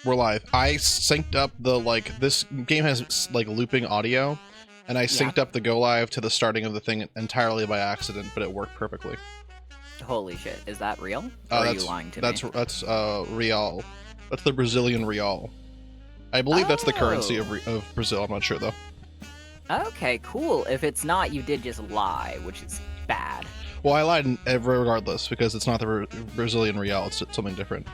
We're live. I synced up the, this game has, looping audio, and I synced up the go live to the starting of the thing entirely by accident, but it worked perfectly. Holy shit. Is that real? Or are you lying to me? That's real. That's the Brazilian real. I believe that's the currency of Brazil. I'm not sure, though. Okay, cool. If it's not, you did just lie, which is bad. Well, I lied regardless, because it's not the Brazilian real. It's something different.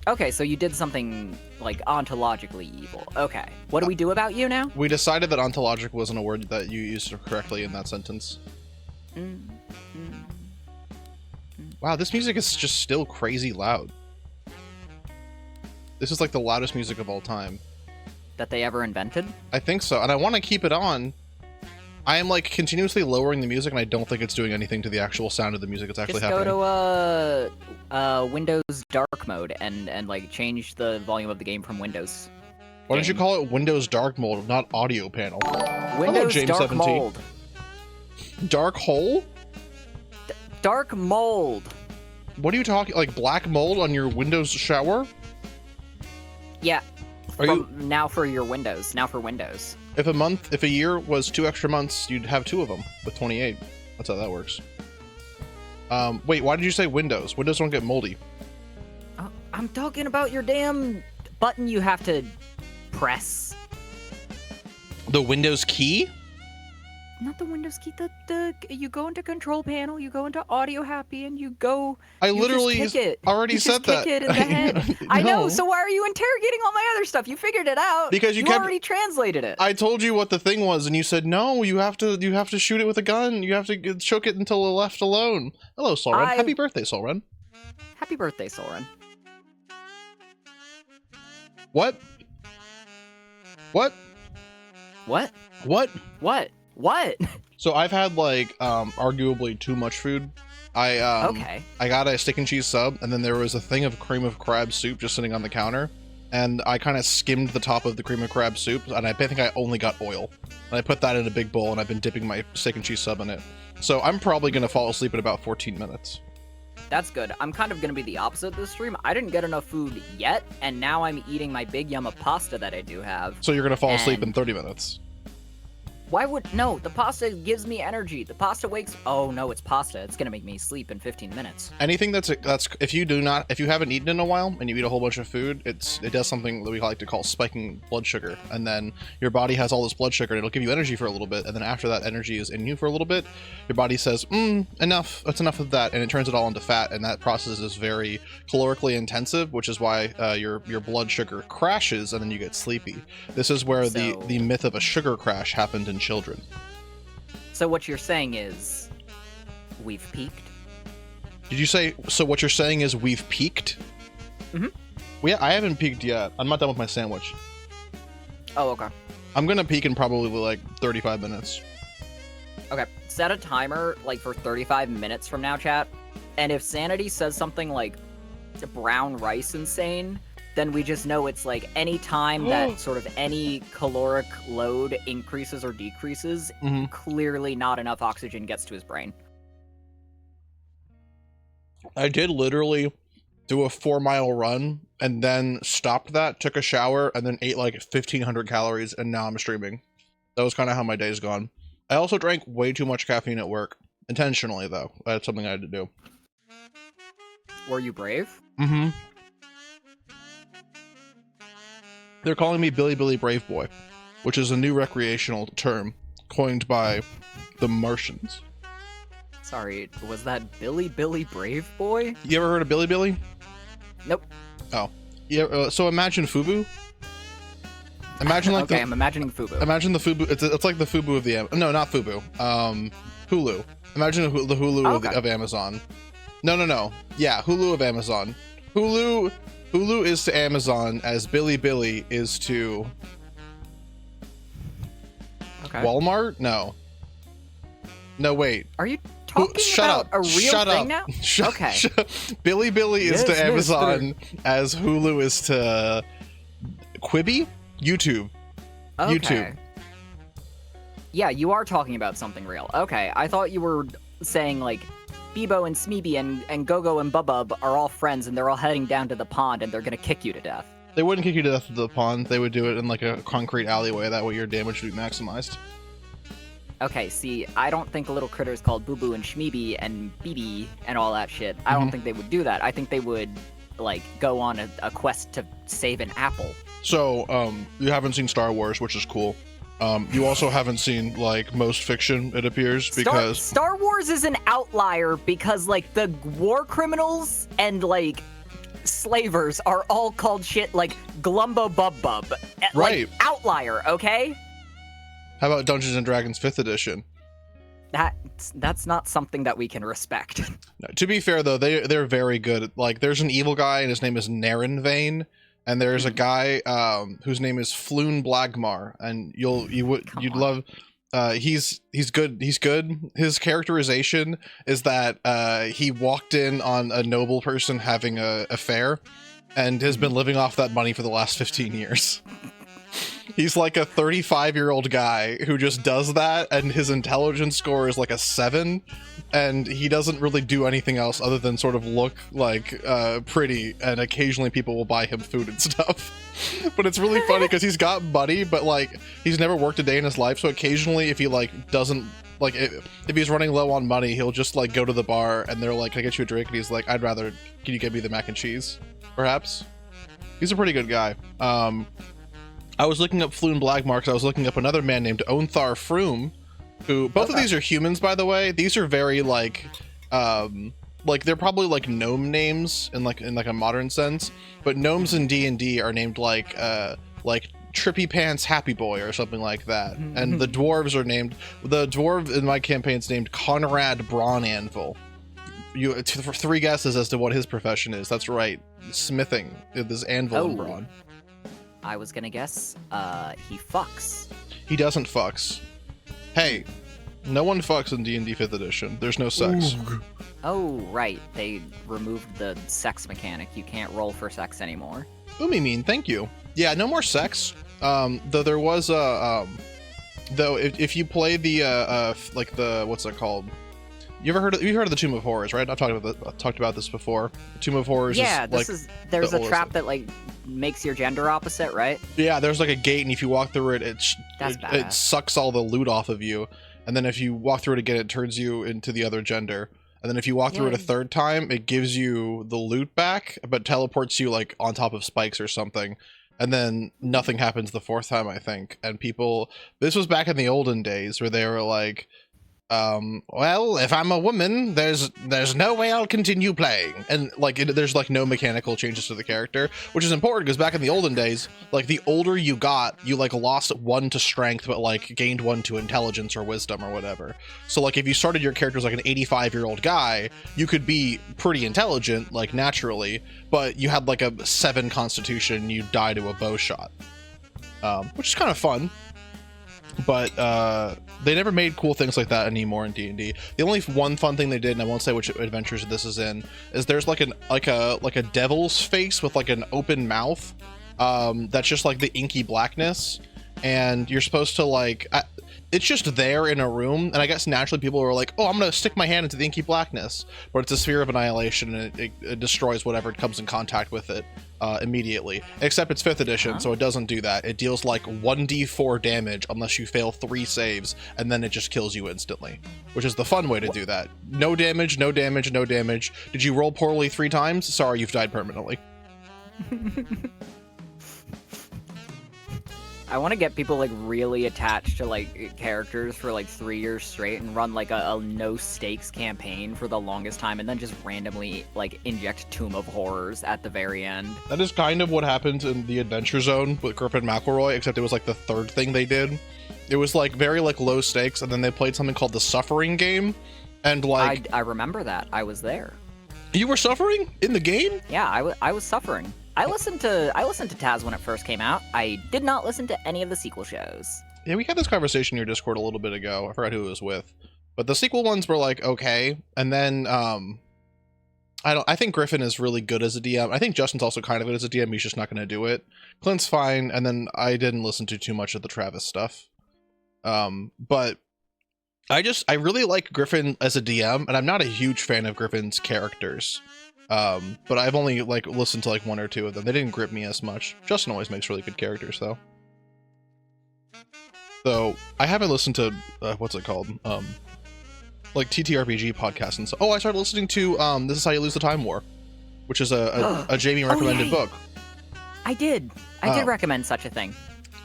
Okay, so you did something, ontologically evil. Okay. What do we do about you now? We decided that ontologic wasn't a word that you used correctly in that sentence. Wow, this music is just still crazy loud. This is the loudest music of all time. That they ever invented? I think so, and I want to keep it on. I am continuously lowering the music, and I don't think it's doing anything to the actual sound of the music. It's actually happening. Just go to Windows dark mode and change the volume of the game from Windows. Why don't you call it Windows dark mode, not audio panel? Windows James dark 17. mold. Dark hole? Dark mold. What are you talking? Black mold on your Windows shower? Yeah. Now for your Windows. Now for Windows. If a year was 2 extra months, you'd have 2 of them with 28. That's how that works. Wait, why did you say Windows? Windows don't get moldy. I'm talking about your damn button you have to press. The Windows key? Not the Windows key. You go into Control Panel, you go into Audio Happy, and you go. I literally already said that. Kick it in the head. I know. So why are you interrogating all my other stuff? You figured it out because you already translated it. I told you what the thing was, and you said no. You have to shoot it with a gun. You have to choke it until it's left alone. Hello, Solren. Happy birthday, Solren. Happy birthday, Solren. What? What? What? What? What? What? So I've had arguably too much food. I got a steak and cheese sub, and then there was a thing of cream of crab soup just sitting on the counter, and I kind of skimmed the top of the cream of crab soup, and I think I only got oil, and I put that in a big bowl, and I've been dipping my steak and cheese sub in it. So I'm probably gonna fall asleep in about 14 minutes. That's good. I'm kind of gonna be the opposite this stream. I didn't get enough food yet, and now I'm eating my big yum of pasta that I do have. So you're gonna fall asleep in 30 minutes. Why would... No, the pasta gives me energy. The pasta wakes... Oh, no, it's pasta. It's gonna make me sleep in 15 minutes. Anything that's... If you haven't eaten in a while and you eat a whole bunch of food, it does something that we like to call spiking blood sugar. And then your body has all this blood sugar, and it'll give you energy for a little bit, and then after that energy is in you for a little bit, your body says, enough. That's enough of that, and it turns it all into fat, and that process is very calorically intensive, which is why your blood sugar crashes, and then you get sleepy. This is where the myth of a sugar crash happened in children. So what you're saying is we've peaked? Did you say, so what you're saying is we've peaked? Mm-hmm. I haven't peaked yet. I'm not done with my sandwich. Oh, okay. I'm gonna peak in probably 35 minutes. Okay, set a timer for 35 minutes from now, chat. And if Sanity says something like brown rice insane, then we just know it's any time that sort of any caloric load increases or decreases, clearly not enough oxygen gets to his brain. I did literally do a 4-mile run and then stopped that, took a shower, and then ate 1,500 calories, and now I'm streaming. That was kind of how my day's gone. I also drank way too much caffeine at work. Intentionally, though. That's something I had to do. Were you brave? Mm-hmm. They're calling me Billy Billy Brave Boy, which is a new recreational term coined by the Martians. Sorry, was that Billy Billy Brave Boy? You ever heard of Billy Billy? Nope. Oh. Yeah, so imagine FUBU. Imagine okay, I'm imagining FUBU. Imagine the FUBU. It's like the FUBU of the... No, not FUBU. Hulu. Imagine the Hulu of Amazon. No. Yeah, Hulu of Amazon. Hulu is to Amazon as Billy Billy is to Walmart? No, wait. Are you talking about a real thing now? Okay. Billy Billy is to Amazon as Hulu is to Quibi? YouTube. Okay. YouTube. Yeah, you are talking about something real. Okay, I thought you were saying Bebo and Smeeby and Gogo and Bubub are all friends and they're all heading down to the pond and they're gonna kick you to death. They wouldn't kick you to death of the pond. They would do it in like a concrete alleyway. That way your damage would be maximized. Okay, see, I don't think little critters called Boo Boo and Shmeeby and BB and all that shit, I don't think they would do that. I think they would, like, go on a quest to save an apple. So, you haven't seen Star Wars, which is cool. You also haven't seen, like, most fiction, it appears, because... Star Wars is an outlier because, like, the war criminals and, like, slavers are all called shit like Glumbo Bub Bub. Right. Like, outlier, okay? How about Dungeons & Dragons 5th edition? That's not something that we can respect. No, to be fair, though, they're very good. Like, there's an evil guy, and his name is Narenvain, and there's a guy whose name is Floon Blagmar, and you'd love. He's good. He's good. His characterization is that he walked in on a noble person having a affair, and has been living off that money for the last 15 years. He's like a 35-year-old guy who just does that, and his intelligence score is like a 7, and he doesn't really do anything else other than sort of look like pretty, and occasionally people will buy him food and stuff. But it's really funny because he's got money, but like he's never worked a day in his life, so occasionally if he like doesn't like if he's running low on money, he'll just like go to the bar and they're like, "Can I get you a drink?" And he's like, "I'd rather, can you get me the mac and cheese perhaps?" He's a pretty good guy. I was looking up Floon Blagmar because I was looking up another man named Onthar Froom, who both of these are humans, by the way. These are very like they're probably like gnome names in like a modern sense, but gnomes in D&D are named like Trippy Pants Happy Boy or something like that. And the dwarves are named, the dwarf in my campaign's named Conrad Brawn Anvil. You 3 guesses as to what his profession is. That's right, smithing. This anvil and brawn. I was gonna guess, he fucks. He doesn't fucks. Hey, no one fucks in D&D 5th edition. There's no sex. Oh, right. They removed the sex mechanic. You can't roll for sex anymore. Mean, thank you. Yeah, no more sex. Though there was a, though if you play the, like the, what's it called? You've heard of the Tomb of Horrors, right? I've talked about this before. Tomb of Horrors. Yeah, there's a trap thing that like makes your gender opposite, right? Yeah, there's like a gate, and if you walk through it, it sucks all the loot off of you, and then if you walk through it again, it turns you into the other gender. And then if you walk through it a third time, it gives you the loot back, but teleports you like on top of spikes or something. And then nothing happens the 4th time, I think. And this was back in the olden days where they were like, well, if I'm a woman, there's no way I'll continue playing. And like there's like no mechanical changes to the character, which is important because back in the olden days, like the older you got, you like lost 1 to strength, but like gained 1 to intelligence or wisdom or whatever. So like if you started your character as like an 85-year-old guy, you could be pretty intelligent, like naturally, but you had like a 7 constitution and you die to a bow shot, which is kind of fun. But they never made cool things like that anymore in D&D. The only one fun thing they did, and I won't say which adventures this is in, is there's like a devil's face with like an open mouth. That's just like the inky blackness, and you're supposed to like it's just there in a room, and I guess naturally people are like, oh, I'm gonna stick my hand into the inky blackness, but it's a sphere of annihilation, and it destroys whatever it comes in contact with it immediately. Except it's 5th edition, so it doesn't do that. It deals like 1d4 damage unless you fail 3 saves, and then it just kills you instantly, which is the fun way to do that. No damage, no damage, no damage. Did you roll poorly 3 times? Sorry, you've died permanently. I want to get people like really attached to like characters for like 3 years straight and run like a no stakes campaign for the longest time, and then just randomly like inject Tomb of Horrors at the very end. That is kind of what happened in the Adventure Zone with Griffin McElroy, except it was like the 3rd thing they did. It was like very like low stakes, and then they played something called the Suffering Game, and like I remember that. I was there. You were suffering in the game? Yeah, I was suffering. I listened to Taz when it first came out. I did not listen to any of the sequel shows. Yeah, we had this conversation in your Discord a little bit ago. I forgot who it was with. But the sequel ones were like okay, and then I think Griffin is really good as a DM. I think Justin's also kind of good as a DM. He's just not going to do it. Clint's fine, and then I didn't listen to too much of the Travis stuff. But I really like Griffin as a DM, and I'm not a huge fan of Griffin's characters. But I've only like listened to like one or two of them. They didn't grip me as much. Justin always makes really good characters though. So I haven't listened to what's it called? Like TTRPG podcasts and so. Oh, I started listening to This Is How You Lose the Time War, which is a Jamie recommended book. I did recommend such a thing.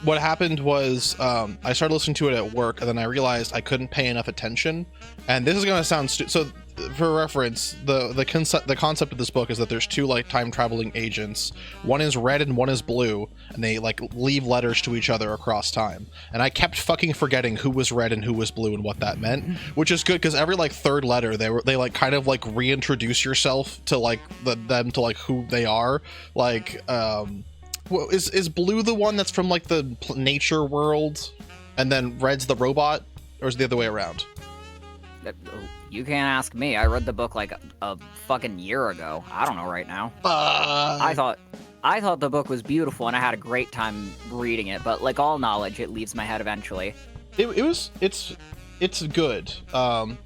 What happened was I started listening to it at work, and then I realized I couldn't pay enough attention. And this is going to sound so. For reference, the concept of this book is that there's two like time traveling agents. One is red and one is blue, and they like leave letters to each other across time. And I kept fucking forgetting who was red and who was blue and what that meant, which is good because every like third letter they like kind of like reintroduce yourself to like them to like who they are. Like well, is blue the one that's from like the nature world, and then red's the robot, or is it the other way around? You can't ask me. I read the book like a fucking year ago. I don't know right now. I thought the book was beautiful and I had a great time reading it, but like all knowledge, it leaves my head eventually. It's good.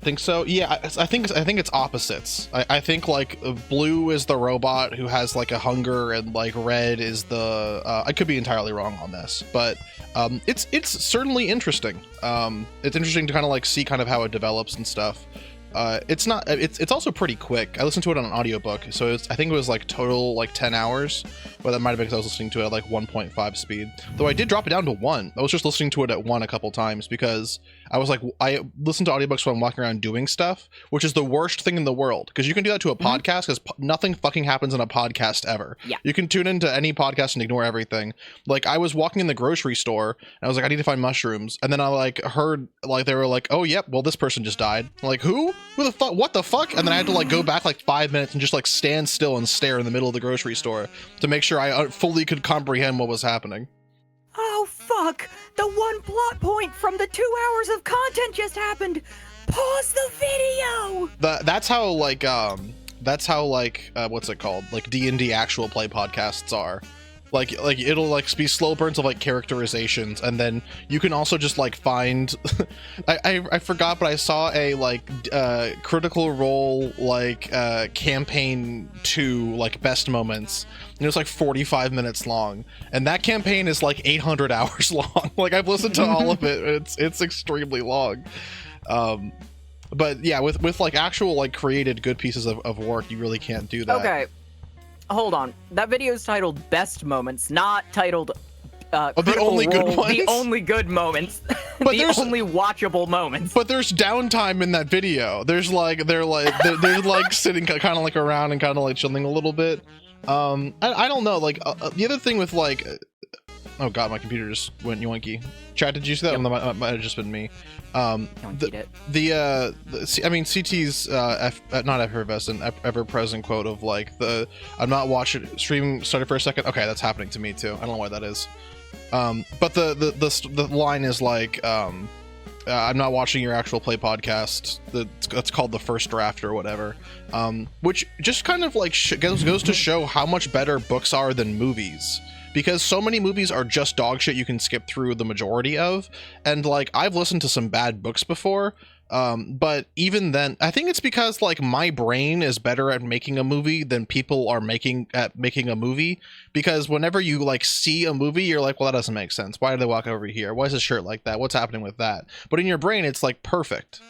Think so? Yeah, I think it's opposites. I think like blue is the robot who has like a hunger, and like red is the I could be entirely wrong on this, but it's certainly interesting. It's interesting to kind of like see kind of how it develops and stuff. It's also pretty quick. I listened to it on an audiobook, so I think it was like total like 10 hours, but that might have been because I was listening to it at like 1.5 speed. Though I did drop it down to 1. I was just listening to it at 1 a couple times because I was like, I listen to audiobooks when I'm walking around doing stuff, which is the worst thing in the world, because you can do that to a podcast, because nothing fucking happens in a podcast ever. Yeah. You can tune into any podcast and ignore everything. Like I was walking in the grocery store and I was like, I need to find mushrooms, and then I like heard like they were like, oh yep, well this person just died. I'm like, who the fuck, what the fuck? And then I had to like go back like 5 minutes and just like stand still and stare in the middle of the grocery store to make sure I fully could comprehend what was happening. Oh fuck, the one plot point from the 2 hours of content just happened. Pause the video. That's how what's it called, like D&D actual play podcasts are. Like it'll like be slow burns of like characterizations, and then you can also just like find I forgot, but I saw a like Critical Role like campaign 2 like best moments, and it was like 45 minutes long, and that campaign is like 800 hours long. Like I've listened to all of it. It's extremely long. But yeah, with like actual like created good pieces of work, you really can't do that. Okay, hold on. That video is titled Best Moments, not titled the only good ones. The only good moments. But the only watchable moments. But there's downtime in that video. There's like they're like sitting kind of like around and kind of like chilling a little bit. I don't know. Like the other thing with like, oh god, my computer just went yoinky. Chat, did you see that? Yep. That might have just been me. I mean, CT's not effervescent, ever-present quote of like I'm not watching stream started for a second. Okay, that's happening to me too. I don't know why that is. But the line is like, I'm not watching your actual play podcast. That's called The First Draft or whatever. Which just kind of like goes to show how much better books are than movies. Because so many movies are just dog shit you can skip through the majority of. And like, I've listened to some bad books before. But even then, I think it's because like my brain is better at making a movie than people are making a movie. Because whenever you like see a movie, you're like, well, that doesn't make sense. Why did they walk over here? Why is his shirt like that? What's happening with that? But in your brain, it's like perfect.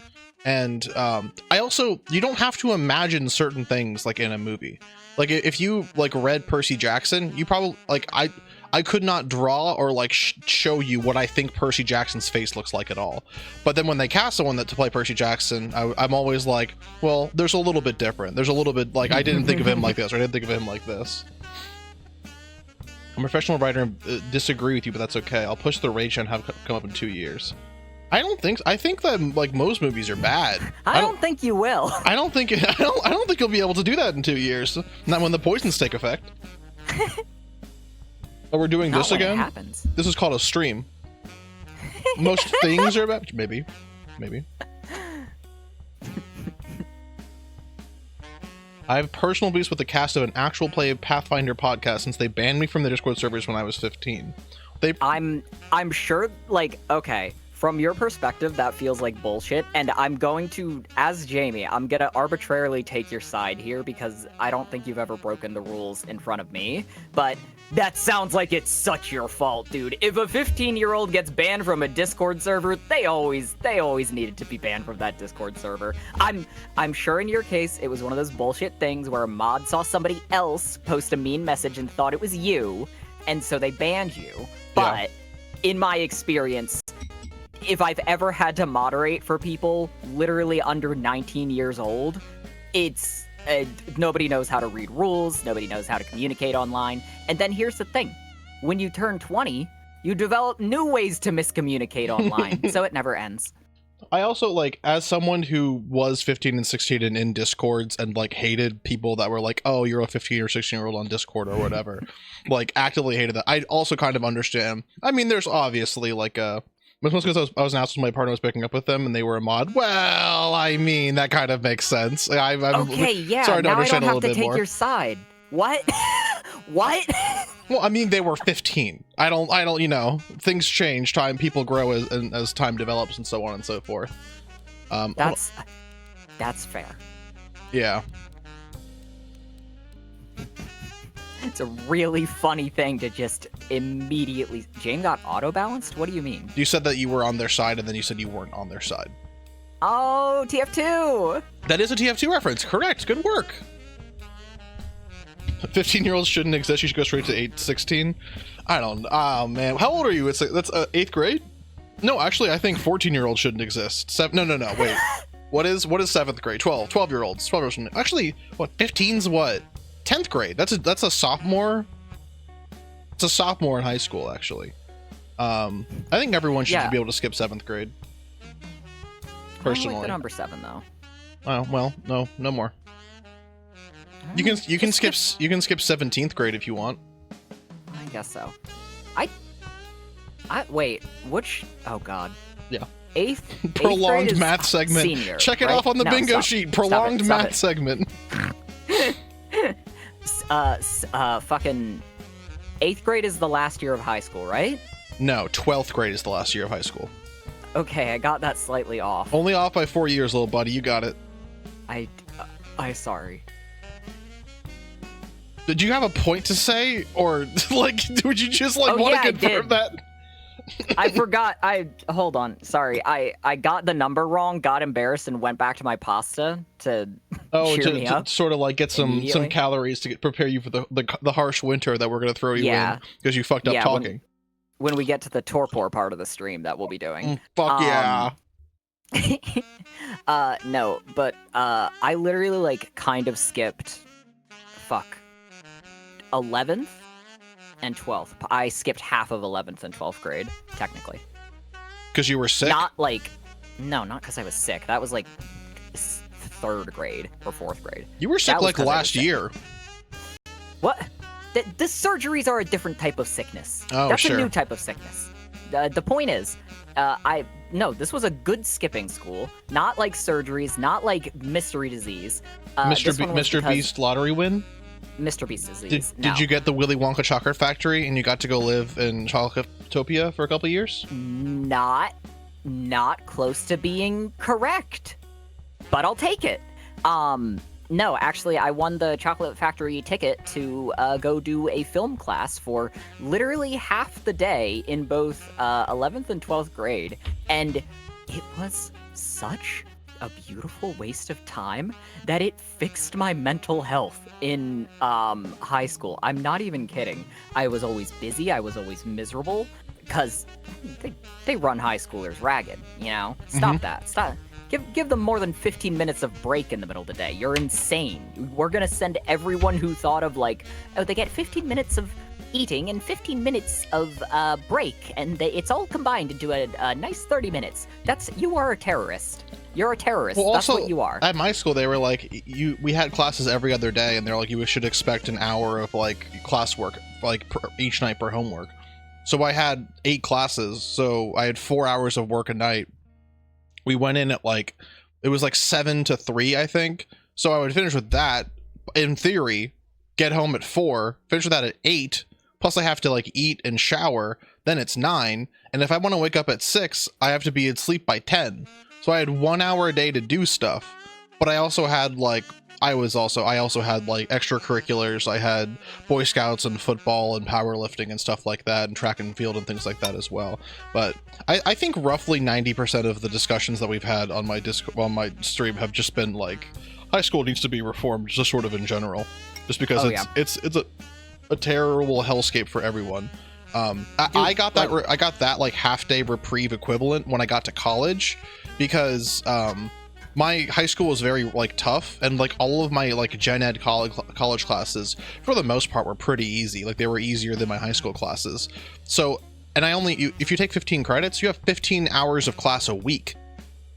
And you don't have to imagine certain things like in a movie. Like if you like read Percy Jackson, you probably like I could not draw or like show you what I think Percy Jackson's face looks like at all. But then when they cast someone to play Percy Jackson, I'm always like, well, there's a little bit different. There's a little bit like I didn't think of him like this, or I didn't think of him like this. I'm a professional writer and disagree with you, but that's okay. I'll push the rage and have come up in 2 years. I think that like most movies are bad. I don't think you will. I don't think you'll be able to do that in 2 years. Not when the poisons take effect. Oh, we're doing this again? It happens. This is called a stream. Most things are bad. Maybe. I have personal beefs with the cast of an actual play Pathfinder podcast since they banned me from the Discord servers when I was 15. I'm sure, like, okay, From your perspective, that feels like bullshit, and I'm going to, as Jamie, I'm gonna arbitrarily take your side here because I don't think you've ever broken the rules in front of me, but that sounds like it's such your fault, dude. If a 15-year-old gets banned from a Discord server, they always needed to be banned from that Discord server. I'm sure in your case, it was one of those bullshit things where a mod saw somebody else post a mean message and thought it was you, and so they banned you. But in my experience, if I've ever had to moderate for people literally under 19 years old, it's nobody knows how to read rules, nobody knows how to communicate online. And then here's the thing. When you turn 20, you develop new ways to miscommunicate online, so it never ends. I also, like, as someone who was 15 and 16 and in Discords and, like, hated people that were like, oh, you're a 15 or 16-year-old on Discord or whatever, like, actively hated that. I also kind of understand. I mean, there's obviously, like, most because I was announced when my partner was picking up with them and they were a mod. Well, I mean, that kind of makes sense. I'm okay, yeah, sorry to now I understand don't a have little to bit take more. your side. What? What? Well, I mean, they were 15. I don't, you know, things change, people grow as time develops and so on and so forth. That's fair. Yeah. It's a really funny thing to just immediately... Jane got auto-balanced? What do you mean? You said that you were on their side, and then you said you weren't on their side. Oh, TF2! That is a TF2 reference. Correct. Good work. 15-year-olds shouldn't exist. You should go straight to 16. I don't... Oh, man. How old are you? That's 8th grade? No, actually, I think 14-year-olds shouldn't exist. No, wait. What is 7th grade? 12-year-olds. 12-year-olds shouldn't... Actually, what? 15's what? 10th grade. That's a sophomore. It's a sophomore in high school, actually. I think everyone should be able to skip 7th grade. Personally, I don't like the number 7 though. Oh well, no more. You can skip 17th grade if you want. I guess so. I wait. Which? Oh God. Yeah. 8th Prolonged math segment. Senior, Check it right? off on the bingo sheet. Prolonged math segment. Fucking 8th grade is the last year of high school, right? No, 12th grade is the last year of high school. Okay, I got that slightly off. Only off by 4 years, little buddy. You got it. I sorry. Did you have a point to say, or like, would you just like want to confirm that? I forgot. Hold on. Sorry. I got the number wrong, got embarrassed, and went back to my pasta to cheer me up. To sort of like get some calories to prepare you for the harsh winter that we're gonna throw you in because you fucked up talking. When we get to the torpor part of the stream that we'll be doing. Fuck yeah. No, but I literally like kind of skipped 11th and 12th. I skipped half of 11th and 12th grade, technically. Because you were sick? Not because I was sick. That was like 3rd grade or 4th grade. You were sick like last year. What? The surgeries are a different type of sickness. Oh, That's sure. a new type of sickness. The point is, this was a good skipping school. Not like surgeries, not like mystery disease. Mr. Beast lottery win? Mr. Beast disease. Did you get the Willy Wonka chocolate factory and you got to go live in Chocolatopia for a couple of years? Not close to being correct, but I'll take it. No, actually, I won the chocolate factory ticket to go do a film class for literally half the day in both 11th and 12th grade, and it was such a beautiful waste of time that it fixed my mental health in high school. I'm not even kidding. I was always busy. I was always miserable because they run high schoolers ragged, you know? Stop that. Stop. Give them more than 15 minutes of break in the middle of the day. You're insane. We're gonna send everyone who thought of like, oh, they get 15 minutes of eating and 15 minutes of break, and it's all combined into a nice 30 minutes. You are a terrorist. You're a terrorist. Well, that's also, what you are. At my school, they were like, we had classes every other day, and they're like, you should expect an hour of like classwork, like each night per homework. So I had 8 classes, so I had 4 hours of work a night. We went in at like, it was like 7 to 3, I think. So I would finish with that, in theory, get home at 4, finish with that at 8, plus I have to like eat and shower, then it's 9, and if I want to wake up at 6, I have to be asleep by 10. So I had 1 hour a day to do stuff, but I also had like I also had like extracurriculars. I had Boy Scouts and football and powerlifting and stuff like that, and track and field and things like that as well. But I think roughly 90% of the discussions that we've had on my stream have just been like, high school needs to be reformed, just sort of in general, just because it's a terrible hellscape for everyone. I got that like half-day reprieve equivalent when I got to college, because my high school was very like tough, and like all of my like gen ed college classes for the most part were pretty easy. Like they were easier than my high school classes. So, and if you take 15 credits, you have 15 hours of class a week.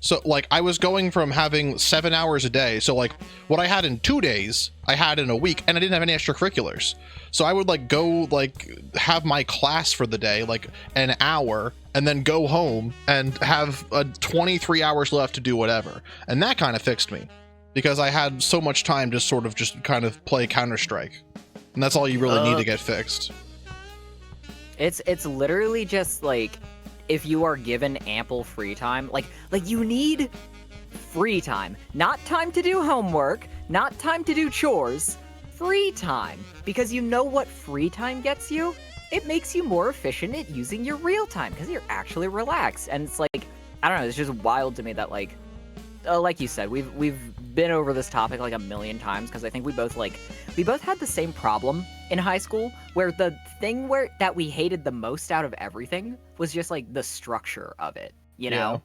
So like I was going from having 7 hours a day. So like what I had in 2 days, I had in a week, and I didn't have any extracurriculars. So I would like go like have my class for the day, like an hour, and then go home and have 23 hours left to do whatever. And that kind of fixed me, because I had so much time to sort of just kind of play Counter-Strike. And that's all you really need to get fixed. It's literally just like, if you are given ample free time, like you need free time, not time to do homework, not time to do chores, free time, because you know what free time gets you? It makes you more efficient at using your real time, because you're actually relaxed. And it's like, I don't know, it's just wild to me that like you said, we've been over this topic like a million times, because I think we both had the same problem in high school, where the thing that we hated the most out of everything was just like the structure of it, you know?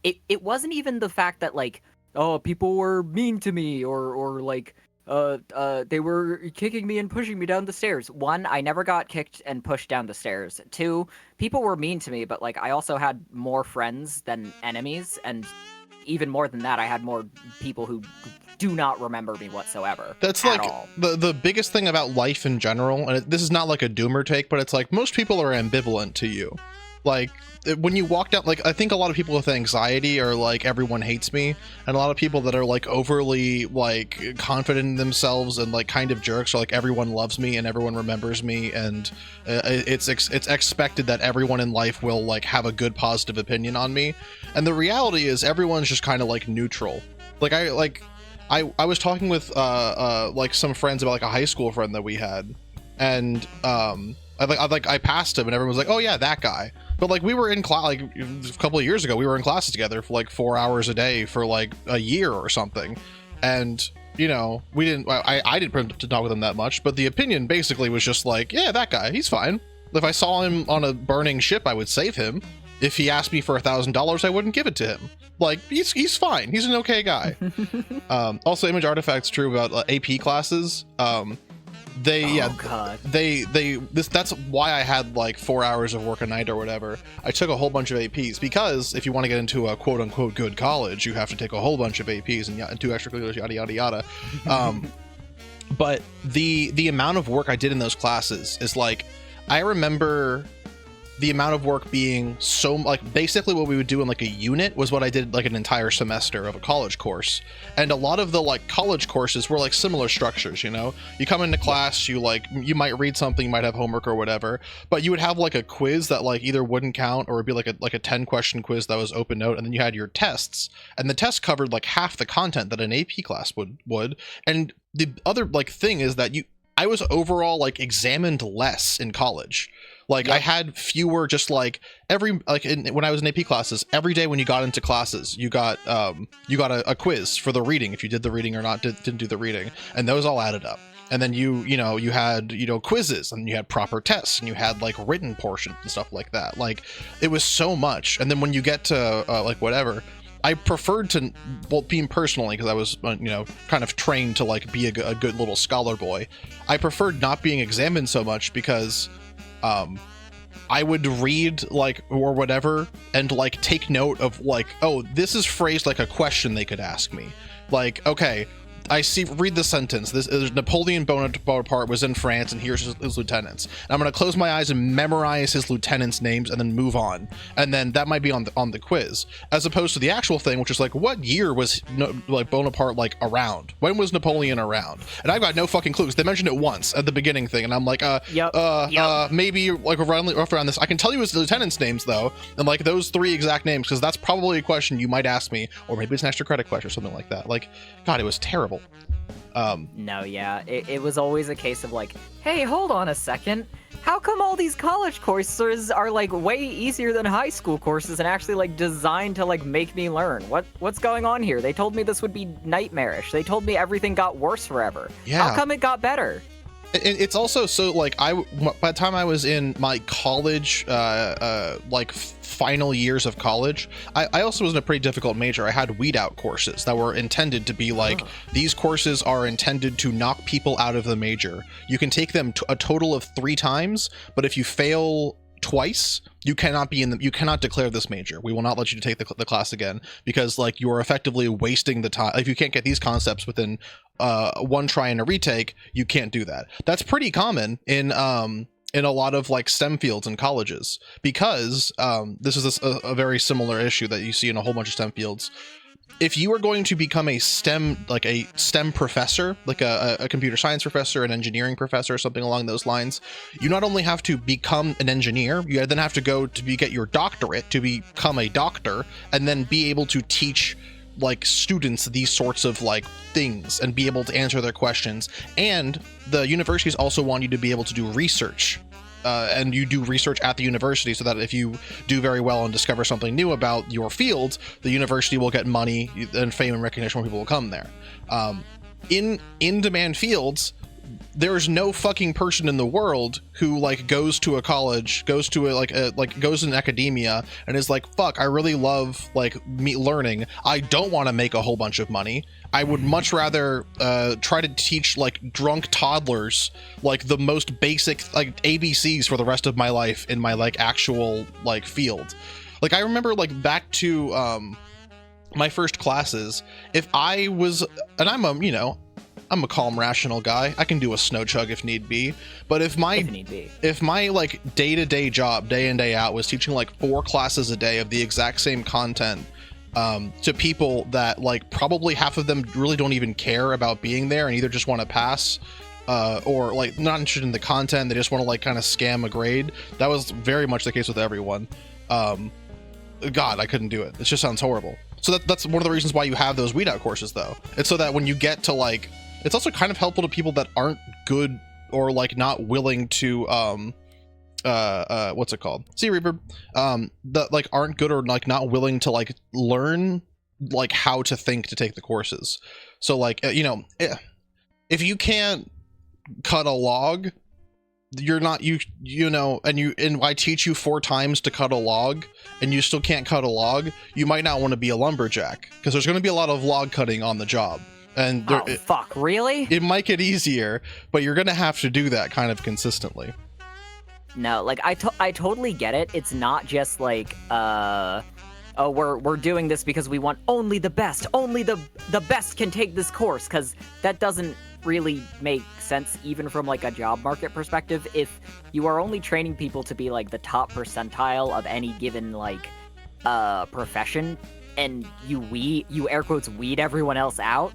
It wasn't even the fact that like, oh, people were mean to me, or like they were kicking me and pushing me down the stairs. 1, I never got kicked and pushed down the stairs. 2, people were mean to me, but like I also had more friends than enemies, and even more than that, I had more people who do not remember me whatsoever. That's like the biggest thing about life in general, and this is not like a doomer take, but it's like most people are ambivalent to you. Like when you walk down, like I think a lot of people with anxiety are like, everyone hates me, and a lot of people that are like overly like confident in themselves and like kind of jerks are like, everyone loves me and everyone remembers me, and it's expected that everyone in life will like have a good positive opinion on me. And the reality is everyone's just kind of like neutral. Like I was talking with like some friends about like a high school friend that we had, and I passed him and everyone was like, oh yeah, that guy. But like we were in class like a couple of years ago, we were in classes together for like 4 hours a day for like a year or something, and you know, I didn't talk with him that much, but the opinion basically was just like, yeah, that guy, he's fine. If I saw him on a burning ship, I would save him. If he asked me for $1,000, I wouldn't give it to him. Like he's fine. He's an okay guy. Also, image artifacts true about AP classes. That's why I had like 4 hours of work a night or whatever. I took a whole bunch of APs, because if you want to get into a quote unquote good college, you have to take a whole bunch of APs and 2 extracurriculars, yada yada yada. But the amount of work I did in those classes is like, I remember the amount of work being so like, basically what we would do in like a unit was what I did like an entire semester of a college course. And a lot of the like college courses were like similar structures, you know, you come into class, you might read something, you might have homework or whatever, but you would have like a quiz that like either wouldn't count, or it'd be like a 10 question quiz that was open note, and then you had your tests, and the tests covered like half the content that an AP class would. And the other like thing is that I was overall like examined less in college. Like, yep. I had fewer, just like when I was in AP classes, every day when you got into classes, you got a quiz for the reading, if you did the reading or not, didn't do the reading, and those all added up. And then you had quizzes, and you had proper tests, and you had like written portions and stuff like that. Like, it was so much. And then when you get to like whatever, I preferred to, well, being personally, because I was kind of trained to like be a good little scholar boy, I preferred not being examined so much, because I would read like or whatever and like take note of like, oh, this is phrased like a question they could ask me. Like, okay, read the sentence. This is Napoleon Bonaparte was in France, and here's his lieutenants. And I'm going to close my eyes and memorize his lieutenants' names, and then move on. And then that might be on the quiz, as opposed to the actual thing, which is like, what year was Bonaparte like around? When was Napoleon around? And I've got no fucking clue, because they mentioned it once at the beginning thing, and I'm like, maybe like around this. I can tell you his lieutenants' names though, and like those 3 exact names, because that's probably a question you might ask me, or maybe it's an extra credit question or something like that. Like, God, it was terrible. No, yeah, it was always a case of like, hey, hold on a second. How come all these college courses are like way easier than high school courses and actually like designed to like make me learn? What's going on here? They told me this would be nightmarish. They told me everything got worse forever. Yeah. How come it got better? It's also so like by the time I was in my college like final years of college, I also was in a pretty difficult major. I had weed out courses that were intended to be like, these courses are intended to knock people out of the major. You can take them a total of 3 times, but if you fail twice, you cannot declare this major. We will not let you take the class again, because like you're effectively wasting the time. If you can't get these concepts within 1 try and a retake, you can't do that. That's pretty common in a lot of like STEM fields in colleges, because this is a very similar issue that you see in a whole bunch of STEM fields. If you are going to become a STEM professor, like a computer science professor, an engineering professor, or something along those lines, you not only have to become an engineer, you then have to go to get your doctorate to become a doctor, and then be able to teach like students these sorts of like things and be able to answer their questions. And the universities also want you to be able to do research. And you do research at the university, so that if you do very well and discover something new about your field, the university will get money and fame and recognition when people will come there. In demand fields, there's no fucking person in the world who like goes to a college, goes in academia and is like, fuck, I really love like learning. I don't want to make a whole bunch of money. I would much rather try to teach like drunk toddlers like the most basic like ABCs for the rest of my life in my like actual like field. Like I remember like back to my first classes, if I was, and I'm a calm, rational guy. I can do a snow chug if need be. But if my like day-to-day job, day in, day out, was teaching like 4 classes a day of the exact same content to people that like probably half of them really don't even care about being there and either just want to pass or like not interested in the content, they just want to like kind of scam a grade. That was very much the case with everyone. God, I couldn't do it. It just sounds horrible. So that's one of the reasons why you have those weed out courses though. It's so that when you get to like, it's also kind of helpful to people that aren't good or like not willing to what's it called? See, reverb. That like aren't good or like not willing to like learn like how to think to take the courses. So like if you can't cut a log, you're not and I teach you 4 times to cut a log and you still can't cut a log, you might not want to be a lumberjack, because there's going to be a lot of log cutting on the job. And fuck, really? It might get easier, but you're gonna have to do that kind of consistently. No, like I totally get it. It's not just like we're doing this because we want only the best. Only the best can take this course, because that doesn't really make sense even from like a job market perspective. If you are only training people to be like the top percentile of any given like profession, and you air quotes weed everyone else out,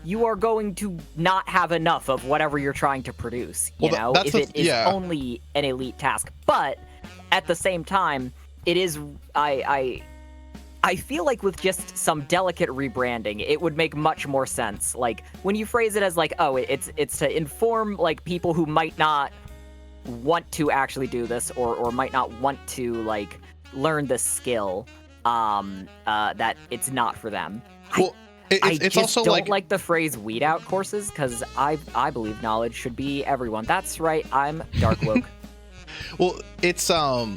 you are going to not have enough of whatever you're trying to produce, if it is only an elite task. But at the same time, it is, I feel like with just some delicate rebranding, it would make much more sense. Like when you phrase it as like, oh, it's to inform like people who might not want to actually do this or might not want to like learn this skill, that it's not for them. Well, it's just also don't like the phrase weed out courses, because I believe knowledge should be everyone. That's right, I'm dark woke. Well, it's not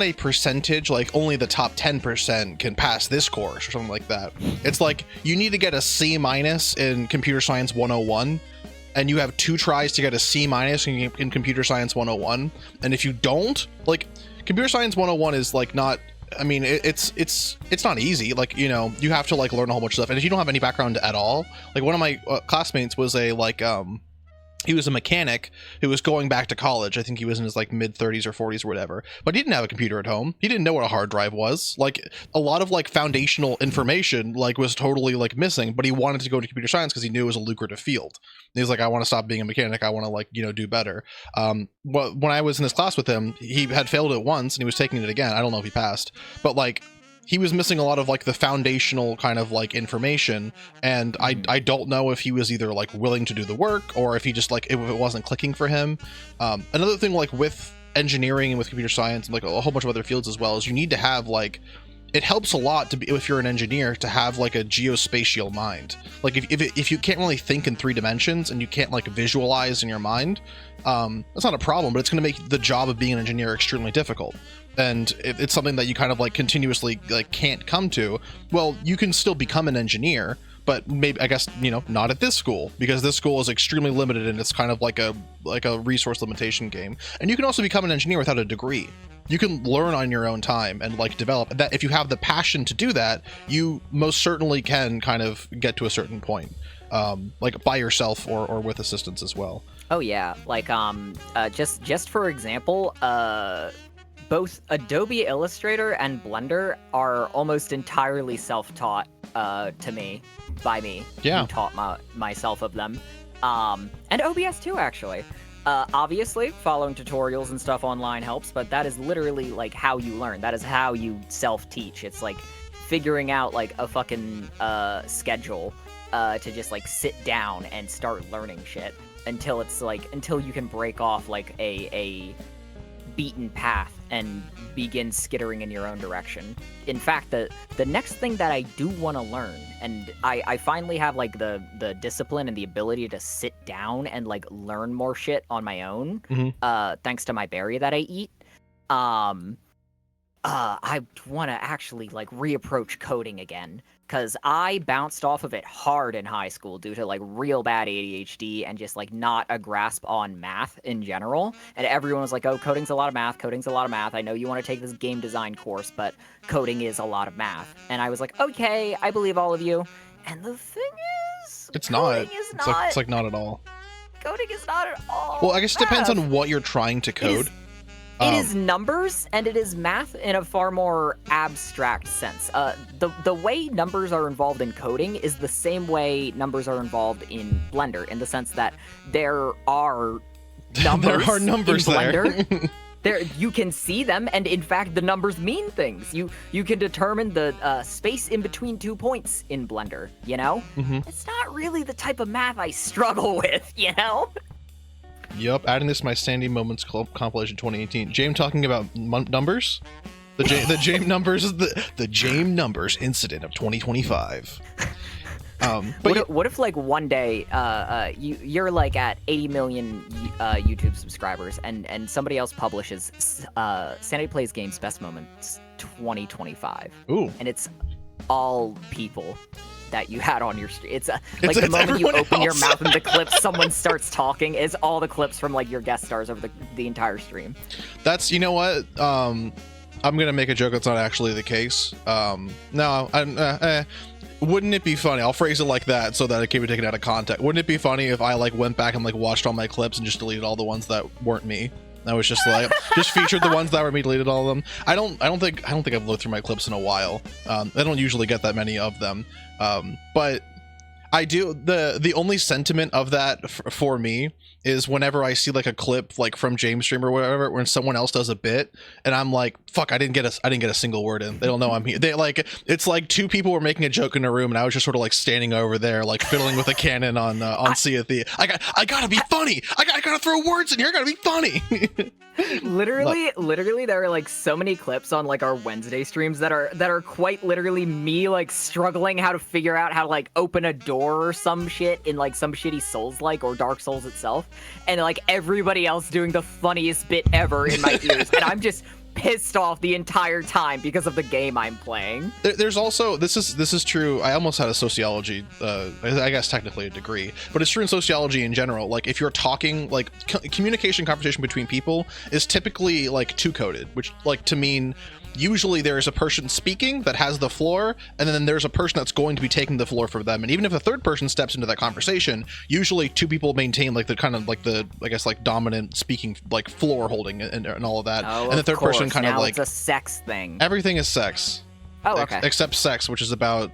a percentage like only the top 10% can pass this course or something like that. It's like you need to get a C- in Computer Science 101, and you have 2 tries to get a C- in Computer Science 101. And if you don't, like, Computer Science 101 is like not I mean, it's not easy. Like, you know, you have to like learn a whole bunch of stuff, and if you don't have any background at all, like one of my classmates was a like he was a mechanic who was going back to college. I think he was in his like mid 30s or 40s or whatever, but he didn't have a computer at home. He didn't know what a hard drive was. Like a lot of like foundational information like was totally like missing, but he wanted to go into computer science because he knew it was a lucrative field. And he was like, I want to stop being a mechanic. I want to like, you know, do better. When I was in this class with him, he had failed it once and he was taking it again. I don't know if he passed, but like, he was missing a lot of like the foundational kind of like information, and I don't know if he was either like willing to do the work or if he just like if it wasn't clicking for him. Another thing like with engineering and with computer science and like a whole bunch of other fields as well is you need to have like, it helps a lot to be, if you're an engineer, to have like a geospatial mind. Like if you can't really think in 3 dimensions and you can't like visualize in your mind, that's not a problem, but it's going to make the job of being an engineer extremely difficult. And it's something that you kind of like continuously like can't come to. Well, you can still become an engineer, but maybe, I guess, you know, not at this school, because this school is extremely limited and it's kind of like a resource limitation game. And you can also become an engineer without a degree. You can learn on your own time and like develop that. If you have the passion to do that, you most certainly can kind of get to a certain point, like by yourself or with assistance as well. Oh yeah, like just for example, both Adobe Illustrator and Blender are almost entirely self-taught to me, by me. Yeah. Who taught myself of them. And OBS too, actually. Obviously, following tutorials and stuff online helps, but that is literally like how you learn. That is how you self-teach. It's like figuring out like a fucking schedule to just like sit down and start learning shit until you can break off like a beaten path and begin skittering in your own direction. In fact, the next thing that I do want to learn, and I finally have like the discipline and the ability to sit down and like learn more shit on my own, thanks to my berry that I eat. I want to actually like reapproach coding again, because I bounced off of it hard in high school due to like real bad ADHD and just like not a grasp on math in general. And everyone was like, oh, coding's a lot of math, coding's a lot of math. I know you want to take this game design course, but coding is a lot of math. And I was like, okay, I believe all of you. And the thing is, it's not. It's like not at all. Coding is not at all. Well, I guess it depends on what you're trying to code. It is numbers, and it is math in a far more abstract sense. The way numbers are involved in coding is the same way numbers are involved in Blender, in the sense that there are numbers, there are numbers in Blender. There, you can see them, and in fact, the numbers mean things. You can determine the space in between 2 points in Blender, you know? It's not really the type of math I struggle with, you know? Yep, adding this to my Sandy Moments compilation 2018. James talking about numbers? The James numbers, the James numbers incident of 2025. But what if like one day you're like at 80 million YouTube subscribers and somebody else publishes Sandy Plays Games Best Moments 2025. Ooh. And it's all people that you had on your stream. It's the moment you open your mouth and the clips, someone starts talking, is all the clips from like your guest stars over the entire stream. That's, you know what? I'm gonna make a joke that's not actually the case. Wouldn't it be funny? I'll phrase it like that so that it can be taken out of context. Wouldn't it be funny if I like went back and like watched all my clips and just deleted all the ones that weren't me? I was just like just featured the ones that were me, deleted all of them. I don't think I've looked through my clips in a while. I don't usually get that many of them. But I do. The only sentiment of that for me is whenever I see like a clip like from James stream or whatever, when someone else does a bit and I'm like, fuck, I didn't get a single word in. They don't know I'm here. They like, it's like 2 people were making a joke in a room and I was just sort of like standing over there like fiddling with a cannon on Sea of Thieves. I gotta be funny. I gotta throw words in here. I gotta be funny. Literally there are like so many clips on like our Wednesday streams that are quite literally me like struggling how to figure out how to like open a door or some shit in like some shitty Souls like or Dark Souls itself, and like everybody else doing the funniest bit ever in my ears, and I'm just pissed off the entire time because of the game I'm playing. There's also, this is true. I almost had a sociology, I guess technically a degree, but it's true in sociology in general. Like if you're talking, like communication, conversation between people is typically like two-coded, which like to mean usually there is a person speaking that has the floor, and then there's a person that's going to be taking the floor for them. And even if a third person steps into that conversation, usually two people maintain like the kind of like the, I guess, like dominant speaking, like floor holding and all of that. Oh, and the third person kind now of like, it's a sex thing. everything is sex. Oh, okay. Except sex, which is about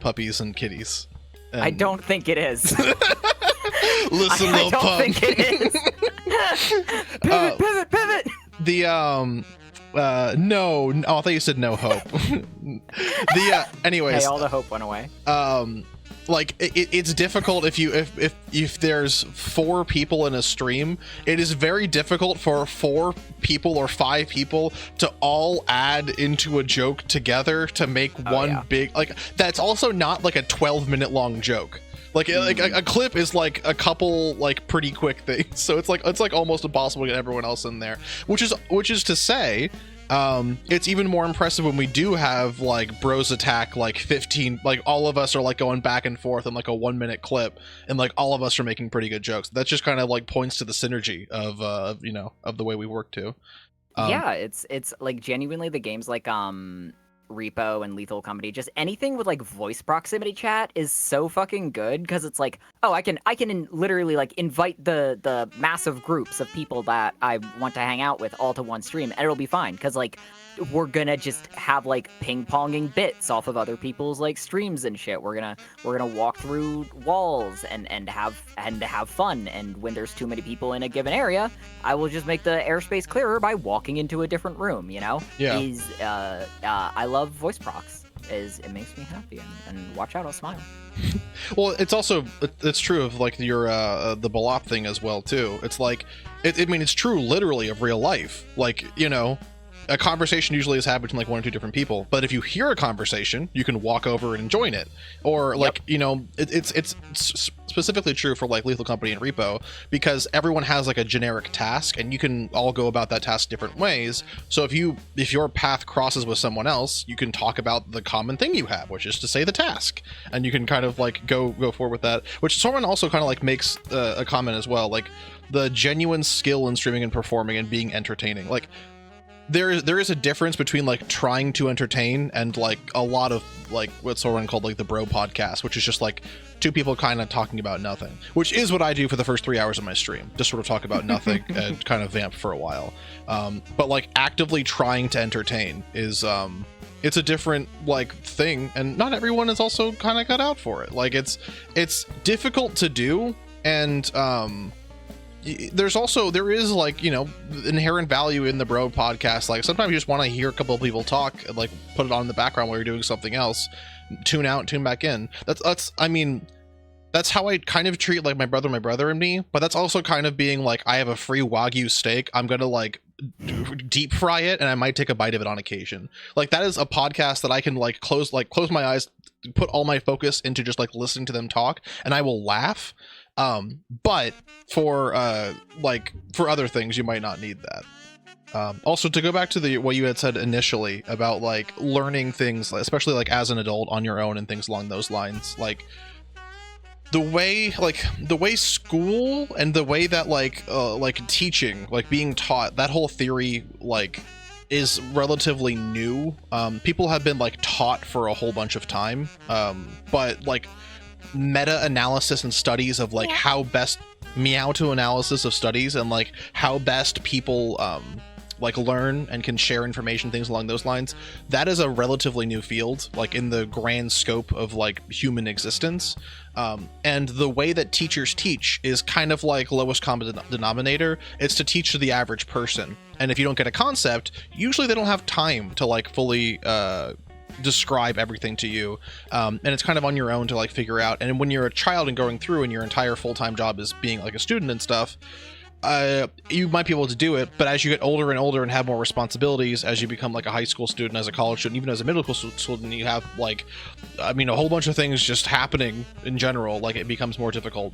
puppies and kitties. And I don't think it is. Listen, I little don't pup. think it is. Pivot. The no, I thought you said no hope. Anyways, Hey, all the hope went away. like it's difficult if there's 4 people in a stream. It is very difficult for 4 people or 5 people to all add into a joke together to make one big, like, that's also not like a 12-minute long joke. Like, a clip is like a couple like pretty quick things, so it's like almost impossible to get everyone else in there. Which is to say, it's even more impressive when we do have like bros attack like 15, like all of us are like going back and forth in like a 1-minute clip, and like all of us are making pretty good jokes. That just kind of like points to the synergy of of the way we work too. Yeah, it's like genuinely the games like Repo and Lethal Company, just anything with like voice proximity chat is so fucking good, because it's like, oh, I can literally like invite the massive groups of people that I want to hang out with all to one stream, and it'll be fine, because like we're gonna just have like ping-ponging bits off of other people's like streams and shit. We're gonna walk through walls and have fun, and when there's too many people in a given area, I will just make the airspace clearer by walking into a different room, you know? Yeah. I love voice procs. It makes me happy, and watch out, I'll smile. Well, it's true of like your the Balop thing as well too. It's like I mean, it's true literally of real life. Like, a conversation usually is happening between like 1 or 2 different people, but if you hear a conversation, you can walk over and join it. Or like, it's specifically true for like Lethal Company and Repo, because everyone has like a generic task, and you can all go about that task different ways. So if your path crosses with someone else, you can talk about the common thing you have, which is to say the task, and you can kind of like go forward with that. Which someone also kind of like makes a comment as well, like the genuine skill in streaming and performing and being entertaining. Like, there is a difference between like trying to entertain and like a lot of like what's someone called like the bro podcast, which is just like 2 people kind of talking about nothing, which is what I do for the first 3 hours of my stream, just sort of talk about nothing and kind of vamp for a while. But like actively trying to entertain is it's a different like thing, and not everyone is also kind of cut out for it. Like it's difficult to do, and there is like inherent value in the bro podcast. Like sometimes you just want to hear a couple of people talk and like put it on in the background while you're doing something else, tune out, tune back in. That's how I kind of treat like my brother and me, but that's also kind of being like, I have a free Wagyu steak, I'm gonna like deep fry it, and I might take a bite of it on occasion. Like that is a podcast that I can like close my eyes, put all my focus into just like listening to them talk, and I will laugh. But for other things, you might not need that. Also, to go back to what you had said initially about like learning things, especially like as an adult on your own and things along those lines, like the way school and the way that like teaching, like being taught, that whole theory like is relatively new. People have been like taught for a whole bunch of time, but like meta-analysis and studies of like how best meow-to analysis of studies and like how best people like learn and can share information, things along those lines, that is a relatively new field like in the grand scope of like human existence. And the way that teachers teach is kind of like lowest common denominator. It's to teach to the average person, and if you don't get a concept, usually they don't have time to like fully describe everything to you, and it's kind of on your own to like figure out. And when you're a child and going through and your entire full-time job is being like a student and stuff, you might be able to do it, but as you get older and older and have more responsibilities, as you become like a high school student, as a college student, even as a middle school student, you have like a whole bunch of things just happening in general, like it becomes more difficult.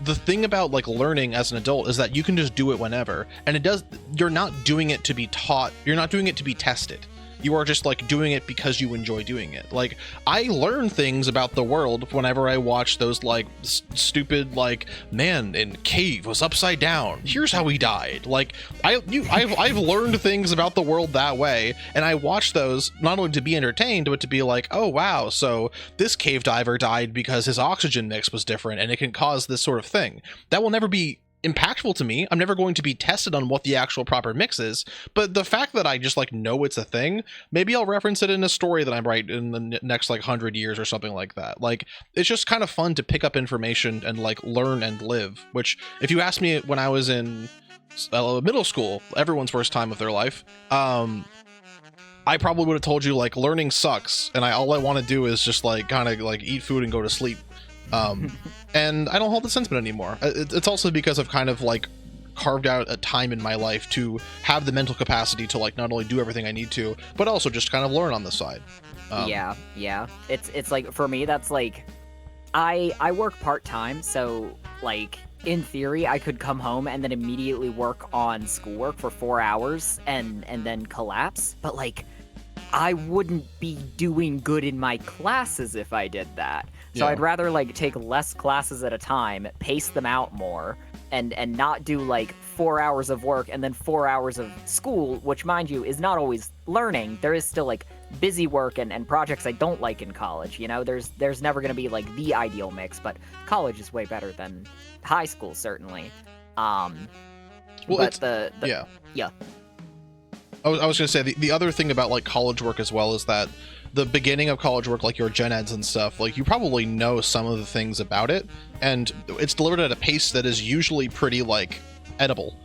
the thing about like learning as an adult is that you can just do it whenever, and you're not doing it to be taught, you're not doing it to be tested. You are just like doing it because you enjoy doing it. Like, I learn things about the world whenever I watch those like stupid like, man in cave was upside down, here's how he died. Like, I've learned things about the world that way, and I watch those not only to be entertained, but to be like, oh wow, so this cave diver died because his oxygen mix was different and it can cause this sort of thing. That will never be impactful to me. I'm never going to be tested on what the actual proper mix is, but the fact that I just like know it's a thing, maybe I'll reference it in a story that I write in the next like 100 years or something like that. Like, it's just kind of fun to pick up information and like learn and live, which if you asked me when I was in middle school, everyone's first time of their life, I probably would have told you like learning sucks and all I want to do is just like kind of like eat food and go to sleep. And I don't hold the sentiment anymore. It's also because I've kind of like carved out a time in my life to have the mental capacity to like not only do everything I need to, but also just kind of learn on the side. Yeah. It's like, for me, that's like, I work part-time, so like in theory I could come home and then immediately work on schoolwork for 4 hours and then collapse, but like I wouldn't be doing good in my classes if I did that. So I'd rather like take less classes at a time, pace them out more, and not do like 4 hours of work and then 4 hours of school, which, mind you, is not always learning. There is still like busy work and projects I don't like in college. You know, there's never gonna be like the ideal mix, but college is way better than high school, certainly. Well, but yeah. I was gonna say the other thing about like college work as well is that the beginning of college work, like your gen eds and stuff, like you probably know some of the things about it, and it's delivered at a pace that is usually pretty like edible.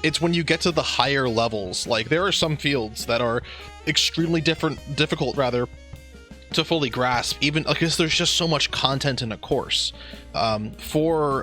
It's when you get to the higher levels, like there are some fields that are extremely difficult rather to fully grasp, even because there's just so much content in a course. For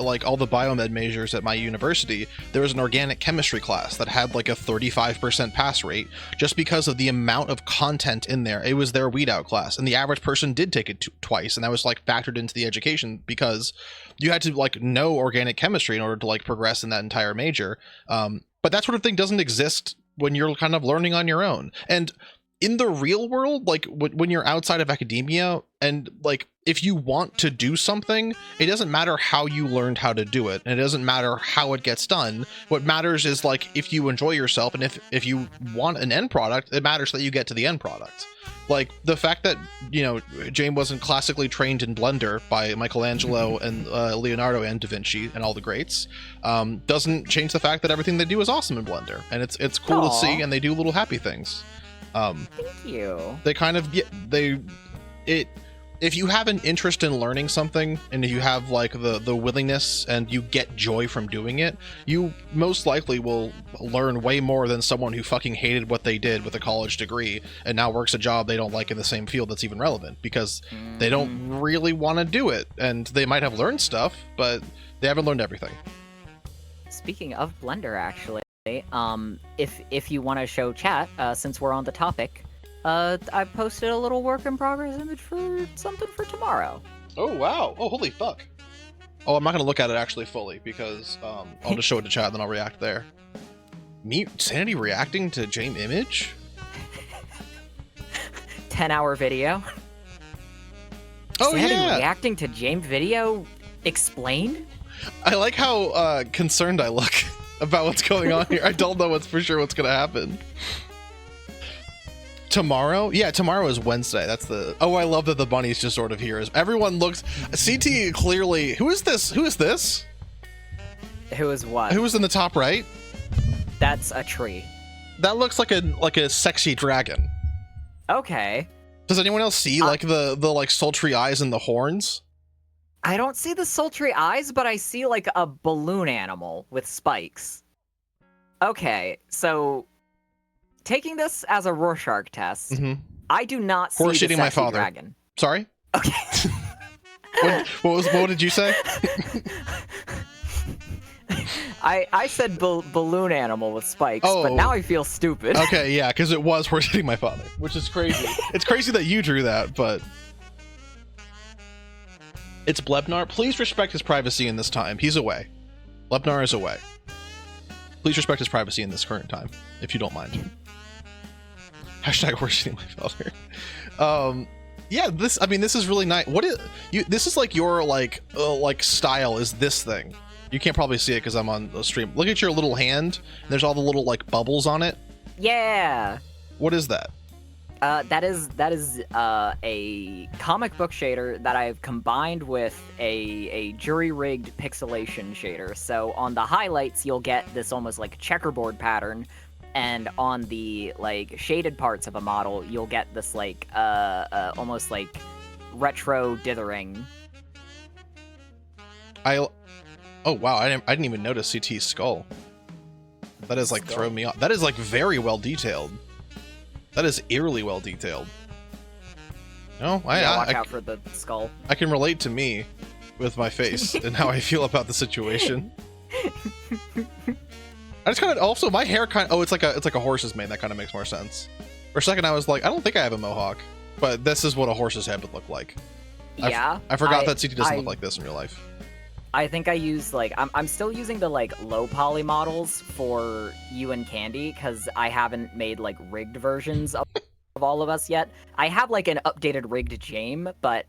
like all the biomed majors at my university, there was an organic chemistry class that had like a 35% pass rate just because of the amount of content in there. It was their weed out class, and the average person did take it twice, and that was like factored into the education because you had to like know organic chemistry in order to like progress in that entire major. But that sort of thing doesn't exist when you're kind of learning on your own. And in the real world, like when you're outside of academia, and like if you want to do something, it doesn't matter how you learned how to do it, and it doesn't matter how it gets done. What matters is like if you enjoy yourself, and if you want an end product, it matters that you get to the end product. Like the fact that, you know, James wasn't classically trained in Blender by Michelangelo and Leonardo and Da Vinci and all the greats doesn't change the fact that everything they do is awesome in Blender, and it's cool to see, and they do little happy things. Thank you. They kind of if you have an interest in learning something, and you have like the willingness and you get joy from doing it, you most likely will learn way more than someone who fucking hated what they did with a college degree and now works a job they don't like in the same field that's even relevant, because they don't really want to do it, and they might have learned stuff, but they haven't learned everything. Speaking of Blender, actually, if you want to show chat, since we're on the topic, I posted a little work in progress image for something for tomorrow. Oh wow! Oh holy fuck! Oh, I'm not gonna look at it actually fully because I'll just show it to chat and then I'll react there. Me, Sanity reacting to James image? 10-hour video. Oh Sanity yeah! Reacting to James video. Explain. I like how concerned I look about what's going on here. I don't know what's for sure what's gonna happen. Tomorrow? Yeah, tomorrow is Wednesday. That's the... Oh, I love that the bunny's just sort of here. Everyone looks... CT clearly... Who is this? Who is this? Who is what? Who is in the top right? That's a tree. That looks like a sexy dragon. Okay. Does anyone else see like the like sultry eyes and the horns? I don't see the sultry eyes, but I see like a balloon animal with spikes. Okay, so taking this as a Rorschach test, I do not see the sexy my father. dragon. Sorry? Okay. What did you say? I said balloon animal with spikes, but now I feel stupid. Okay, yeah, because it was horse-hitting my father, which is crazy. It's crazy that you drew that, but... It's Blebnar. Please respect his privacy in this time. He's away. Blebnar is away. Please respect his privacy in this current time, if you don't mind. Hashtag worshiping my father. Yeah, this is really nice. What is you? This is like your like style is this thing. You can't probably see it because I'm on the stream. Look at your little hand. There's all the little like bubbles on it. Yeah. What is that? That is a comic book shader that I've combined with a jury-rigged pixelation shader. So on the highlights, you'll get this almost like checkerboard pattern, and on the like shaded parts of a model, you'll get this like almost like retro dithering. Oh wow, I didn't even notice CT's skull. That is like throw me off. That is like very well detailed. That is eerily well detailed. No, watch out for the skull. I can relate to me with my face and how I feel about the situation. I just kind of also my hair kind of it's like a horse's mane. That kind of makes more sense. For a second, I was like, I don't think I have a mohawk, but this is what a horse's head would look like. Yeah, I forgot that CT doesn't look like this in real life. I think I use like I'm still using the like low poly models for you and Candy because I haven't made like rigged versions of all of us yet. I have like an updated rigged Jame, but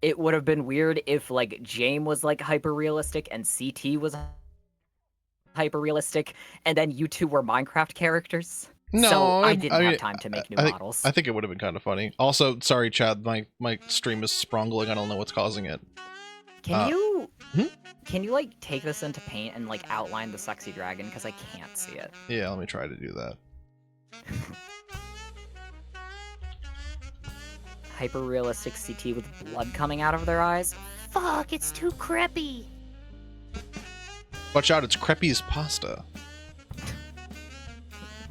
it would have been weird if like Jame was like hyper realistic and CT was hyper realistic, and then you two were Minecraft characters. No, so I didn't have time to make new models. I think it would have been kind of funny. Also, sorry, Chad, my stream is sprongling. I don't know what's causing it. Can you like take this into Paint and like outline the sexy dragon because I can't see it? Yeah, let me try to do that. Hyper realistic CT with blood coming out of their eyes. Fuck, it's too creepy. Watch out, it's Creppy's pasta.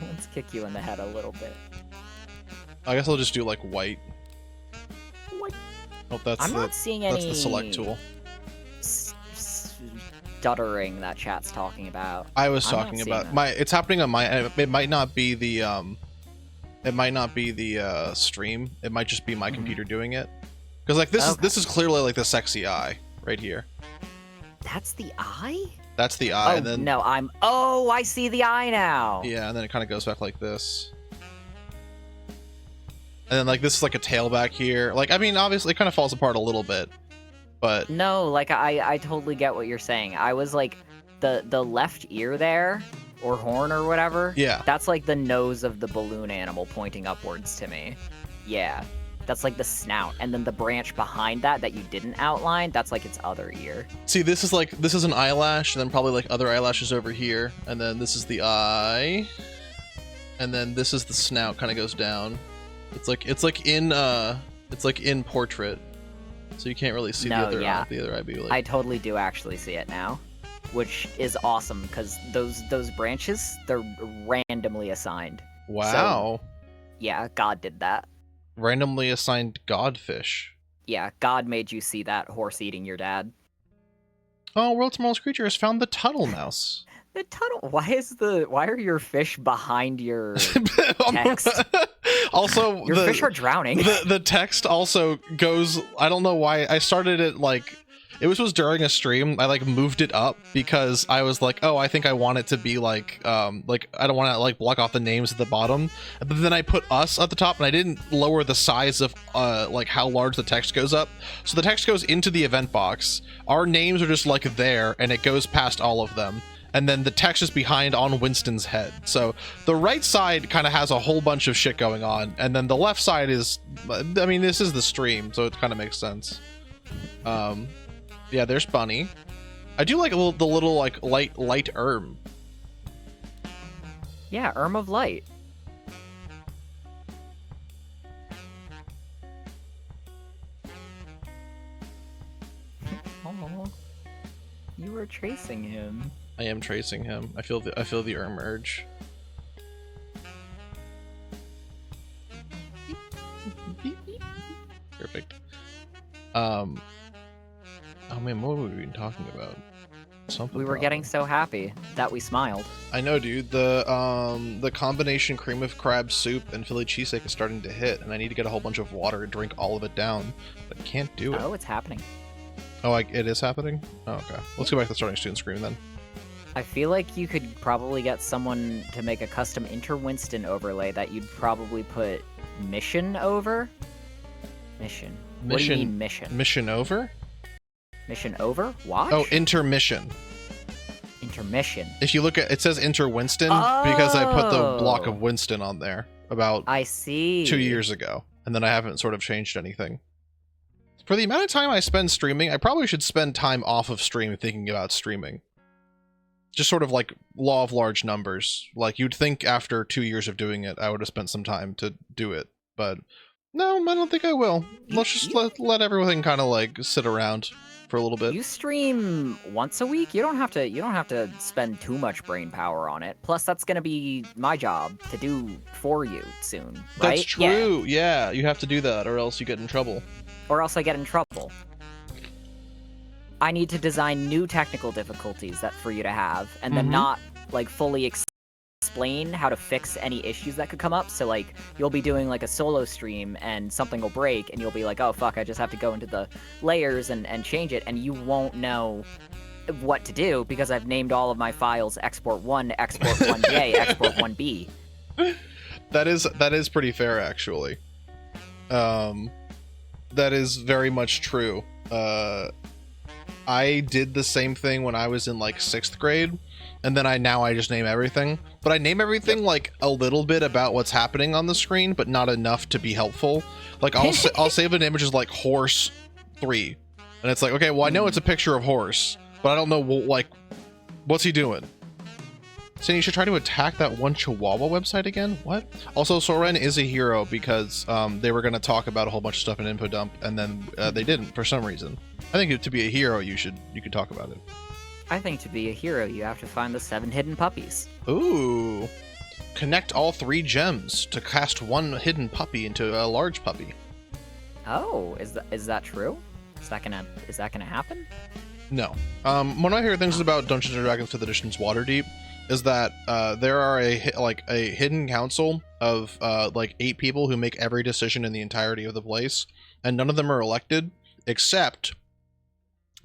Let's kick you in the head a little bit. I guess I'll just do like white. What? Oh, that's I'm not seeing any. That's the select tool. Stuttering that chat's talking about. I was talking about it's happening on my. It might not be the stream. It might just be my computer doing it. Because like this is clearly like the sexy eye right here. That's the eye? That's the eye. Oh, and then, no, I see the eye now. Yeah, and then it kind of goes back like this. And then like this is like a tail back here. Like, I mean, obviously it kind of falls apart a little bit, but no, like I totally get what you're saying. I was like the left ear there, or horn or whatever. Yeah. That's like the nose of the balloon animal pointing upwards to me. Yeah. That's like the snout, and then the branch behind that you didn't outline, that's like its other ear. See, this is an eyelash, and then probably like other eyelashes over here, and then this is the eye, and then this is the snout, kind of goes down. It's like in portrait, so you can't really see the other eye. Like... I totally do actually see it now, which is awesome because those branches, they're randomly assigned. Wow. So, yeah, God did that. Randomly assigned godfish. Yeah, God made you see that horse eating your dad. Oh, World's Smallest Creature has found the Tuttle Mouse. The Tuttle... Why are your fish behind your text? Also, your fish are drowning. The text also goes... I don't know why. I started it like... It was during a stream. I like moved it up because I was like, oh, I think I want it to be like I don't want to like block off the names at the bottom. But then I put us at the top, and I didn't lower the size of like how large the text goes up. So the text goes into the event box. Our names are just like there, and it goes past all of them. And then the text is behind on Winston's head. So the right side kind of has a whole bunch of shit going on, and then the left side is, I mean, this is the stream, so it kind of makes sense. Yeah, there's Bunny. I do like the little like light Erm. Yeah, Erm of Light. Oh, you were tracing him. I am tracing him. I feel the Erm urge. Perfect. Oh man, what have we been talking about? Something We were problem. getting so happy that we smiled. I know, dude. The combination cream of crab soup and Philly cheesesteak is starting to hit, and I need to get a whole bunch of water and drink all of it down, but I can't do it. Oh, it's happening. Oh, it is happening? Oh, okay. Let's go back to the starting student screen then. I feel like you could probably get someone to make a custom Winston overlay that you'd probably put mission over. Mission. What do you mean mission? Mission over? Mission over? Watch? Oh, intermission. Intermission. If you look at it says Inter Winston because I put the block of Winston on there about I see. 2 years ago, and then I haven't sort of changed anything. For the amount of time I spend streaming, I probably should spend time off of stream thinking about streaming. Just sort of like law of large numbers. Like you'd think after 2 years of doing it, I would have spent some time to do it, but no, I don't think I will. Let's just let everything kind of like sit around for a little bit. You stream once a week. You don't have to spend too much brain power on it. Plus, that's gonna be my job to do for you soon. Right? That's true. Yeah, you have to do that, or else you get in trouble. Or else I get in trouble. I need to design new technical difficulties that for you to have, and then not like fully explain how to fix any issues that could come up. So like you'll be doing like a solo stream and something will break and you'll be like, oh fuck, I just have to go into the layers and change it, and you won't know what to do because I've named all of my files export 1, export 1J, export 1B. That is pretty fair, actually. That is very much true. I did the same thing when I was in like 6th grade, and then I just name everything. But I name everything like a little bit about what's happening on the screen, but not enough to be helpful. Like I'll save an image as like horse 3, and it's like, okay, well I know it's a picture of horse, but I don't know like what's he doing. So you should try to attack that one Chihuahua website again? What? Also, Soren is a hero because they were going to talk about a whole bunch of stuff in Info Dump, and then they didn't for some reason. I think to be a hero, you could talk about it. I think to be a hero, you have to find the 7 hidden puppies. Ooh. Connect all 3 gems to cast 1 hidden puppy into a large puppy. Oh, is that true? Is that gonna happen? No. One of my favorite things about Dungeons & Dragons 5th Edition's Waterdeep is that there are a hidden council of like 8 people who make every decision in the entirety of the place, and none of them are elected, except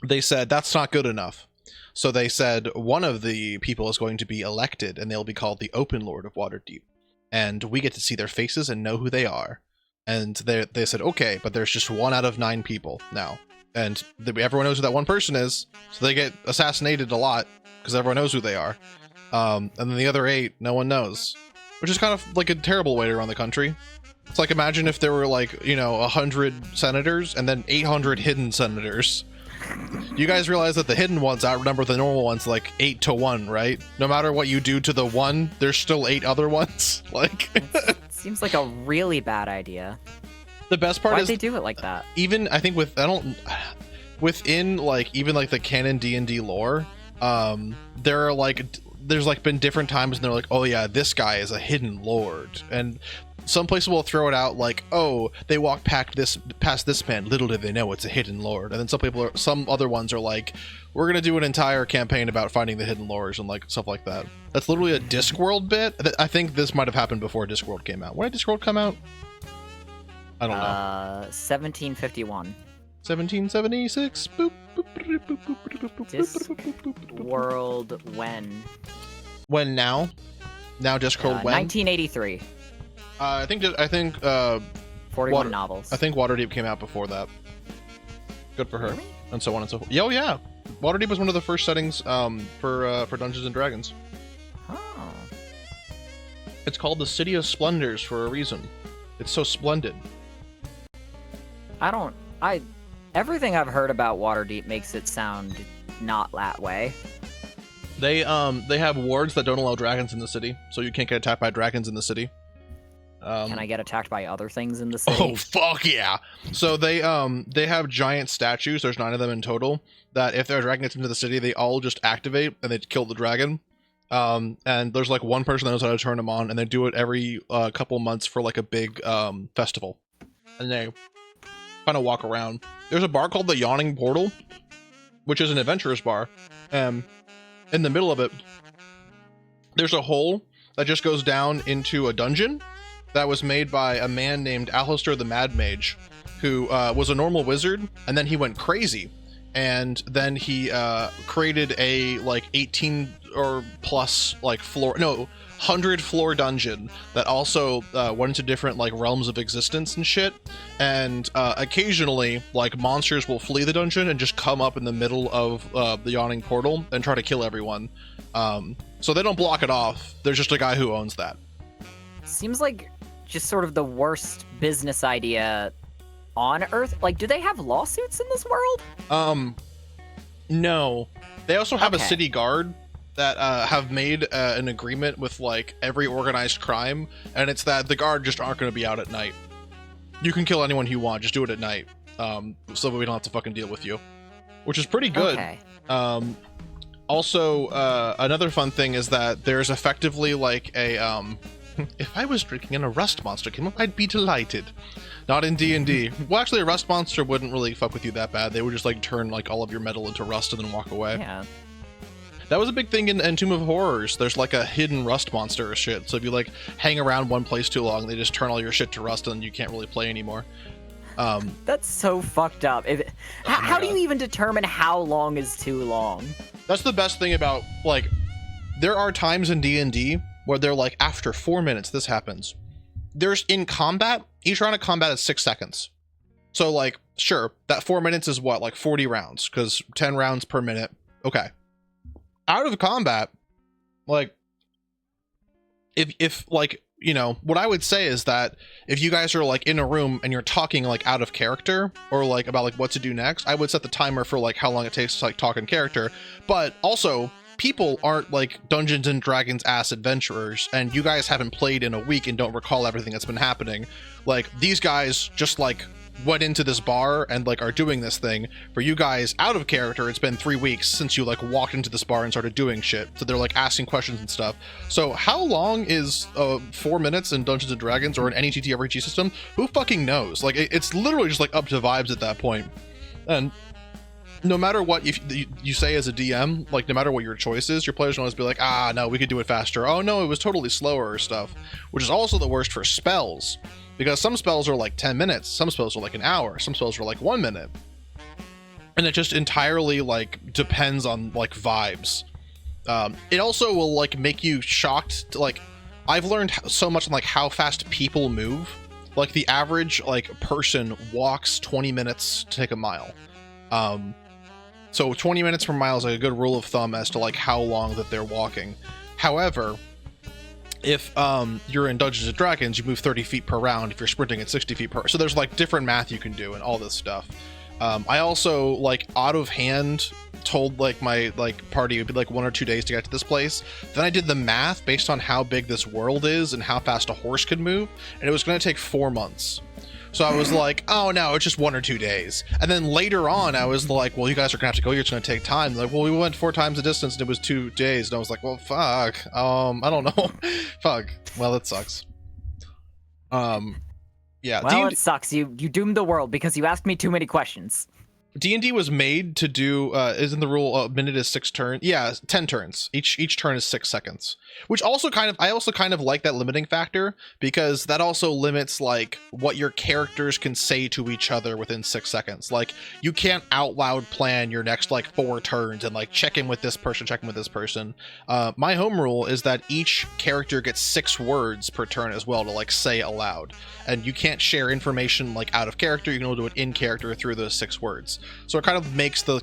they said that's not good enough. So they said one of the people is going to be elected, and they'll be called the Open Lord of Waterdeep, and we get to see their faces and know who they are. And they said, okay, but there's just 1 out of 9 people now, and everyone knows who that one person is, so they get assassinated a lot because everyone knows who they are. And then the other 8, no one knows, which is kind of like a terrible way to run the country. It's like, imagine if there were like, 100 senators and then 800 hidden senators. You guys realize that the hidden ones outnumber the normal ones like 8 to 1, right? No matter what you do to the one, there's still 8 other ones. Like, it seems like a really bad idea. The best part Why'd is they do it like that? Even I think within like even like the canon D&D lore, there are like there's like been different times and they're like, oh yeah, this guy is a hidden lord, and some places will throw it out like, oh, they walk past this man, little did they know it's a hidden lord. And then some other ones are like, we're gonna do an entire campaign about finding the hidden lords and like stuff like that. That's literally a Discworld bit. I think this might have happened before Discworld came out. When did Discworld come out? I don't know. 1751. 1776. Boop, boop, boop, boop, boop, boop, boop, Discworld when? When now? Now Discworld when? 1983. I think 41 novels. I think Waterdeep came out before that. Good for her. Really? And so on and so forth. Oh yeah. Waterdeep was one of the first settings for Dungeons and Dragons. Oh. It's called the City of Splendors for a reason. It's so splendid. Everything I've heard about Waterdeep makes it sound not that way. They have wards that don't allow dragons in the city, so you can't get attacked by dragons in the city. Can I get attacked by other things in the city? Oh fuck yeah! So they have giant statues. There's 9 of them in total. That if their dragon gets into the city, they all just activate and they kill the dragon. And there's like one person that knows how to turn them on, and they do it every couple months for like a big festival, and they kind of walk around. There's a bar called the Yawning Portal which is an adventurer's bar. In the middle of it, there's a hole that just goes down into a dungeon that was made by a man named Alistair the Mad Mage, who was a normal wizard, and then he went crazy, and then he created a like 18 or plus like 100 floor dungeon that also went into different like realms of existence and shit. And occasionally like monsters will flee the dungeon and just come up in the middle of the yawning portal and try to kill everyone. So they don't block it off. There's just a guy who owns that. Seems like just sort of the worst business idea on Earth. Like, do they have lawsuits in this world? No. They also have a Okay. city guard that have made an agreement with like every organized crime, and it's that the guard just aren't going to be out at night. You can kill anyone you want, just do it at night, so that we don't have to fucking deal with you, which is pretty good. Okay. Also, another fun thing is that there's effectively like a if I was drinking and a rust monster came up, I'd be delighted. Not in D&D. Well, actually, a rust monster wouldn't really fuck with you that bad. They would just like turn like all of your metal into rust and then walk away. Yeah. That was a big thing in Tomb of Horrors. There's like a hidden rust monster or shit. So if you like hang around one place too long, they just turn all your shit to rust and you can't really play anymore. That's so fucked up. How do you even determine how long is too long? That's the best thing about like, there are times in D&D where they're like, after 4 minutes, this happens. There's in combat, each round of combat is 6 seconds. So like, sure, that 4 minutes is what, like 40 rounds, because 10 rounds per minute. Okay. Out of combat, like, if like, you know, what I would say is that if you guys are like in a room and you're talking like out of character or like about like what to do next, I would set the timer for like how long it takes to like talk in character. But also, people aren't like Dungeons and Dragons ass adventurers, and you guys haven't played in a week and don't recall everything that's been happening. Like, these guys just like went into this bar and like are doing this thing. For you guys out of character, it's been 3 weeks since you like walked into this bar and started doing shit, so they're like asking questions and stuff. So how long is 4 minutes in Dungeons and Dragons or in any TTRPG system? Who fucking knows? Like, it's literally just like up to vibes at that point. And no matter what you say as a DM, like no matter what your choice is, your players will always be like, ah, no, we could do it faster. Oh no, it was totally slower or stuff, which is also the worst for spells, because some spells are like 10 minutes, some spells are like an hour, some spells are like 1 minute. And it just entirely like depends on like vibes. It also will like make you shocked to, like, I've learned so much on like how fast people move. Like the average like person walks 20 minutes to take a mile. So 20 minutes per mile is like a good rule of thumb as to like how long that they're walking. However, if you're in Dungeons and Dragons, you move 30 feet per round. If you're sprinting, it's 60 feet per. So there's like different math you can do and all this stuff. I also like out of hand told like my like party it would be like 1 or 2 days to get to this place. Then I did the math based on how big this world is and how fast a horse could move, and it was going to take 4 months. So I was like, oh no, it's just 1 or 2 days. And then later on, I was like, well, you guys are gonna have to go here. It's gonna take time. They're like, well, we went 4 times the distance and it was 2 days. And I was like, well, fuck. I don't know. Fuck. Well, that sucks. Yeah. Well, it sucks. You doomed the world because you asked me too many questions. D&D was made to do, isn't the rule a minute is 6 turns? Yeah, 10 turns. Each turn is 6 seconds. Which also I also kind of like that limiting factor, because that also limits like what your characters can say to each other within 6 seconds. Like, you can't out loud plan your next like 4 turns and like check in with this person, check in with this person. My home rule is that each character gets 6 words per turn as well to like say aloud. And you can't share information like out of character. You can only do it in character through those 6 words. So it kind of makes the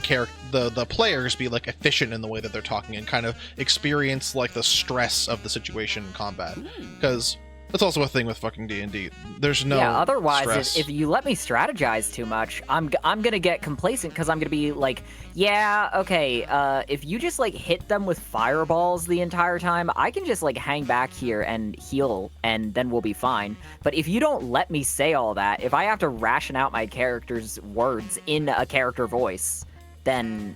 players be like efficient in the way that they're talking and kind of experience like the stress of the situation in combat, because that's also a thing with fucking D&D. There's no otherwise stress. If you let me strategize too much, I'm gonna get complacent, because I'm gonna be like, yeah, okay, if you just like hit them with fireballs the entire time, I can just like hang back here and heal and then we'll be fine. But if you don't let me say all that, if I have to ration out my character's words in a character voice, then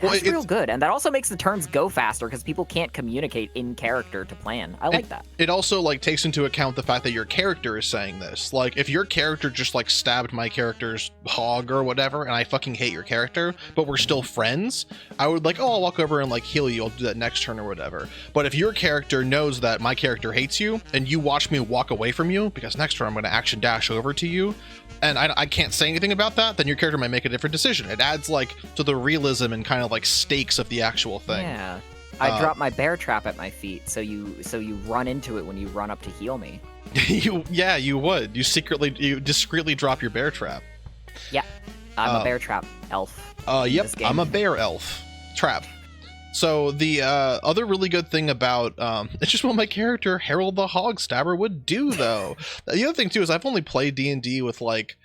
That's real good, and that also makes the turns go faster because people can't communicate in character to plan. I like that. It also like takes into account the fact that your character is saying this. Like, if your character just like stabbed my character's hog or whatever, and I fucking hate your character, but we're still friends, I would like, oh, I'll walk over and like heal you. I'll do that next turn or whatever. But if your character knows that my character hates you, and you watch me walk away from you because next turn I'm going to action dash over to you, and I can't say anything about that, then your character might make a different decision. It adds like to the realism and kind of like stakes of the actual thing. Yeah, I drop my bear trap at my feet, so you run into it when you run up to heal me. you would. You discreetly drop your bear trap. Yeah, I'm a bear trap elf. Yep, I'm a bear elf trap. So the other really good thing about it's just what my character Harold the Hog Stabber would do, though. The other thing too is I've only played D&D with like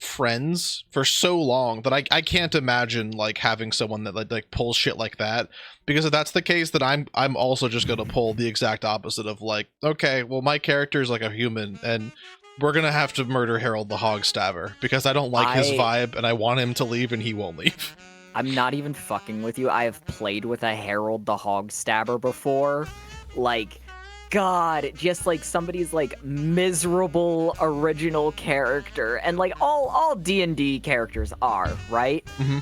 friends for so long that I can't imagine like having someone that like pulls shit like that, because if that's the case, then I'm also just gonna pull the exact opposite of like, okay, well, my character is like a human and we're gonna have to murder Harold the Hog Stabber because I don't like his vibe and I want him to leave and he won't leave. I'm not even fucking with you. I have played with a Harold the Hog Stabber before. Like, God, just like somebody's like miserable original character, and like all D&D characters are, right? Mm-hmm.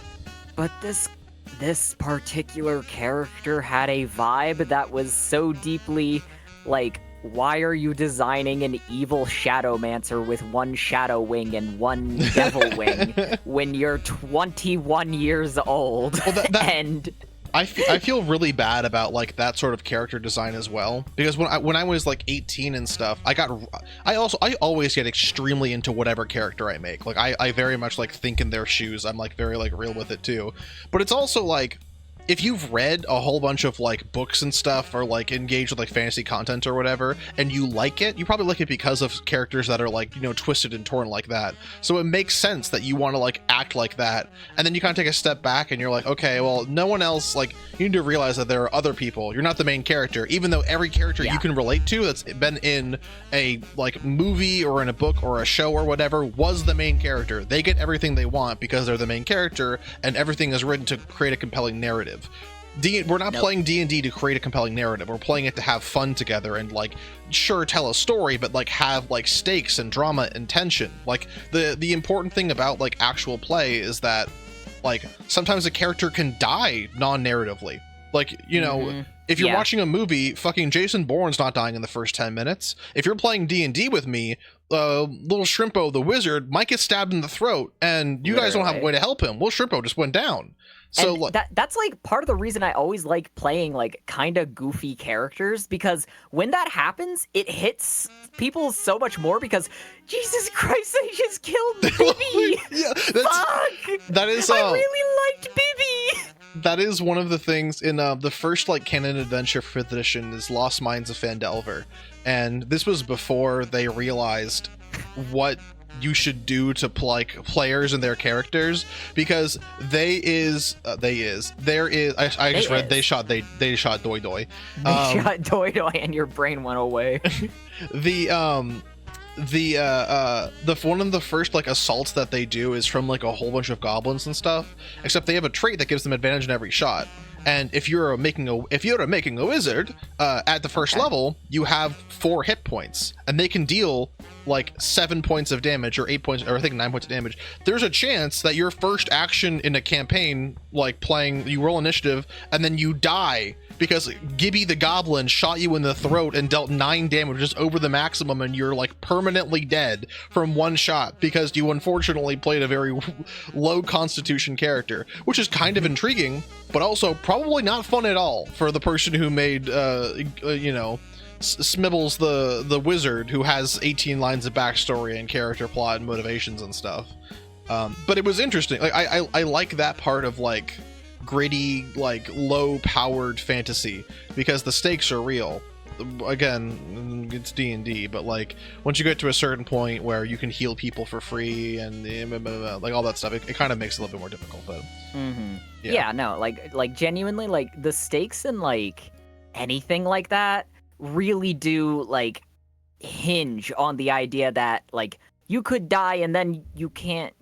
But this particular character had a vibe that was so deeply like, why are you designing an evil Shadowmancer with one shadow wing and one devil wing when you're 21 years old? Well, and I feel really bad about like that sort of character design as well, because when I was like 18 and stuff, I always get extremely into whatever character I make. Like I very much like think in their shoes. I'm like very like real with it too. But it's also like, if you've read a whole bunch of like books and stuff, or like engaged with like fantasy content or whatever, and you like it, you probably like it because of characters that are like, you know, twisted and torn like that. So it makes sense that you want to like act like that. And then you kind of take a step back and you're like, okay, well, no one else, like, you need to realize that there are other people. You're not the main character, even though every character you can relate to that's been in a like movie or in a book or a show or whatever was the main character. They get everything they want because they're the main character, and everything is written to create a compelling narrative. We're not playing D&D to create a compelling narrative. We're playing it to have fun together and like, sure, tell a story, but like have like stakes and drama and tension. Like the important thing about like actual play is that like sometimes a character can die non-narratively. Like, you know, if you're watching a movie, fucking Jason Bourne's not dying in the first 10 minutes. If you're playing D&D with me, little Shrimpo the wizard might get stabbed in the throat, and you guys don't have a way to help him. Little Shrimpo just went down. So and that's like part of the reason I always like playing like kind of goofy characters, because when that happens, it hits people so much more because Jesus Christ, they just killed Bibby. Fuck! That is I really liked Bibby. That is one of the things in the first like canon adventure for 5th edition is Lost Mines of Phandelver, and this was before they realized what you should do to like players and their characters, because they shot Doi Doi. They shot Doi Doi and your brain went away. The one of the first like assaults that they do is from like a whole bunch of goblins and stuff, except they have a trait that gives them advantage in every shot. And if you're making a wizard at the first level, you have 4 hit points, and they can deal like 7 points of damage or 8 points, or I think 9 points of damage. There's a chance that your first action in a campaign, like playing, you roll initiative and then you die because Gibby the Goblin shot you in the throat and dealt 9 damage, just over the maximum, and you're like permanently dead from one shot because you unfortunately played a very low constitution character, which is kind of intriguing, but also probably not fun at all for the person who made, you know, Smibbles the wizard, who has 18 lines of backstory and character plot and motivations and stuff. But it was interesting. Like I like that part of like gritty, like low-powered fantasy, because the stakes are real. Again, it's D&D, but like once you get to a certain point where you can heal people for free and like all that stuff, it kind of makes it a little bit more difficult. But yeah, no, like genuinely, like the stakes in like anything like that really do like hinge on the idea that like you could die and then you can't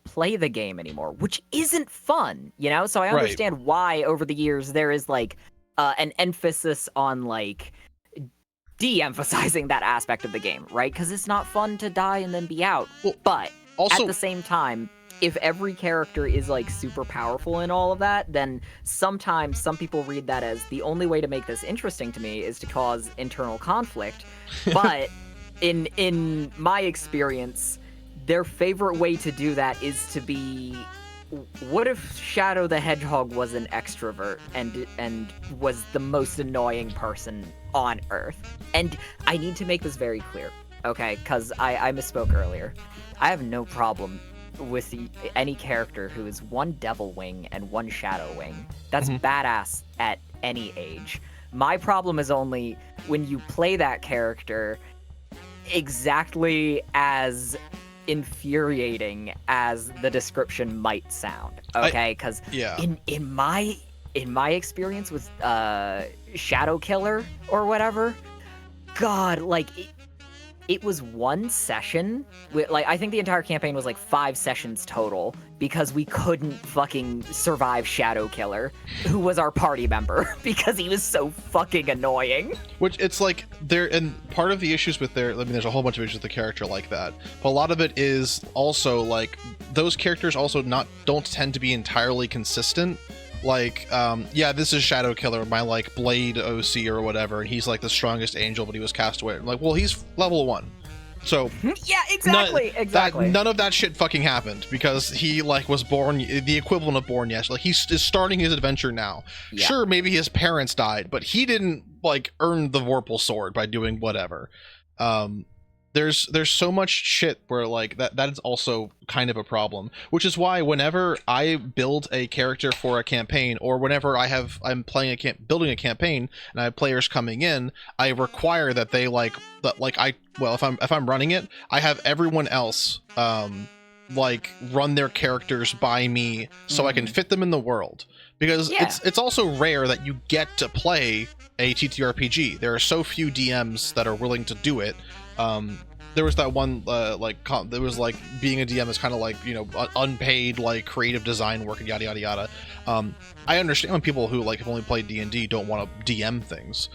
play the game anymore, which isn't fun, you know? So I Right. understand why over the years there is like an emphasis on like de-emphasizing that aspect of the game, right? Because it's not fun to die and then be out. Well, But also, at the same time, if every character is like super powerful and all of that, then sometimes some people read that as the only way to make this interesting to me is to cause internal conflict. But in my experience, their favorite way to do that is to be, what if Shadow the Hedgehog was an extrovert and was the most annoying person on Earth? And I need to make this very clear, okay? Because I misspoke earlier. I have no problem with any character who is one Devil Wing and one Shadow Wing. That's badass at any age. My problem is only when you play that character exactly as infuriating as the description might sound. Okay, because in my experience with Shadow Killer or whatever, God, like it was one session. Like I think the entire campaign was like 5 sessions total because we couldn't fucking survive Shadow Killer, who was our party member, because he was so fucking annoying. Which it's like there, and part of the issues with their, I mean, there's a whole bunch of issues with the character like that, but a lot of it is also like those characters also don't tend to be entirely consistent. Like, yeah, this is Shadow Killer, my like Blade OC or whatever, and he's like the strongest angel, but he was cast away. I'm like, well, he's level 1. So yeah, exactly. None of that shit fucking happened because he like was born the equivalent of born yesterday. Like is starting his adventure now. Yeah. Sure, maybe his parents died, but he didn't like earn the Vorpal sword by doing whatever. There's so much shit where like that is also kind of a problem, which is why whenever I build a character for a campaign, or whenever I'm playing building a campaign and I have players coming in, I require that they if I'm running it, I have everyone else like run their characters by me so I can fit them in the world, because it's also rare that you get to play a TTRPG. There are so few DMs that are willing to do it. There was that one there was like being a DM is kind of like, you know, unpaid like creative design work and yada yada yada. I understand when people who like have only played D&D don't want to DM things,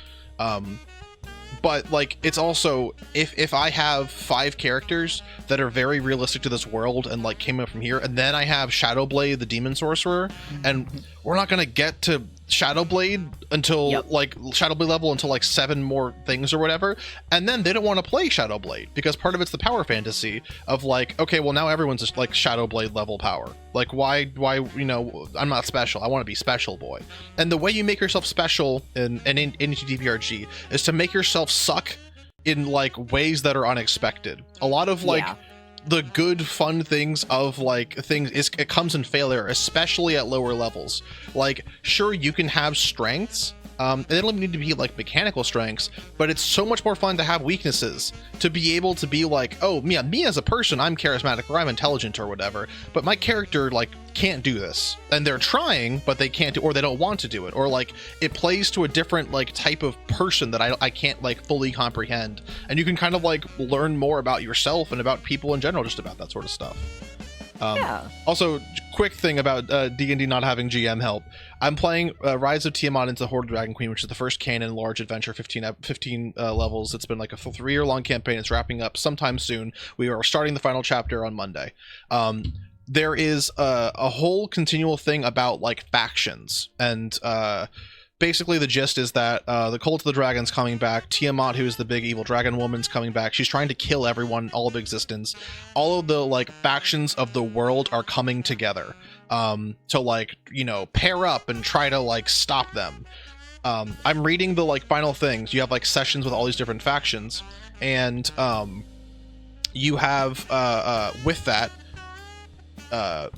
but like it's also if I have 5 characters that are very realistic to this world and like came up from here, and then I have Shadowblade the demon sorcerer, and we're not gonna get to Shadowblade until like Shadowblade level until like 7 more things or whatever, and then they don't want to play Shadowblade because part of it's the power fantasy of like, okay, well now everyone's just like Shadowblade level power, like why you know, I'm not special, I want to be special boy. And the way you make yourself special in TTRPG is to make yourself suck in like ways that are unexpected. A lot of like the good fun things of like things is it comes in failure, especially at lower levels. Like sure, you can have strengths, and they don't need to be like mechanical strengths, but it's so much more fun to have weaknesses, to be able to be like, oh me as a person, I'm charismatic or I'm intelligent or whatever, but my character like can't do this, and they're trying but they can't do, or they don't want to do it, or like it plays to a different like type of person that I can't like fully comprehend, and you can kind of like learn more about yourself and about people in general, just about that sort of stuff. Also, quick thing about D&D not having GM help. I'm playing Rise of Tiamat into Horde of Dragon Queen, which is the first canon large adventure, 15 levels. It's been like a 3-year-long campaign. It's wrapping up sometime soon. We are starting the final chapter on Monday. There is a whole continual thing about like factions, and basically the gist is that the Cult of the Dragon's coming back. Tiamat, who is the big evil dragon woman's coming back. She's trying to kill everyone, all of existence. All of the like factions of the world are coming together to like, you know, pair up and try to like stop them. I'm reading the like final things. You have like sessions with all these different factions, and you have with that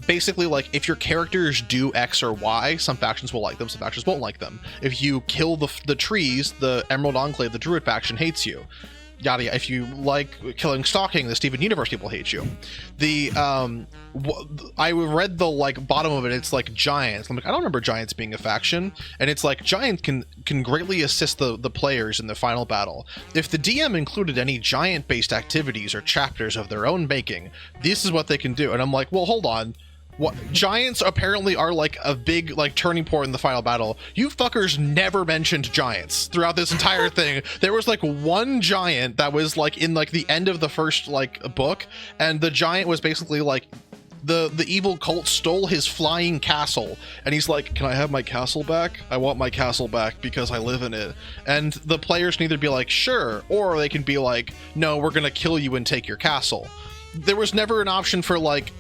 basically like if your characters do X or Y, some factions will like them, some factions won't like them. If you kill the trees, the Emerald Enclave, the Druid faction hates you. yada yada. If you like killing stalking, the Steven Universe people hate you. The I read the like bottom of it. It's like giants. I'm like, I don't remember giants being a faction, and it's like giants can greatly assist the players in the final battle. If the DM included any giant based activities or chapters of their own making, this is what they can do. And I'm like, well, hold on. What, giants apparently are like a big like turning point in the final battle. You fuckers never mentioned giants throughout this entire thing. There was like one giant that was like in like the end of the first like book, and the giant was basically like the evil cult stole his flying castle, and he's like, can I have my castle back? I want my castle back because I live in it. And the players can either be like, sure, or they can be like, no, we're gonna kill you and take your castle. There was never an option for like,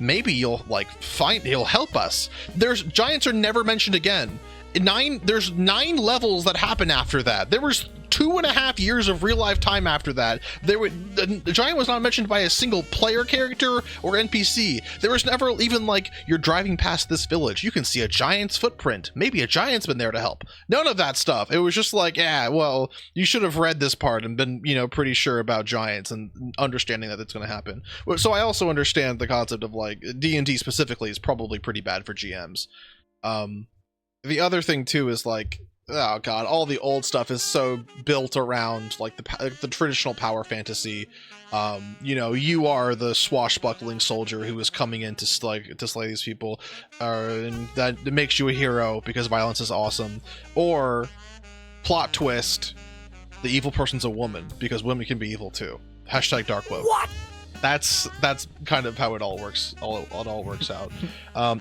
maybe you'll like he'll help us. Giants are never mentioned again. There's 9 levels that happen after that. There was 2.5 years of real life time after that. The giant was not mentioned by a single player character or NPC. There was never even like, you're driving past this village, you can see a giant's footprint. Maybe a giant's been there to help. None of that stuff. It was just like, yeah, well, you should have read this part and been, pretty sure about giants and understanding that it's going to happen. So I also understand the concept of like D&D specifically is probably pretty bad for GMs. The other thing too is like, oh god, all the old stuff is so built around like the traditional power fantasy. You are the swashbuckling soldier who is coming in to slay these people, and that makes you a hero because violence is awesome. Or plot twist, the evil person's a woman because women can be evil too. Hashtag dark woke. What? That's kind of how it all works. It all works out.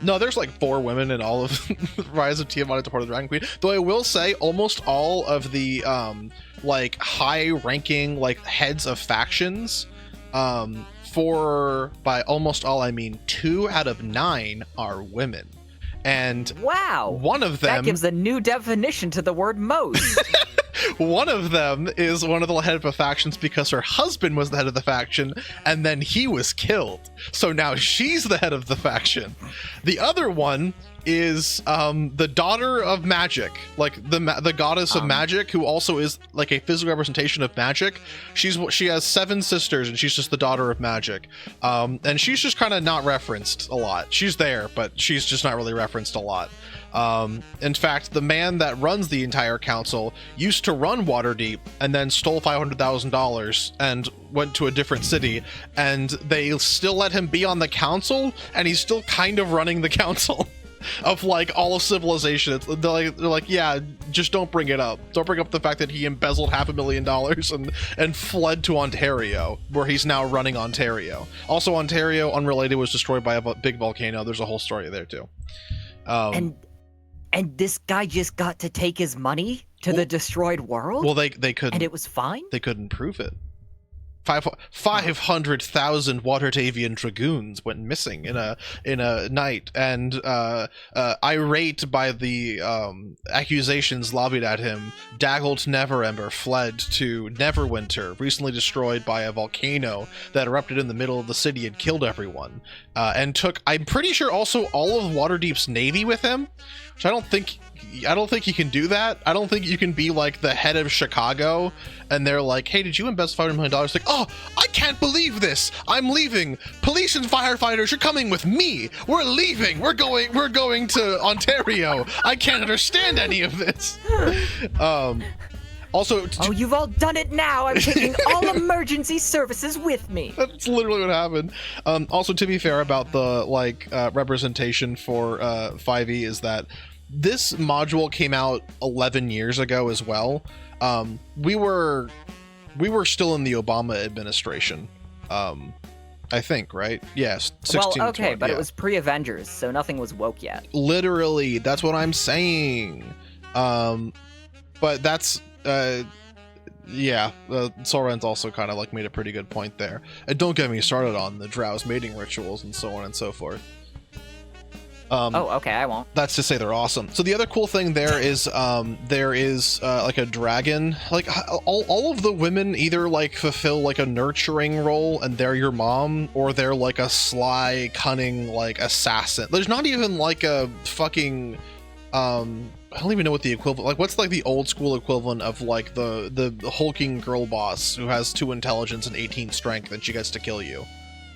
No, there's like 4 women in all of Rise of Tiamat to part of the Dragon Queen. Though I will say, almost all of the like high-ranking like heads of factions, by almost all I mean 2 out of 9 are women. And wow, one of them, that gives a new definition to the word most. One of them is one of the head of the factions because her husband was the head of the faction and then he was killed. So now she's the head of the faction. The other one is the daughter of magic, like the goddess of magic, who also is like a physical representation of magic. She has 7 sisters and she's just the daughter of magic. And she's just kind of not referenced a lot. She's there, but she's just not really referenced a lot. In fact, the man that runs the entire council used to run Waterdeep and then stole $500,000 and went to a different city, and they still let him be on the council, and he's still kind of running the council of like all of civilization. They're like, yeah, just don't bring it up. Don't bring up the fact that he embezzled $500,000 and fled to Ontario, where he's now running Ontario. Also, Ontario, unrelated, was destroyed by a big volcano. There's a whole story there too. And this guy just got to take his money to the destroyed world? Well, they couldn't. And it was fine? They couldn't prove it. 500,000 Waterdavian dragoons went missing in a night, and irate by the accusations levied at him, Daggled Neverember fled to Neverwinter, recently destroyed by a volcano that erupted in the middle of the city and killed everyone, and took, I'm pretty sure, also all of Waterdeep's navy with him, which I don't think you can do that. I don't think you can be like the head of Chicago and they're like, hey, did you embezzle $500 million? Like, oh, I can't believe this. I'm leaving. Police and firefighters are coming with me. We're leaving. We're going to Ontario. I can't understand any of this. Also, you've all done it now. I'm taking all emergency services with me. That's literally what happened. Also, to be fair about the representation for 5e is that this module came out 11 years ago as well. We were still in the Obama administration. I think, right? Yes. 16, well, okay, 20, but yeah. It was pre-Avengers, so nothing was woke yet. Literally, that's what I'm saying. But that's Soren's also kind of like made a pretty good point there. And don't get me started on the Drow's mating rituals and so on and so forth. Okay, I won't. That's to say they're awesome. So the other cool thing there is like a dragon. Like all of the women either like fulfill like a nurturing role and they're your mom, or they're like a sly, cunning like assassin. There's not even like a fucking I don't even know what the equivalent, like what's like the old school equivalent of like the hulking girl boss who has 2 intelligence and 18 strength and she gets to kill you.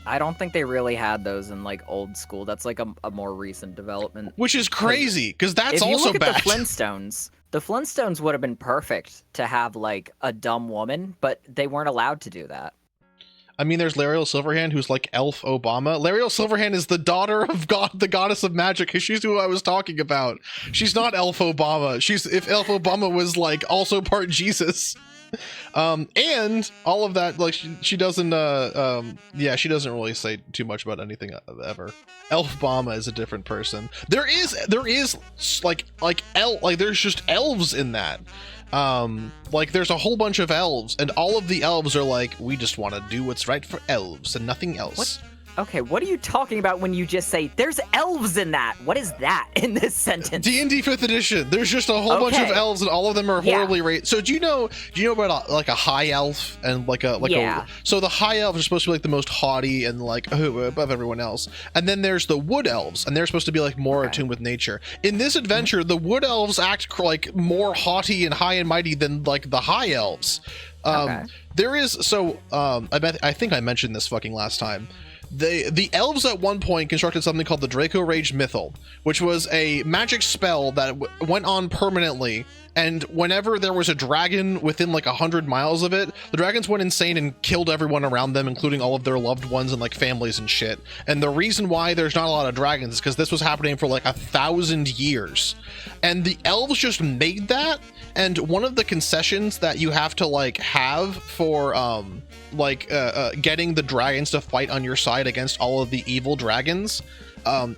I don't think they really had those in like old school. That's like a more recent development. Which is crazy because that's if you also look bad. at the Flintstones would have been perfect to have like a dumb woman, but they weren't allowed to do that. I mean, there's Lariel Silverhand, who's like Elf Obama. Lariel Silverhand is the daughter of God, the goddess of magic, because she's who I was talking about. She's not Elf Obama. She's if Elf Obama was like also part Jesus. And all of that, like she doesn't yeah, she doesn't really say too much about anything ever. Elf Obama is a different person. There is like there's just elves in that. Like there's a whole bunch of elves, and all of the elves are like, we just want to do what's right for elves and nothing else. What? Okay, what are you talking about when you just say there's elves in that? What is that in this sentence? D&D 5th edition. There's just a whole bunch of elves, and all of them are horribly rated. So do you know about like a high elf and so the high elves are supposed to be like the most haughty and like above everyone else, and then there's the wood elves, and they're supposed to be like more attuned with nature. In this adventure, the wood elves act like more haughty and high and mighty than like the high elves. There is I think I mentioned this fucking last time. The elves at one point constructed something called the Draco Rage Mythal, which was a magic spell that went on permanently, and whenever there was a dragon within like 100 miles of it, the dragons went insane and killed everyone around them, including all of their loved ones and like families and shit. And the reason why there's not a lot of dragons is because this was happening for like 1,000 years, and the elves just made that. And one of the concessions that you have to like have for getting the dragons to fight on your side against all of the evil dragons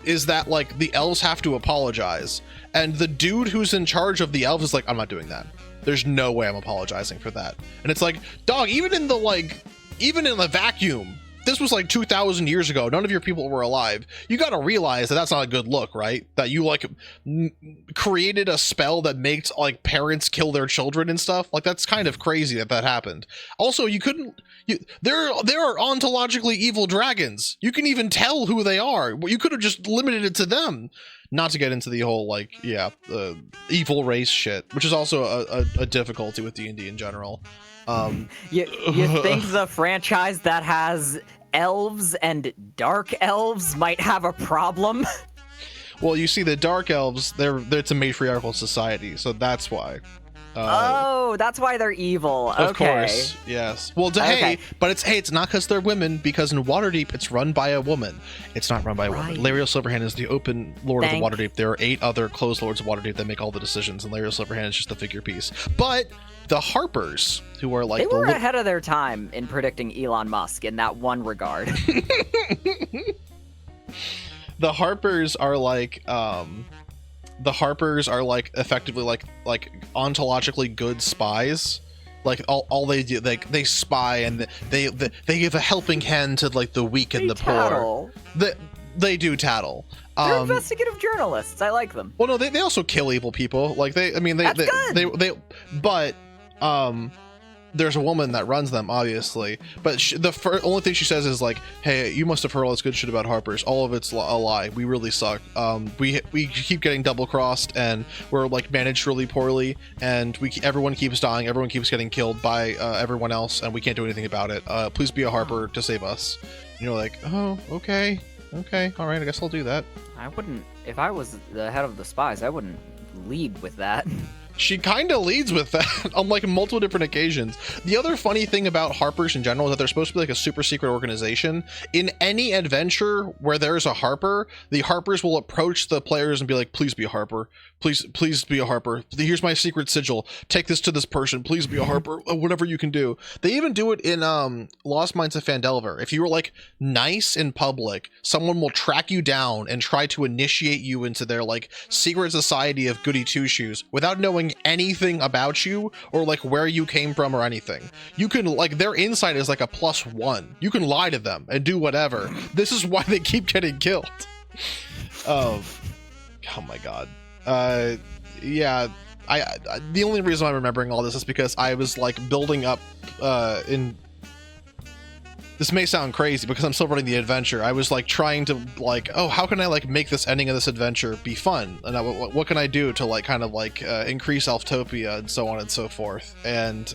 is that like the elves have to apologize, and the dude who's in charge of the elves is like, I'm not doing that. There's no way I'm apologizing for that. And it's like, dog, even in the vacuum, this was like 2,000 years ago. None of your people were alive. You got to realize that that's not a good look, right? That you like created a spell that makes like parents kill their children and stuff. Like that's kind of crazy that happened. Also, there are ontologically evil dragons. You can even tell who they are. You could have just limited it to them. Not to get into the whole evil race shit, which is also a difficulty with D&D in general. You think the franchise that has elves and dark elves might have a problem? Well, you see, the dark elves, it's a matriarchal society, so that's why. That's why they're evil. Of course, yes. Well, it's not because they're women, because in Waterdeep it's run by a woman. It's not run by a woman. Lariel Silverhand is the open lord of the Waterdeep. There are 8 other closed lords of Waterdeep that make all the decisions, and Lariel Silverhand is just the figure piece. But the Harpers, who are like... They were ahead of their time in predicting Elon Musk in that one regard. The Harpers are like... effectively like ontologically good spies. Like all they do, they spy, and they give a helping hand to like the weak and the poor. They do tattle. They're investigative journalists. I like them. Well, no, they also kill evil people. Like there's a woman that runs them, obviously, but only thing she says is like, hey, you must have heard all this good shit about Harpers. All of it's a lie. We really suck. We keep getting double crossed, and we're like managed really poorly, and everyone keeps dying, everyone keeps getting killed by everyone else, and we can't do anything about it. Please be a Harper to save us. And you're like, oh, okay, all right, I guess I'll do that. I wouldn't, if I was the head of the spies, I wouldn't lead with that. She kind of leads with that on like multiple different occasions. The other funny thing about Harpers in general is that they're supposed to be like a super secret organization. In any adventure where there's a Harper, the Harpers will approach the players and be like, please be a Harper. Please be a Harper. Here's my secret sigil. Take this to this person. Please be a Harper. Whatever you can do. They even do it in Lost Mines of Phandelver. If you were like nice in public, someone will track you down and try to initiate you into their like secret society of goody two shoes without knowing anything about you or like where you came from or anything. You can like, their insight is like a +1. You can lie to them and do whatever. This is why they keep getting killed. Oh my god. Yeah, the only reason I'm remembering all this is because I was like building up this may sound crazy because I'm still running the adventure. I was like trying to like, oh, how can I like make this ending of this adventure be fun? And what can I do to like kind of like increase Elftopia and so on and so forth? And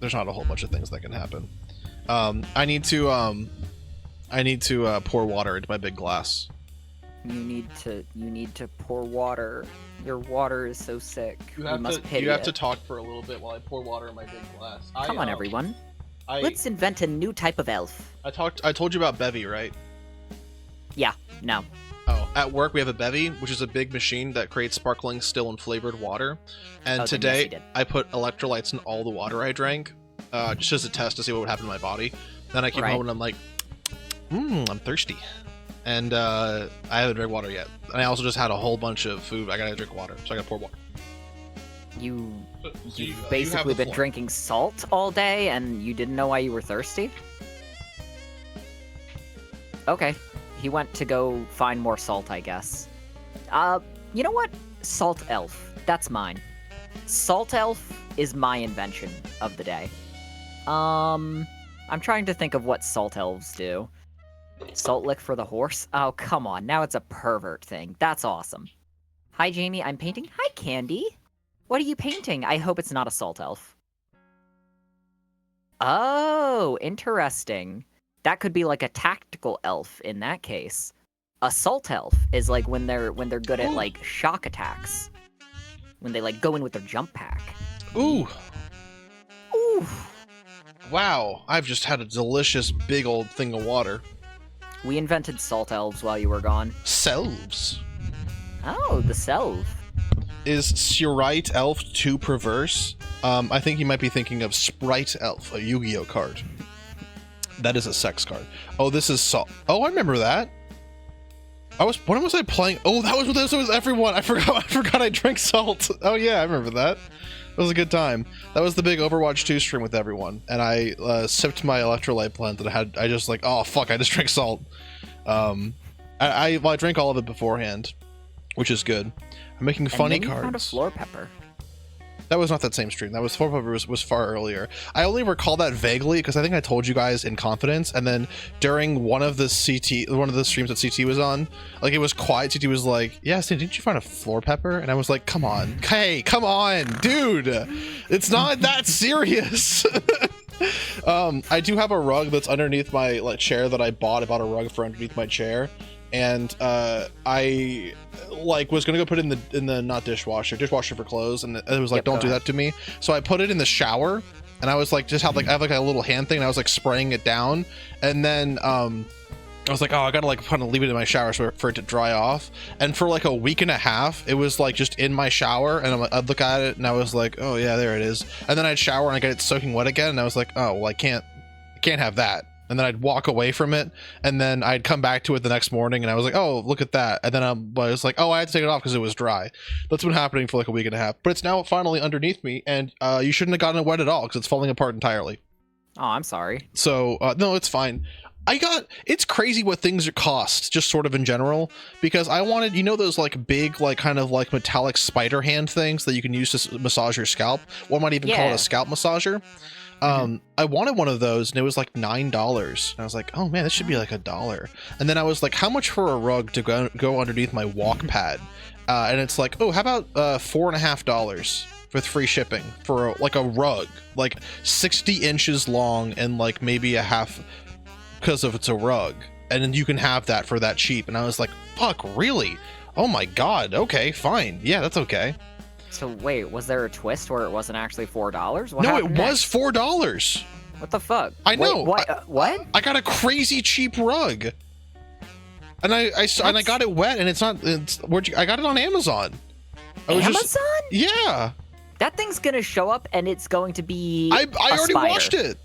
there's not a whole bunch of things that can happen. I need to pour water into my big glass. You need to pour water. Your water is so sick. You have to talk for a little bit while I pour water in my big glass. Come on, everyone. Let's invent a new type of elf. I told you about Bevy, right? Yeah. No. Oh, at work we have a Bevy, which is a big machine that creates sparkling, still, and flavored water. And today yes, I put electrolytes in all the water I drank, just as a test to see what would happen to my body. Then I came home and I'm like, I'm thirsty. And I haven't drank water yet. And I also just had a whole bunch of food. I gotta drink water, so I gotta pour water. You've basically been drinking salt all day, and you didn't know why you were thirsty? Okay. He went to go find more salt, I guess. You know what? Salt elf. That's mine. Salt elf is my invention of the day. I'm trying to think of what salt elves do. Salt lick for the horse? Oh, come on. Now it's a pervert thing. That's awesome. Hi, Jamie. I'm painting. Hi, Candy. What are you painting? I hope it's not a salt elf. Oh, interesting. That could be like a tactical elf in that case. A salt elf is like when they're good at like shock attacks. When they like go in with their jump pack. Ooh. Ooh. Wow, I've just had a delicious big old thing of water. We invented salt elves while you were gone. Selves. Oh, the self. Is Sprite Elf too perverse? I think you might be thinking of Sprite Elf, a Yu-Gi-Oh card. That is a sex card. Oh, this is salt. Oh, I remember that. When was I playing? Oh, that was everyone. I forgot I drank salt. Oh yeah, I remember that. It was a good time. That was the big Overwatch 2 stream with everyone, and I sipped my electrolyte blend and I just like, oh fuck, I just drank salt. I drank all of it beforehand, which is good. I'm making funny cards. You found a floor pepper. That was not that same stream. That was floor pepper was far earlier. I only recall that vaguely because I think I told you guys in confidence, and then during one of the streams that CT was on, like it was quiet. CT was like, "Yeah, Sam, didn't you find a floor pepper?" And I was like, "Come on, hey, come on, dude, it's not that serious." I do have a rug that's underneath my chair that I bought. I bought a rug for underneath my chair. And I was gonna go put it in the not dishwasher for clothes, and it was like, don't do that to me. So I put it in the shower, and I was like, I have like a little hand thing, and I was like spraying it down, and then I was like, oh, I gotta like kind of leave it in my shower for it to dry off. And for like a week and a half, it was like just in my shower, and I'd look at it, and I was like, oh yeah, there it is. And then I'd shower, and I get it soaking wet again, and I was like, oh well, I can't have that. And then I'd walk away from it, and then I'd come back to it the next morning, and I was like, oh, look at that. And then I was like, oh, I had to take it off because it was dry. That's been happening for like a week and a half. But it's now finally underneath me, and you shouldn't have gotten it wet at all because it's falling apart entirely. Oh, I'm sorry. So, no, it's fine. It's crazy what things cost, just sort of in general, because I wanted, those like big, like kind of like metallic spider hand things that you can use to massage your scalp. One might even call it a scalp massager. I wanted one of those, and it was like $9, and I was like, oh man, this should be like $1. And then I was like, how much for a rug to go underneath my walk pad? And it's like, oh, how about $4.50 with free shipping for like a rug, like 60 inches long and like maybe a half, because of it's a rug, and then you can have that for that cheap. And I was like, fuck, really? Oh my god, okay, fine, yeah, that's okay. So wait, was there a twist where it wasn't actually $4? No, it was $4. What the fuck? I know. Wait, what? I got a crazy cheap rug, and I got it wet, and I got it on Amazon. Amazon? Yeah. That thing's gonna show up, and it's going to be. I already watched it.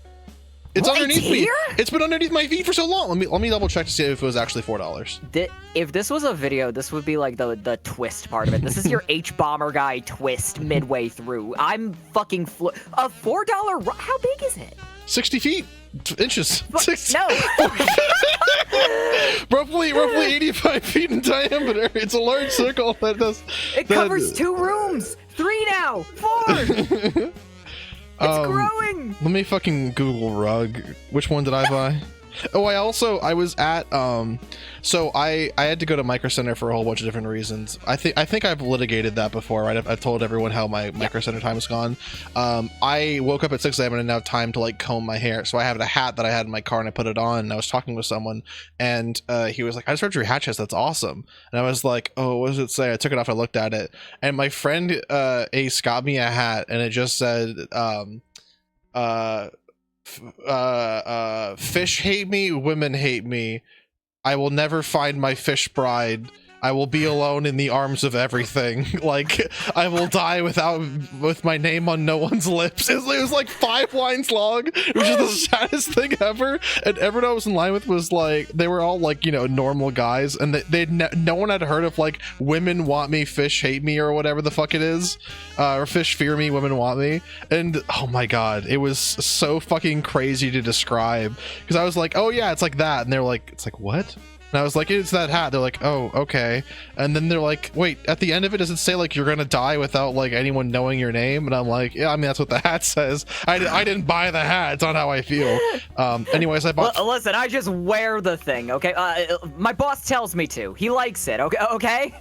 It's underneath me. It's been underneath my feet for so long. Let me double check to see if it was actually $4. If this was a video, this would be like the twist part of it. This is your H-Bomber guy twist midway through. I'm fucking a $4. How big is it? 60 feet. Inches. No. roughly 85 feet in diameter. It's a large circle that does. It covers 2 rooms. 3 now. 4. It's growing. Let me fucking Google rug. Which one did I buy? Oh, I was at so I had to go to Micro Center for a whole bunch of different reasons. I think I've litigated that before, right? I've told everyone how my Micro Center time is gone. I woke up at 6 a.m. and didn't have time to like comb my hair, so I had a hat that I had in my car and I put it on. And I was talking with someone, and he was like, "I just read your hat chest. That's awesome." And I was like, "Oh, what does it say?" I took it off. I looked at it, and my friend Ace got me a hat, and it just said fish hate me, women hate me. I will never find my fish bride. I will be alone in the arms of everything. Like, I will die with my name on no one's lips. It was like 5 lines long. It was just the saddest thing ever. And everyone I was in line with was like, they were all like, you know, normal guys, and no one had heard of like women want me, fish hate me, or whatever the fuck it is, or fish fear me, women want me. And oh my god, it was so fucking crazy to describe, because I was like, oh yeah, it's like that, and they're like, it's like what? And I was like, it's that hat. They're like, oh, okay. And then they're like, wait, at the end of it, does it say like you're gonna die without like anyone knowing your name? And I'm like, yeah, I mean, that's what the hat says. I didn't buy the hat. It's not how I feel. Anyways, I bought. Listen, I just wear the thing, okay? My boss tells me to. He likes it, okay?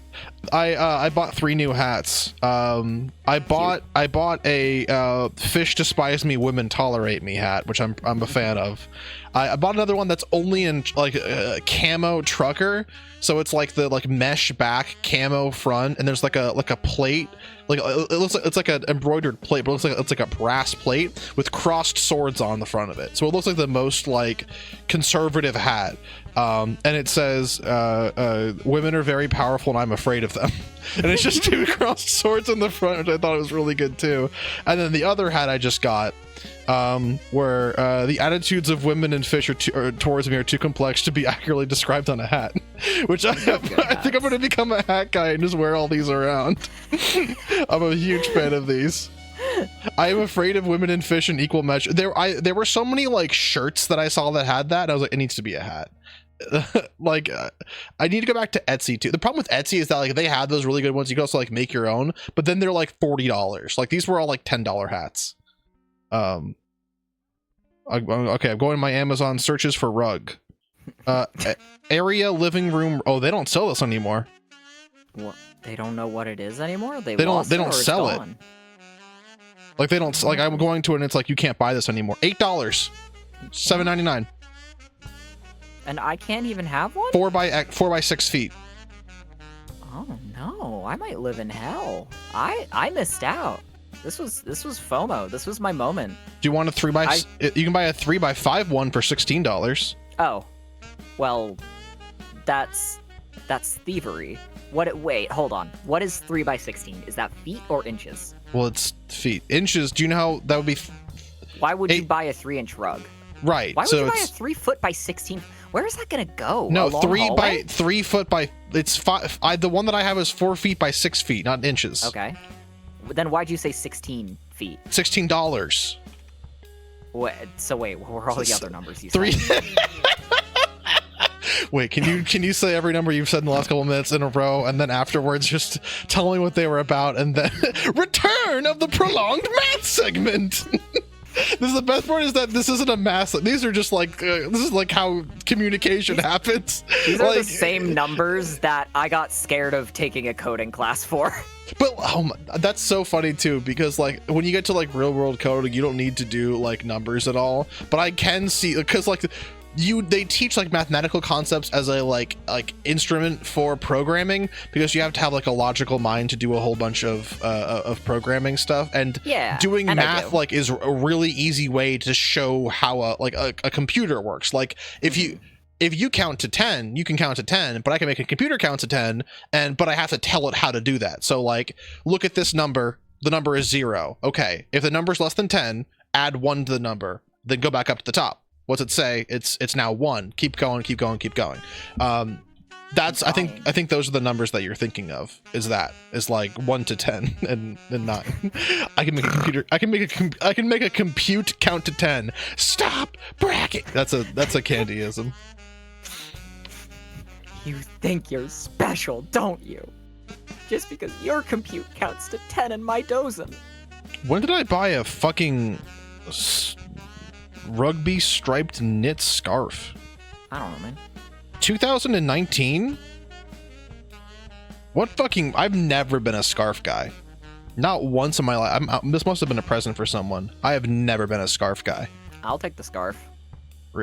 I bought 3 new hats. I bought a fish despise me, women tolerate me hat, which I'm a fan of. I bought another one that's only in like camo trucker, so it's like the like mesh back, camo front, and there's like a plate, like it looks like it's like an embroidered plate, but it looks like it's like a brass plate with crossed swords on the front of it. So it looks like the most like conservative hat. And it says women are very powerful and I'm afraid of them. And it's just 2 crossed swords in the front, which I thought was really good too. And then the other hat I just got, where the attitudes of women and fish towards me are too complex to be accurately described on a hat. Which I think I'm going to become a hat guy and just wear all these around. I'm a huge fan of these. I am afraid of women and fish in equal measure. There were so many like shirts that I saw that had that, and I was like, it needs to be a hat. Like I need to go back to Etsy too. The problem with Etsy is that like they had those really good ones. You can also like make your own, but then they're like $40. Like these were all like $10 hats. Okay, I'm going to my Amazon searches for rug. Area living room. Oh, they don't sell this anymore. What? They don't know what it is anymore? They don't sell it. Like they don't like I'm going to it and it's like you can't buy this anymore. $8. $7.99. And I can't even have one? 4 by 6 feet. Oh no, I might live in hell. I missed out. This was FOMO. This was my moment. Do you want a 3 by? You can buy a 3 by 5 one for $16. Oh, well, that's thievery. Wait, hold on. What is 3 by 16? Is that feet or inches? Well, it's feet. Inches. Do you know how that would be? Why would you buy a 3-inch rug? Right. Why would you buy a 3 foot by 16? Where is that gonna go? No, 3 foot by. It's 5. The one that I have is 4 feet by 6 feet, not inches. Okay. Then why'd you say 16 feet? $16. Wait, what were all the other numbers you said? 3. Wait, can you say every number you've said in the last couple of minutes in a row, and then afterwards just tell me what they were about, and then return of the prolonged math segment. This is the best part, is that this isn't a math. These are just like this is like how communication happens. These are the same numbers that I got scared of taking a coding class for. But that's so funny too, because like when you get to like real world coding, you don't need to do like numbers at all. But I can see, because like they teach like mathematical concepts as a like instrument for programming, because you have to have like a logical mind to do a whole bunch of programming stuff, and doing math like is a really easy way to show how a computer works. Like if you count to 10, you can count to 10, but I can make a computer count to 10, but I have to tell it how to do that. So like, look at this number. The number is 0. Okay, if the number is less than 10, add 1 to the number, then go back up to the top. What's it say? It's now 1. Keep going, keep going, keep going. That's I think those are the numbers that you're thinking of. Is like 1 to 10 and 9. I can make a compute count to 10. Stop bracket. That's a candyism. You think you're special, don't you? Just because your compute counts to 10 and my doesn't. When did I buy a fucking rugby striped knit scarf? I don't know, man. 2019? What fucking... I've never been a scarf guy. Not once in my life. This must have been a present for someone. I have never been a scarf guy. I'll take the scarf.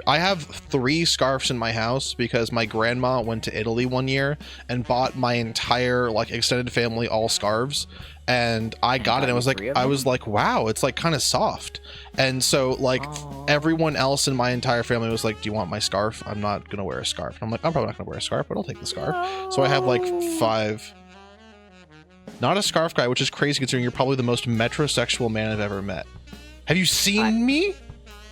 I have 3 scarves in my house because my grandma went to Italy one year and bought my entire like extended family all scarves, and I got it and I was like, wow, it's like kind of soft. And so like everyone else in my entire family was like, do you want my scarf? I'm not gonna wear a scarf. And I'm like, I'm probably not gonna wear a scarf, but I'll take the scarf. So I have like 5. Not a scarf guy, which is crazy considering you're probably the most metrosexual man I've ever met. Have you seen me?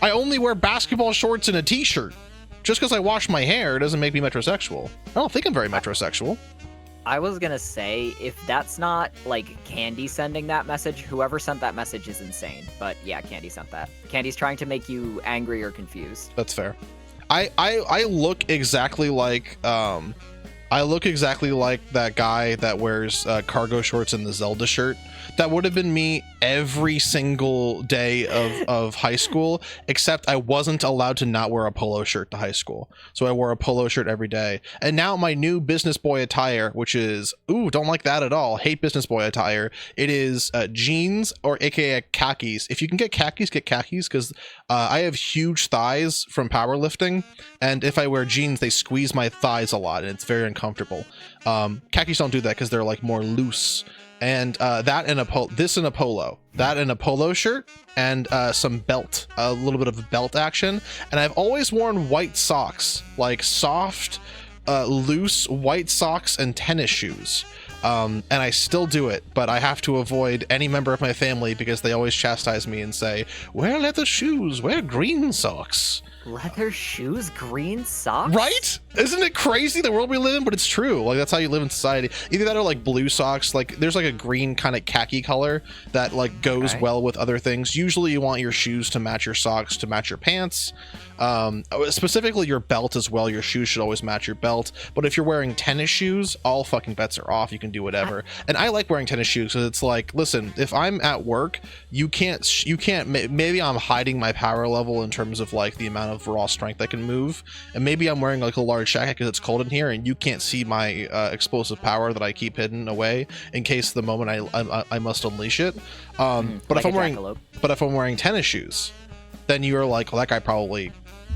I only wear basketball shorts and a t-shirt. Just because I wash my hair doesn't make me metrosexual. I don't think I'm very metrosexual. I was gonna say, if that's not, like, Candy sending that message, whoever sent that message is insane. But yeah, Candy sent that. Candy's trying to make you angry or confused. That's fair. I look exactly like, I look exactly like that guy that wears cargo shorts and the Zelda shirt. That would have been me every single day of high school, except I wasn't allowed to not wear a polo shirt to high school. So I wore a polo shirt every day. And now my new business boy attire, which is, ooh, don't like that at all. Hate business boy attire. It is jeans or AKA khakis. If you can get khakis, because I have huge thighs from powerlifting. And if I wear jeans, they squeeze my thighs a lot and it's very uncomfortable. Khakis don't do that because they're like more loose. And that and a polo shirt and some belt, a little bit of belt action. And I've always worn white socks, like soft, loose white socks and tennis shoes. And I still do it, but I have to avoid any member of my family because they always chastise me and say, wear leather shoes, wear green socks. Leather shoes, green socks? Right? Isn't it crazy the world we live in? But it's true. Like, that's how you live in society. Either that or like blue socks. Like, there's like a green kind of khaki color that like goes well with other things. Usually you want your shoes to match your socks to match your pants. Specifically your belt as well. Your shoes should always match your belt. But if you're wearing tennis shoes, all fucking bets are off. You can do whatever. And I like wearing tennis shoes because it's like, listen, if I'm at work, you can't, maybe I'm hiding my power level in terms of like the amount of raw strength I can move. And maybe I'm wearing like a large jacket because it's cold in here and you can't see my explosive power that I keep hidden away in case the moment I must unleash it. But if I'm wearing tennis shoes, then you're like, well, that guy probably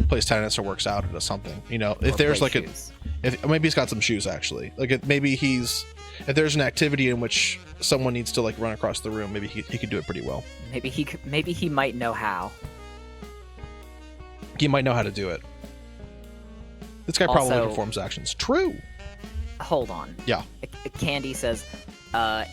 plays tennis or works out or does something, you know. If there's like if maybe he's got some shoes actually, like if there's an activity in which someone needs to like run across the room, maybe he could do it pretty well. Maybe he might know how. He might know how to do it. This guy probably performs actions. True. Hold on. Yeah. Candy says,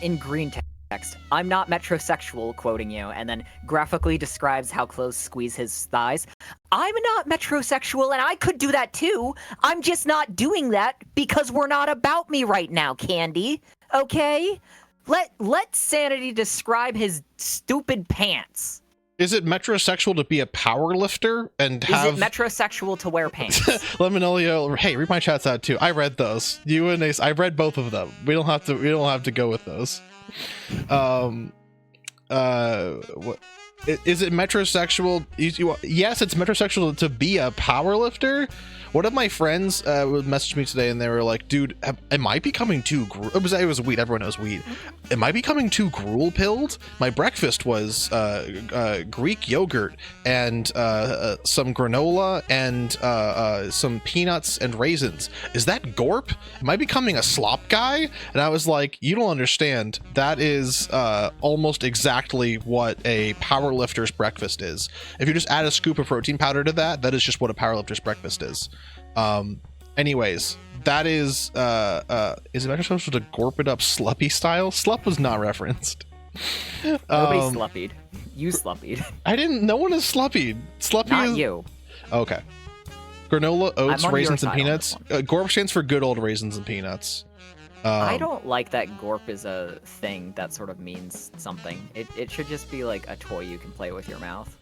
in green text, I'm not metrosexual, quoting you, and then graphically describes how clothes squeeze his thighs. I'm not metrosexual, and I could do that too. I'm just not doing that because we're not about me right now, Candy. Okay? Let Sanity describe his stupid pants. Is it metrosexual to be a power lifter and have... Is it metrosexual to wear pants? Lemonolio, hey, read my chats out too. I read those. You and Ace, I read both of them. We don't have to go with those. What is it metrosexual? Yes, it's metrosexual to be a power lifter. One of my friends messaged me today and they were like, dude, am I becoming too it was weed. Everyone knows weed. Am I becoming too gruel pilled? My breakfast was Greek yogurt and some granola and some peanuts and raisins. Is that gorp? Am I becoming a slop guy? And I was like, you don't understand. That is almost exactly what a power lifter's breakfast is. If you just add a scoop of protein powder to that, that is just what a power lifter's breakfast is. Anyways, that is it metrosexual to gorp it up sluppy style? Slup was not referenced. Nobody sluppied. You sluppied. No one is sluppied. Sluppy not is... you. Okay. Granola, oats, raisins, and peanuts. Gorp stands for good old raisins and peanuts. I don't like that gorp is a thing that sort of means something. It should just be like a toy you can play with your mouth.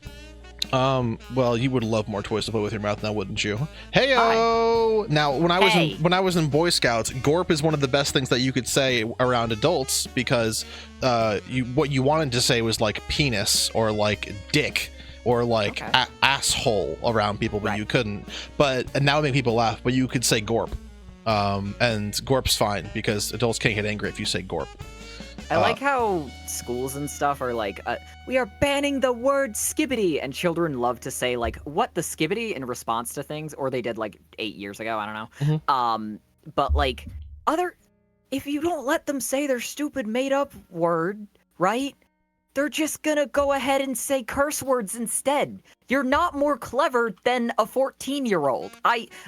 Well, you would love more toys to play with your mouth now, wouldn't you? Heyo! Now, when I was in Boy Scouts, gorp is one of the best things that you could say around adults because what you wanted to say was like penis or like dick or like asshole around people, but you couldn't. And that would make people laugh, but you could say gorp. And gorp's fine because adults can't get angry if you say gorp. I like how schools and stuff are like, we are banning the word skibbity, and children love to say like, what the skibbity in response to things, or they did like 8 years ago, I don't know. Mm-hmm. But like, if you don't let them say their stupid made up word, right? They're just gonna go ahead and say curse words instead. You're not more clever than a 14-year-old.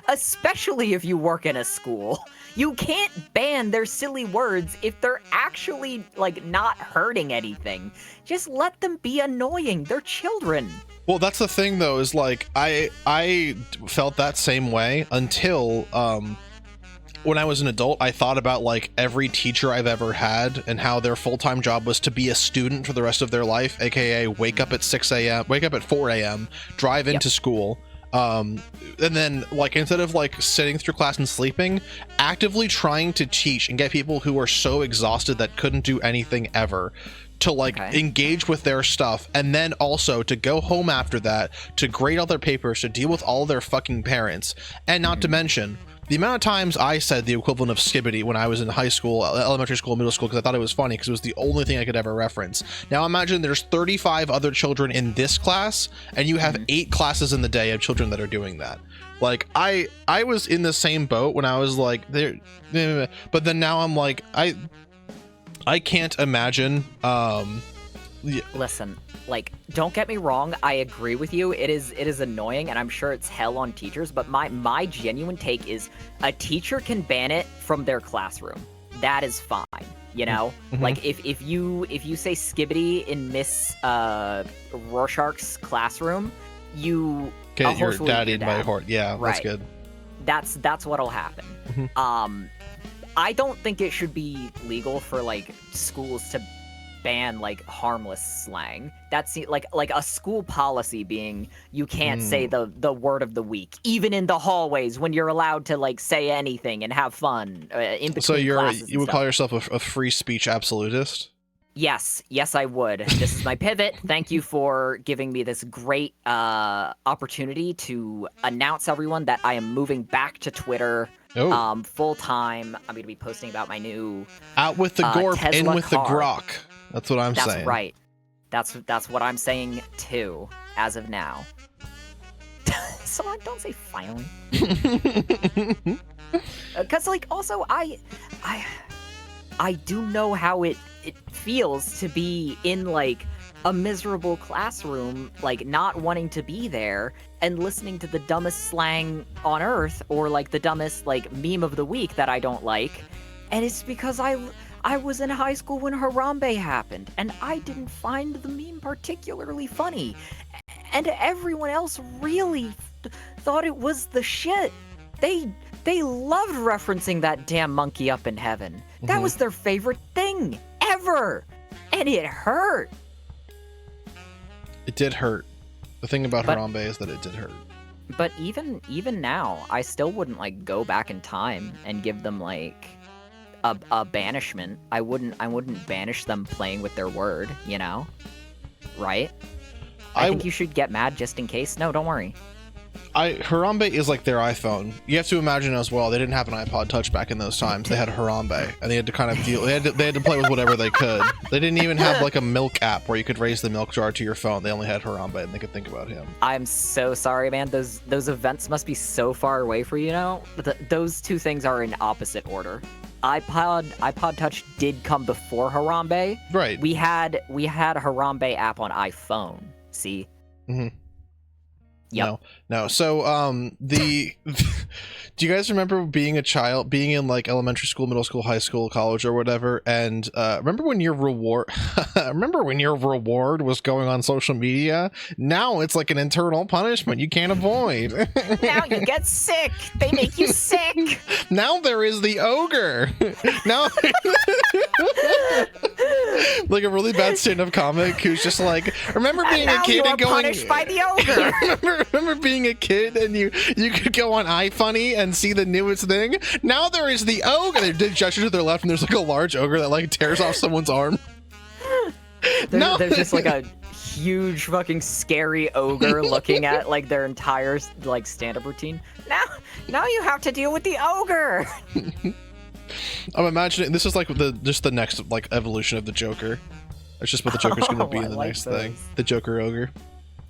Especially if you work in a school. You can't ban their silly words if they're actually, like, not hurting anything. Just let them be annoying. They're children. Well, that's the thing, though, is, like, I felt that same way until, when I was an adult, I thought about, like, every teacher I've ever had and how their full-time job was to be a student for the rest of their life, aka wake up at 6 a.m., wake up at 4 a.m., drive into school, and then, like, instead of, like, sitting through class and sleeping, actively trying to teach and get people who are so exhausted that couldn't do anything ever to, like, engage with their stuff, and then also to go home after that, to grade all their papers, to deal with all their fucking parents, and not to mention the amount of times I said the equivalent of skibbity when I was in high school, elementary school, middle school, because I thought it was funny because it was the only thing I could ever reference. Now imagine there's 35 other children in this class, and you have 8 classes in the day of children that are doing that. Like, I was in the same boat when I was like, there, but then now I'm like, I can't imagine. Listen, like, don't get me wrong, I agree with you. It is annoying, and I'm sure it's hell on teachers, but my genuine take is a teacher can ban it from their classroom. That is fine, you know? Like, if you say skibbity in Miss Rorschach's classroom, you get your daddy by heart. Yeah, that's good. That's what'll happen. I don't think it should be legal for, like, schools to ban, like, harmless slang. That's like a school policy being you can't say the word of the week, even in the hallways when you're allowed to, like, say anything and have fun in between. So you would call yourself a free speech absolutist? Yes, I would. This is my pivot. Thank you for giving me this great opportunity to announce everyone that I am moving back to Twitter full time. I'm going to be posting about my new out with the gorp, Tesla in with car. the grok. That's what I'm saying. That's right. That's what I'm saying too, as of now. So don't say finally. Because, like, also I do know how it feels to be in, like, a miserable classroom, like, not wanting to be there and listening to the dumbest slang on earth, or, like, the dumbest, like, meme of the week that I don't like. And it's because I was in high school when Harambe happened, and I didn't find the meme particularly funny. And everyone else really thought it was the shit. They loved referencing that damn monkey up in heaven. That was their favorite thing ever. And it hurt. It did hurt. The thing about Harambe is that it did hurt. But even now, I still wouldn't, like, go back in time and give them, like, a banishment. I wouldn't banish them playing with their word, you know? Right? I think you should get mad just in case. No, don't worry. Harambe is like their iPhone. You have to imagine as well, they didn't have an iPod Touch back in those times. They had Harambe, and they had to kind of deal. They had to play with whatever they could. They didn't even have, like, a milk app where you could raise the milk jar to your phone. They only had Harambe, and they could think about him. I'm so sorry, man. Those events must be so far away for you now. Those two things are in opposite order. iPod Touch did come before Harambe. Right. We had a Harambe app on iPhone. See. Yep. No. So, do you guys remember being a child, being in like elementary school, middle school, high school, college, or whatever? And remember when your reward, was going on social media? Now it's like an internal punishment you can't avoid. Now you get sick. They make you sick. Now there is the ogre. Now, like a really bad stand-up comic who's just like, remember being a kid and going punished by the ogre. remember being a kid and you could go on iFunny and see the newest thing. Now there is the ogre. They did gesture to their left and there's like a large ogre that like tears off someone's arm. There's just like a huge fucking scary ogre looking at like their entire like stand-up routine. Now you have to deal with the ogre. I'm imagining this is like the next like evolution of the Joker. That's just what the Joker's going to be in the next thing. The Joker ogre.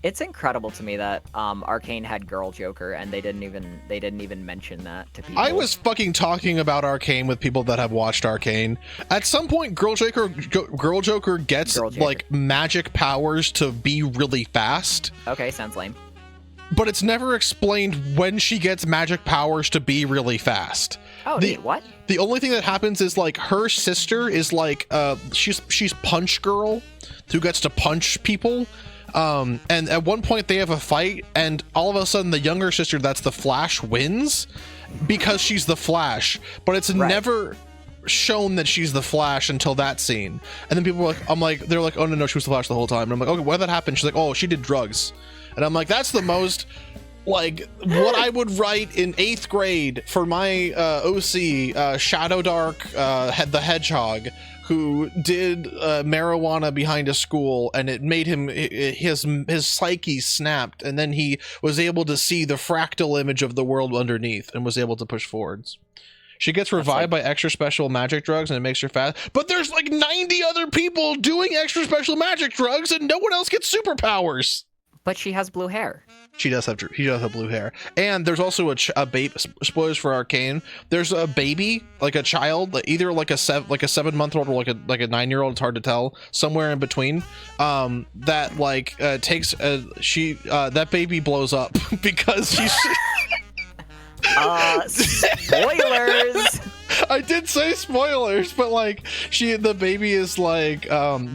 It's incredible to me that Arcane had Girl Joker and they didn't even mention that to people. I was fucking talking about Arcane with people that have watched Arcane. At some point, Girl Joker gets like magic powers to be really fast. Okay, sounds lame. But it's never explained when she gets magic powers to be really fast. Oh, what? The only thing that happens is like her sister is like she's Punch Girl who gets to punch people. And at one point they have a fight and all of a sudden the younger sister that's the Flash wins because she's the Flash, but it's never shown that she's the Flash until that scene. And then people are like, they're like, oh no, she was the Flash the whole time. And I'm like, okay, why did that happen? She's like, oh, she did drugs. And I'm like, that's the most like what I would write in 8th grade for my OC, Shadow Dark, the Hedgehog, who did marijuana behind a school, and it made him his psyche snapped, and then he was able to see the fractal image of the world underneath and was able to push forwards. She gets revived by extra special magic drugs and it makes her fast, but there's like 90 other people doing extra special magic drugs and no one else gets superpowers. But she has blue hair. He does have blue hair, and there's also a baby. Spoilers for Arcane. There's a baby, like a child, either like a 7-month-old or like a 9-year-old. It's hard to tell. Somewhere in between. That like takes that baby blows up because she's. Spoilers. I did say spoilers, but like the baby is like,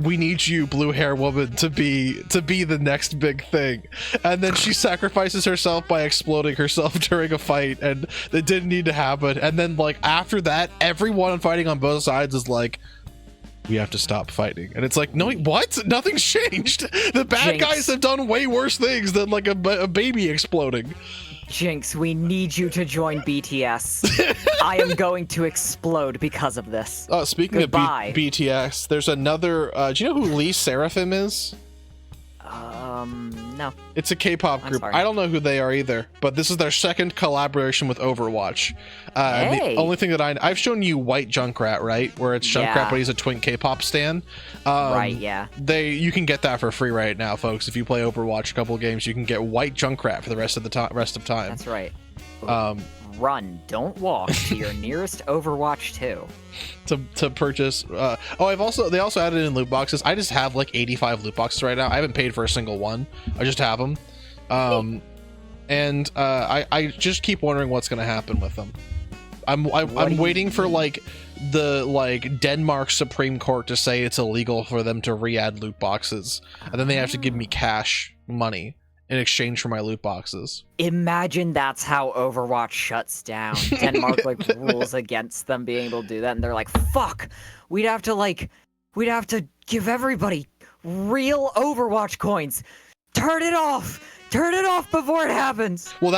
we need you, blue hair woman, to be the next big thing, and then she sacrifices herself by exploding herself during a fight, and it didn't need to happen. And then like after that, everyone fighting on both sides is like, we have to stop fighting. And it's like, no, what? Nothing's changed. The bad guys have done way worse things than like a baby exploding. Jinx, we need you to join BTS. I am going to explode because of this. Speaking of BTS, there's another. Do you know who Lee Seraphim is? No. It's a K-pop group. I don't know who they are either, but this is their second collaboration with Overwatch. Hey. The only thing that I've shown you White Junkrat, right? Where it's Junkrat, but he's a twink K-pop stan. Right, yeah. You can get that for free right now, folks. If you play Overwatch a couple of games, you can get White Junkrat for the rest of time. That's right. Run, don't walk to your nearest Overwatch 2 to purchase. They also added in loot boxes. I just have like 85 loot boxes right now. I haven't paid for a single one. I just have them. And I just keep wondering what's going to happen with them. I'm waiting for like the Denmark Supreme Court to say it's illegal for them to re-add loot boxes, and then they have to give me cash money in exchange for my loot boxes. Imagine that's how Overwatch shuts down. Denmark rules against them being able to do that, and they're like, fuck, we'd have to give everybody real Overwatch coins. Turn it off before it happens. Well,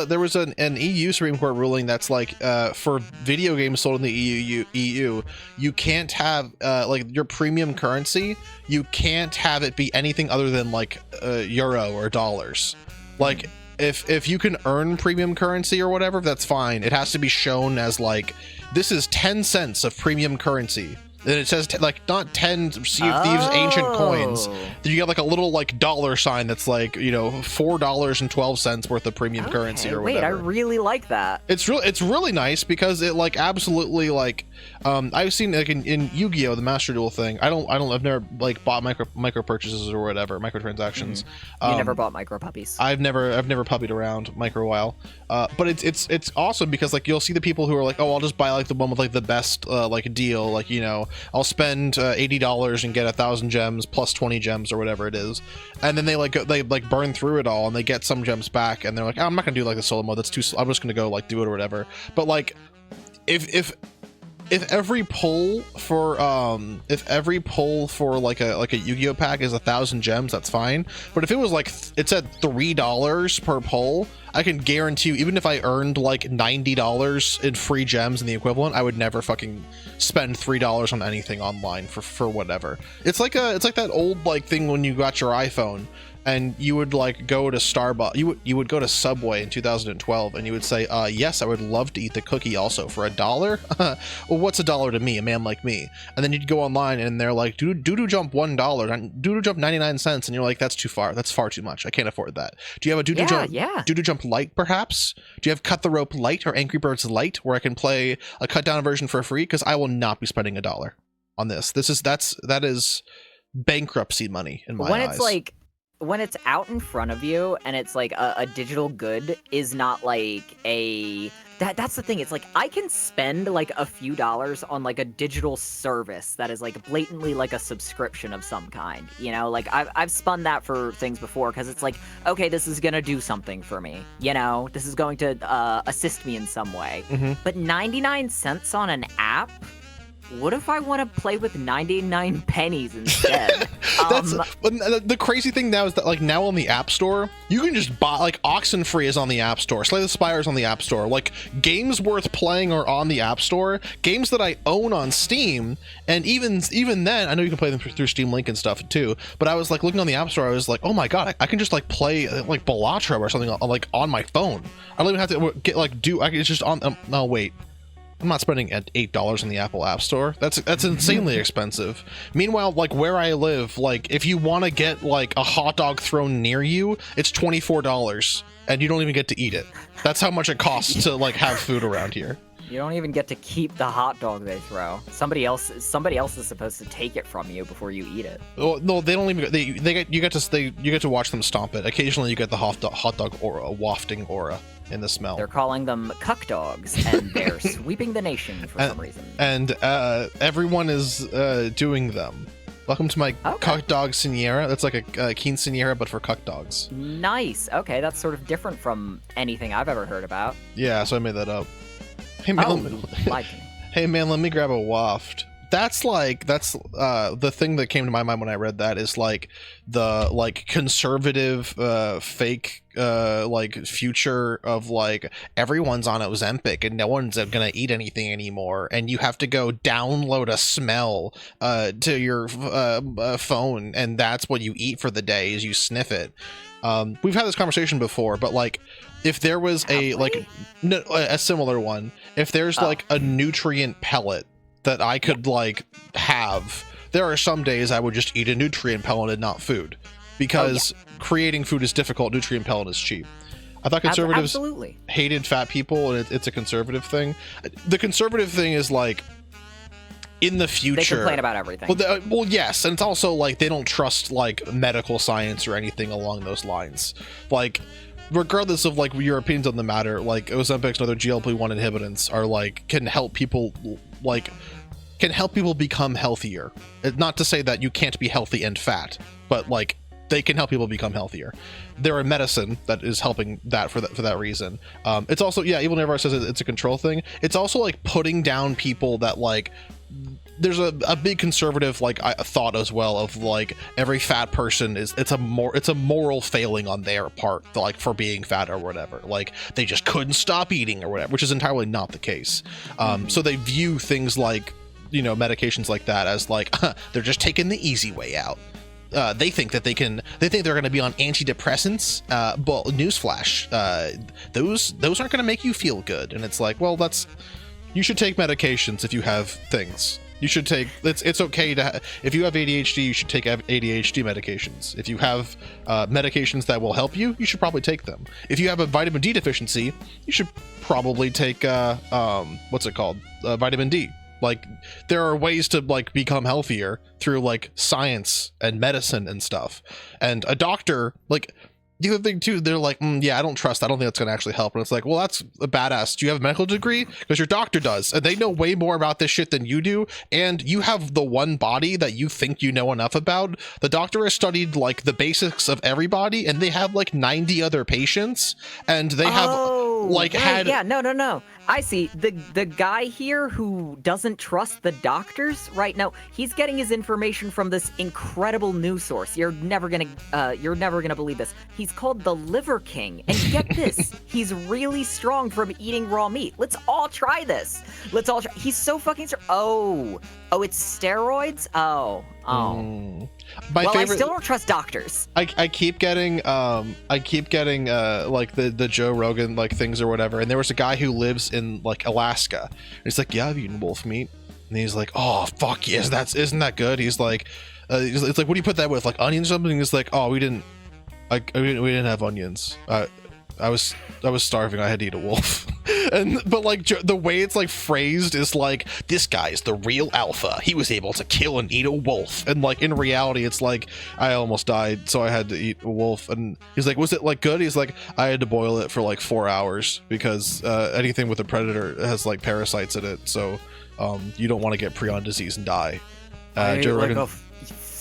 there was an EU Supreme Court ruling that's like for video games sold in the EU, you can't have like your premium currency, you can't have it be anything other than like euro or dollars. Like if you can earn premium currency or whatever, that's fine. It has to be shown as like, this is 10 cents of premium currency. and it says like not 10 Sea of Thieves ancient coins. You get like a little like dollar sign that's like, you know, $4.12 worth of premium currency or whatever. Wait, I really like that. It's really nice because it like absolutely like I've seen like in Yu-Gi-Oh! The Master Duel thing. I've never like bought micro purchases or whatever, microtransactions. You never bought micro puppies. I've never puppied around micro while. But it's awesome because like you'll see the people who are like, oh, I'll just buy like the one with like the best like deal, like, you know, I'll spend $80 and get 1,000 gems plus 20 gems or whatever it is, and then they burn through it all and they get some gems back and they're like, oh, I'm not gonna do like the solo mode, that's too I'm just gonna go like do it or whatever. But like if every pull for like a Yu-Gi-Oh pack is 1,000 gems, that's fine. But if it was like it said $3 per pull, I can guarantee you, even if I earned like $90 in free gems in the equivalent, I would never fucking spend $3 on anything online for whatever. It's like that old like thing when you got your iPhone and you would like go to Starbucks, you would go to Subway in 2012 and you would say, yes, I would love to eat the cookie also for $1. Well, what's $1 to me, a man like me? And then you'd go online and they're like, doo-doo jump $1 and doo-doo jump 99 cents, and you're like, that's too far, that's far too much, I can't afford that. Do you have a doo-doo jump light perhaps? Do you have cut the rope light or Angry Birds light where I can play a cut down version for free? Because I will not be spending $1 on this. That is bankruptcy money in my eyes. It's like, when it's out in front of you and it's like a digital good is not like that's the thing. It's like I can spend like a few dollars on like a digital service that is like blatantly like a subscription of some kind, you know, like I've spun that for things before because it's like, okay, this is gonna do something for me, you know, this is going to assist me in some way. But 99 cents on an app, what if I want to play with 99 pennies instead? The crazy thing now is that like now on the App Store, you can just buy like Oxenfree is on the App Store, Slay the Spire is on the App Store, like games worth playing are on the App Store, games that I own on Steam, and even then, I know you can play them through Steam Link and stuff too, but I was like looking on the App Store, I was like, oh my god, I can just like play like Balatro or something like on my phone. I don't even have to get like it's just on. No, wait. I'm not spending at $8 in the Apple App Store. That's insanely expensive. Meanwhile, like where I live, like if you want to get like a hot dog thrown near you, it's $24, and you don't even get to eat it. That's how much it costs to like have food around here. You don't even get to keep the hot dog they throw. Somebody else is supposed to take it from you before you eat it. Well, no, they don't even. You get to watch them stomp it. Occasionally, you get the hot dog aura, wafting aura in the smell. They're calling them cuck dogs, and they're sweeping the nation for some reason. And everyone is doing them. Welcome to my cuck dog Siniera. That's like a quinceañera, but for cuck dogs. Nice. Okay, that's sort of different from anything I've ever heard about. Yeah, so I made that up. Hey man, hey man, let me grab a waft. That's the thing that came to my mind when I read that is like the like conservative fake like future of like everyone's on Ozempic and no one's gonna eat anything anymore, and you have to go download a smell to your phone, and that's what you eat for the day is you sniff it. We've had this conversation before, but like if there was a similar one, if there's like a nutrient pellet that I could like have, there are some days I would just eat a nutrient pellet and not food, because creating food is difficult, nutrient pellet is cheap. I thought conservatives hated fat people, and it's a conservative thing. The conservative thing is like in the future they complain about everything. Well, yes, and it's also like they don't trust like medical science or anything along those lines. Like regardless of like your opinions on the matter, like Ozempic and other GLP-1 inhibitants are like can help people become healthier. Not to say that you can't be healthy and fat, but like they can help people become healthier. They're a medicine that is helping that for that reason. It's also, yeah, Evil Never says it's a control thing. It's also like putting down people that like there's a big conservative like thought as well of like every fat person it's a moral failing on their part, like for being fat or whatever, like they just couldn't stop eating or whatever, which is entirely not the case. So they view things like, you know, medications like that as like they're just taking the easy way out. They think they're going to be on antidepressants, but newsflash, those aren't going to make you feel good. And it's like, well, you should take medications if you have things. You should take it's okay to if you have ADHD, you should take ADHD medications. If you have medications that will help you, you should probably take them. If you have a vitamin D deficiency, you should probably take what's it called, vitamin D. Like, there are ways to like become healthier through like science and medicine and stuff. And a doctor, like, the other thing too, they're like, yeah, I don't trust. I don't think that's going to actually help. And it's like, well, that's a badass. Do you have a medical degree? Because your doctor does, and they know way more about this shit than you do. And you have the one body that you think you know enough about. The doctor has studied like the basics of everybody, and they have like 90 other patients, and they have like right, had no. I see. The guy here who doesn't trust the doctors, right? No, he's getting his information from this incredible news source. You're never gonna believe this. He's called the Liver King, and get this, he's really strong from eating raw meat. Let's all try this. Let's all try. He's so fucking strong. Oh, it's steroids. Oh. My favorite. I still don't trust doctors. I keep getting like the Joe Rogan like things or whatever, and there was a guy who lives in like Alaska, and he's like, yeah, I've eaten wolf meat, and he's like, oh fuck yes, isn't that good? He's like, it's like, what do you put that with, like onions or something? And he's like, oh, we didn't have onions. I was starving. I had to eat a wolf. But like the way it's like phrased is like, this guy's the real alpha. He was able to kill and eat a wolf. And like in reality, it's like, I almost died, so I had to eat a wolf. And he's like, was it like good? He's like, I had to boil it for like 4 hours because anything with a predator has like parasites in it. So you don't want to get prion disease and die. Joe Rogan,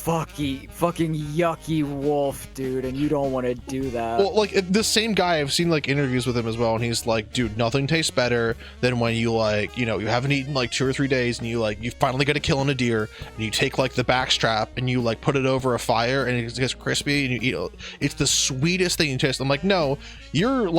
fucking yucky wolf, dude, and you don't want to do that. Well, like the same guy, I've seen like interviews with him as well, and he's like, dude, nothing tastes better than when you like, you know, you haven't eaten like 2 or 3 days, and you finally get a kill on a deer, and you take like the backstrap and you like put it over a fire, and it gets crispy, and you eat it. It's the sweetest thing you taste. I'm like, no, you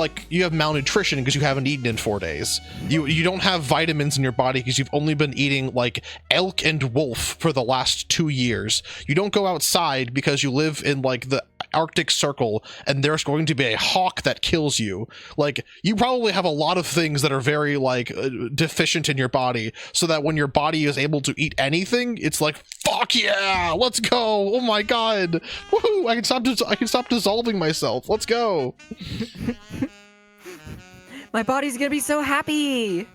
have malnutrition because you haven't eaten in 4 days. You don't have vitamins in your body because you've only been eating like elk and wolf for the last 2 years. You don't go outside because you live in like the Arctic Circle and there's going to be a hawk that kills you. Like, you probably have a lot of things that are very like deficient in your body, so that when your body is able to eat anything, it's like, fuck yeah, let's go. Oh my god, woohoo, I can stop dissolving myself. Let's go. My body's gonna be so happy.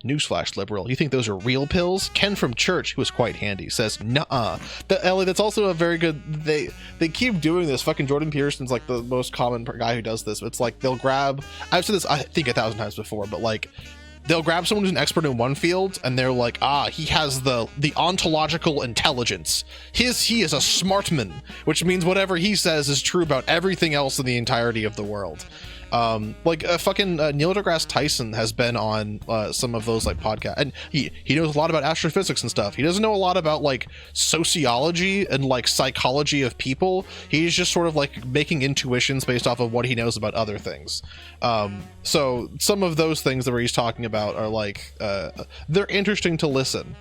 Newsflash, liberal. You think those are real pills? Ken from church, who is quite handy, says, nuh-uh. Ellie, that's also a very good... They keep doing this. Fucking Jordan Peterson's like the most common guy who does this. It's like, they'll grab... I've said this, I think, 1,000 times before, but like, they'll grab someone who's an expert in one field, and they're like, he has the ontological intelligence. He is a smart man, which means whatever he says is true about everything else in the entirety of the world. Like fucking Neil deGrasse Tyson has been on some of those like podcasts, and he knows a lot about astrophysics and stuff. He doesn't know a lot about like sociology and like psychology of people. He's just sort of like making intuitions based off of what he knows about other things. So some of those things that he's talking about are like they're interesting to listen.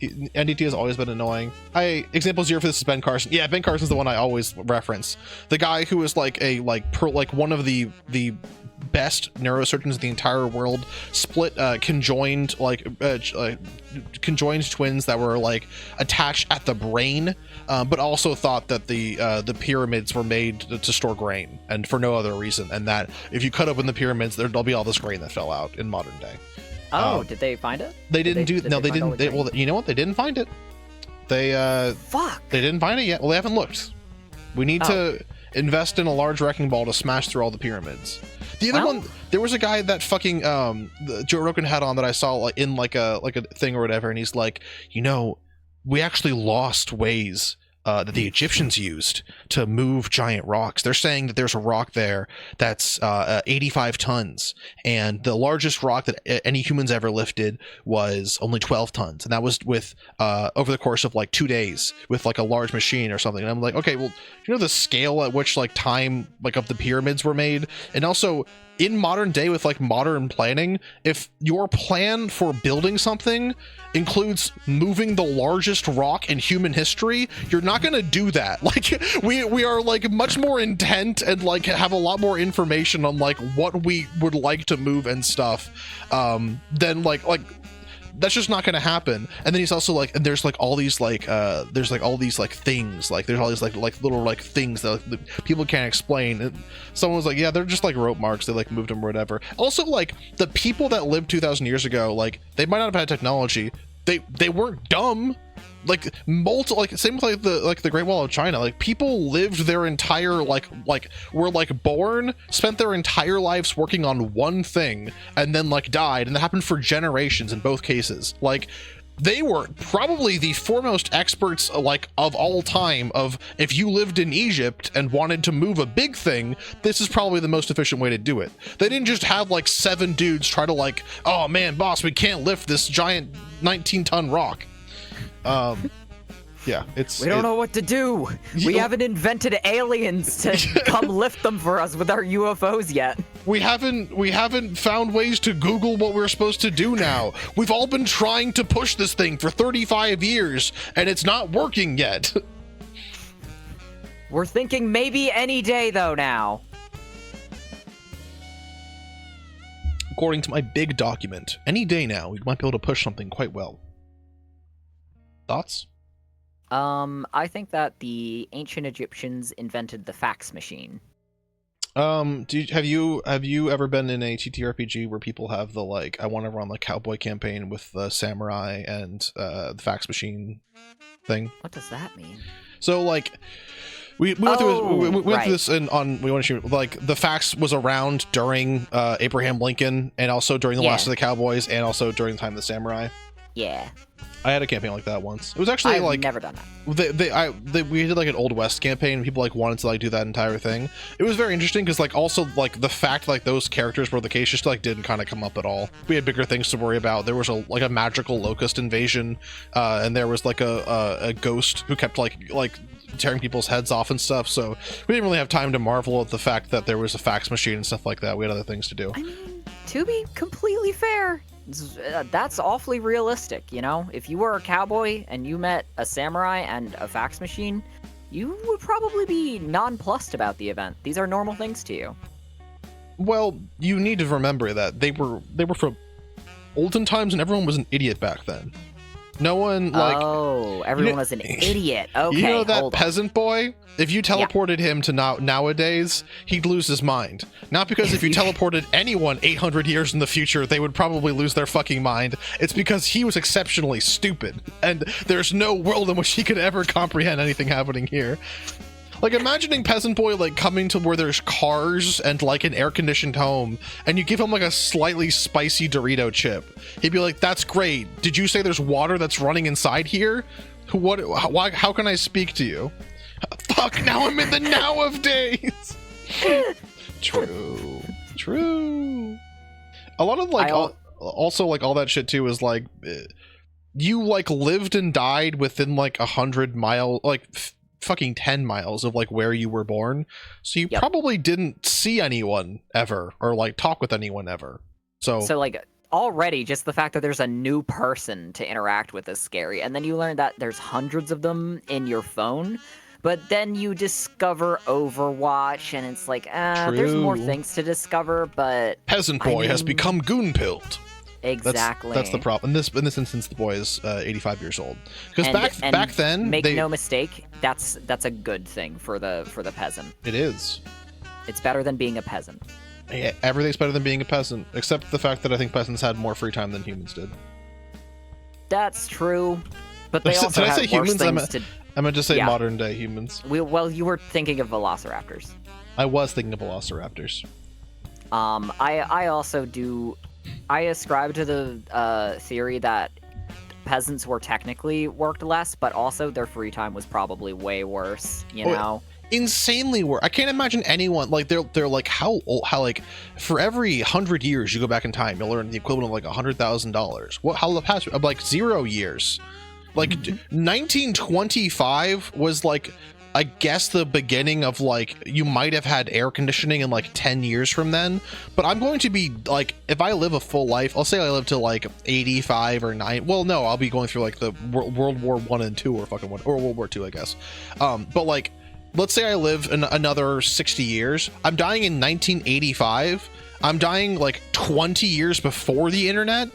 NDT has always been annoying. Example 0 for this is Ben Carson. Yeah, Ben Carson's the one I always reference. The guy who is like one of the best neurosurgeons in the entire world. Split conjoined conjoined twins that were like attached at the brain, but also thought that the pyramids were made to store grain and for no other reason, and that if you cut open the pyramids, there'll be all this grain that fell out in modern day. Did they find it? They didn't well, you know what? They didn't find it. They didn't find it yet. Well, they haven't looked. We need to invest in a large wrecking ball to smash through all the pyramids. The other one, there was a guy that fucking Joe Rogan had on that I saw like in like a thing or whatever, and he's like, we actually lost ways that the Egyptians used to move giant rocks. They're saying that there's a rock there that's 85 tons, and the largest rock that any humans ever lifted was only 12 tons, and that was with over the course of like 2 days with like a large machine or something. And I'm like, okay, well, you know the scale at which like time like of the pyramids were made, and also in modern day with like modern planning, if your plan for building something includes moving the largest rock in human history, you're not going to do that. Like we are like much more intent and like have a lot more information on like what we would like to move and stuff than like that's just not going to happen. And then he's also like, and there's like all these like there's like all these like things, like there's all these like little like things that like, people can't explain. And someone was like, yeah, they're just like rope marks, they like moved them or whatever. Also, like the people that lived 2,000 years ago, like they might not have had technology, they weren't dumb. Like same with like the Great Wall of China. Like people lived their entire were like born, spent their entire lives working on one thing, and then like died, and that happened for generations in both cases. Like they were probably the foremost experts like of all time of, if you lived in Egypt and wanted to move a big thing, this is probably the most efficient way to do it. They didn't just have like 7 dudes try to like, oh man boss, we can't lift this giant 19-ton rock. Yeah, we don't know what to do. We haven't invented aliens to come lift them for us with our UFOs yet. We haven't found ways to Google what we're supposed to do now. We've all been trying to push this thing for 35 years and it's not working yet. We're thinking maybe any day though now. According to my big document, any day now we might be able to push something quite well. Thoughts? I think that the ancient Egyptians invented the fax machine. Have you ever been in a TTRPG where people have the like, I want to run the cowboy campaign with the samurai and the fax machine thing? What does that mean? So like we went through this like the fax was around during Abraham Lincoln, and also during the last of the cowboys, and also during the time of the samurai. Yeah. I had a campaign like that once. It was actually I've like never done that. We did like an Old West campaign, and people like wanted to like do that entire thing. It was very interesting because like also like the fact like those characters were the case just like didn't kind of come up at all. We had bigger things to worry about. There was a magical locust invasion, and there was like a ghost who kept like tearing people's heads off and stuff. So we didn't really have time to marvel at the fact that there was a fax machine and stuff like that. We had other things to do. I mean, to be completely fair, that's awfully realistic, you know? If you were a cowboy and you met a samurai and a fax machine, you would probably be nonplussed about the event. These are normal things to you. Well, you need to remember that they were from olden times, and everyone was an idiot back then. No one like. Oh, everyone was an idiot. Okay, you know that peasant boy? If you teleported him to nowadays, he'd lose his mind. Not because if you teleported anyone 800 years in the future, they would probably lose their fucking mind. It's because he was exceptionally stupid, and there's no world in which he could ever comprehend anything happening here. Like, imagining Peasant Boy, like, coming to where there's cars and, like, an air-conditioned home, and you give him, like, a slightly spicy Dorito chip. He'd be like, that's great. Did you say there's water that's running inside here? How can I speak to you? Fuck, now I'm in the now of days! True. A lot of, like, also, like, all that shit, too, is, like, you, like, lived and died within, like, 100 mile, like, fucking 10 miles of like where you were born, so you probably didn't see anyone ever or like talk with anyone ever. So like already just the fact that there's a new person to interact with is scary, and then you learn that there's hundreds of them in your phone, but then you discover Overwatch and it's like there's more things to discover, but Peasant Boy has become goon-pilled. Exactly. That's the problem. In this instance, the boy is 85 years old. Because back then, make no mistake, that's a good thing for the peasant. It is. It's better than being a peasant. Yeah, everything's better than being a peasant, except the fact that I think peasants had more free time than humans did. That's true, but they also had worse things to. I meant to say modern day humans. Well, you were thinking of velociraptors. I was thinking of velociraptors. I also do. I ascribe to the theory that peasants were technically worked less, but also their free time was probably way worse, you know? Insanely worse. I can't imagine anyone, like, they're like, how like, for every 100 years you go back in time, you'll earn the equivalent of, like, $100,000. How the past, like, 0 years. Like, 1925 was, like, I guess the beginning of, like, you might have had air conditioning in, like, 10 years from then, but I'm going to be, like, if I live a full life, I'll say I live to, like, 85 or 9, well, no, I'll be going through, like, the World War 1 and 2 or World War 2, I guess. But, like, let's say I live in another 60 years, I'm dying in 1985, I'm dying, like, 20 years before the internet.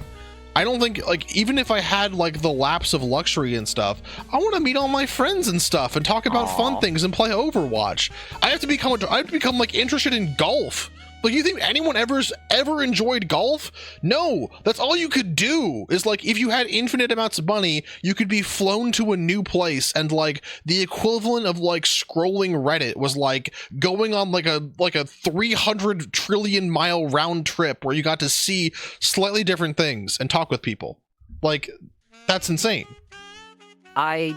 I don't think, like, even if I had like the lapse of luxury and stuff, I want to meet all my friends and stuff and talk about fun things and play Overwatch. I have to become like interested in golf. Like, you think anyone ever enjoyed golf? No, that's all you could do. Is like, if you had infinite amounts of money, you could be flown to a new place, and like the equivalent of like scrolling Reddit was like going on like a 300 trillion mile round trip where you got to see slightly different things and talk with people. Like, that's insane. I'm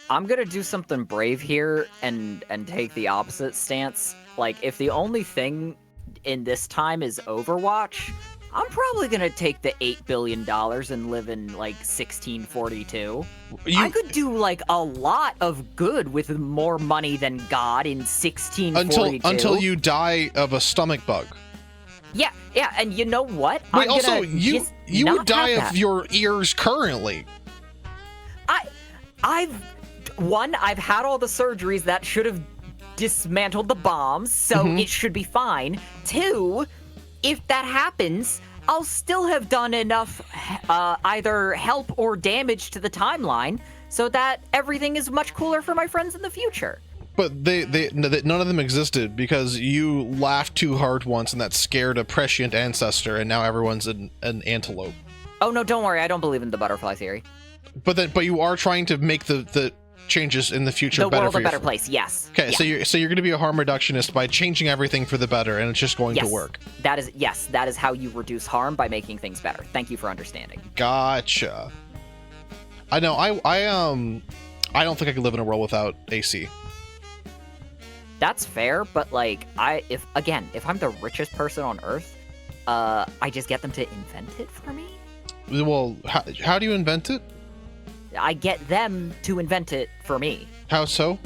gonna do something brave here and take the opposite stance. Like, if the only thing in this time is Overwatch, I'm probably gonna take the $8 billion and live in like 1642. I could do like a lot of good with more money than God in 1642. Until you die of a stomach bug. Yeah, and you know what? Wait, also, you would die of your ears currently. I've had all the surgeries that should have dismantled the bombs, so it should be fine. 2, if that happens, I'll still have done enough either help or damage to the timeline so that everything is much cooler for my friends in the future. But none of them existed because you laughed too hard once and that scared a prescient ancestor, and now everyone's an antelope. Oh no, don't worry, I don't believe in the butterfly theory. But you are trying to make the changes in the future the better world for a better place. Yes. Okay, yeah. so you're going to be a harm reductionist by changing everything for the better, and it's just going to work. That is how you reduce harm, by making things better. Thank you for understanding. Gotcha. I know. I don't think I could live in a world without AC. That's fair, but like if I'm the richest person on Earth, I just get them to invent it for me. Well, how do you invent it? I get them to invent it for me. How so?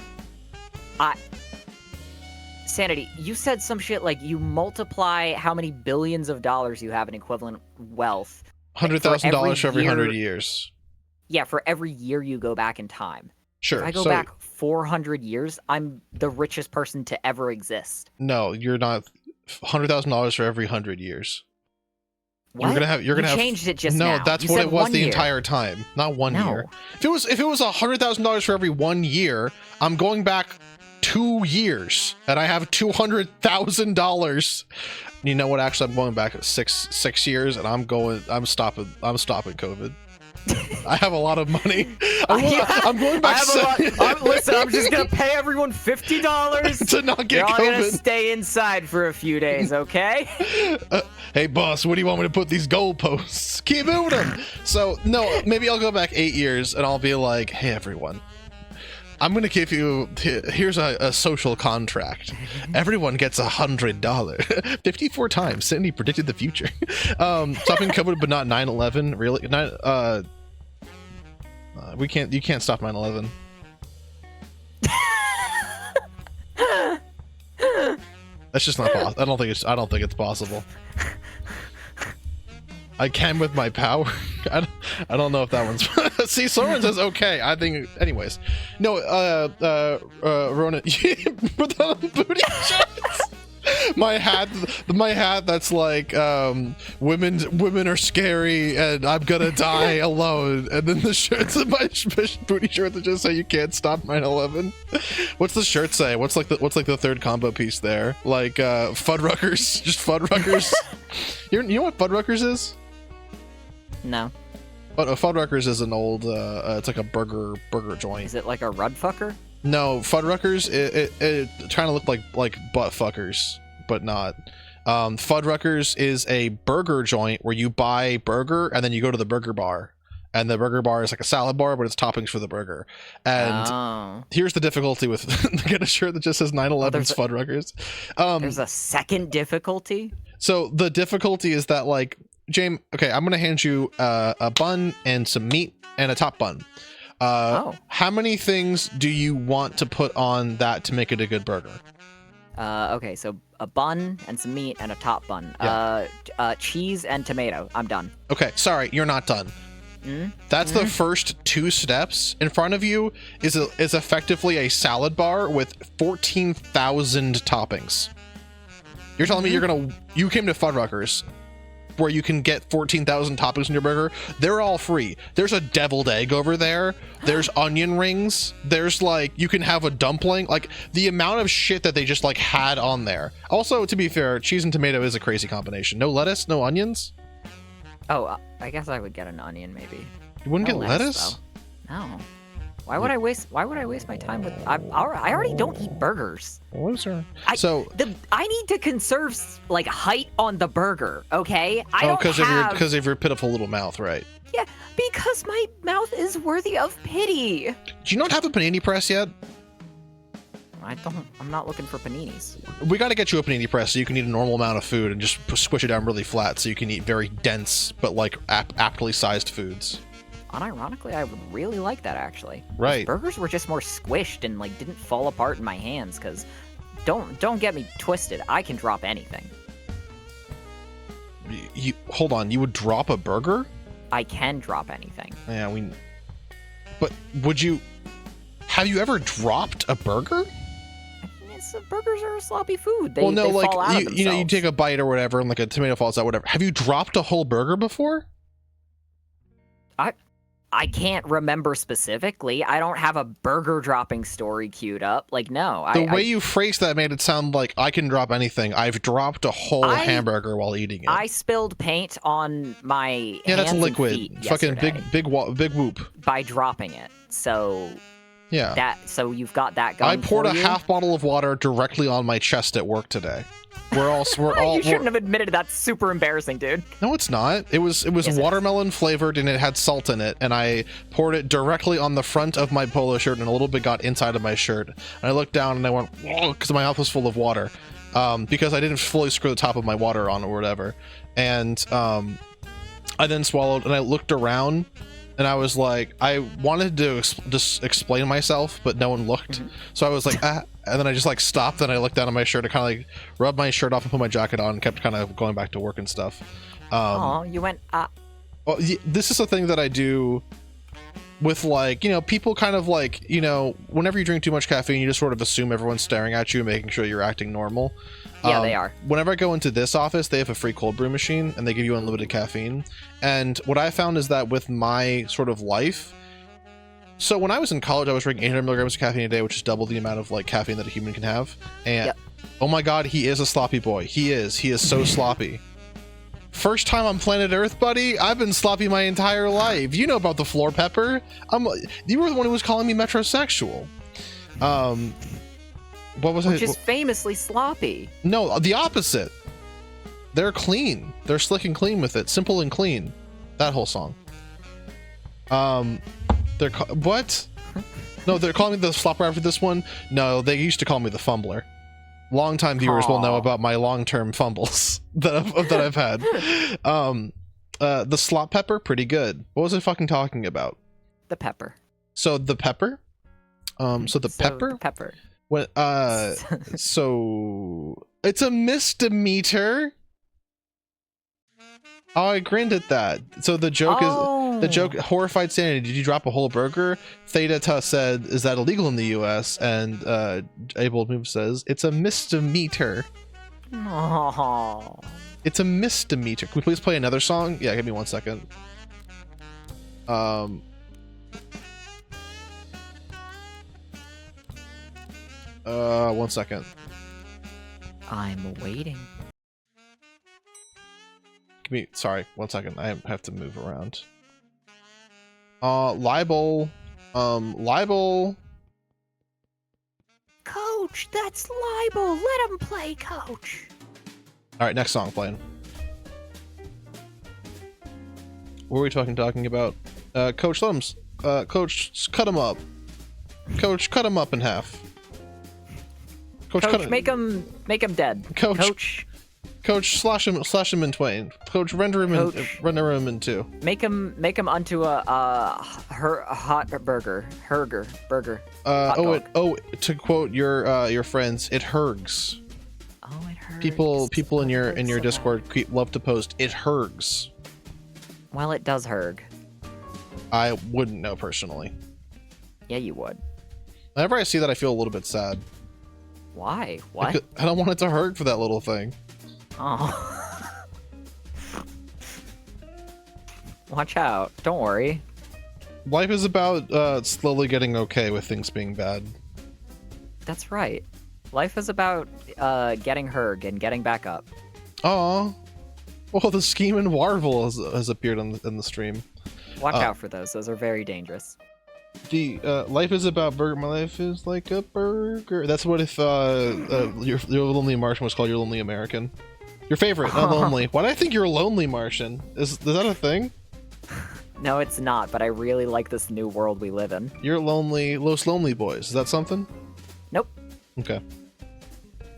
Sanity, you said some shit like you multiply how many billions of dollars you have in equivalent wealth. $100,000 for every 100 years. Yeah, for every year you go back in time. Sure. If I go back 400 years, I'm the richest person to ever exist. No, you're not. $100,000 for every 100 years. What? You're gonna have changed it just now. No, that's you what said it was 1 the year. entire time, not 1 No. year. If it was $100,000 for every 1 year, I'm going back 2 years, and I have $200,000. You know what? Actually, I'm going back 6 years, and I'm stopping COVID. I have a lot of money. I'm going back. Listen, I'm just gonna pay everyone $50 to not get You're all COVID. gonna stay inside for a few days, okay? Hey boss, what do you want me to put these goalposts? Keep moving them. So no, maybe I'll go back 8 years and I'll be like, hey everyone, I'm gonna give you, here's a social contract. Everyone gets $100. 54 times Cindy predicted the future. Stopping COVID, but not 9/11. Really? You can't stop 9/11. That's just not possible. I don't think it's possible. I can with my power. I don't know if that one's. See, Soren says okay. I think, anyways. No, Ronan, put that on booty shots. My hat that's like, women are scary and I'm gonna die alone. And then the shirts in my booty shirt that just say you can't stop 9/11. What's the shirt say? What's like the third combo piece there? Like Fuddruckers, just Fuddruckers. You know what Fuddruckers is? No. But Fuddruckers is an old, it's like a burger joint. Is it like a Rud fucker? No, Fuddruckers, it trying to look like butt fuckers, but not. Fuddruckers is a burger joint where you buy burger and then you go to the burger bar, and the burger bar is like a salad bar, but it's toppings for the burger. And here's the difficulty with get a shirt that just says 9/11's Fuddruckers. There's a second difficulty. So the difficulty is that, like, James, okay, I'm gonna hand you a bun and some meat and a top bun. How many things do you want to put on that to make it a good burger? Okay, so a bun and some meat and a top bun. Yeah. Cheese and tomato. I'm done. Okay, sorry, you're not done. That's the first 2 steps. In front of you is effectively a salad bar with 14,000 toppings. You're telling me you came to Fuddruckers where you can get 14,000 toppings in your burger, they're all free. There's a deviled egg over there. There's onion rings. There's like, you can have a dumpling. Like the amount of shit that they just like had on there. Also, to be fair, cheese and tomato is a crazy combination. No lettuce, no onions. Oh, I guess I would get an onion maybe. You wouldn't No get lettuce? though. No. Why would I waste my time with I already don't eat burgers. What is there? I need to conserve like height on the burger, okay? I don't because have... of your pitiful little mouth, right? Yeah, because my mouth is worthy of pity. Do you not have a panini press yet? I'm not looking for paninis. We got to get you a panini press so you can eat a normal amount of food and just squish it down really flat so you can eat very dense but like aptly sized foods. Unironically, I would really like that actually. Right. Burgers were just more squished and like didn't fall apart in my hands because don't get me twisted. I can drop anything. You hold on. You would drop a burger? I can drop anything. Yeah, But would you? Have you ever dropped a burger? Burgers are a sloppy food. They, well, no, they like fall out of you know, you take a bite or whatever, and like a tomato falls out, whatever. Have you dropped a whole burger before? I can't remember specifically. I don't have a burger dropping story queued up. Like, no. The way you phrased that made it sound like I can drop anything. I've dropped a whole hamburger while eating it. I spilled paint on my yeah, that's hands liquid. and feet Fucking yesterday big whoop. by dropping it. So yeah, so you've got that going. I poured for a you. half bottle of water directly on my chest at work today. You shouldn't have admitted it. That's super embarrassing, dude. No, it's not. It was watermelon flavored and it had salt in it, and I poured it directly on the front of my polo shirt, and a little bit got inside of my shirt. And I looked down and I went, whoa, because my mouth was full of water, because I didn't fully screw the top of my water on or whatever. And I then swallowed, and I looked around, and I was like, I wanted to just explain myself, but no one looked. Mm-hmm. So I was like, ah. And then I just like stopped, and I looked down at my shirt, and kind of like rubbed my shirt off and put my jacket on, and kept kind of going back to work and stuff. Oh, you went Well, this is a thing that I do with, like, you know, people kind of like, you know, whenever you drink too much caffeine, you just sort of assume everyone's staring at you, making sure you're acting normal. Yeah, they are. Whenever I go into this office, they have a free cold brew machine, and they give you unlimited caffeine. And what I found is that with my sort of life, so when I was in college, I was drinking 800 milligrams of caffeine a day, which is double the amount of like caffeine that a human can have. And oh my god, he is a sloppy boy. He is so sloppy. First time on planet Earth, buddy. I've been sloppy my entire life. You know about the floor pepper. You were the one who was calling me metrosexual. What was Which is famously sloppy. No, the opposite. They're clean. They're slick and clean with it. Simple and clean. That whole song. What? No, they're calling me the slop rapper for this one. No, they used to call me the fumbler. Longtime viewers will know about my long-term fumbles that I've had. The slop pepper, pretty good. What was I fucking talking about? The pepper. So the pepper. The pepper. What? So it's a misdemeanor. Oh, I grinned at that. So the joke is the joke. Horrified Sanity. Did you drop a whole burger? Theta said, "Is that illegal in the U.S.?" And Able Move says, "It's a misdemeanor." Oh. It's a misdemeanor. Can we please play another song? Yeah, give me 1 second. 1 second. I'm waiting. Sorry, 1 second. I have to move around. Libel. Coach, that's libel. Let him play, Coach. All right, next song playing. What were we talking about? Coach, let him. Coach, cut him up. Coach, cut him up in half. Coach, make him dead. Coach, slash him in twain. Coach, render him in two. Make him unto a hot burger. To quote your friends, it hurgs. Oh, it hurts. People in your Discord love to post it hurgs. Well, it does hurg. I wouldn't know personally. Yeah, you would. Whenever I see that, I feel a little bit sad. Why? What? I don't want it to hurt for that little thing. Oh. Watch out. Don't worry. Life is about slowly getting okay with things being bad. That's right. Life is about getting hurt and getting back up. Aw. Well, the Scheme and Warble has appeared in the stream. Watch out for those. Those are very dangerous. The life is about burger. My life is like a burger. That's what if your Lonely Martian was called Your Lonely American. Your favorite, not Lonely. Why do I think you're Lonely Martian? Is that a thing? No, it's not, but I really like this new world we live in. You're Lonely, Los Lonely Boys. Is that something? Nope. Okay.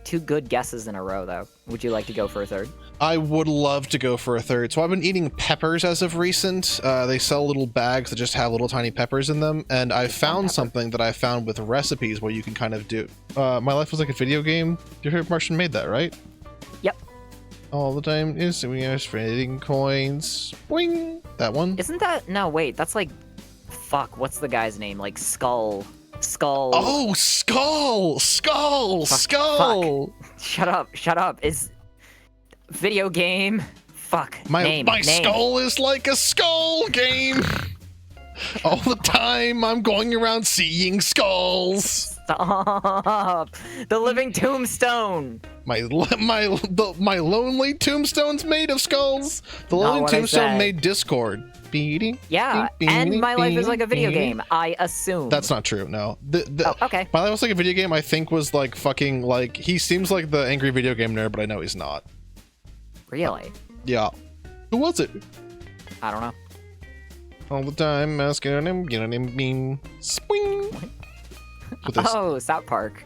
2 good guesses in a row, though. Would you like to go for a third? I would love to go for a third. So I've been eating peppers as of recent. They sell little bags that just have little tiny peppers in them, and I found something that I found with recipes where you can kind of do. My life was like a video game. Your favorite Martian made that, right? Yep. All the time is we are spreading coins. Boing. That one. Isn't that? No, wait. That's like, fuck. What's the guy's name? Like Skull. Oh, Skull. Fuck. Shut up. Is video game. Fuck. My skull is like a skull game. All the time I'm going around seeing skulls. Stop. The living tombstone. My lonely tombstone's made of skulls. The lonely tombstone made Discord. Yeah, and my life is like a video game, I assume. That's not true, no. Okay. My life was like a video game, I think was like fucking like, he seems like the angry video game nerd, but I know he's not. Really? Yeah. Who was it? I don't know. All the time asking him, you know, beam, swing. Oh, South Park.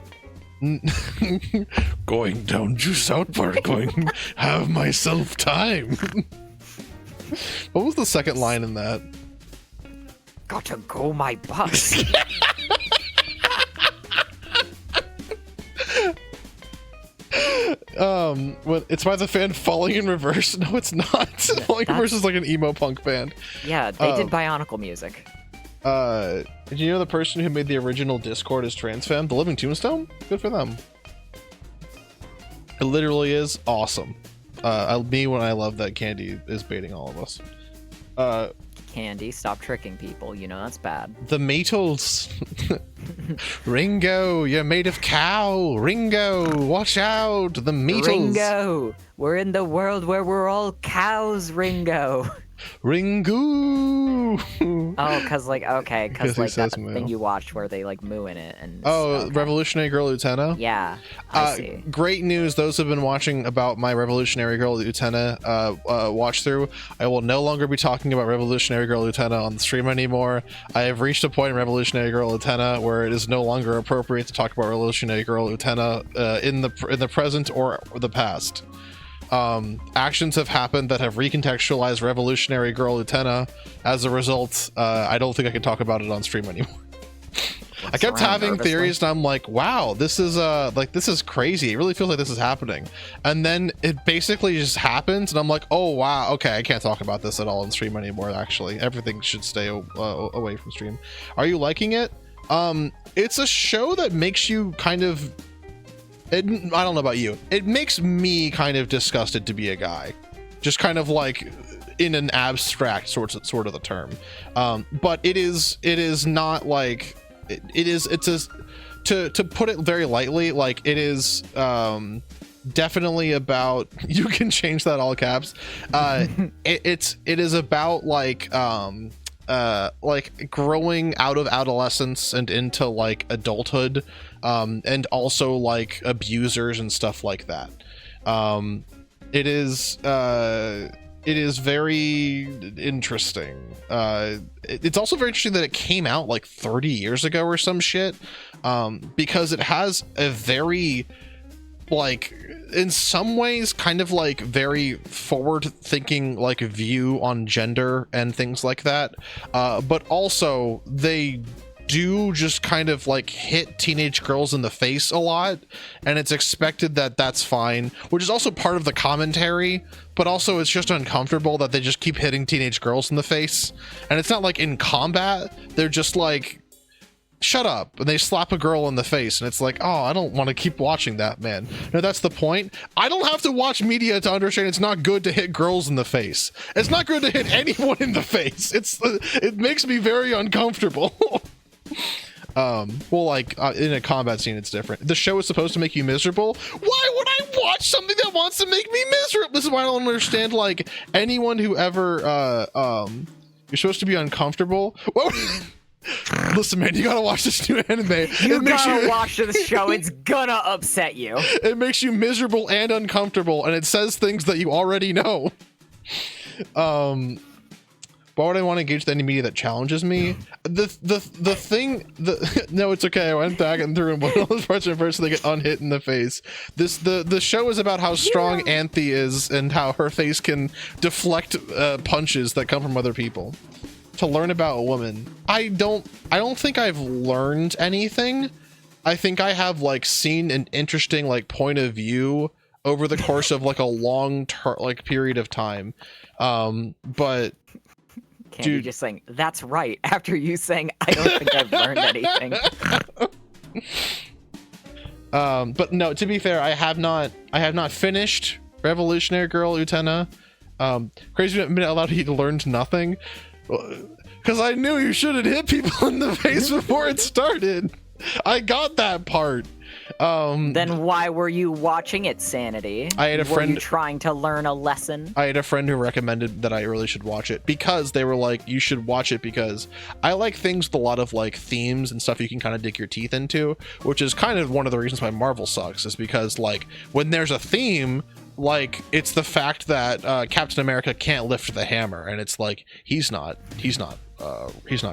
Going down to South Park, going, have myself time. What was the second line in that? Gotta go my bus. It's by the band Falling in Reverse. No, it's not. Falling in Reverse is like an emo punk band. Yeah, they did Bionicle music. Did you know the person who made the original Discord is trans femme? The Living Tombstone? Good for them. It literally is awesome. Me when I love that Candy is baiting all of us. Candy, stop tricking people. You know that's bad. The Maytals. Ringo, you're made of cow. Ringo, watch out. The Maytals. Ringo, we're in the world where we're all cows, Ringo. Ringo. Oh, cause like that thing you watched where they like moo in it and. Oh, okay. Revolutionary Girl Utena. Yeah, I see. Great news! Those who've been watching about my Revolutionary Girl Utena watch through. I will no longer be talking about Revolutionary Girl Utena on the stream anymore. I have reached a point in Revolutionary Girl Utena where it is no longer appropriate to talk about Revolutionary Girl Utena in the present or the past. Actions have happened that have recontextualized Revolutionary Girl Utena. As a result, I don't think I can talk about it on stream anymore. I kept having theories, and I'm like, wow, this is crazy. It really feels like this is happening. And then it basically just happens, and I'm like, oh wow, okay, I can't talk about this at all on stream anymore. Actually, everything should stay away from stream. Are you liking it? It's a show that makes you kind of. I don't know about you. It makes me kind of disgusted to be a guy, just kind of like in an abstract sort of the term. But it is not like to put it very lightly, like it is definitely about. You can change that all caps. It is about like growing out of adolescence and into like adulthood, and also like abusers and stuff like that. It is very interesting. It's also very interesting that it came out like 30 years ago or some shit, because it has a very, like, in some ways kind of like very forward thinking like view on gender and things like that, but also they do just kind of like hit teenage girls in the face a lot, and it's expected that that's fine, which is also part of the commentary, but also it's just uncomfortable that they just keep hitting teenage girls in the face. And it's not like in combat, they're just like shut up, and they slap a girl in the face, and it's like, oh, I don't want to keep watching that, man. No, that's the point. I don't have to watch media to understand it's not good to hit girls in the face. It's not good to hit anyone in the face. It makes me very uncomfortable. Well, like in a combat scene, it's different. The show is supposed to make you miserable. Why would I watch something that wants to make me miserable? This is why I don't understand, like, anyone who ever you're supposed to be uncomfortable. What? Listen, man, you gotta watch this new anime. You gotta watch this show. It's gonna upset you. It makes you miserable and uncomfortable, and it says things that you already know. Why would I want to engage with any media that challenges me? No, it's okay. I went back and through and one of those parts of first, so they get unhit in the face. The show is about how strong Anthe is and how her face can deflect punches that come from other people. To learn about a woman, I don't think I've learned anything. I think I have like seen an interesting like point of view over the course of like a long period of time. But Candy dude, just saying that's right after you saying I don't think I've learned anything. But no, to be fair, I have not finished Revolutionary Girl Utena. Crazy Minute allowed you to learn nothing. Because I knew you shouldn't hit people in the face before it started. I got that part. Then why were you watching it, Sanity? I had a friend. Were you trying to learn a lesson? I had a friend who recommended that I really should watch it because they were like, you should watch it because I like things with a lot of like themes and stuff you can kind of dig your teeth into, which is kind of one of the reasons why Marvel sucks, is because like when there's a theme, like it's the fact that Captain America can't lift the hammer, and it's like he's not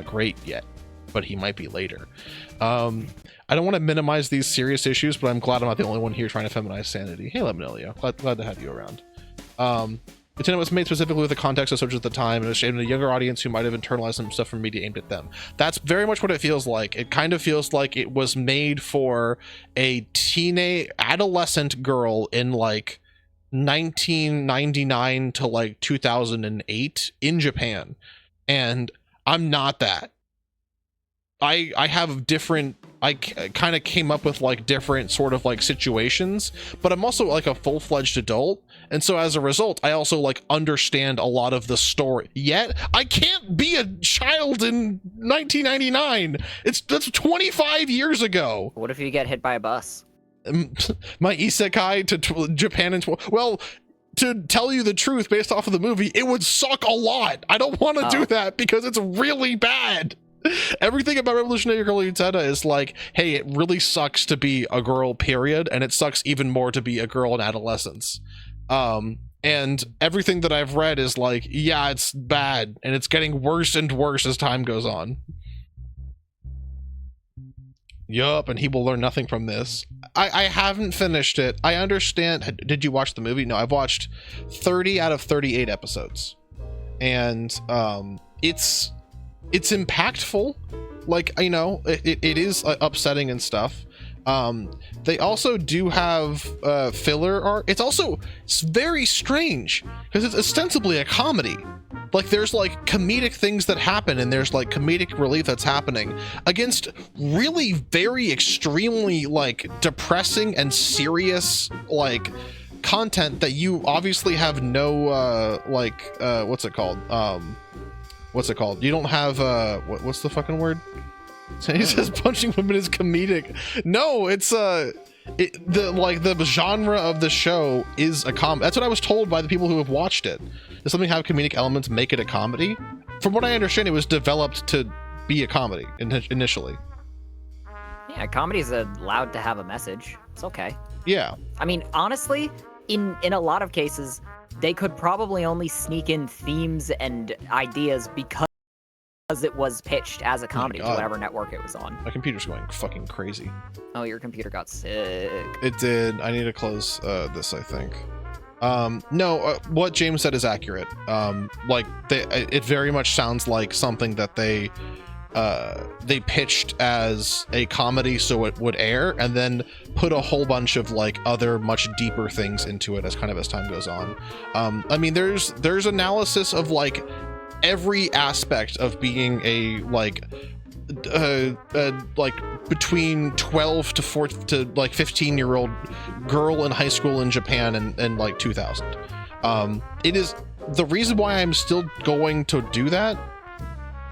great yet, but he might be later. I don't want to minimize these serious issues, but I'm glad I'm not the only one here trying to feminize Sanity. Hey, Lemonelio, glad to have you around. Lieutenant was made specifically with the context of soldiers at the time, and it was aimed at a younger audience who might have internalized some stuff from media aimed at them. That's very much what it feels like. It kind of feels like it was made for a teenage adolescent girl in like 1999 to like 2008 in Japan, and I'm not that. I have different, I kind of came up with like different sort of like situations, but I'm also like a full-fledged adult, and so as a result I also like understand a lot of the story. Yet I can't be a child in 1999. That's 25 years ago. What if you get hit by a bus? My isekai to Japan in well, to tell you the truth, based off of the movie, it would suck a lot. I don't want to do that because it's really bad. Everything about Revolutionary Girl Utena is like, hey, it really sucks to be a girl, period, and it sucks even more to be a girl in adolescence. And everything that I've read is like, yeah, it's bad, and it's getting worse and worse as time goes on. Yup, and he will learn nothing from this. I haven't finished it. I understand. Did you watch the movie? No, I've watched 30 out of 38 episodes. And it's impactful. Like, you know, it is upsetting and stuff. They also do have filler art. It's very strange because it's ostensibly a comedy. Like, there's like comedic things that happen, and there's like comedic relief that's happening against really very extremely like depressing and serious like content that you obviously have no what's it called? You don't have what's the fucking word? He says punching women is comedic. No, it's the genre of the show is a comedy. That's what I was told by the people who have watched it. Does something have comedic elements make it a comedy? From what I understand, it was developed to be a comedy initially. Yeah, comedy's allowed to have a message. It's okay. Yeah. I mean, honestly, in a lot of cases, they could probably only sneak in themes and ideas because it was pitched as a comedy to whatever network it was on. My computer's going fucking crazy. Oh, your computer got sick. It did. I need to close this, I think. No, what James said is accurate. Like, it very much sounds like something that they pitched as a comedy so it would air, and then put a whole bunch of like other much deeper things into it as time goes on. I mean, there's analysis of like every aspect of being a like like between 12 to 4 to like 15-year-old girl in high school in Japan in like 2000. It is the reason why I'm still going to do that.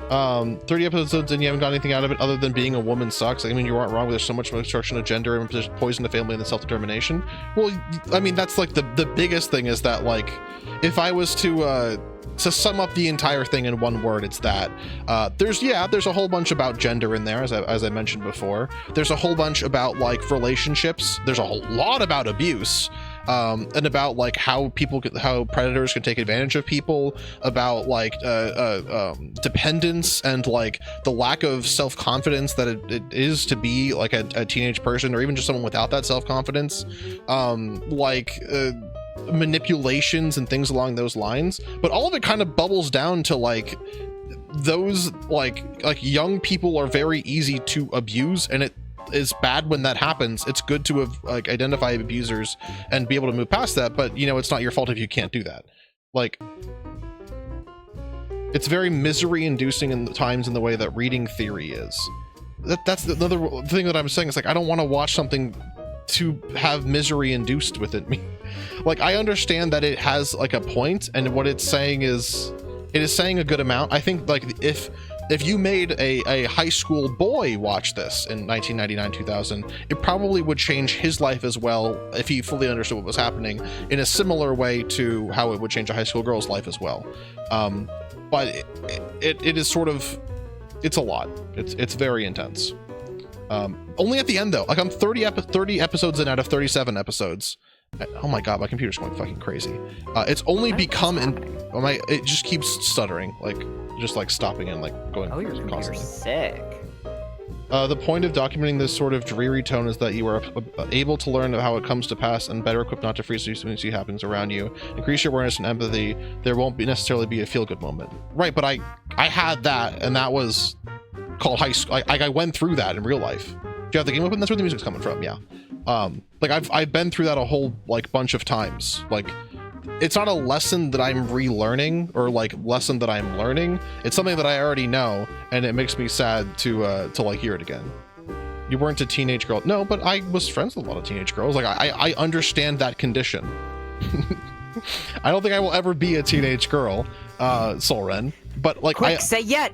30 episodes and you haven't got anything out of it other than being a woman sucks. I mean, you aren't wrong. There's so much destruction of gender and poison to family and the self-determination. Well, I mean, that's like the biggest thing is that, like, if I was to sum up the entire thing in one word, it's that there's a whole bunch about gender in there, as I mentioned before. There's a whole bunch about like relationships. There's a whole lot about abuse. And about like how predators can take advantage of people, about like dependence and like the lack of self-confidence that it is to be like a teenage person or even just someone without that self-confidence, manipulations and things along those lines. But all of it kind of bubbles down to like those like young people are very easy to abuse, and it is bad when that happens. It's good to have like identify abusers and be able to move past that, but you know, it's not your fault if you can't do that. Like, it's very misery inducing in the times in the way that reading theory is. That's another thing that I'm saying. Is like, I don't want to watch something to have misery induced within me. Like, I understand that it has like a point, and what it's saying is it is saying a good amount. I think like if you made a high school boy watch this in 1999-2000, it probably would change his life as well if he fully understood what was happening in a similar way to how it would change a high school girl's life as well. But it is sort of, it's a lot. It's very intense. Only at the end though. Like, I'm 30 episodes in out of 37 episodes. Oh my god, my computer's going fucking crazy. It's only become it just keeps stuttering, like just like stopping and like going. Oh, your computer's sick. The point of documenting this sort of dreary tone is that you are able to learn how it comes to pass and better equipped not to freeze as soon as it happens around you. Increase your awareness and empathy. There won't necessarily be a feel-good moment. Right, but I had that, and that was called high school. I went through that in real life. Do you have the game open? That's where the music's coming from, yeah. Like I've been through that a whole like bunch of times. Like, it's not a lesson that I'm relearning or like lesson that I'm learning. It's something that I already know, and it makes me sad to like hear it again. You weren't a teenage girl. No, but I was friends with a lot of teenage girls. Like, I understand that condition. I don't think I will ever be a teenage girl, Solren. But like, quick say yet.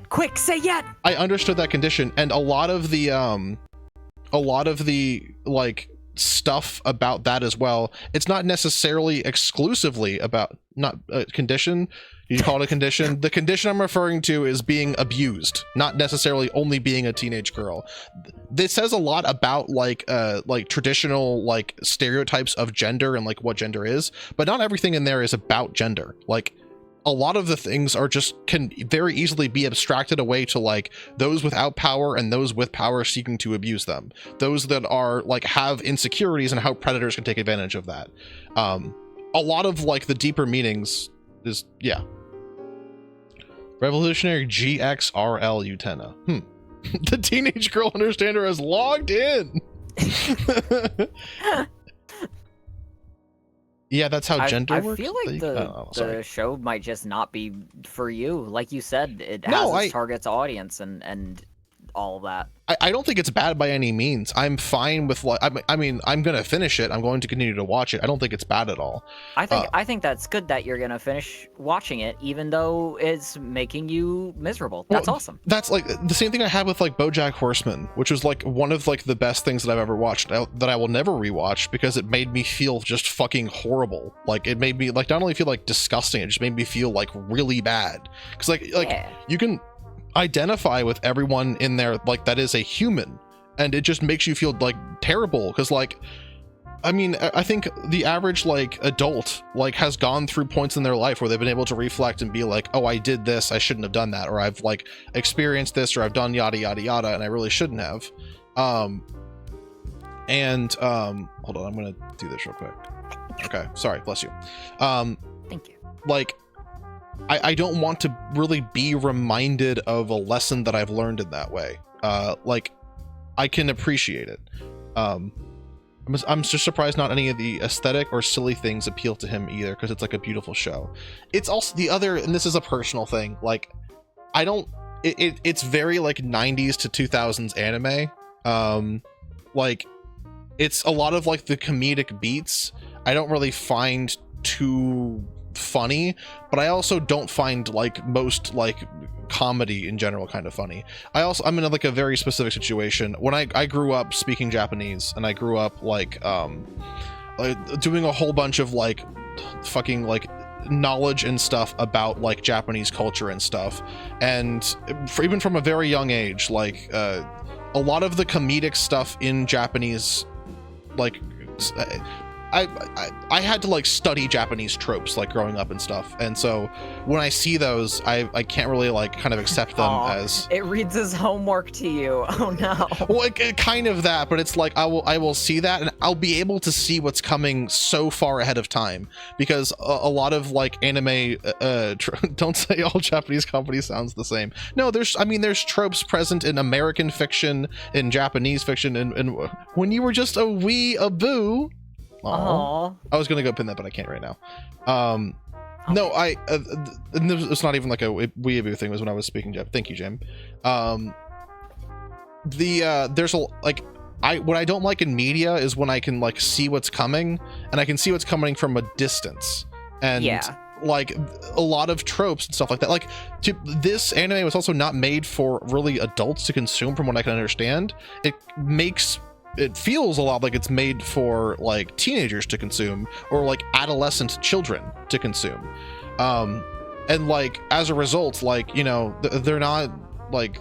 I understood that condition, and a lot of the like stuff about that as well. It's not necessarily exclusively about condition. You call it a condition. The condition I'm referring to is being abused, not necessarily only being a teenage girl. This says a lot about like traditional like stereotypes of gender and like what gender is, but not everything in there is about gender. Like, a lot of the things are just can very easily be abstracted away to like those without power and those with power seeking to abuse them. Those that are like have insecurities and how predators can take advantage of that. A lot of like the deeper meanings is, yeah. Revolutionary GXRL Utena. The teenage girl understander has logged in. Yeah, that's how gender works. I feel like the show might just not be for you. Like you said, it has its target's audience and all of that. I don't think it's bad by any means. I'm fine with like, I mean, I'm gonna finish it. I'm going to continue to watch it. I don't think it's bad at all. I think that's good that you're gonna finish watching it, even though it's making you miserable. That's awesome. That's like the same thing I had with like BoJack Horseman, which was like one of like the best things that I've ever watched that I will never rewatch because it made me feel just fucking horrible. Like, it made me like not only feel like disgusting, it just made me feel like really bad. Because like you can identify with everyone in there like that is a human, and it just makes you feel like terrible because like, I mean, I think the average like adult like has gone through points in their life where they've been able to reflect and be like, oh, I did this, I shouldn't have done that, or I've like experienced this, or I've done yada yada yada and I really shouldn't have. Hold on, I'm gonna do this real quick. Okay, sorry, bless you. Thank you. Like, I don't want to really be reminded of a lesson that I've learned in that way. Like, I can appreciate it. I'm just surprised not any of the aesthetic or silly things appeal to him either, because it's like a beautiful show. It's also the other, and this is a personal thing, like, I don't it's very like 90s to 2000s anime. Like it's a lot of like the comedic beats I don't really find too funny, but I also don't find like most like comedy in general kind of funny. I'm in like a very specific situation. When I grew up speaking Japanese, and I grew up like doing a whole bunch of like fucking like knowledge and stuff about like Japanese culture and stuff, and even from a very young age, like a lot of the comedic stuff in Japanese, like I had to like study Japanese tropes like growing up and stuff, and so when I see those, I can't really like kind of accept them as it reads as homework to you. Oh no. Well, kind of that, but it's like I will see that, and I'll be able to see what's coming so far ahead of time, because a lot of like anime don't say all Japanese comedy sounds the same. No, there's tropes present in American fiction, in Japanese fiction, and when you were just a wee boo. Aww. I was gonna go pin that, but I can't right now. No, it's not even like a weeaboo thing. It was when I was speaking Jap. Thank you, Jim. There's a like what I don't like in media is when I can like see what's coming, and I can see what's coming from a distance, and like a lot of tropes and stuff like that. Like this anime was also not made for really adults to consume, from what I can understand. It feels a lot like it's made for like teenagers to consume, or like adolescent children to consume, and like as a result, like, you know, they're not like,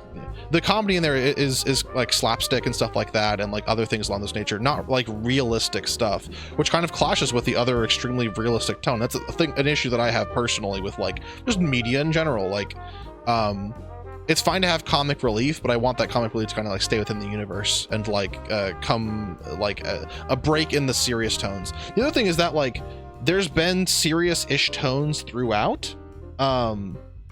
the comedy in there is like slapstick and stuff like that, and like other things along this nature, not like realistic stuff, which kind of clashes with the other extremely realistic tone. That's an issue that I have personally with like just media in general. Like it's fine to have comic relief, but I want that comic relief to kind of like stay within the universe and like come like a break in the serious tones. The other thing is that like there's been serious-ish tones throughout.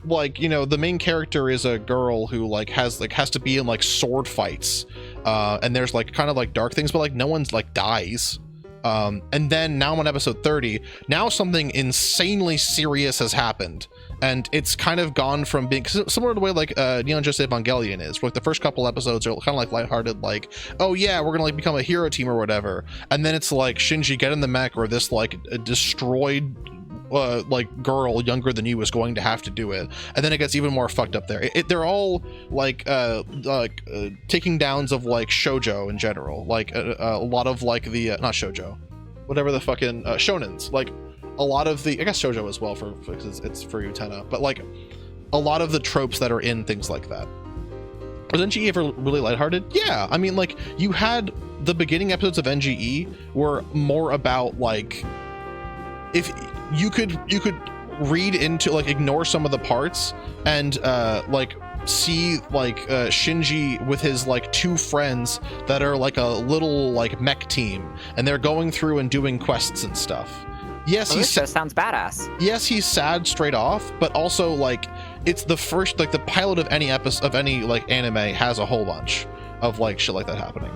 Like, you know, the main character is a girl who like has to be in like sword fights, and there's like kind of like dark things, but like no one's like dies. And then now I'm on episode 30. Now something insanely serious has happened, and it's kind of gone from being similar to the way like Neon Genesis Evangelion is, where like the first couple episodes are kind of like lighthearted, like, oh yeah, we're gonna like become a hero team or whatever, and then it's like, Shinji, get in the mech, or this like destroyed like girl younger than you is going to have to do it, and then it gets even more fucked up there. They're all like taking downs of like shoujo in general, like a lot of like the not shoujo, whatever the fucking shonens, like a lot of the, I guess shoujo as well because it's for Utena, but like a lot of the tropes that are in things like that. Was NGE ever really lighthearted? Yeah, I mean, like, you had the beginning episodes of NGE were more about like, if you could read into like, ignore some of the parts and like see like Shinji with his like two friends that are like a little like mech team, and they're going through and doing quests and stuff. Yes, this show sounds badass. Yes, he's sad straight off, but also like it's the first, like the pilot of any episode of any like anime has a whole bunch of like shit like that happening.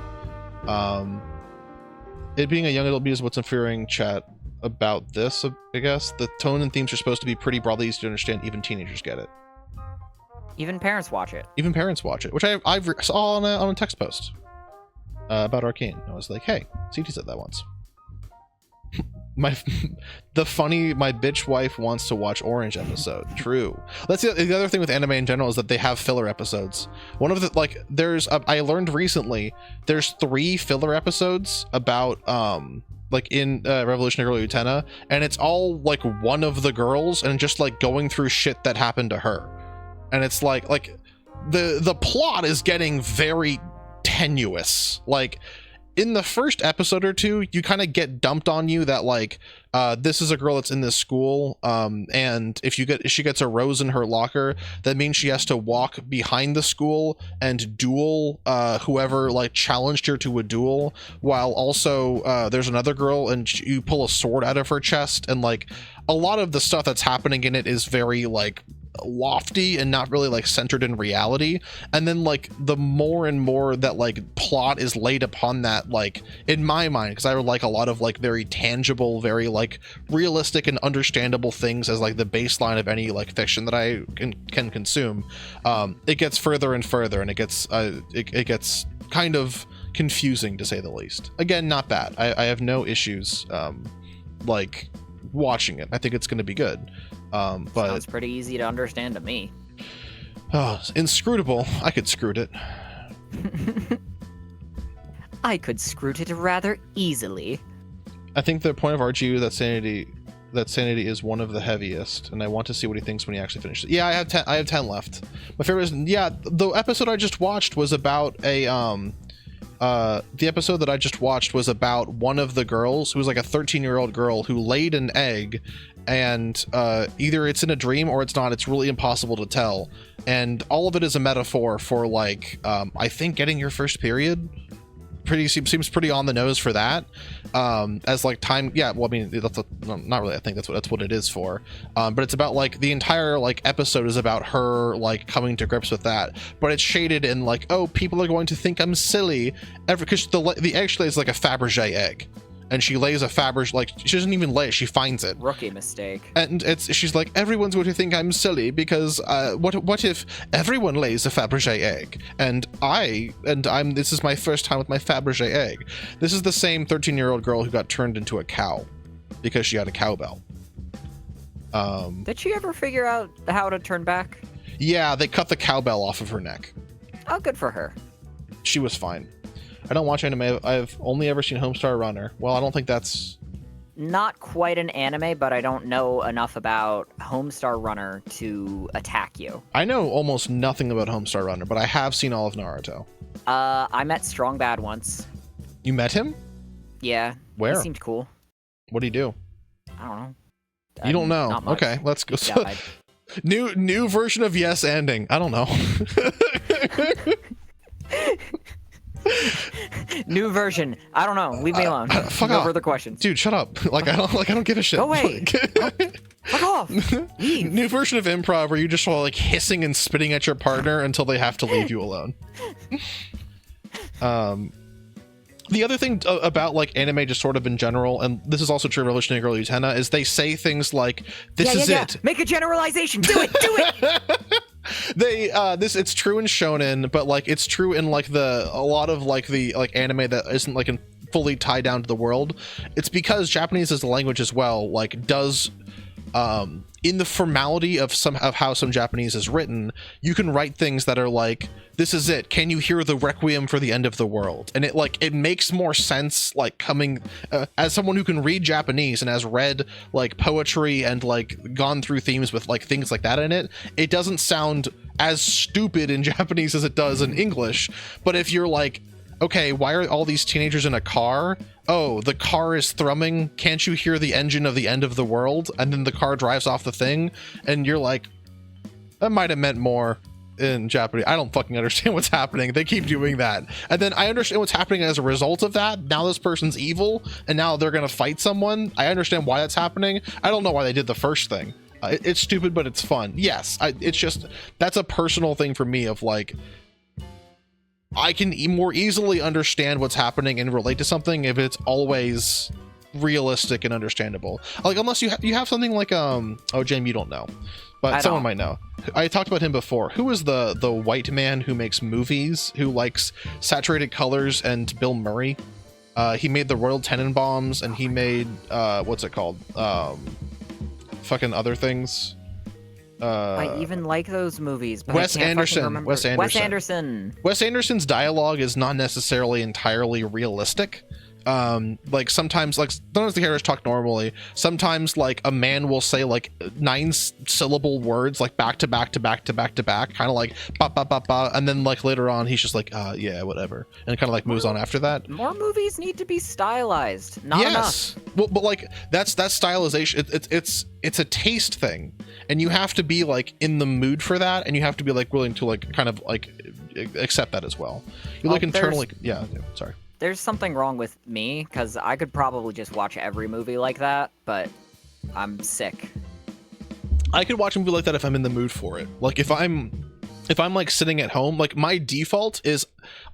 It being a young adult is what's infuriating chat about this, I guess. The tone and themes are supposed to be pretty broadly easy to understand. Even teenagers get it. Even parents watch it. Even parents watch it, which I saw on a text post about Arcane. I was like, hey, CT said that once. My bitch wife wants to watch Orange episode. True. That's the other thing with anime in general, is that they have filler episodes. One of the like there's I learned recently there's 3 filler episodes about like in Revolutionary Girl Utena, and it's all like one of the girls and just like going through shit that happened to her, and it's like the plot is getting very tenuous. Like in the first episode or two, you kind of get dumped on you that like this is a girl that's in this school, and if she gets a rose in her locker, that means she has to walk behind the school and duel whoever like challenged her to a duel, while also there's another girl and you pull a sword out of her chest, and like a lot of the stuff that's happening in it is very like lofty and not really like centered in reality. And then like the more and more that like plot is laid upon that, like in my mind, because I would like a lot of like very tangible, very like realistic and understandable things as like the baseline of any like fiction that I can consume, it gets further and further, and it gets kind of confusing, to say the least. Again, not bad. I have no issues like watching it. I think it's going to be good. But sounds pretty easy to understand to me. Inscrutable. I could scroot it. I could scroot it rather easily. I think the point of RGU that sanity is one of the heaviest, and I want to see what he thinks when he actually finishes it. Yeah, I have 10 left. My favorite is, yeah, the episode I just watched was about the episode that I just watched was about one of the girls who was like a 13-year-old girl who laid an egg, and either it's in a dream or it's not. It's really impossible to tell, and all of it is a metaphor for like I think getting your first period. Seems pretty on the nose for that, as like time. Yeah, well, I mean, not really. I think that's what it is for. But it's about like the entire like episode is about her like coming to grips with that. But it's shaded in like, oh, people are going to think I'm silly, because the egg lays like a Fabergé egg, and she lays a Fabergé, like she doesn't even lay it, she finds it. Rookie mistake. And she's like, everyone's going to think I'm silly because what if everyone lays a Fabergé egg, and this is my first time with my Fabergé egg. This is the same 13-year-old girl who got turned into a cow because she had a cowbell. Did she ever figure out how to turn back? Yeah, they cut the cowbell off of her neck. Oh, good for her. She was fine. I don't watch anime. I've only ever seen Homestar Runner. Well, I don't think that's... Not quite an anime, but I don't know enough about Homestar Runner to attack you. I know almost nothing about Homestar Runner, but I have seen all of Naruto. I met Strong Bad once. You met him? Yeah. Where? He seemed cool. What do you do? I don't know. You don't know? Not much. Okay, let's go. Died. New version of yes ending. I don't know. New version. I don't know. Leave me alone. Fuck no off. further questions. Dude, shut up. Like I don't give a shit. Go away. Fuck off. Leave. New version of improv where you just want like hissing and spitting at your partner until they have to leave you alone. The other thing about like anime just sort of in general, and this is also true of Revolutionary Girl Utena, is they say things like, this is it. Make a generalization. Do it. It's true in shonen, but like it's true in like a lot of like the like anime that isn't like fully tied down to the world. It's because Japanese as a language as well like does in the formality of how some Japanese is written, you can write things that are like, this is it, can you hear the requiem for the end of the world? And it makes more sense like coming as someone who can read Japanese and has read like poetry and like gone through themes with like things like that in it. It doesn't sound as stupid in Japanese as it does in English. But if you're like, okay, why are all these teenagers in a car? Oh, the car is thrumming. Can't you hear the engine of the end of the world? And then the car drives off the thing. And you're like, that might have meant more in Japanese. I don't fucking understand what's happening. They keep doing that. And then I understand what's happening as a result of that. Now this person's evil and now they're going to fight someone. I understand why that's happening. I don't know why they did the first thing. It's stupid, but it's fun. Yes, it's just, that's a personal thing for me of like, I can more easily understand what's happening and relate to something if it's always realistic and understandable. Like unless you have something like oh, James, you don't know, but someone might know. I talked about him before. Who is the white man who makes movies, who likes saturated colors and Bill Murray? He made the Royal Tenenbaums, and he made what's it called? Fucking other things. I even like those movies. But Wes Anderson. Wes Anderson. Wes Anderson's dialogue is not necessarily entirely realistic. Like sometimes the characters talk normally. Sometimes like a man will say like 9-syllable words like back to back to back to back to back, kind of like ba ba ba ba, and then like later on he's just like yeah, whatever, and kind of like moves on after that. More movies need to be stylized. Not enough. Well, but like that's stylization. It's a taste thing, and you have to be like in the mood for that, and you have to be like willing to like kind of like accept that as well. You like internally, yeah. Sorry. There's something wrong with me, because I could probably just watch every movie like that, but I'm sick. I could watch a movie like that if I'm in the mood for it. Like if I'm like sitting at home, like my default is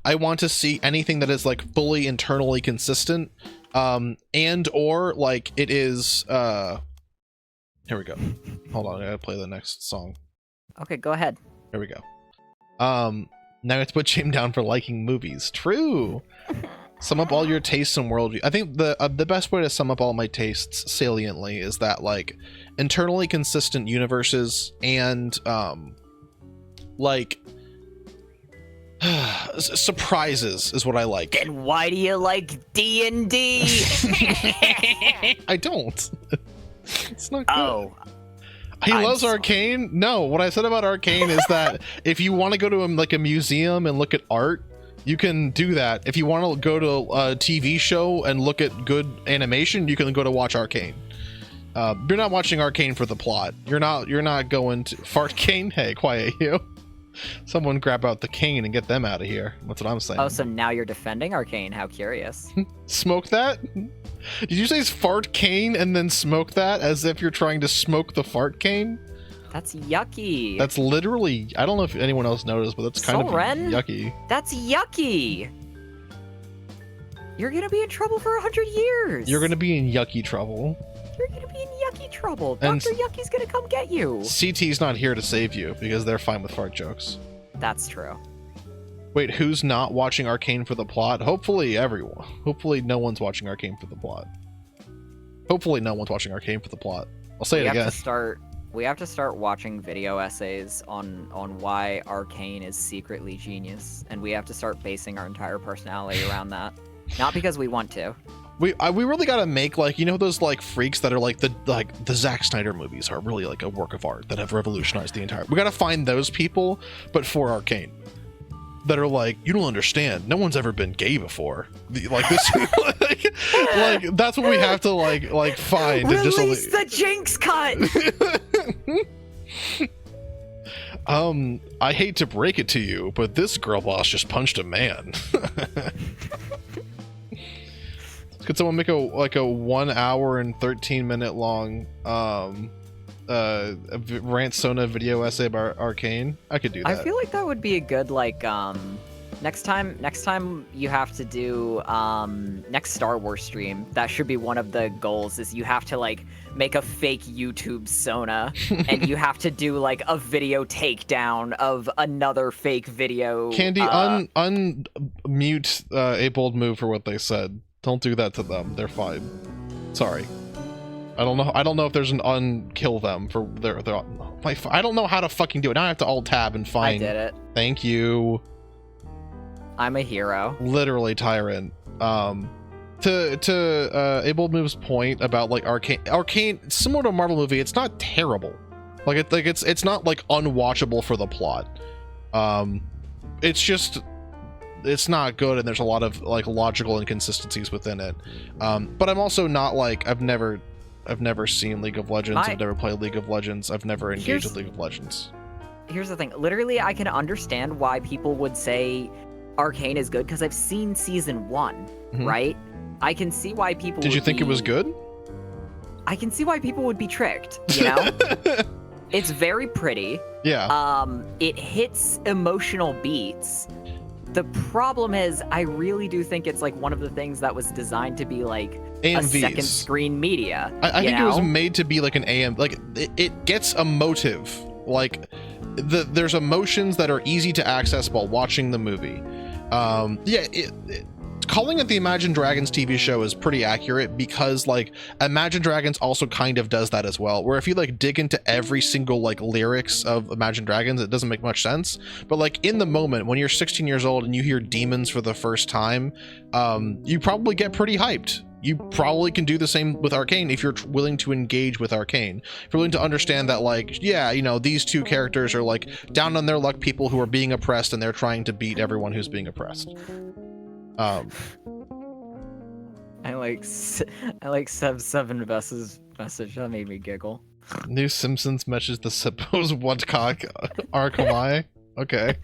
I want to see anything that is like fully internally consistent, and or like it is here we go. Hold on, I gotta play the next song. Okay, go ahead. Here we go. Now I have to put Jim down for liking movies. True. Sum up all your tastes and worldview. I think the best way to sum up all my tastes saliently is that like internally consistent universes and like surprises is what I like. Then why do you like D&D? I don't. It's not good. Oh. He I'm loves sorry. Arcane? No, what I said about Arcane is that if you want to go to like a museum and look at art, you can do that. If you want to go to a TV show and look at good animation, you can go to watch Arcane. You're not watching Arcane for the plot. You're not going to fart cane. Hey, quiet you. Someone grab out the cane and get them out of here. That's what I'm saying. Oh, so now you're defending Arcane. How curious. Smoke that? Did you say fart cane and then smoke that as if you're trying to smoke the fart cane? That's yucky. That's literally, I don't know if anyone else noticed, but that's kind Soren? of yucky. That's yucky. You're gonna be in trouble for 100 years. You're gonna be in yucky trouble. You're gonna be in yucky trouble. And Dr. Yucky's gonna come get you. CT's not here to save you because they're fine with fart jokes. That's true. Wait, who's not watching Arcane for the plot? Hopefully everyone. Hopefully no one's watching Arcane for the plot. Hopefully no one's watching Arcane for the plot. I'll say it again. We have to start watching video essays on why Arcane is secretly genius, and we have to start basing our entire personality around that. Not because we want to. We really gotta make like, you know, those like freaks that are like the Zack Snyder movies are really like a work of art that have revolutionized the entire. We gotta find those people, but for Arcane, that are like, you don't understand. No one's ever been gay before. Like this, like that's what we have to like find. Release and just the Jinx cut. I hate to break it to you, but this girl boss just punched a man. Could someone make a 1 hour and 13-minute long rant Sona video essay about Arcane? I could do that. I feel like that would be a good like next time you have to do next Star Wars stream. That should be one of the goals. Is you have to like make a fake YouTube Sona and you have to do like a video takedown of another fake video. Candy, unmute a bold move for what they said. Don't do that to them. They're fine. Sorry. I don't know if there's an unkill them for their I don't know how to fucking do it. Now I have to alt tab and find. I did it. Thank you. I'm a hero. Literally tyrant. To Able Move's point about like Arcane, similar to a Marvel movie, it's not terrible. It's not like unwatchable for the plot. It's just it's not good, and there's a lot of like logical inconsistencies within it. But I'm also not like I've never seen League of Legends. I've never played League of Legends. I've never engaged with League of Legends. Here's the thing. Literally, I can understand why people would say Arcane is good because I've seen season 1, right? I can see why people. Did you think it was good? I can see why people would be tricked. You know, it's very pretty. Yeah. It hits emotional beats. The problem is, I really do think it's like one of the things that was designed to be like AMVs. A second screen media. I think it was made to be like an AM. Like it gets emotive. Like there's emotions that are easy to access while watching the movie. Calling it the Imagine Dragons TV show is pretty accurate because like Imagine Dragons also kind of does that as well, where if you like dig into every single like lyrics of Imagine Dragons, it doesn't make much sense. But like in the moment when you're 16 years old and you hear demons for the first time, you probably get pretty hyped. You probably can do the same with Arcane if you're willing to engage with Arcane. If you're willing to understand that, like, yeah, you know, these two characters are like down on their luck people who are being oppressed and they're trying to beat everyone who's being oppressed. I like Seven Vess's message. That made me giggle. New Simpsons matches the suppose Woodcock Arkamai. Okay.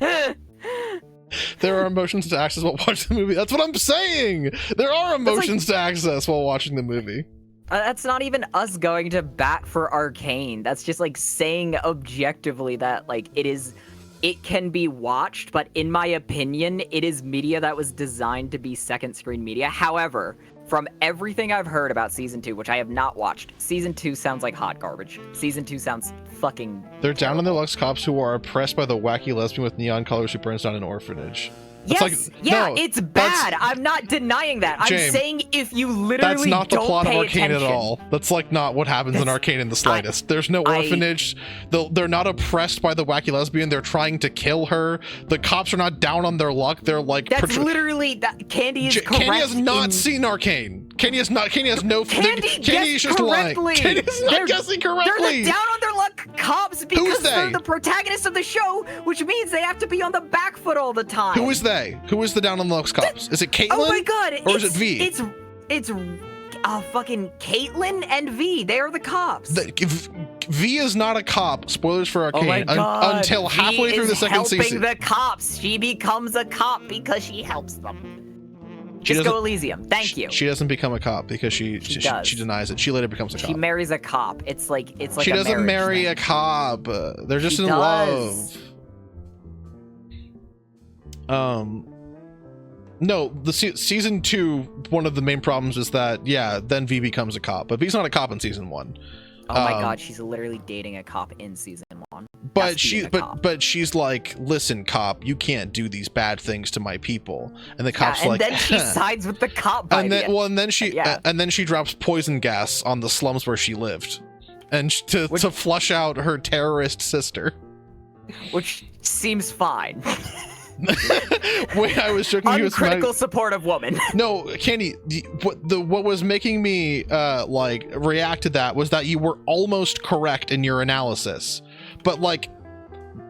There are emotions to access while watching the movie. That's what I'm saying. There are emotions to access while watching the movie. That's not even us going to bat for Arcane. That's just like saying objectively that like it can be watched, but in my opinion, it is media that was designed to be second screen media. However, from everything I've heard about season 2, which I have not watched, season 2 sounds like hot garbage. Season 2 sounds fucking They're down on the Lux cops who are oppressed by the wacky lesbian with neon colors who burns down an orphanage. Yes, it's bad. I'm not denying that. I'm saying if you literally that's not the don't plot of pay Arcane attention, at all. That's like not what happens in Arcane in the slightest. There's no orphanage. They're not oppressed by the wacky lesbian. They're trying to kill her. The cops are not down on their luck. They're like that's literally that. Candy is correct. Candy has not seen Arcane. Candy has not. Candy has no. Candy is just lying. Candy is not guessing correctly. They're the down on their luck cops because they're the protagonists of the show, which means they have to be on the back foot all the time. Who is they? Who is the down on the Lux cops? Is it Caitlyn? Oh my god! Or is it V? It's fucking Caitlyn and V. They are the cops. V is not a cop. Spoilers for Arcane. Oh my god. Until halfway through the second season. Helping the cops. She becomes a cop because she helps them. Disco Elysium. Thank you. She doesn't become a cop because she denies it. She later becomes a cop. She marries a cop. It's like she doesn't marry a cop. They're just in love. No, the season 2, one of the main problems is that then V becomes a cop, but V's not a cop in season 1. Oh my god, she's literally dating a cop in season 1. But she's like, listen, cop, you can't do these bad things to my people. And the cop's like, and then she sides with the cop. And then she drops poison gas on the slums where she lived, and to flush out her terrorist sister, which seems fine. Wait, I was joking. Uncritical supportive woman. No, Candy. What was making me like react to that was that you were almost correct in your analysis, but like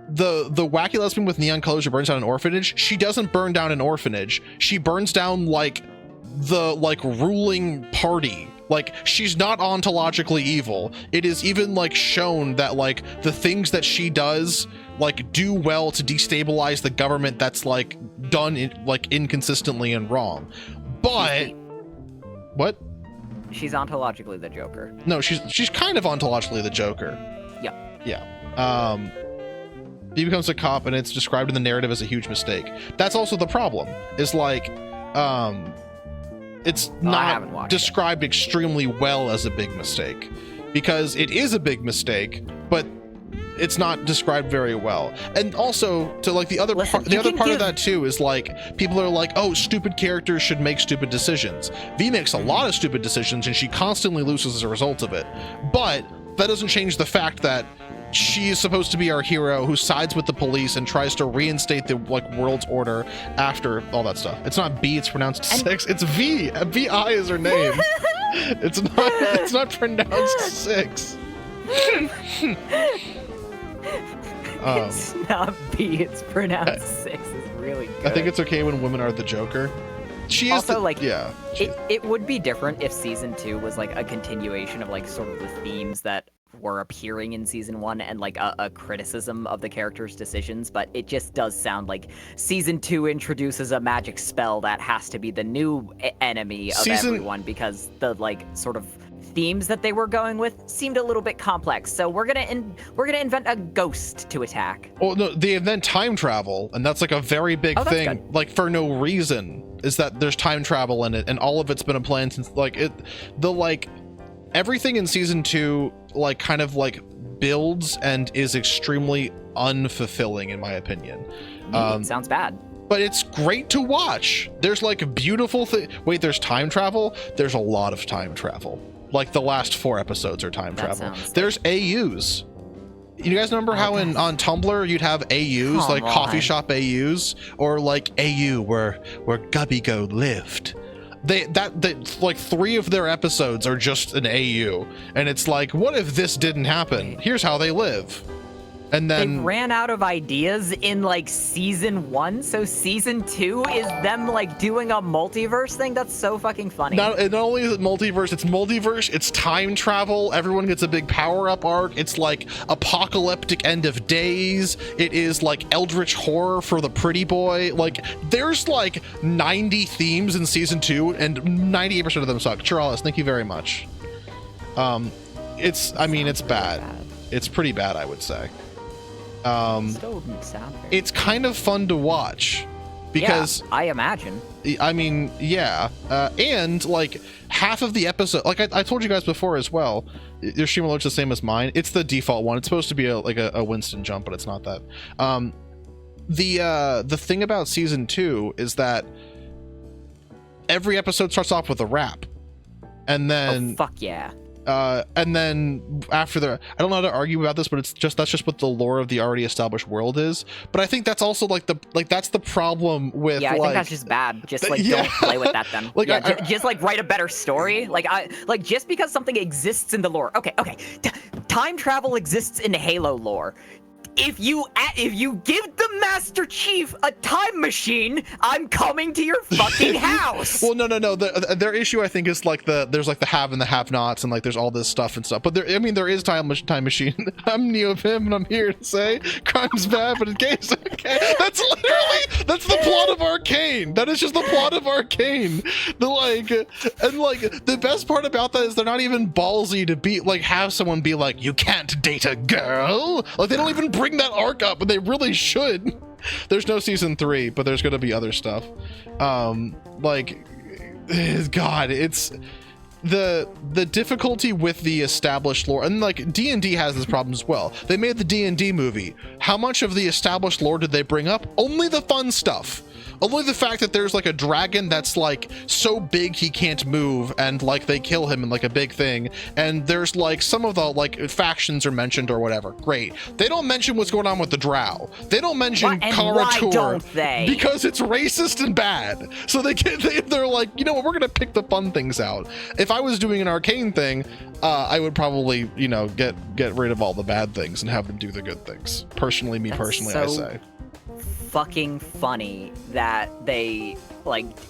the wacky lesbian with neon colors who burns down an orphanage. She doesn't burn down an orphanage. She burns down like the ruling party. Like, she's not ontologically evil. It is even like shown that like the things that she does like do well to destabilize the government that's like done inconsistently and wrong. But what? She's ontologically the Joker. No, she's kind of ontologically the Joker. Yeah. He becomes a cop and it's described in the narrative as a huge mistake. That's also the problem. Is like it's not described extremely well as a big mistake, because it is a big mistake, but it's not described very well. And also, to like the other part of that too is like people are like, oh, stupid characters should make stupid decisions. V makes a lot of stupid decisions and she constantly loses as a result of it. But that doesn't change the fact that she is supposed to be our hero who sides with the police and tries to reinstate the world's order after all that stuff. It's not B, it's pronounced 6. It's V. VI is her name. It's not pronounced 6. It's not B, it's pronounced 6. It's really good. I think it's okay when women are the Joker. She is also yeah. It would be different if season 2 was like a continuation of like sort of the themes that were appearing in season 1 and like a criticism of the character's decisions, but it just does sound like season 2 introduces a magic spell that has to be the new enemy of everyone, because the like sort of themes that they were going with seemed a little bit complex. So we're gonna invent a ghost to attack. Well, no, they invent time travel, and that's like a very big thing. Good. Like for no reason, is that there's time travel in it, and all of it's been a plan since everything in season 2 like kind of like builds and is extremely unfulfilling in my opinion. Sounds bad. But it's great to watch. There's like a beautiful thing. Wait, there's time travel? There's a lot of time travel. Like the last 4 episodes are time travel. There's AUs. You guys remember how on Tumblr you'd have AUs, like coffee shop AUs, or like AU where Gubby Go lived. That like 3 of their episodes are just an AU, and it's like, what if this didn't happen? Here's how they live. And then they ran out of ideas in like season 1, so season 2 is them like doing a multiverse thing. That's so fucking funny. Not only is it multiverse, it's time travel. Everyone gets a big power-up arc. It's like apocalyptic end of days. It is like eldritch horror for the pretty boy. Like there's like 90 themes in season 2, and 98% of them suck. Chiralis, thank you very much. It's bad. It's pretty bad, I would say. Still wouldn't sound very It's kind of fun to watch because yeah, I imagine. I mean, yeah, and like half of the episode, like I told you guys before as well, your stream alert's the same as mine. It's the default one. It's supposed to be a Winston jump, but it's not that. The thing about season 2 is that every episode starts off with a rap, and then fuck yeah. And then after I don't know how to argue about this, but that's just what the lore of the already established world is. But I think that's also that's the problem with I think that's just bad. Just don't play with that then. Just write a better story. Just because something exists in the lore. Okay. Time travel exists in Halo lore. If you give the Master Chief a time machine, I'm coming to your fucking house. Well, no. Their issue, I think, is there's the have and the have-nots, and there's all this stuff and stuff. But there is time machine. I'm Neo Pim, and I'm here to say crime's bad, but in case okay. That's the plot of Arcane. That is just the plot of Arcane. The best part about that is they're not even ballsy to have someone be like, you can't date a girl. They don't even bring that arc up, but they really should. There's no season 3, but there's gonna be other stuff. God, it's the difficulty with the established lore, and D&D has this problem as well. They made the D&D movie. How much of the established lore did they bring up? Only the fun stuff. Only the fact that there's a dragon that's so big he can't move, and they kill him in a big thing, and there's some of the factions are mentioned or whatever. Great. They don't mention what's going on with the Drow. They don't mention Kara why Tur, don't they? Because it's racist and bad. So they're like, you know what, we're gonna pick the fun things out. If I was doing an Arcane thing, I would probably get rid of all the bad things and have them do the good things. Personally, I say. Fucking funny that they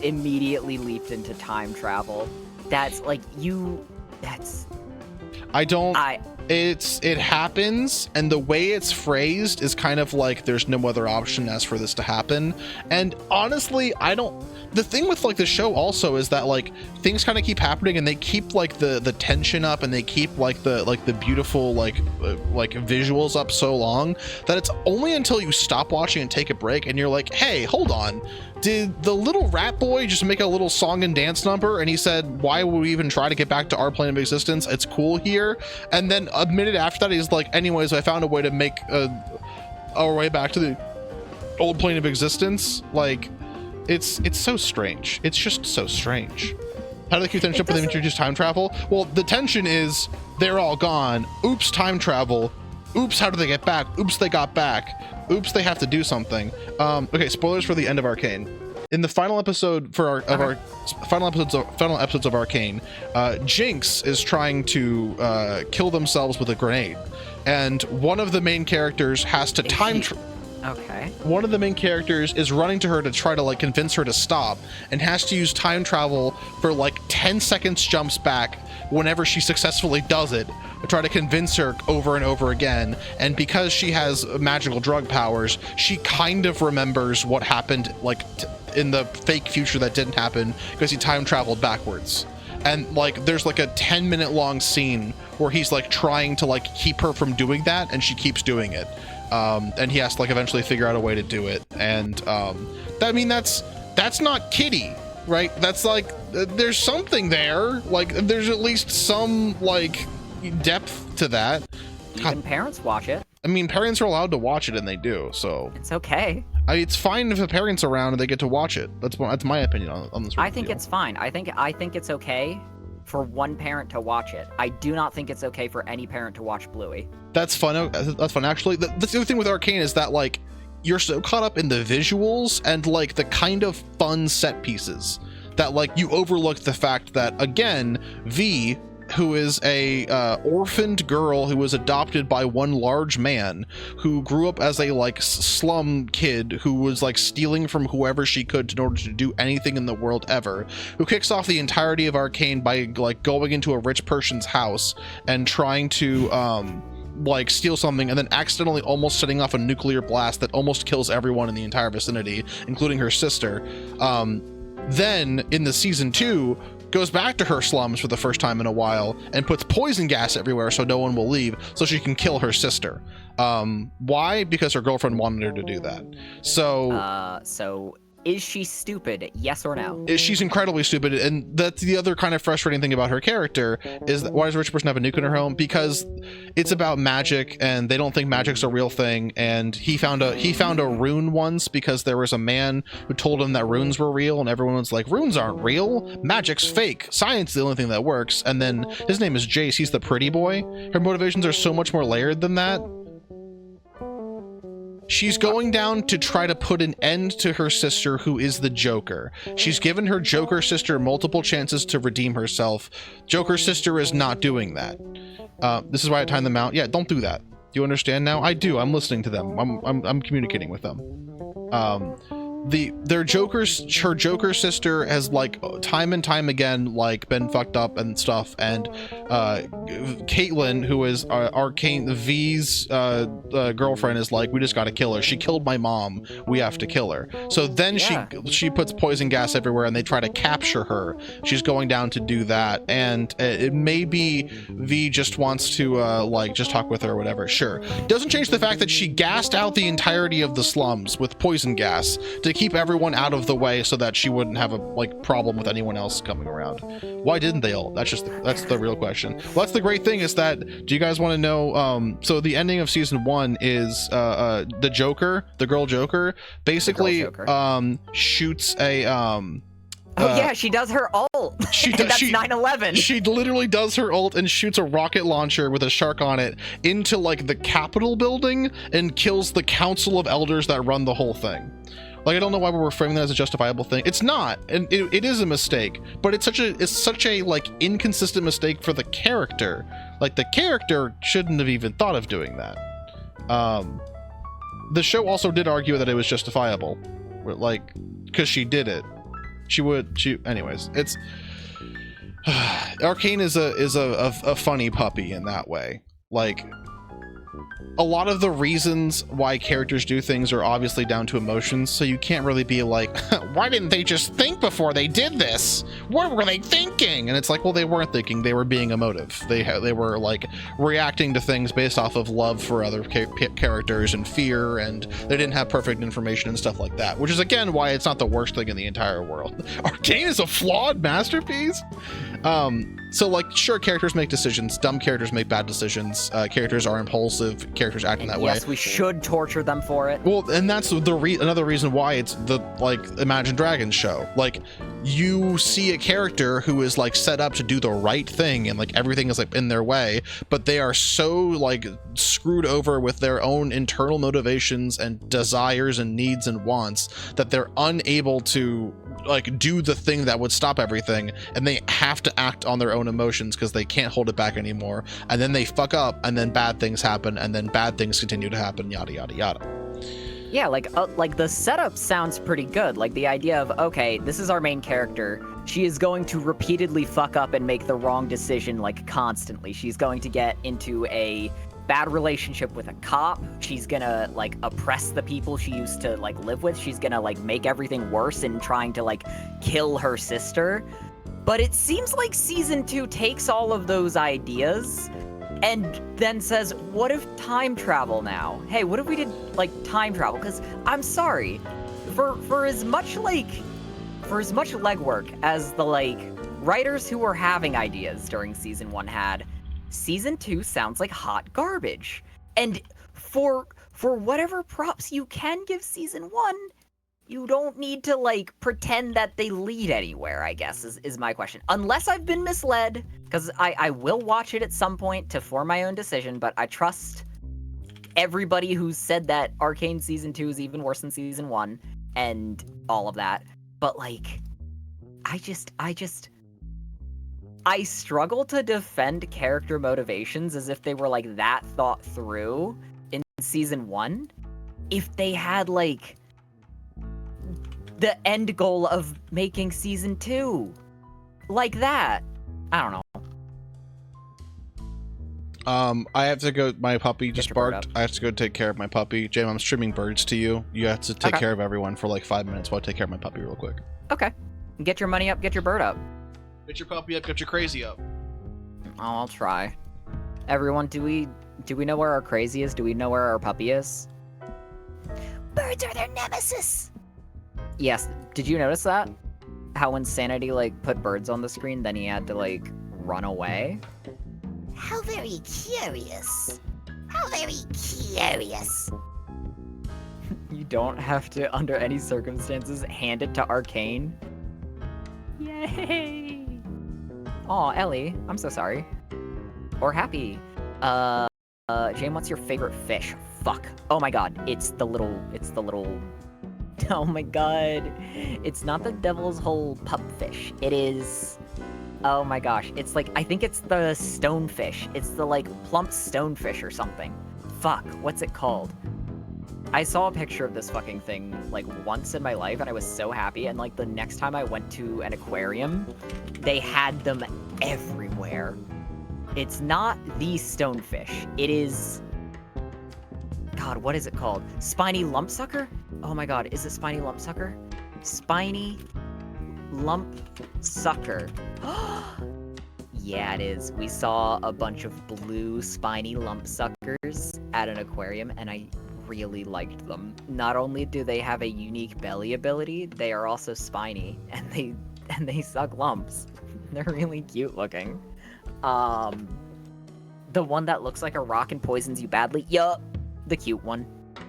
immediately leaped into time travel. It happens, and the way it's phrased is kind of there's no other option as for this to happen. And honestly, the thing with the show also is that things kind of keep happening, and they keep the tension up, and they keep the beautiful visuals up so long that it's only until you stop watching and take a break and you're like, hey, hold on, did the little rat boy just make a little song and dance number and he said, why would we even try to get back to our plane of existence? It's cool here. And then a minute after that he's like, anyways, I found a way to make our way back to the old plane of existence. It's so strange. It's just so strange. How do they keep tension up when they introduce time travel? Well, the tension is they're all gone. Oops, time travel. Oops, how do they get back? Oops, they got back. Oops, they have to do something. Okay, spoilers for the end of Arcane. In the final episode final episodes of Arcane, Jinx is trying to kill themselves with a grenade, and one of the main characters has to Okay. One of the main characters is running to her to try to convince her to stop, and has to use time travel for 10 seconds jumps back whenever she successfully does it to try to convince her over and over again. And because she has magical drug powers, she kind of remembers what happened in the fake future that didn't happen because he time traveled backwards. And there's a 10-minute long scene where he's trying to keep her from doing that, and she keeps doing it. And he has to eventually figure out a way to do it. And that's not kiddie, right? That's there's something there. There's at least some depth to that. Even parents watch it. I mean, parents are allowed to watch it, and they do. So it's okay. It's fine if a parent's around and they get to watch it. That's my opinion on this. I think it's fine. I think it's okay for one parent to watch it. I do not think it's okay for any parent to watch Bluey. That's fun. That's fun. Actually, that's the other thing with Arcane is that you're so caught up in the visuals and the kind of fun set pieces that you overlook the fact that, again, V, who is a orphaned girl who was adopted by one large man who grew up as a slum kid who was stealing from whoever she could in order to do anything in the world ever, who kicks off the entirety of Arcane by going into a rich person's house and trying to steal something, and then accidentally almost setting off a nuclear blast that almost kills everyone in the entire vicinity, including her sister. Then in the season 2, goes back to her slums for the first time in a while and puts poison gas everywhere so no one will leave, so she can kill her sister. Why? Because her girlfriend wanted her to do that. So is she stupid? Yes or no? She's incredibly stupid, and that's the other kind of frustrating thing about her character, is that why does a rich person have a nuke in her home? Because it's about magic, and they don't think magic's a real thing. And he found a rune once because there was a man who told him that runes were real, and everyone was like, runes aren't real, magic's fake, science is the only thing that works. And then his name is Jace, he's the pretty boy. Her motivations are so much more layered than that. She's going down to try to put an end to her sister, who is the Joker. She's given her Joker sister multiple chances to redeem herself. Joker sister is not doing that. This is why I timed them out. Yeah, don't do that. Do you understand now? I do. I'm listening to them. I'm communicating with them. Her Joker sister has, like, time and time again, like, been fucked up and stuff, and Caitlyn, who is Arcane V's girlfriend, is like, we just gotta kill her. She killed my mom, we have to kill her. So then she puts poison gas everywhere, and they try to capture her. She's going down to do that, and it may be V just wants to like, just talk with her or whatever. Sure, doesn't change the fact that she gassed out the entirety of the slums with poison gas to keep everyone out of the way so that she wouldn't have a, like, problem with anyone else coming around. Why didn't they all? That's the real question. Well, that's the great thing, is that, do you guys want to know, so the ending of season 1 is the Joker, the girl Joker, basically shoots a yeah, she does her ult. That's 9/11. She literally does her ult and shoots a rocket launcher with a shark on it into, like, the Capitol building and kills the Council of Elders that run the whole thing. Like, I don't know why we're framing that as a justifiable thing. It's not, and it is a mistake, but it's such a like, inconsistent mistake for the character. Like, the character shouldn't have even thought of doing that. The show also did argue that it was justifiable, like, because she did it. Anyways, it's Arcane is a funny puppy in that way. Like, a lot of the reasons why characters do things are obviously down to emotions, so you can't really be like, why didn't they just think before they did this? What were they thinking? And it's like, well, they weren't thinking, they were being emotive. They were, like, reacting to things based off of love for other characters and fear, and they didn't have perfect information and stuff like that, which is, again, why it's not the worst thing in the entire world. Arcane is a flawed masterpiece. So, like, sure, characters make decisions. Dumb characters make bad decisions. Characters are impulsive. Characters acting that way. Yes, we should torture them for it. Well, and that's another reason why it's the, like, Imagine Dragons show. Like, you see a character who is, like, set up to do the right thing, and, like, everything is, like, in their way, but they are so, like, screwed over with their own internal motivations and desires and needs and wants that they're unable to, like, do the thing that would stop everything, and they have to act on their own emotions because they can't hold it back anymore, and then they fuck up, and then bad things happen, and then bad things continue to happen, yada yada yada. Yeah, like the setup sounds pretty good. Like, the idea of, okay, this is our main character. She is going to repeatedly fuck up and make the wrong decision, like, constantly. She's going to get into a bad relationship with a cop. She's gonna, like, oppress the people she used to, like, live with. She's gonna, like, make everything worse in trying to, like, kill her sister. But it seems like season 2 takes all of those ideas and then says, what if time travel now? Hey, what if we did, like, time travel? Because I'm sorry, for as much legwork as the, like, writers who were having ideas during season 1 had, season 2 sounds like hot garbage. And for whatever props you can give season 1, you don't need to, like, pretend that they lead anywhere, I guess, is my question. Unless I've been misled, because I will watch it at some point to form my own decision, but I trust everybody who's said that Arcane Season 2 is even worse than Season 1, and all of that. But, like, I struggle to defend character motivations as if they were, like, that thought through in Season 1. If they had, like, the end goal of making season 2 like that. I don't know. I have to go. My puppy just barked. Bird I have to go take care of my puppy. Jam, I'm streaming birds to you. You have to take Okay. care of everyone for like 5 minutes while I take care of my puppy real quick. Okay. Get your money up, get your bird up. Get your puppy up, get your crazy up. Oh, I'll try. Everyone, do we know where our crazy is? Do we know where our puppy is? Birds are their nemesis. Yes. Did you notice that? How when Sanity, like, put birds on the screen, then he had to, like, run away? How very curious. How very curious. You don't have to, under any circumstances, hand it to Arcane. Yay! Aw, Ellie, I'm so sorry. Or happy. Jane, what's your favorite fish? Fuck. Oh my god, it's the little... Oh my god. It's not the devil's hole pupfish. It is... Oh my gosh, it's like, I think it's the stonefish. It's the, like, plump stonefish or something. Fuck, what's it called? I saw a picture of this fucking thing, like, once in my life, and I was so happy, and, like, the next time I went to an aquarium, they had them everywhere. It's not the stonefish. It is... God, what is it called? Spiny lumpsucker? Oh my god, is it spiny lumpsucker? Spiny lumpsucker. Yeah, it is. We saw a bunch of blue spiny lumpsuckers at an aquarium, and I really liked them. Not only do they have a unique belly ability, they are also spiny, and they suck lumps. They're really cute looking. The one that looks like a rock and poisons you badly? Yup. The cute one.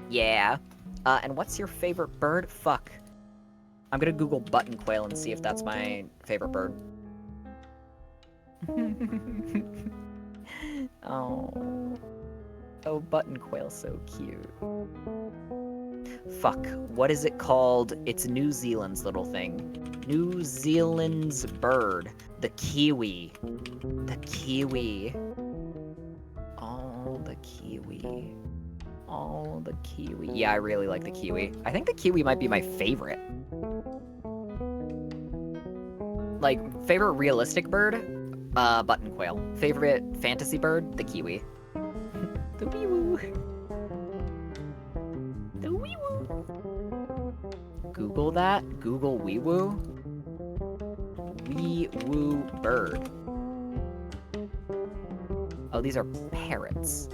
Yeah. And what's your favorite bird? Fuck. I'm gonna Google button quail and see if that's my favorite bird. Oh. Oh, button quail, so cute. Fuck. What is it called? It's New Zealand's little thing. New Zealand's bird. The kiwi. The kiwi. Oh, the kiwi. Oh, the kiwi. Yeah, I really like the kiwi. I think the kiwi might be my favorite. Like, favorite realistic bird? Button quail. Favorite fantasy bird? The kiwi. The wee-woo. The wee-woo. Google that. Google wee-woo. Wee-woo bird. Oh, these are parrots.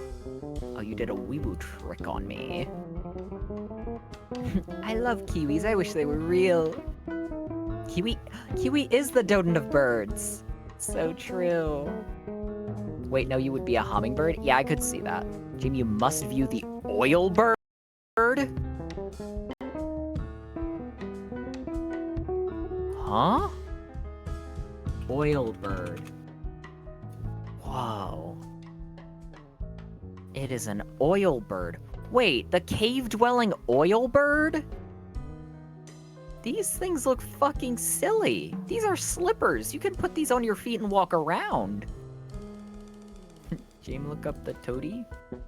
Oh, you did a wee-woo trick on me. I love kiwis. I wish they were real. Kiwi is the Doden of birds. So true. Wait, no, you would be a hummingbird? Yeah, I could see that. Jim, you must view the oil bird. Huh? Oil bird. Whoa. It is an oil bird. Wait, the cave-dwelling oil bird? These things look fucking silly. These are slippers. You can put these on your feet and walk around. James, look up the toady.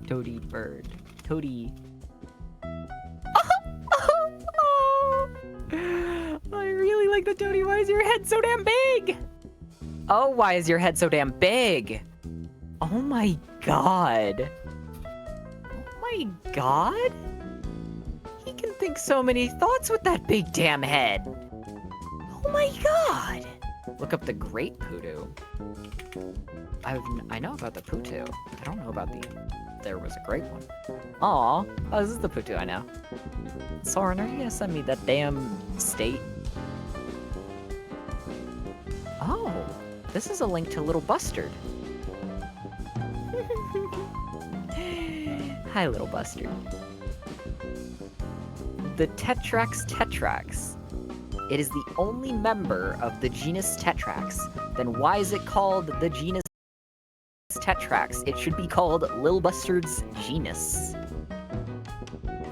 Toady bird. Toady. I really like the toady. Why is your head so damn big? Oh, why is your head so damn big? Oh my god. Oh my god? He can think so many thoughts with that big damn head. Oh my god. Look up the great poodoo. I know about the poodoo. I don't know about there was a great one. Aw. Oh, this is the poodoo I know. Soren, are you gonna send me that damn state? Oh, this is a link to Little Bustard. Hi, Little Bustard. The tetrax. It is the only member of the genus Tetrax. Then why is it called the genus Tetrax? It should be called Lil Bustard's genus.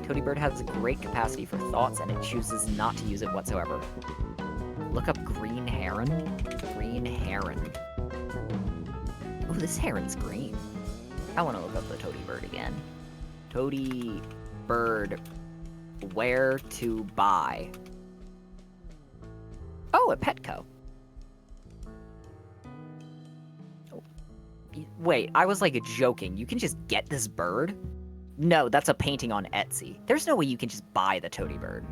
Toady Bird has a great capacity for thoughts, and it chooses not to use it whatsoever. Look up green heron. Green heron. Oh, this heron's green. I want to look up the Toady Bird again. Toady Bird. Where to buy? Oh, at Petco. Oh. Wait, I was like joking. You can just get this bird? No, that's a painting on Etsy. There's no way you can just buy the Toady Bird.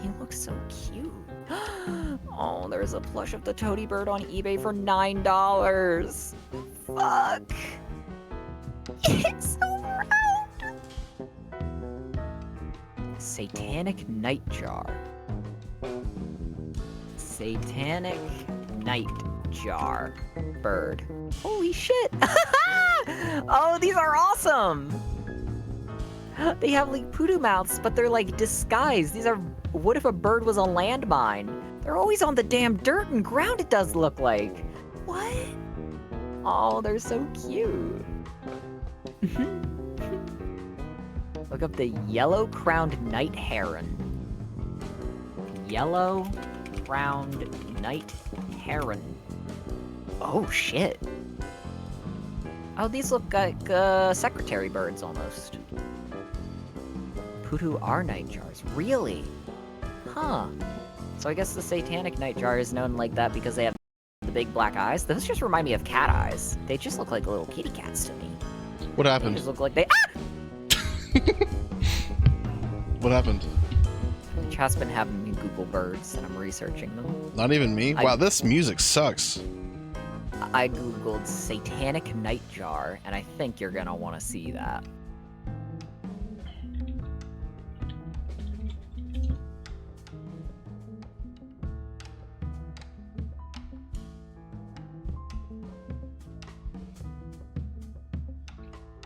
He looks so cute. Oh, there's a plush of the toady bird on eBay for $9. Fuck. It's so round. Satanic nightjar. Satanic nightjar bird. Holy shit! Oh, these are awesome! They have like poodoo mouths, but they're like disguised. These are. What if a bird was a landmine? They're always on the damn dirt and ground, it does look like. What? Oh, they're so cute. Look up the yellow-crowned night heron. Yellow-crowned night heron. Oh, shit. Oh, these look like secretary birds almost. Poodoo are nightjars. Really? Huh. So I guess the satanic nightjar is known like that because they have the big black eyes. Those just remind me of cat eyes. They just look like little kitty cats to me. What They happened? just look like they. Ah! What happened? Chat's been having me Google birds, and I'm researching them. Not even me? Wow, this music sucks. I googled satanic nightjar, and I think you're gonna want to see that.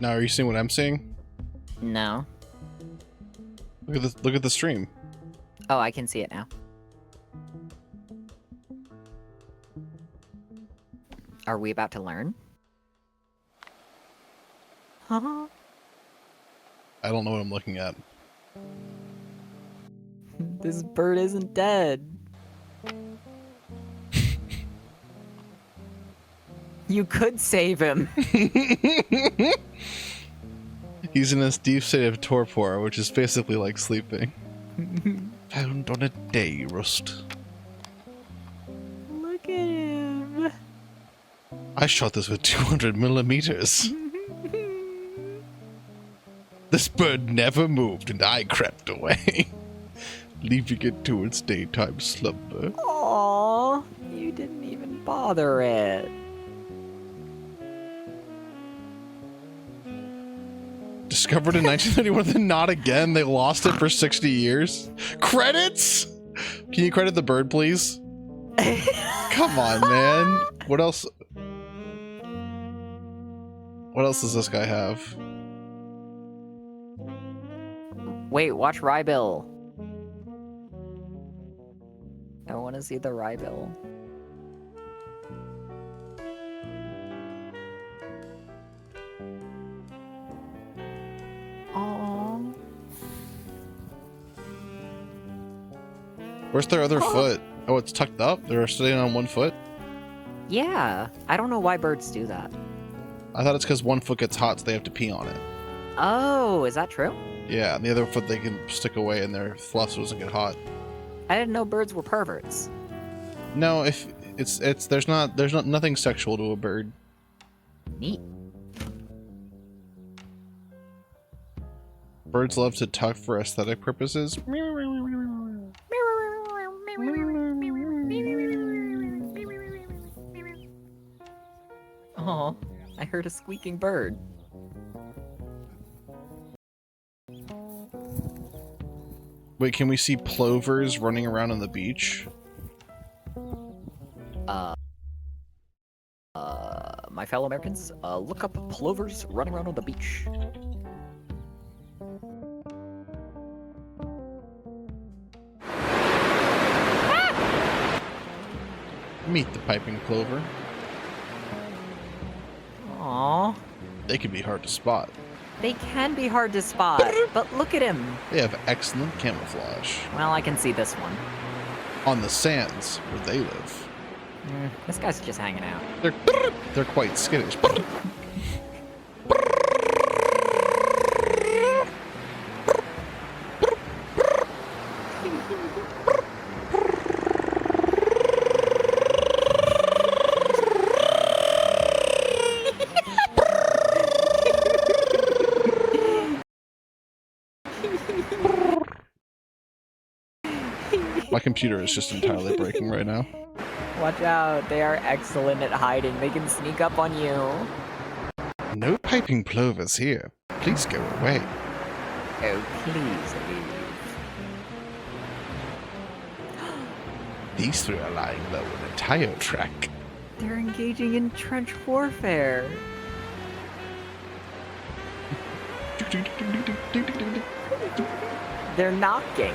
Now, are you seeing what I'm seeing? No. Look at this. Look at the stream. Oh, I can see it now. Are we about to learn? Huh? I don't know what I'm looking at. This bird isn't dead. You could save him. He's in this deep state of torpor, which is basically like sleeping. Found on a day rust. Look at him. I shot this with 200 millimeters. This bird never moved, and I crept away, leaving it to its daytime slumber. Aww, you didn't even bother it. Discovered in 1991, then not again. They lost it for 60 years. Credits? Can you credit the bird, please? Come on, man. What else? What else does this guy have? Wait, watch Rybill. I want to see the Rybill. Aww. Where's their other foot? Oh, it's tucked up? They're sitting on one foot? Yeah, I don't know why birds do that. I thought it's because one foot gets hot, so they have to pee on it. Oh, is that true? Yeah, and the other foot they can stick away and their fluff doesn't get hot. I didn't know birds were perverts. No, if there's nothing sexual to a bird. Neat. Birds love to tuck for aesthetic purposes. Oh, I heard a squeaking bird. Wait, can we see plovers running around on the beach? My fellow Americans, look up plovers running around on the beach. Meet the piping plover. Aww. They can be hard to spot. They can be hard to spot, but look at him. They have excellent camouflage. Well, I can see this one. On the sands where they live. This guy's just hanging out. They're quite skittish. My computer is just entirely breaking right now. Watch out, they are excellent at hiding. They can sneak up on you. No piping plovers here. Please go away. Oh, please leave. These three are lying low in a tire track. They're engaging in trench warfare. They're knocking.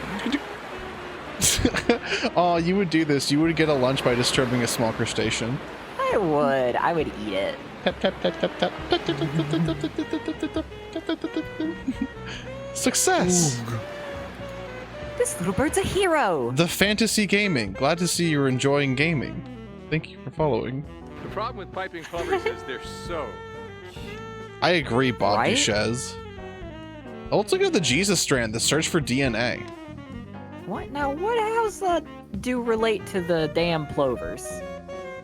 Oh, you would do this. You would get a lunch by disturbing a small crustacean. I would eat it. Tap, tap, tap, tap, tap. Success! This little bird's a hero. The fantasy gaming. Glad to see you're enjoying gaming. Thank you for following. The problem with piping plovers is they're so... I agree, Bob Right? Duchez. Oh, let's look at the Jesus strand, the search for DNA. What now? How's that do relate to the damn plovers?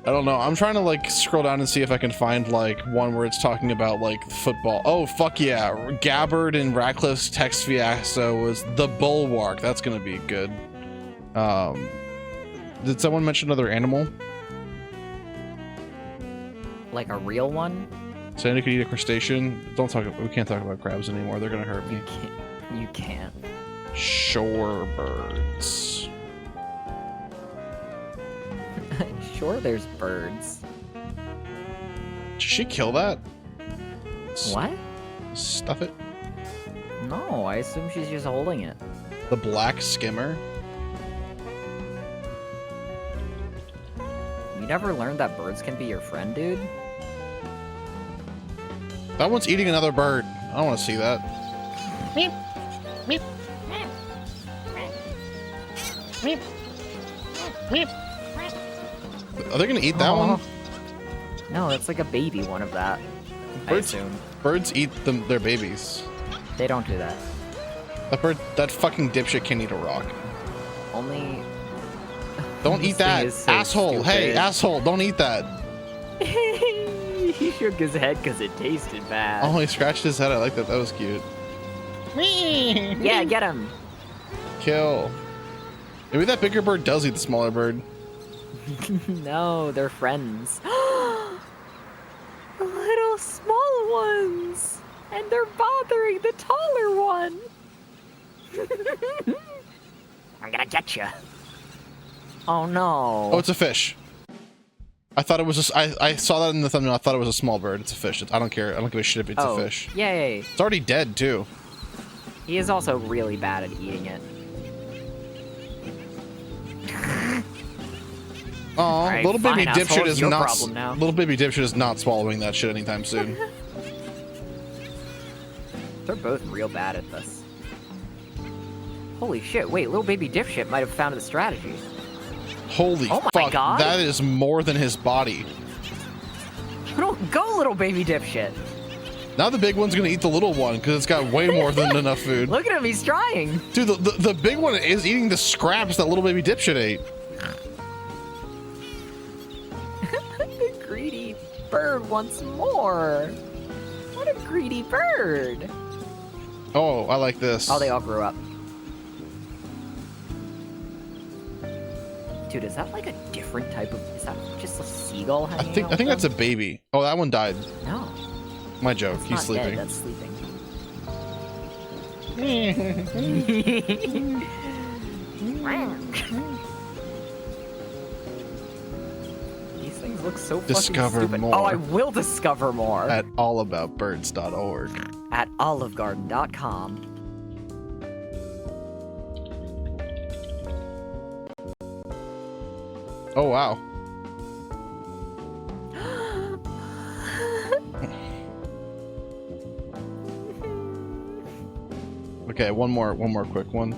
I don't know. I'm trying to like scroll down and see if I can find like one where it's talking about like football. Oh, fuck yeah. Gabbard and Ratcliffe's text fiasco was the bulwark. That's going to be good. Did someone mention another animal? Like a real one? Sandy could eat a crustacean. Don't talk. We can't talk about crabs anymore. They're going to hurt me. You can't. Shorebirds. Sure, there's birds. Did she kill that? What? Stuff it. No, I assume she's just holding it. The black skimmer. You never learned that birds can be your friend, dude? That one's eating another bird. I don't want to see that. Meep. Meep. Meep. Meep. Are they gonna eat that one? No, that's like a baby one of that. I Birds- assume. Birds eat their babies. They don't do that. That fucking dipshit can eat a rock. Only... Don't This eat that, thing is so asshole. Hey, stupid. asshole! Don't eat that. He shook his head because it tasted bad. Oh, he scratched his head. I like that. That was cute. Yeah, get him. Kill. Maybe that bigger bird does eat the smaller bird. No, they're friends. Little small ones. And they're bothering the taller one. I'm gonna get you. Oh no. Oh, it's a fish. I thought it was just. I saw that in the thumbnail. I thought it was a small bird. It's a fish. I don't care. I don't give a shit if it's a fish. Yay. It's already dead too. He is also really bad at eating it. Oh, Alright, little baby fine, dipshit asshole, is it's your not. problem now. Little baby dipshit is not swallowing that shit anytime soon. They're both real bad at this. Holy shit, wait, little baby dipshit might have found the strategy. Holy Oh my fuck! God. That is more than his body. Don't go, little baby dipshit. Now the big one's gonna eat the little one because it's got way more than enough food. Look at him, he's trying. Dude, the big one is eating the scraps that little baby dipshit ate. The greedy bird wants more. What a greedy bird. Oh, I like this. Oh, they all grew up. Dude, is that like a different type of... Is that just a seagull I hanging think out that's a baby. Oh, that one died. No, My joke. it's He's not sleeping. dead, that's sleeping. These things look so Discover fucking stupid. more. Oh, I will discover more. At allaboutbirds.org. At olivegarden.com. Oh wow. Okay, one more quick one.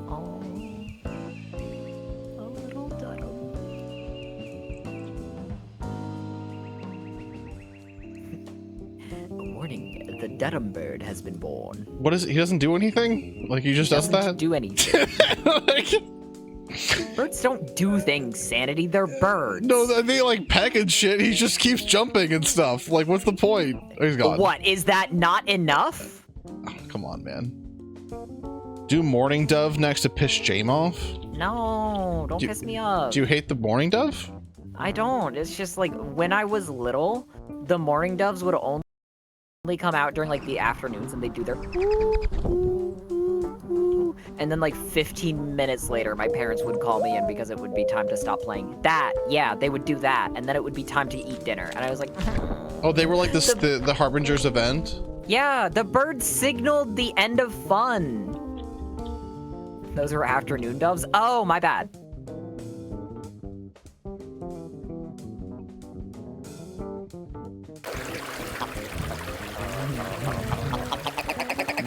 Oh, a little duddle. morning. The Dedham bird has been born. What is it? He doesn't do anything? Like he just does Doesn't that? do anything. Like, Birds don't do things, Sanity. They're birds. no, they like peck and shit. He just keeps jumping and stuff. Like, what's the point? Oh, he's gone. What? Is that not enough? Oh, come on, man. Do mourning dove next to piss Jame off? No, don't piss me off. Do you hate the mourning dove? I don't. It's just like when I was little, the mourning doves would only come out during like the afternoons and they'd do their and then like 15 minutes later my parents would call me in because it would be time to stop playing that. Yeah, they would do that and then it would be time to eat dinner and I was like Oh, they were like this the harbingers of end? Yeah, the birds signaled the end of fun. Those were afternoon doves? Oh, my bad.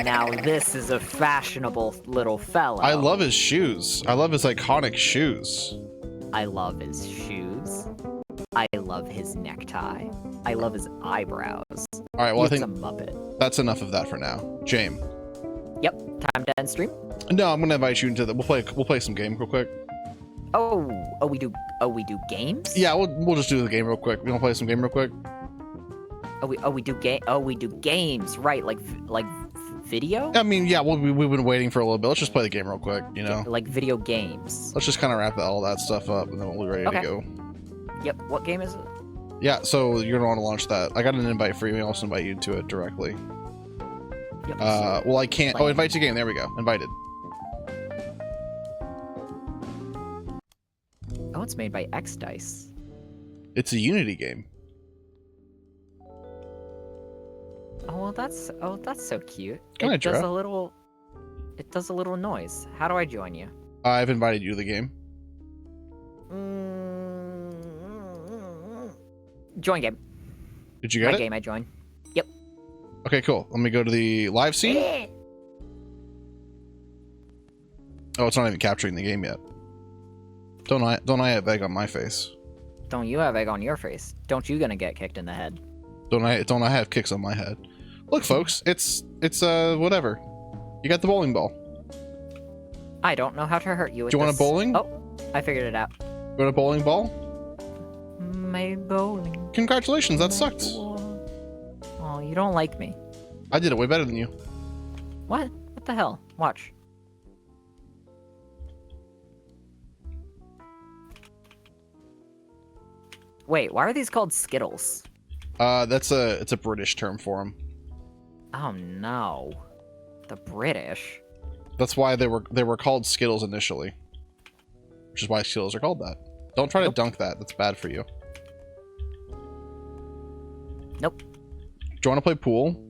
Now this is a fashionable little fellow. I love his shoes. I love his iconic shoes. I love his shoes. I love his necktie. I love his eyebrows. All right, well, I He's think a Muppet. that's enough of that for now. Jame. Yep, time to end stream. No, I'm gonna invite you into the. We'll play some game real quick. We do games? Yeah, we'll just do the game real quick. We wanna play some game real quick? We do games, right? Like video? I mean, yeah, we've been waiting for a little bit. Let's just play the game real quick. You know, Like video games. let's just kind of wrap all that stuff up, and then we'll be ready Okay. to go. Yep. What game is it? Yeah, so you're gonna want to launch that. I got an invite for you. I also invite you to it directly. Yep. Well, I can't. Oh, invite to game. There we go. Invited. Oh, it's made by X Dice. It's a Unity game. Oh, that's so cute. Can I It does draw? it does a little noise. How do I join you? I've invited you to the game. Join game. Did you My get it? game I join. Yep. Okay, cool. Let me go to the live scene. Oh, it's not even capturing the game yet. Don't I have egg on my face? Don't you have egg on your face? Don't you gonna get kicked in the head? Don't I have kicks on my head? Look, folks, it's whatever. You got the bowling ball. I don't know how to hurt you with Do you want a this. bowling? Oh, I figured it out. You want a bowling ball? My bowling. Congratulations, that sucked. Oh, you don't like me. I did it way better than you. What? What the hell? Watch. Wait, why are these called Skittles? It's a British term for them. Oh no. The British. That's why they were called Skittles initially. Which is why Skittles are called that. Don't try to dunk that. That's bad for you. Nope. Do you want to play pool?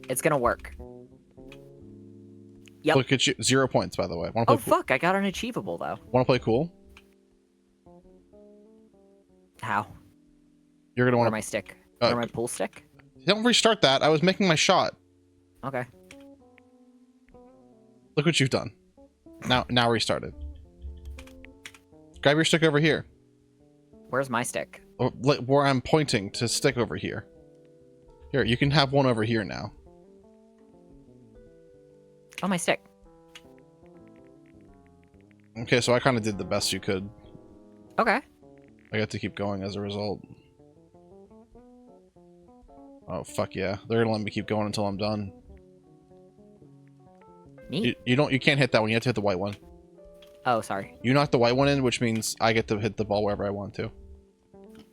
It's gonna work. Yep. Look at you. 0 points, by the way. Want to Oh play fuck, I got an achievable though. Want to play cool? How? You're gonna Where want my stick? Where my pool stick? Don't restart that. I was making my shot. Okay. Look what you've done. Now restart it. Grab your stick over here. Where's my stick? Where I'm pointing to stick over here. Here, you can have one over here now. Oh, my stick. Okay, so I kind of did the best you could. Okay. I got to keep going as a result. Oh, fuck yeah. They're gonna let me keep going until I'm done. Me? You can't hit that one. You have to hit the white one. Oh, sorry. You knock the white one in, which means I get to hit the ball wherever I want to.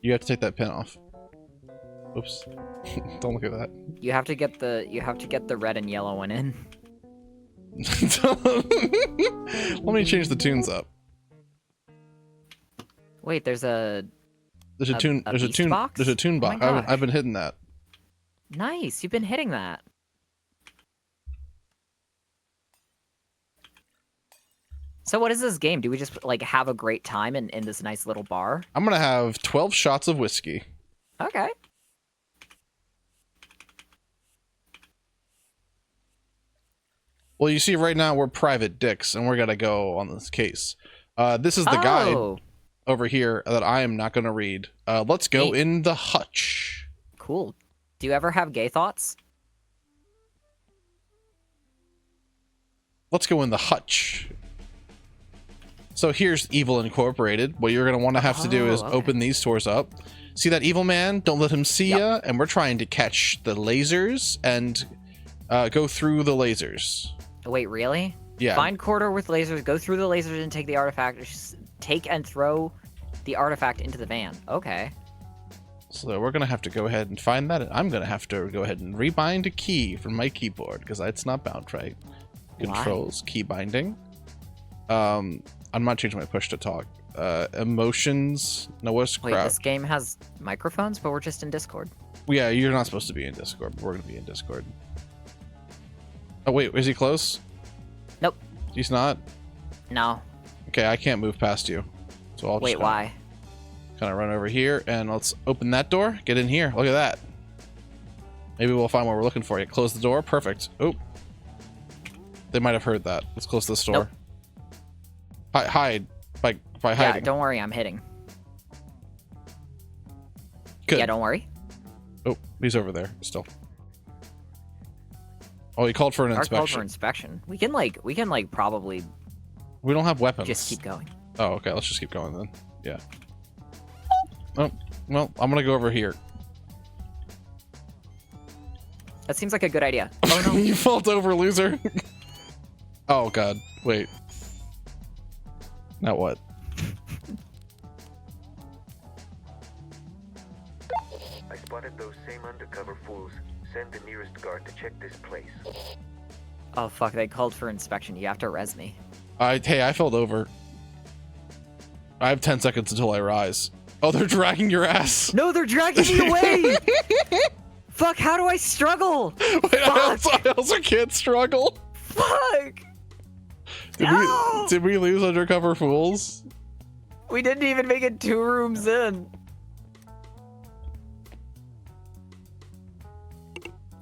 You have to take that pin off. Oops. Don't look at that. You have to get the red and yellow one in. Let me change the tunes up. Wait, there's a There's a tune beast box? there's a tune Oh my box. gosh. I've been hitting that. Nice. You've been hitting that. So what is this game? Do we just like have a great time in this nice little bar? I'm gonna have 12 shots of whiskey. Okay. Well, you see, right now we're private dicks, and we're gonna go on this case. This is the guide Oh, over here that I am not gonna read. Let's go Neat. in the hutch. cool. Do you ever have gay thoughts? Let's go in the hutch. So here's Evil Incorporated. What you're going to want to have to do is okay. open these doors up. See that evil man? Don't let him see ya. And we're trying to catch the lasers and go through the lasers. Wait, really? Yeah. Find corridor with lasers, go through the lasers and take the artifact. Just take and throw the artifact into the van. Okay. So we're going to have to go ahead and find that. I'm going to have to go ahead and rebind a key from my keyboard because it's not bound right. Controls, key binding. I'm not changing my push to talk. Emotions. No, what's Wait, crap? this game has microphones, but we're just in Discord. Yeah, you're not supposed to be in Discord, but we're going to be in Discord. Oh, wait, is he close? Nope. He's not? No. Okay, I can't move past you. So I'll just Wait, why? kind of run over here and let's open that door. Get in here. Look at that. Maybe we'll find what we're looking for. You close the door. Perfect. Oh. They might have heard that. Let's close this door. Nope. Hide. By Yeah, hiding. don't worry, I'm hitting. Good. Yeah, don't worry. Oh, he's over there still. Oh, he called for an Our call inspection. for inspection. We can like probably We don't have weapons. just keep going. Oh, okay. Let's just keep going then. Yeah. Oh, well, I'm gonna go over here. That seems like a good idea. Oh no. You falt over, loser. Oh god. Wait. Now what? I spotted those same undercover fools. Send the nearest guard to check this place. Oh fuck, they called for inspection. You have to res me. Hey, I fell over. I have 10 seconds until I rise. Oh, they're dragging your ass. No, they're dragging me away! Fuck, how do I struggle? Wait, I also can't struggle. Fuck! Did, No! did we lose Undercover Fools? We didn't even make it 2 rooms in.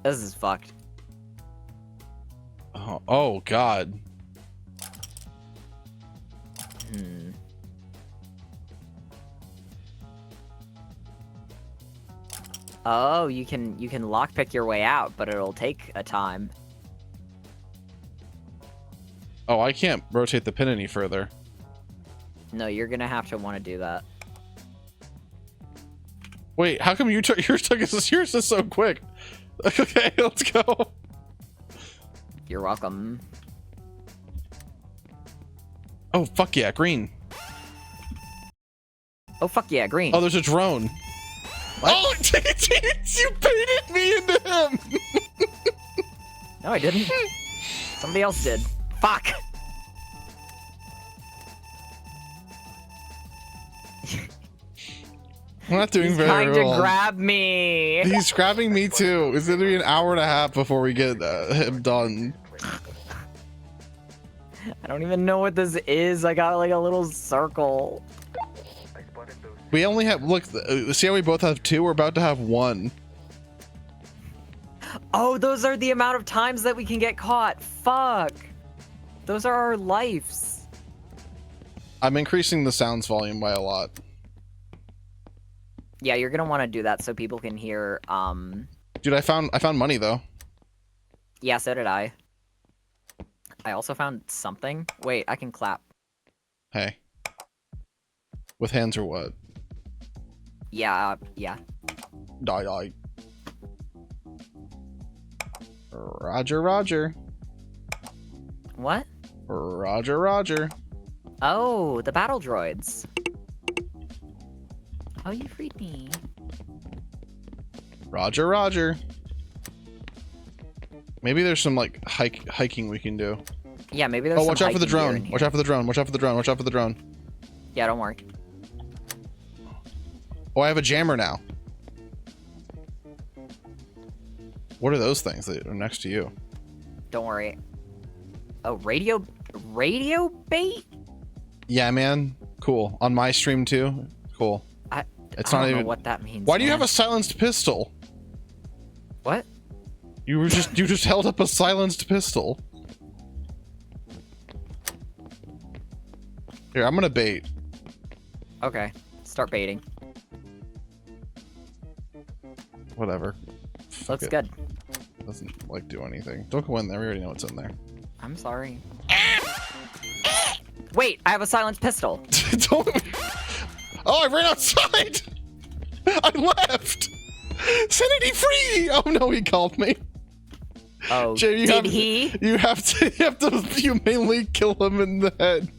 This is fucked. Oh god. Hmm. Oh, you can lockpick your way out, but it'll take a time. Oh, I can't rotate the pin any further. No, you're gonna have to want to do that. Wait, how come you took yours is so quick? Okay, let's go. You're welcome. Oh, fuck yeah, green. Oh fuck yeah, green. Oh, there's a drone. Oh, you baited me into him. No, I didn't. Somebody else did. Fuck! I'm not doing He's very trying well. to grab me. He's grabbing me too. It's gonna be an hour and a half before we get him done. I don't even know what this is. I got like a little circle. I spotted those. We only have look. See how we both have 2? We're about to have 1. Oh, those are the amount of times that we can get caught. Fuck. Those are our lives. I'm increasing the sounds volume by a lot. Yeah, you're gonna want to do that so people can hear. Dude, I found money though. Yeah, so did I. I also found something. Wait, I can clap. Hey. With hands or what? Yeah, yeah. Die. Roger, Roger. What? Roger, Roger. Oh, the battle droids. Oh, you freed me. Roger, Roger. Maybe there's some like hiking we can do. Yeah, maybe there's. Oh, some watch out for the hiking gear in drone. here. Watch out for the drone. Watch out for the drone. Watch out for the drone. Yeah, don't worry. Oh, I have a jammer now. What are those things that are next to you? Don't worry. Oh, radio bait? Yeah, man. Cool. On my stream too. Cool. It's I not don't even. know what that means. Why do you man. have a silenced pistol? What? You just held up a silenced pistol. Here, I'm gonna bait. Okay, start baiting. Whatever. fuck Looks it. good. Doesn't like do anything. Don't go in there. We already know what's in there. I'm sorry. Wait, I have a silenced pistol. Don't. Oh, I ran outside. I left. Sanity free. Oh no, he called me. Oh, Jay, did he? You have to humanely kill him in the head.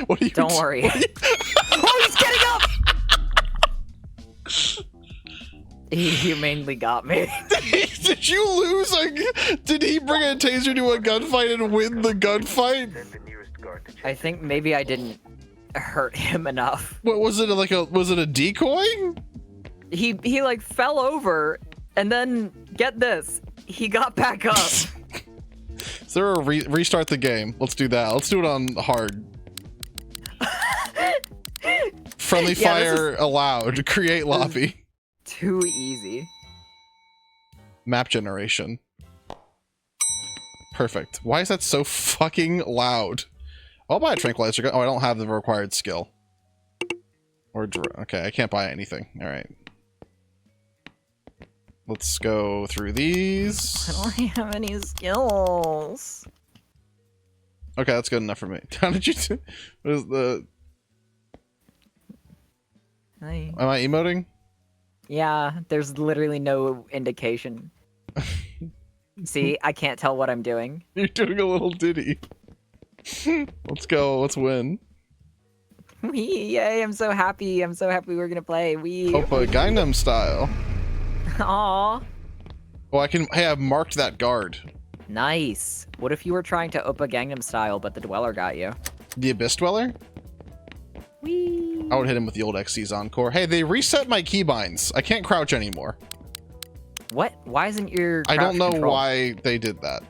What are you? Don't worry. Oh, he's getting up! He humanely got me. Did you lose? Did he bring a taser to a gunfight and win the gunfight? Send the nearest guard to check. I think maybe I didn't hurt him enough. What was it? Was it a decoy? He like fell over, and then get this, he got back up. Is there a restart the game? Let's do that. Let's do it on hard. Friendly fire allowed. Create lobby. Too easy. Map generation. Perfect. Why is that so fucking loud? I'll buy a tranquilizer gun. Oh, I don't have the required skill. Or okay, I can't buy anything. All right. Let's go through these. I don't have any skills. Okay, that's good enough for me. How did you do? What is the? Hey. Am I emoting? Yeah, there's literally no indication. See, I can't tell what I'm doing. You're doing a little ditty. Let's go. Let's win. Yay, I'm so happy. I'm so happy we're gonna play. Oppa Gangnam style. Aw. Oh, I can. Hey, I've marked that guard. Nice. What if you were trying to Oppa Gangnam Style, but the Dweller got you? The Abyss Dweller? Whee! I would hit him with the old XC's Encore. Hey, they reset my keybinds. I can't crouch anymore. What? Why isn't your I don't crouch know controlled? why they did that.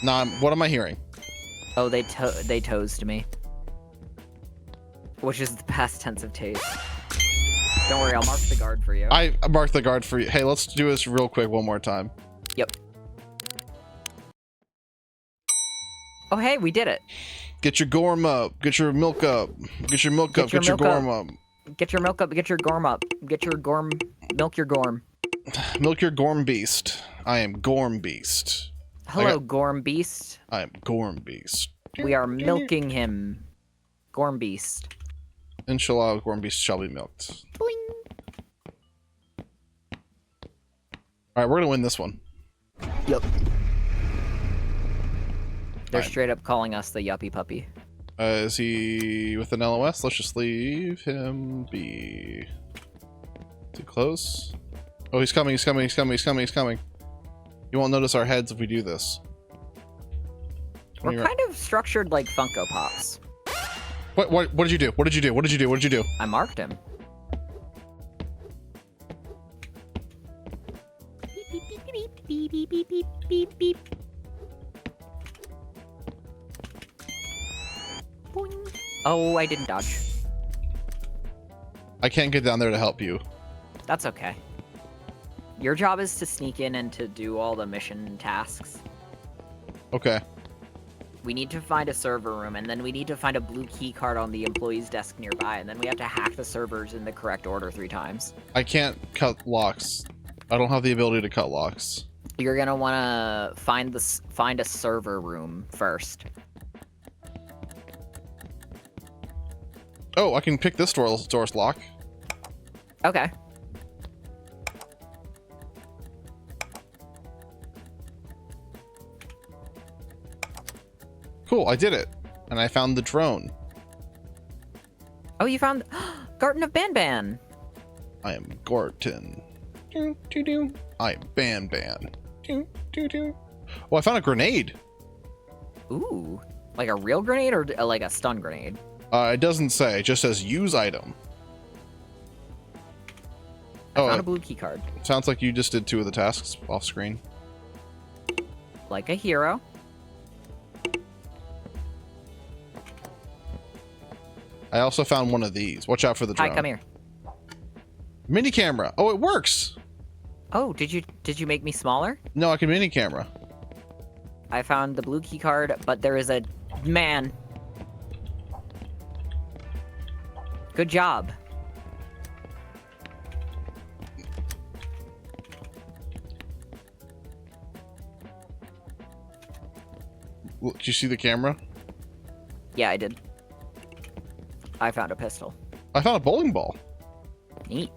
Nah, what am I hearing? Oh, they toasted me. Which is the past tense of taste. Don't worry, I'll mark the guard for you. I marked the guard for you. Hey, let's do this real quick one more time. Yep. Oh, hey, we did it. Get your gorm up. Get your milk up. Get your milk up. Get your Get your milk gorm up. Get your milk up. Get your gorm up. Get your gorm. Milk your gorm. Milk your gorm beast. I am gorm beast. Hello, gorm beast. I am gorm beast. We are milking him. Gorm beast. Inshallah, gorm beast shall be milked. Boing. All right, we're gonna win this one. Yep. They're Alright. straight up calling us the yuppie puppy. Is he with an LOS? Let's just leave him be. Too close? Oh, he's coming, he's coming, he's coming, he's coming, he's coming. You won't notice our heads if we do this. We're kind of structured like Funko Pops. What did you do? What did you do? What did you do? What did you do? I marked him. Beep, beep, beep, beep, beep, beep, beep, beep. Boing. Oh, I didn't dodge. I can't get down there to help you. That's okay. Your job is to sneak in and to do all the mission tasks. Okay. We need to find a server room, and then we need to find a blue key card on the employee's desk nearby, and then we have to hack the servers in the correct order 3 times. I can't cut locks. I don't have the ability to cut locks. You're gonna wanna find a server room first. Oh, I can pick this door's lock. Okay. Cool, I did it. And I found the drone. Oh, you found Garden of Banban. I am Gorton. I am Ban. Oh, I found a grenade. Ooh, like a real grenade or like a stun grenade? It doesn't say. It just says use item. I found a blue key card. Sounds like you just did 2 of the tasks off screen. Like a hero. I also found one of these. Watch out for the drone. Hi, come here. Mini camera. Oh, it works. Oh, did you make me smaller? No, I can mini camera. I found the blue key card, but there is a man. Good job. Did you see the camera? Yeah, I did. I found a pistol. I found a bowling ball. Neat.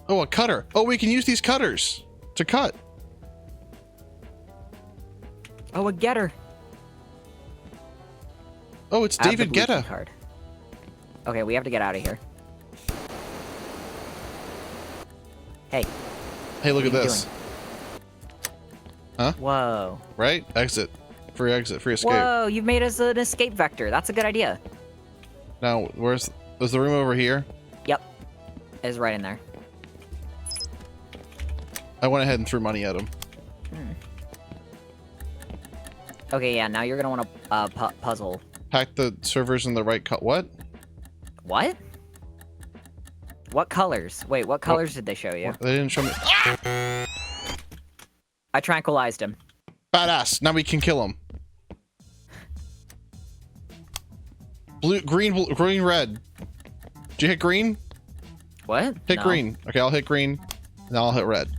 Oh, a cutter. Oh, we can use these cutters to cut. Oh, a getter. Oh, it's I have David the blue key Guetta. card. Okay, we have to get out of here. Hey. Hey, look at What are you this. Huh? Whoa. Right? Exit. Free exit. Free escape. Whoa, you've made us an escape vector. That's a good idea. Now, was the room over here? Yep. It's right in there. I went ahead and threw money at him. Okay, yeah, now you're gonna want to puzzle. Pack the servers in the right cut. What? What? What colors? Wait, what colors did they show you? They didn't show me. I tranquilized him. Badass. Now we can kill him. Blue, green, red. Did you hit green? What? Hit No. green. Okay, I'll hit green. Now I'll hit red.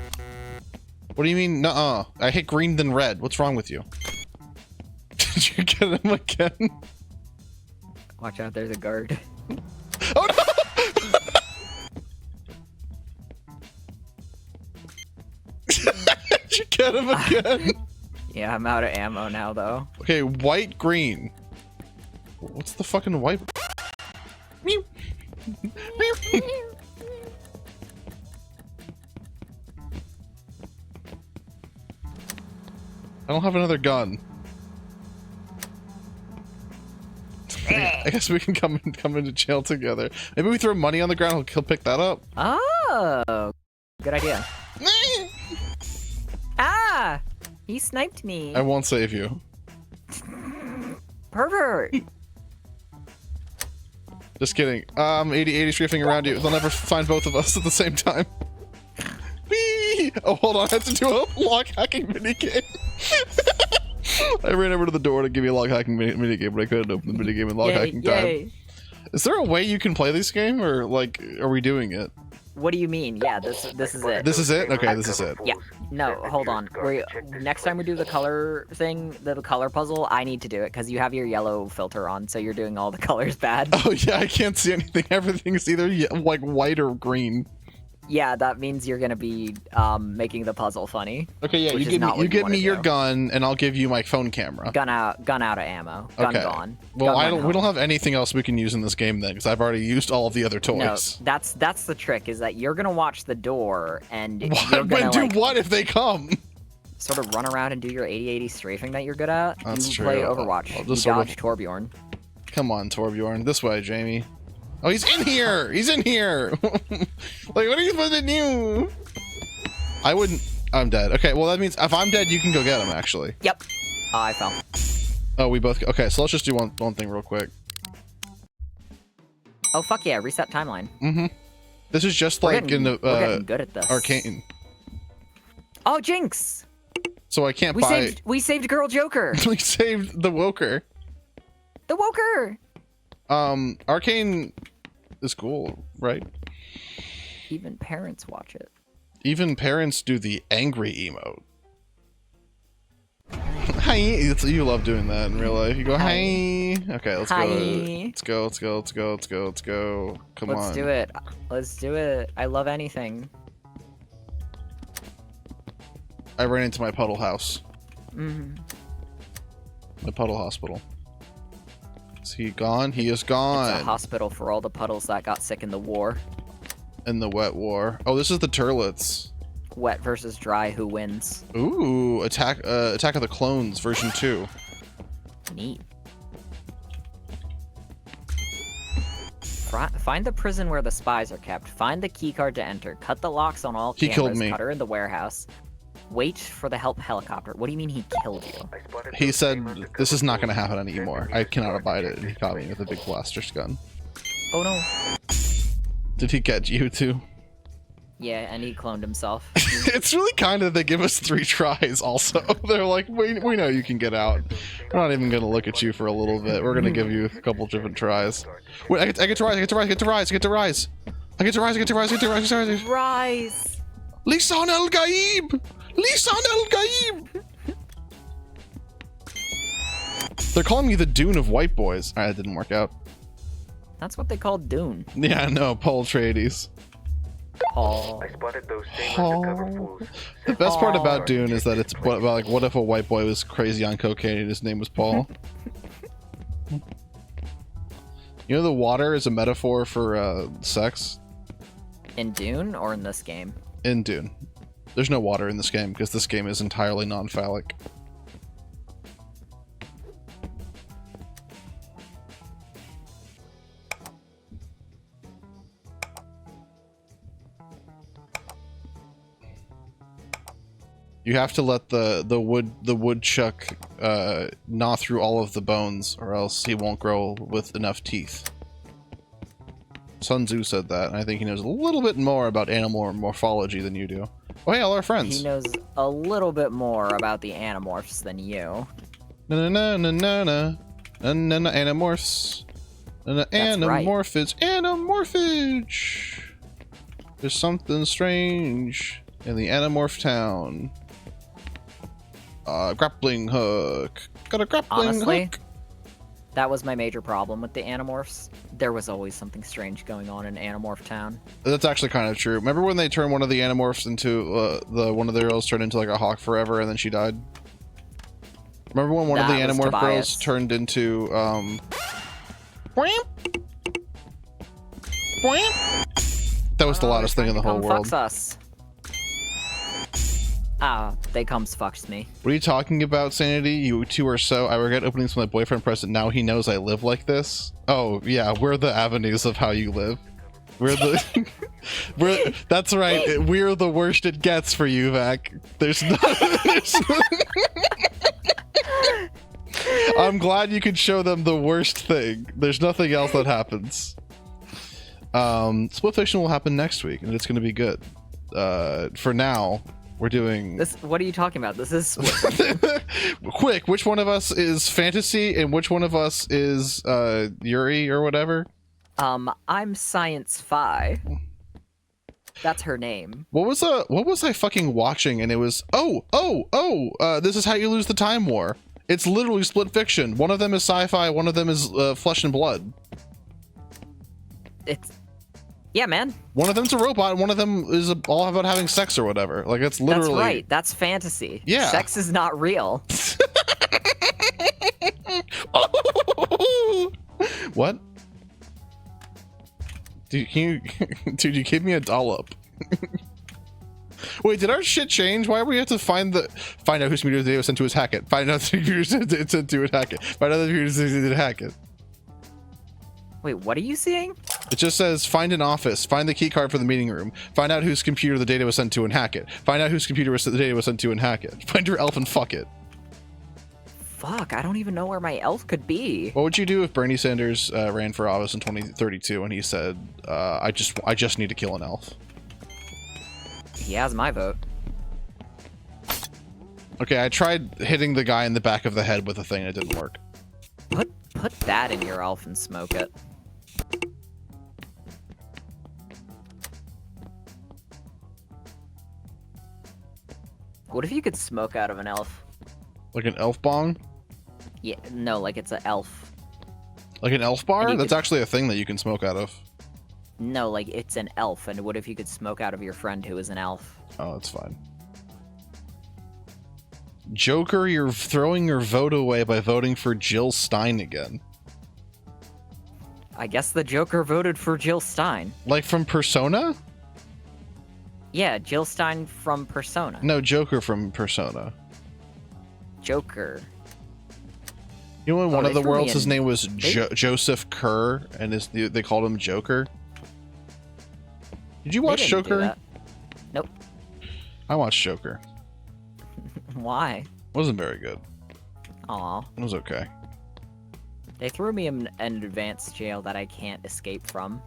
What do you mean? Nuh-uh. I hit green then red. What's wrong with you? Did you get him again? Watch out, there's a guard. Oh no! Did you get him again? Yeah, I'm out of ammo now, though. Okay, white, green. What's the fucking white? Meow. Meow. I don't have another gun. I guess we can come into jail together. Maybe we throw money on the ground. He'll pick that up. Oh, good idea. Ah, he sniped me. I won't save you. Pervert. Just kidding. 80 strafing around you. They'll never find both of us at the same time. Whee! Oh, hold on. I have to do a log hacking minigame. I ran over to the door to give you a log hacking minigame, but I couldn't open the minigame in log hacking time. Is there a way you can play this game, or like, are we doing it? What do you mean? Yeah, this is it. This is it? Okay, this is it. Yeah. No, hold on. Next time we do the color thing, the color puzzle, I need to do it because you have your yellow filter on, so you're doing all the colors bad. Oh yeah, I can't see anything. Everything's either like white or green. Yeah, that means you're gonna be making the puzzle funny. Okay, yeah, Which you is not what you give wanna me your do. gun, and I'll give you my phone camera. Gun out of ammo. Gun Okay. gone. Well, Gun we don't have anything else we can use in this game then, because I've already used all of the other No, toys. that's the trick. Is that you're gonna watch the door and you're What? gonna Do like, what if they come? sort of run around and do your 80-80 strafing that you're good at. That's you true. play I'll Overwatch. just You sort of- dodge Torbjorn. Come on, Torbjorn. This way, Jamie. Oh, he's in here! He's in here! Like, what are you supposed to do? I wouldn't... I'm dead. Okay, well, that means if I'm dead, you can go get him, actually. Yep. Oh, I fell. Oh, we both... Okay, so let's just do one thing real quick. Oh, fuck yeah. Reset timeline. Mm-hmm. This is just We're like getting, in the we're getting good at this. Arcane. Oh, Jinx! So I can't We buy... saved Girl Joker! We saved the Woker. The Woker! Arcane is cool, right? Even parents watch it. Even parents do the angry emote. Hi, you love doing that in real life. You go, hi. Okay, let's Hi. go. Let's go. Come on. Let's do it. Let's do it. I love anything. I ran into my puddle house. Mm. The puddle hospital. Is he gone? He is It's a gone. hospital for all the puddles that got sick in the war. In the wet war. Oh, this is the turlets. Wet versus dry, who wins? Ooh, Attack of the Clones version 2. Neat. Find the prison where the spies are kept. Find the keycard to enter. Cut the locks on all He cameras. killed me. Cut her in the warehouse. Wait for the help helicopter. What do you mean he killed you? I spotted He those said, same undercover this is not going to fools. happen Send anymore. the I nearest cannot guard to abide it. check And he this caught me place. with a big blaster's gun. Oh no. Did he get you too? Yeah, and he cloned himself. It's really kind of they give us 3 tries also. They're like, we know you can get out. We're not even going to look at you for a little bit. We're going to give you a couple different tries. Wait, I get to rise. Rise! Lisan El Gaib! They're calling me the Dune of white boys. Alright, that didn't work out. That's what they call Dune. Yeah, no, Paul Atreides. Paul. I spotted those same Paul. undercover fools. The best part about Dune is that it's about like, what if a white boy was crazy on cocaine and his name was Paul? You know, the water is a metaphor for sex In Dune or in this game? in Dune. There's no water in this game because this game is entirely non-phallic. You have to let the woodchuck gnaw through all of the bones, or else he won't grow with enough teeth. Sun Tzu said that, and I think he knows a little bit more about animal morphology than you do. Oh, hey, all our friends. He knows a little bit more about the Animorphs than you. Na na na na na na na na Animorphs. Na na Animorphage. Animorphage. There's something strange in the Animorph town. Grappling hook. Got a grappling Honestly, hook. that was my major problem with the Animorphs. There was always something strange going on in Animorph Town. That's actually kind of true. Remember when they turned one of the Animorphs into one of the girls turned into like a hawk forever and then she died? Remember when one of the That was Animorph Tobias. girls turned into that was the loudest thing in the whole world. Fucks us. Ah, they comes fucks me. What are you talking about, Sanity? You two are so... I regret opening this with my boyfriend present. Now he knows I live like this. Oh, yeah, we're the avenues of how you live. We're the... that's right. We're the worst it gets for you, Vac. There's no... I'm glad you could show them the worst thing. There's nothing else that happens. Split Fiction will happen next week, and it's going to be good. For now... We're doing This. What are you talking about? This is quick. Which one of us is fantasy and which one of us is Yuri or whatever? I'm Science Fi. That's her name. What was I fucking watching? And it was this is how you lose the time war. It's literally Split Fiction. One of them is sci-fi. One of them is flesh and blood. It's yeah, man. One of them's a robot. And one of them is all about having sex or whatever. Like it's literally. That's right. That's fantasy. Yeah. Sex is not real. What? Dude, dude, you gave me a dollop. Wait, did our shit change? Why do we have to find out whose computer the data was sent to his hacket? Find out the computer sent to his hacket. Find out the computer did hack it. Wait, what are you seeing? It just says find an office, find the key card for the meeting room, find out whose computer the data was sent to and hack it. Find out whose computer the data was sent to and hack it. Find your elf and fuck it. Fuck, I don't even know where my elf could be. What would you do if Bernie Sanders ran for office in 2032 and he said, I just need to kill an elf? He has my vote. Okay, I tried hitting the guy in the back of the head with a thing and it didn't work. Put that in your elf and smoke it. What if you could smoke out of an elf? Like an elf bong? Yeah, no, like it's an elf. Like an elf bar? And you That's could- actually a thing that you can smoke out of. No, like it's an elf, and what if you could smoke out of your friend who is an elf? Oh, that's fine. Joker, you're throwing your vote away by voting for Jill Stein again. I guess the Joker voted for Jill Stein. Like from Persona? Yeah, Jill Stein from Persona. No, Joker from Persona. Joker. You know, in one they of the threw me worlds, his in- name was they- Joseph Kerr, and they called him Joker. Did you They watch didn't do Joker? that. Nope. I watched Joker. Why? Wasn't very good. Aw. It was okay. They threw me in an advanced jail that I can't escape from.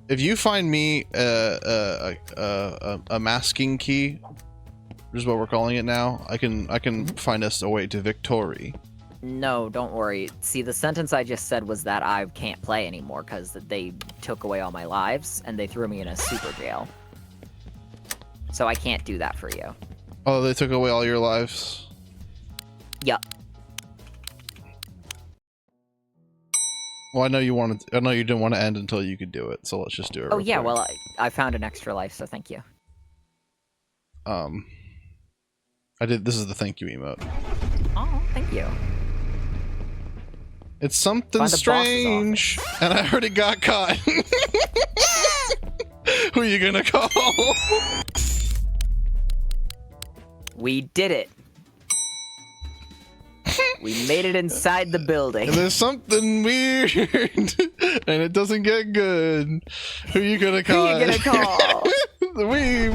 If you find me a masking key, which is what we're calling it now, I can find us a way to victory. No, don't worry. See, the sentence I just said was that I can't play anymore because they took away all my lives and they threw me in a super jail. So I can't do that for you. Oh, they took away all your lives? Yup. Well, I know you wanted. I know you didn't want to end until you could do it, so let's just do it. Oh real yeah, quick. well I found an extra life, so thank you. I did. This is the thank you emote. Oh, thank you. It's something Find the boss's strange, and I already got caught. Who are you gonna call? We did it. We made it inside the building. And there's something weird, and it doesn't get good. Who you gonna Who call? you gonna call? We.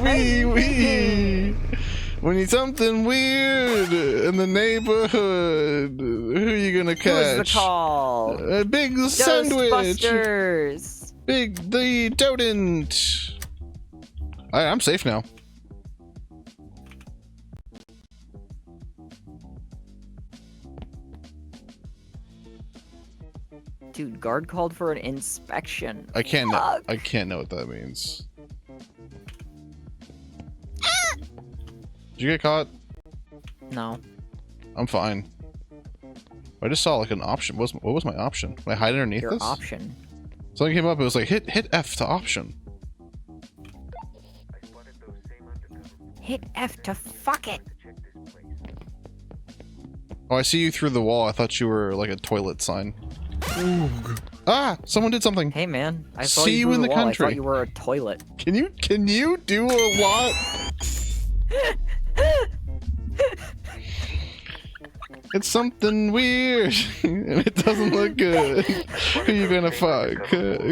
We need something weird in the neighborhood. Who you gonna catch? Who's the call? A big sandwich. Ghostbusters. Big the Dodent. I'm safe now. Dude, guard called for an inspection. I can't know. Fuck. I can't know what that means. Did you get caught? No. I'm fine. I just saw like an option. What was my option? Can I hide underneath Your this? option. Something came up. It was like hit F to option. I spotted those same undercover fools. Hit F to fuck it. To check this place. Oh, I see you through the wall. I thought you were like a toilet sign. Ah! Someone did something. Hey man, I saw See you you in through the wall. country. I thought you were a toilet. Can you do a lot? It's something weird, and it doesn't look good. Who you gonna fuck?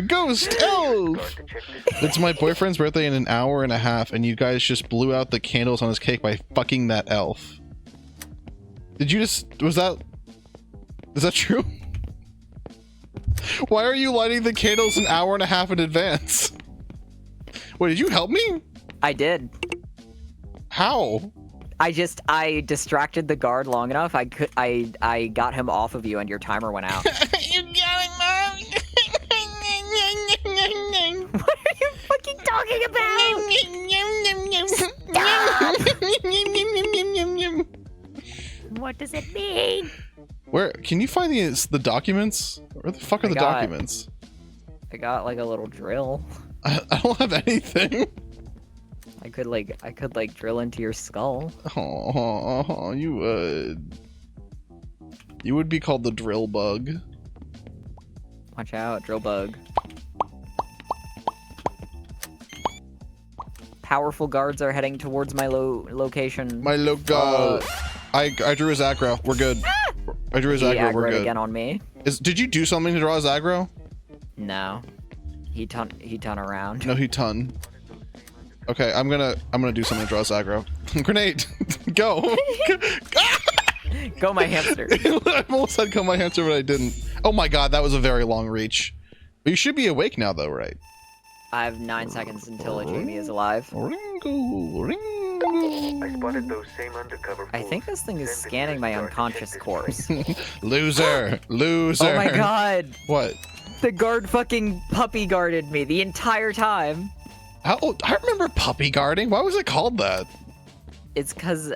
Ghost elf! Guard to check this It's my boyfriend's birthday in an hour and a half, and you guys just blew out the candles on his cake by fucking that elf. Did you just... Is that true? Why are you lighting the candles an hour and a half in advance? Wait, did you help me? I did. How? I distracted the guard long enough. I got him off of you, and your timer went out. You got it, Mom. What are you fucking talking about? What does it mean? Where can you find the documents? Where the fuck are the documents? I got like a little drill. I don't have anything. I could drill into your skull. Oh, you would be called the drill bug. Watch out, drill bug. Powerful guards are heading towards my location. My logo. I drew his aggro. We're good. I drew his He aggro. We're aggroed good. again on me. Did you do something to draw his aggro? No. He turned around. No, he ton. Okay, I'm gonna do something to draw his aggro. Grenade, go. Go, my hamster. I almost said "Go my hamster," but I didn't. Oh my god, that was a very long reach. But you should be awake now, though, right? I have 9 seconds until Jamie is alive. Ringo, ringo. I spotted those same undercover I fools. think this thing is Send the scanning my nearest guard to check unconscious this place. corpse. Loser, loser. Oh my god! What? The guard fucking puppy guarded me the entire time. I remember puppy guarding. Why was it called that? It's because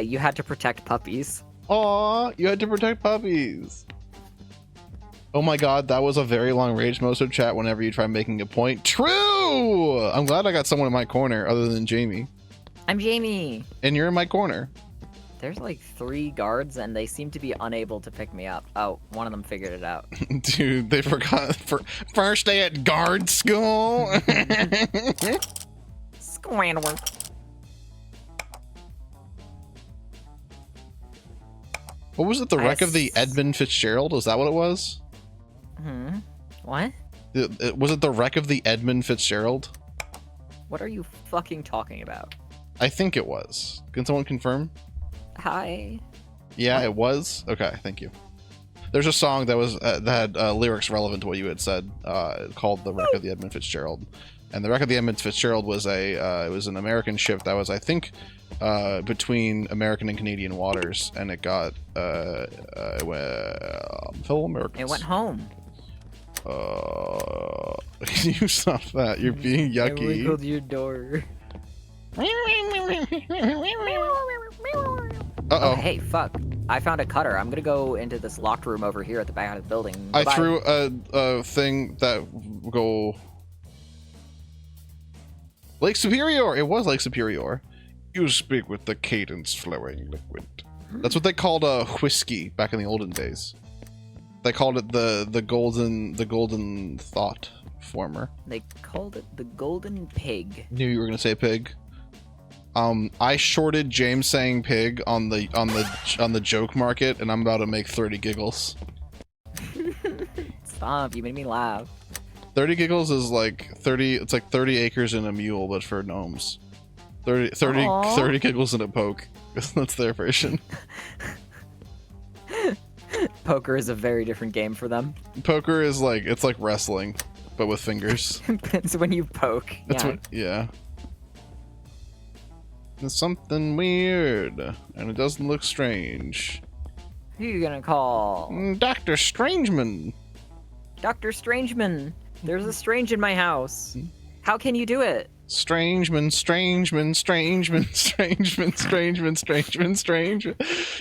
you had to protect puppies. Aw, you had to protect puppies. Oh my god, that was a very long rage most of chat whenever you try making a point. True! I'm glad I got someone in my corner other than Jamie. I'm Jamie. And you're in my corner. There's like 3 guards and they seem to be unable to pick me up. Oh, one of them figured it out. Dude, they forgot for first day at guard school. Squanworth. What was it? The wreck of the Edmund Fitzgerald? Was that what it was? What? Was it the wreck of the Edmund Fitzgerald? What are you fucking talking about? I think it was. Can someone confirm? Hi. Yeah, it was. Okay, thank you. There's a song that was that had lyrics relevant to what you had said, called "The Wreck of the Edmund Fitzgerald," and the wreck of the Edmund Fitzgerald was it was an American ship that was, I think, between American and Canadian waters, and it got fellow Americans. It went home. Can you stop that? You're being I yucky. wiggled your door. Uh oh. Hey, fuck. I found a cutter. I'm gonna go into this locked room over here at the back of the building. I Bye-bye. threw a thing that go Lake Superior. It was Lake Superior. You speak with the cadence flowing liquid. That's what they called a whiskey back in the olden days. They called it the golden thought former. They called it the golden pig. Knew you were gonna say pig. I shorted James saying pig on the joke market, and I'm about to make 30 giggles. Stop! You made me laugh. 30 giggles is like 30. It's like 30 acres and a mule, but for gnomes. 30 Aww. giggles and a poke. That's their version. Poker is a very different game for them. Poker is like it's like wrestling, but with fingers. It's when you poke. That's Yeah. what. Yeah. There's something weird, and it doesn't look strange. Who you gonna call? Dr. Strangeman. Dr. Strangeman. There's a strange in my house. How can you do it? Strangeman.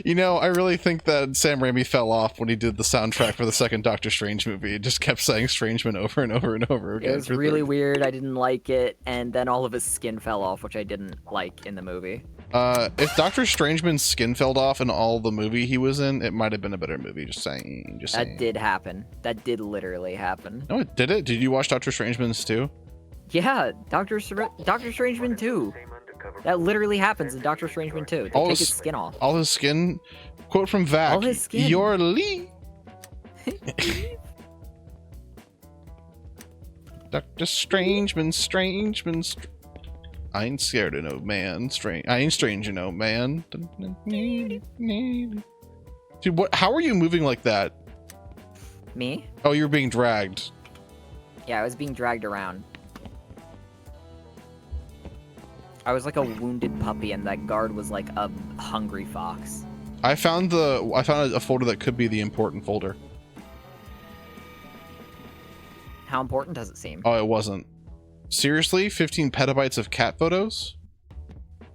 You know, I really think that Sam Raimi fell off when he did the soundtrack for the second Doctor Strange movie. He just kept saying Strangeman over and over and over again. It was really weird. I didn't like it, and then all of his skin fell off, which I didn't like in the movie. If Doctor Strangeman's skin fell off in all the movie he was in, it might have been a better movie. Just saying. That did happen. That did literally happen. No, it did it. Did you watch Doctor Strangeman's too? Yeah, Doctor Strangeman 2. That literally happens in Doctor Strangeman 2. They All take his- his skin off. All his skin. Quote from Vac. All his skin. You're Lee. Dr. Strangeman. I ain't scared of no man. I ain't strange of no man. Dude, what? How are you moving like that? Me? Oh, you're being dragged. Yeah, I was being dragged around. I was like a wounded puppy, and that guard was like a hungry fox. I found a folder that could be the important folder. How important does it seem? Oh, it wasn't. Seriously? 15 petabytes of cat photos?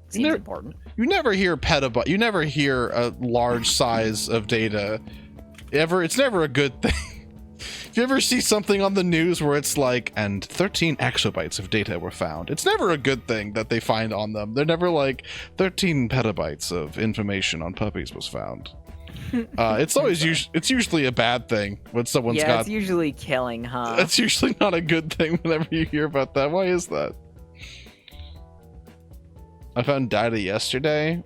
Seems never- important. You never hear petabyte. You never hear a large size of data. It's never a good thing. If you ever see something on the news where it's like, and 13 exabytes of data were found, it's never a good thing that they find on them. They're never like 13 petabytes of information on puppies was found. It's always it's usually a bad thing when someone's Yeah, got. it's usually killing, huh? That's usually not a good thing whenever you hear about that. Why is that? I found data yesterday.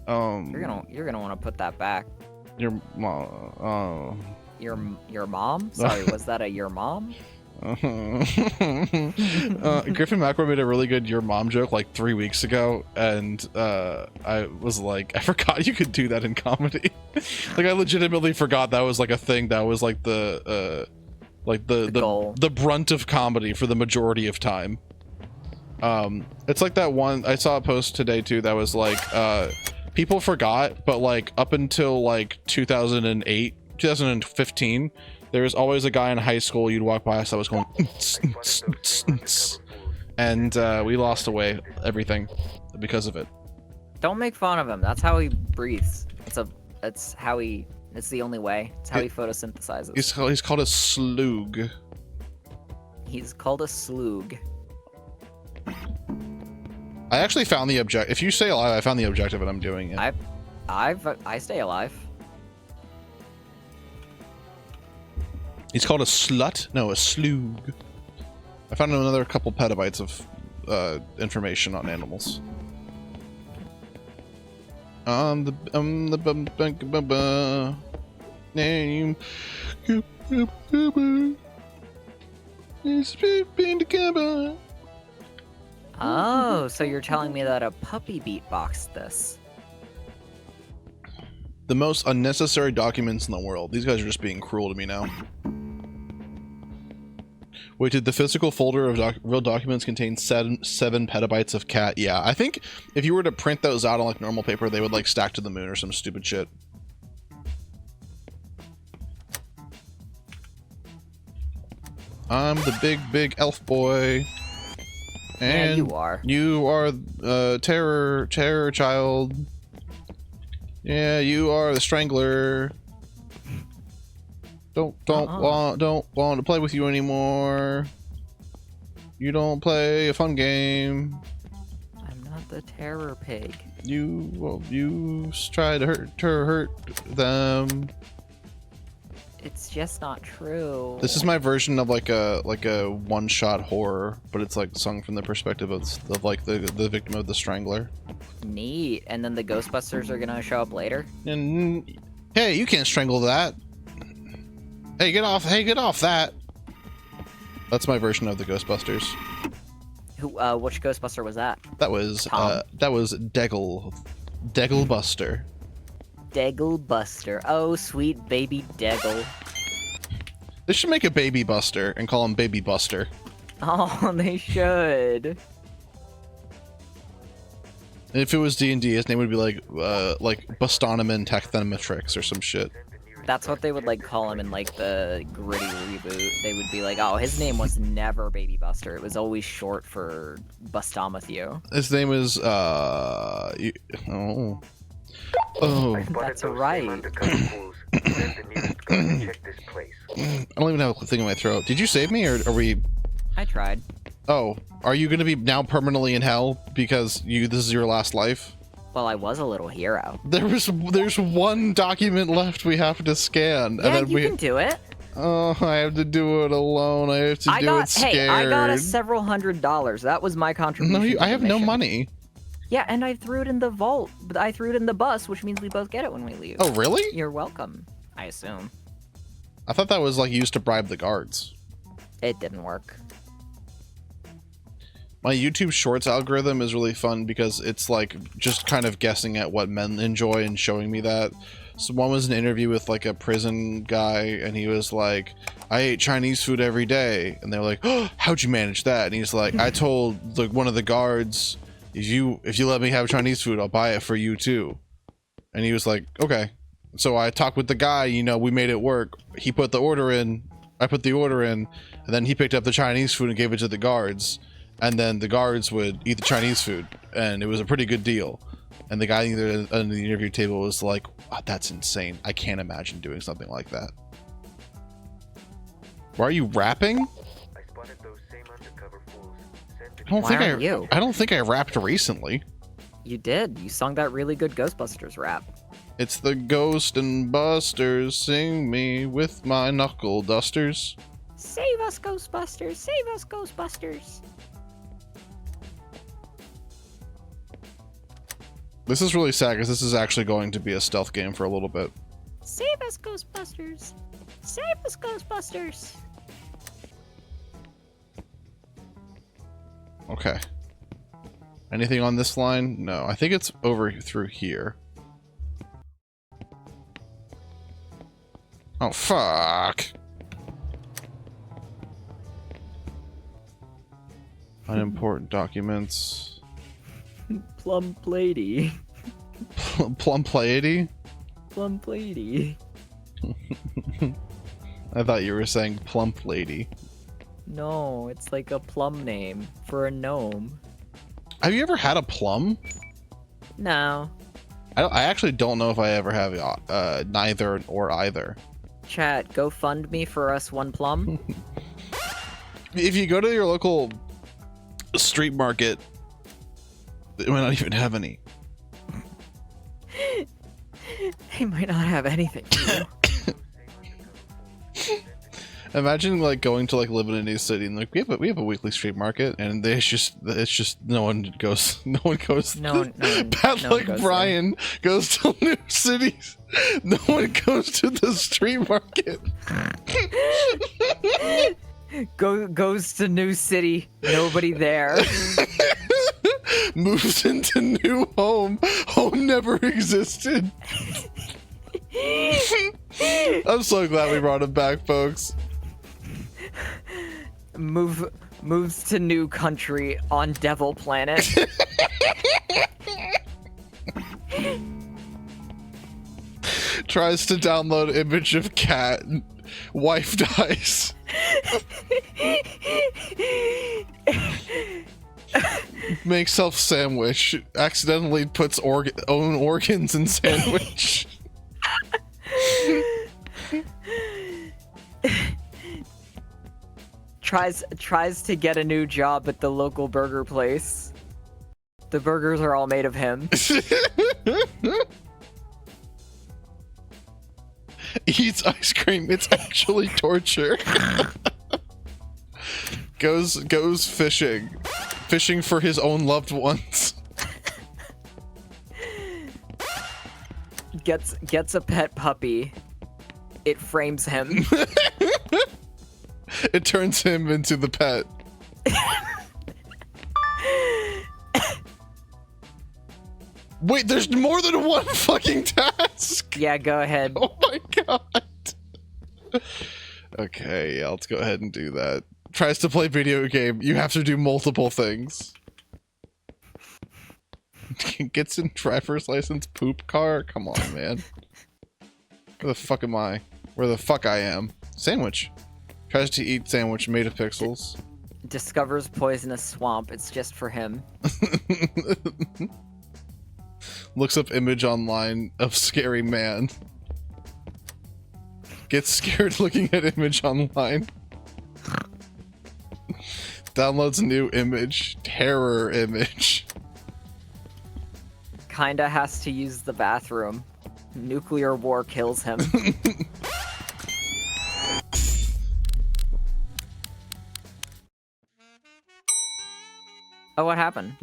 You're gonna want to put that back. Your mom. Your mom? Sorry, was that a your mom? Griffin McElroy made a really good "your mom" joke like 3 weeks ago, and I was like, I forgot you could do that in comedy. Like, I legitimately forgot that was like a thing. That was like the goal. the brunt of comedy for the majority of time. It's like that one I saw a post today too that was like people forgot, but like up until like 2015, there was always a guy in high school you'd walk by us that was going and we lost away everything because of it. Don't make fun of him. That's how he breathes. It's the only way. It's how he photosynthesizes. He's called a sloog. He's called a sloog. I actually found the object. If you stay alive, I found the objective and I'm doing it. I stay alive. He's called a slut? No, a sloog. I found another couple petabytes of information on animals. The name. Oh, so you're telling me that a puppy beatboxed this? The most unnecessary documents in the world. These guys are just being cruel to me now. Wait, did the physical folder of real documents contain 7 petabytes of cat? Yeah, I think if you were to print those out on like normal paper, they would like stack to the moon or some stupid shit. I'm the big elf boy. And yeah, you are. You are terror child. Yeah, you are the strangler. Don't want to play with you anymore. You don't play a fun game. I'm not the terror pig. You try to hurt them. It's just not true. This is my version of like a one-shot horror, but it's like sung from the perspective of like the victim of the strangler. Neat. And then the Ghostbusters are gonna show up later? And hey, you can't strangle that. Hey, get off that. That's my version of the Ghostbusters. Who? Which Ghostbuster was that? That was Tom? Deggle Buster. Deggle Buster. Oh, sweet baby Deggle. They should make a Baby Buster and call him Baby Buster. Oh, they should. And if it was D&D, his name would be like Bustonomin Tacthematrix or some shit. That's what they would like call him in like the Gritty reboot. They would be like, oh, his name was never Baby Buster. It was always short for Bustomatthew. His name is I spotted That's those right. same undercover fools. Send the nearest guard to check this place. I don't even have a thing in my throat. Did you save me, or are we? I tried. Oh, are you going to be now permanently in hell because this is your last life? Well, I was a little hero. There's one document left we have to scan, Yeah, and then you can do it. Oh, I have to do it alone. I have to do it scared. Hey, I got us several $100s. That was my contribution. No, to I the have no mission. money. Yeah, and I threw it in the vault. But I threw it in the bus, which means we both get it when we leave. Oh, really? You're welcome. I assume. I thought that was like used to bribe the guards. It didn't work. My YouTube Shorts algorithm is really fun because it's like just kind of guessing at what men enjoy and showing me that. So one was an interview with like a prison guy, and he was like, I ate Chinese food every day. And they're like, oh, how'd you manage that? And he's like, I told one of the guards, if you let me have Chinese food, I'll buy it for you too. And he was like, okay. So I talked with the guy, we made it work. He put the order in, I put the order in, and then he picked up the Chinese food and gave it to the guards. And then the guards would eat the Chinese food, and it was a pretty good deal. And the guy on the interview table was like, oh, that's insane. I can't imagine doing something like that. Why are you rapping? I spotted those same undercover fools. Send the I don't think I rapped recently. You did. You sung that really good Ghostbusters rap. It's the Ghost and Busters, sing me with my knuckle dusters. Save us, Ghostbusters! Save us, Ghostbusters! This is really sad because this is actually going to be a stealth game for a little bit. Save us, Ghostbusters! Save us, Ghostbusters! Okay. Anything on this line? No, I think it's over through here. Oh, fuck. Unimportant documents. Plum Plady. Plum Pleiady? Plum Plady. I thought you were saying plump lady. No, it's like a plum name for a gnome. Have you ever had a plum? No. I actually don't know if I ever have neither or either. Chat, go fund me for us one plum. If you go to your local street market, they might not even have any. They might not have anything. Imagine like going to like live in a new city and like we have a weekly street market and it's just no one goes. No one Bad no like one goes Brian goes to new cities. No one goes to the street market. Goes to new city, nobody there. Moves into new home. Home never existed. I'm so glad we brought him back, folks. Moves to new country on Devil Planet. Tries to download image of cat. Wife dies. Makes self sandwich. Accidentally puts own organs in sandwich. Tries to get a new job at the local burger place. The burgers are all made of him. Eats ice cream. It's actually torture. Goes fishing. Fishing for his own loved ones. Gets a pet puppy. It frames him. It turns him into the pet. Wait, there's more than one fucking task. Yeah, go ahead. Oh my god. Okay, yeah, let's go ahead and do that. Tries to play video game. You have to do multiple things. Gets in driver's license poop car? Come on, man. Where the fuck am I? Where the fuck I am? Sandwich. Tries to eat sandwich made of pixels. Discovers poisonous swamp. It's just for him. Looks up image online of scary man. Gets scared looking at image online. Downloads a new image. Terror image. Kinda has to use the bathroom. Nuclear war kills him. Oh, what happened?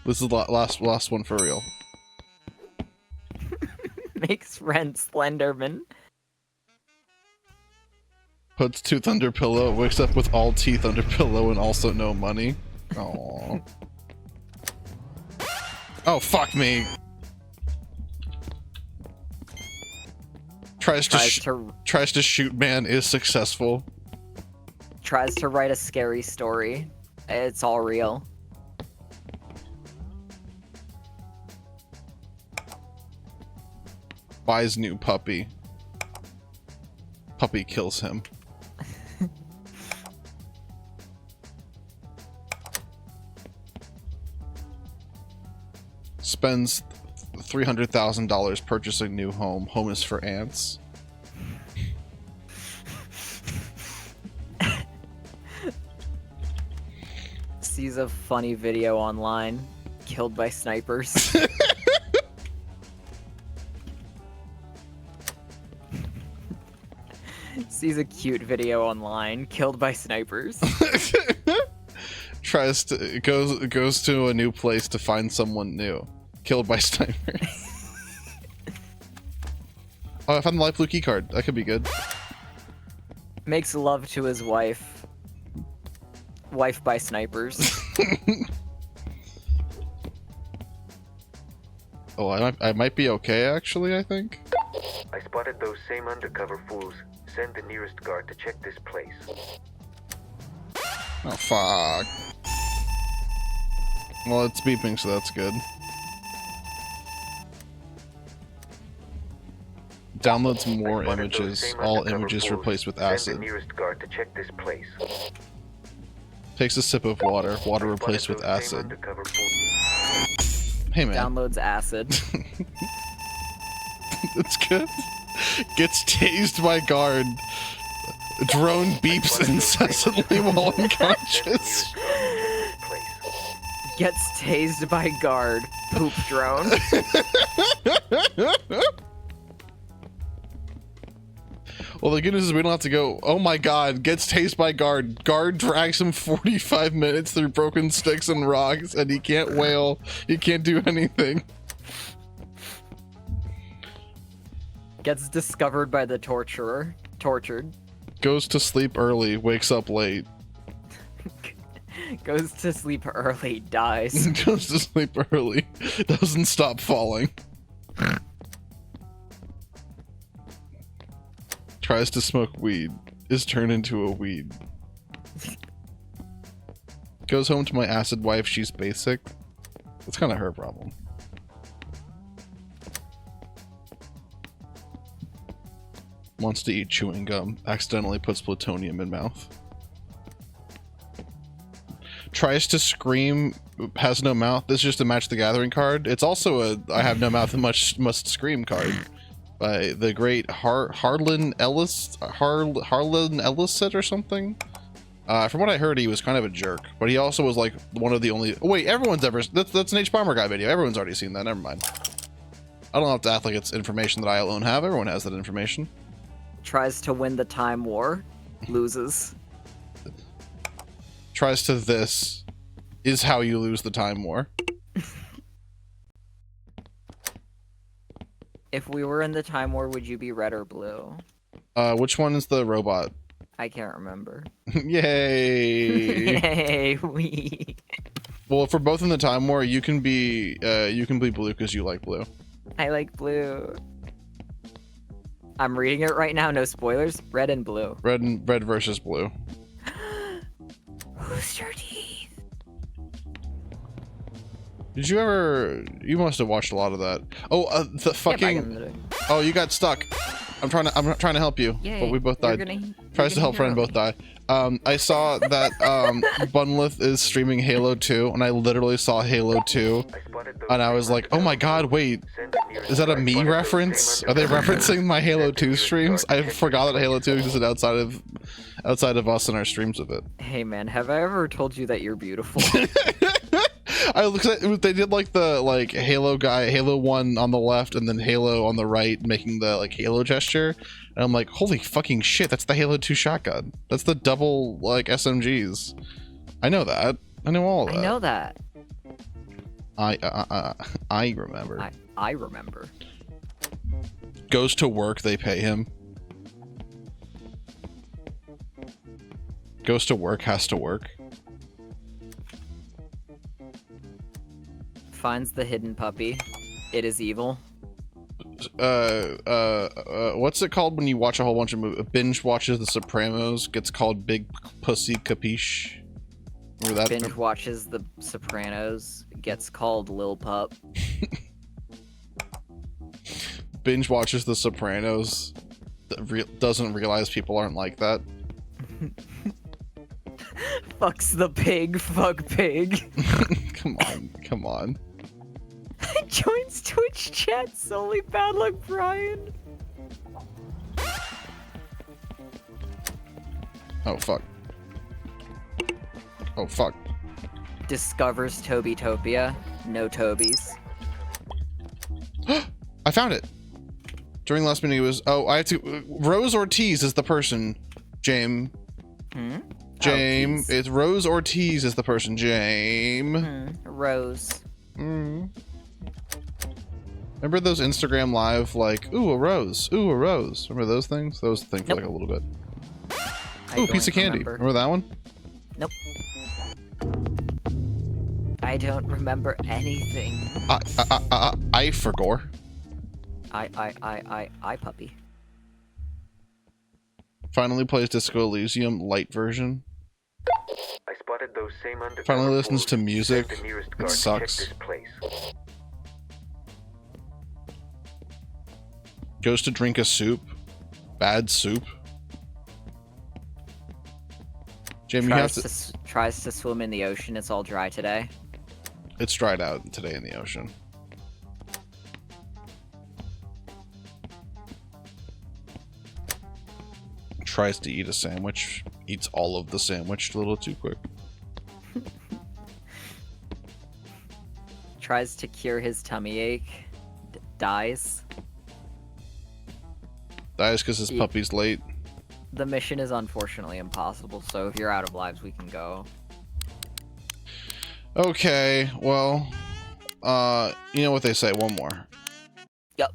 This is the last one for real. Makes friend Slenderman. Puts tooth under pillow, wakes up with all teeth under pillow and also no money. Aww. Oh, fuck me. Tries to shoot man, is successful. Tries to write a scary story. It's all real. Buys new puppy. Puppy kills him. Spends $300,000 purchasing new home. Home is for ants. Sees a funny video online. Killed by snipers. Sees a cute video online. Killed by snipers. Tries to goes to a new place to find someone new. Killed by snipers. Oh, I found the light blue key card. That could be good. Makes love to his wife. Wife by snipers. Oh, I might be okay actually, I think. I spotted those same undercover fools. Send the nearest guard to check this place. Oh, fuck. Well, it's beeping, so that's good. Downloads more images. All images replaced with acid. Send the nearest guard to check this place. Takes a sip of water. Water replaced with acid. Hey, man. Downloads acid. That's good. Gets tased by guard. Drone beeps incessantly while unconscious. Gets tased by guard. Poop drone. Well, the good news is we don't have to go, oh my god, gets tased by guard. Guard drags him 45 minutes through broken sticks and rocks, and he can't wail. He can't do anything. Gets discovered by the torturer. Tortured. Goes to sleep early, wakes up late. Goes to sleep early, dies. Goes to sleep early, doesn't stop falling. Tries to smoke weed, is turned into a weed. Goes home to my acid wife, she's basic. That's kind of her problem. Wants to eat chewing gum, accidentally puts plutonium in mouth. Tries to scream, has no mouth. This is just a Match the Gathering card. It's also a I have no mouth and much must scream card by the great Harlan Ellis or something. From what I heard, he was kind of a jerk, but he also was like one of the only. Oh, wait, everyone's ever. That's an H Bomber Guy video. Everyone's already seen that. Never mind. I don't have to act like it's information that I alone have. Everyone has that information. Tries to win the time war, loses. Tries to this is how you lose the time war. If we were in the time war, would you be red or blue? Which one is the robot? I can't remember. Yay! Yay, we. Well, if we're both in the time war, you can be blue because you like blue. I like blue. I'm reading it right now. No spoilers. Red and blue. Red versus blue. Who's your teeth? Did you ever? You must have watched a lot of that. Oh, the fucking. Oh, you got stuck. I'm trying to help you, Yay, but we both died. Tries to help friend, both die. I saw that Bunlith is streaming Halo 2, and I literally saw Halo 2, and I was like, oh my god, wait, is that a me reference? Are they referencing my Halo 2 streams? I forgot that Halo 2 existed outside of us and our streams of it. Hey man, have I ever told you that you're beautiful? I looked at they did like the Halo guy, Halo 1 on the left and then Halo on the right, making the Halo gesture, and I'm like, holy fucking shit, that's the Halo 2 shotgun. That's the double SMGs. I know that. I know all of that. I know that. I remember. I remember. Goes to work, they pay him. Goes to work, has to work. Finds the hidden puppy. It is evil. What's it called when you watch a whole bunch of movies? Binge watches The Sopranos, gets called Big Pussy Capiche. Remember that? Binge watches The Sopranos, gets called Lil Pup. Binge watches The Sopranos, doesn't realize people aren't like that. Fucks the pig, fuck pig. Come on. Joins Twitch chat, solely bad luck Brian. Oh fuck. Oh fuck. Discovers Toby-topia. No Tobies. I found it. During last minute it was, oh, I have to, Rose Ortiz is the person, James. James, it's Rose Ortiz is the person, James. Rose. Remember those Instagram live, ooh, a rose, ooh, a rose. Remember those things? Those things for a little bit. Ooh, piece of candy. Remember that one? Nope. I don't remember anything. I forgot. I puppy. Finally plays Disco Elysium light version. I spotted those same undercover Finally listens to fools. music. Send the nearest It guard to sucks. check this place. Goes to drink a soup. Bad soup. Jim, you have to... Tries to swim in the ocean. It's all dry today. It's dried out today in the ocean. Tries to eat a sandwich. Eats all of the sandwich a little too quick. Tries to cure his tummy ache. Dies. Dies because his puppy's late. The mission is unfortunately impossible, so if you're out of lives, we can go. Okay, well, you know what they say, one more. Yup.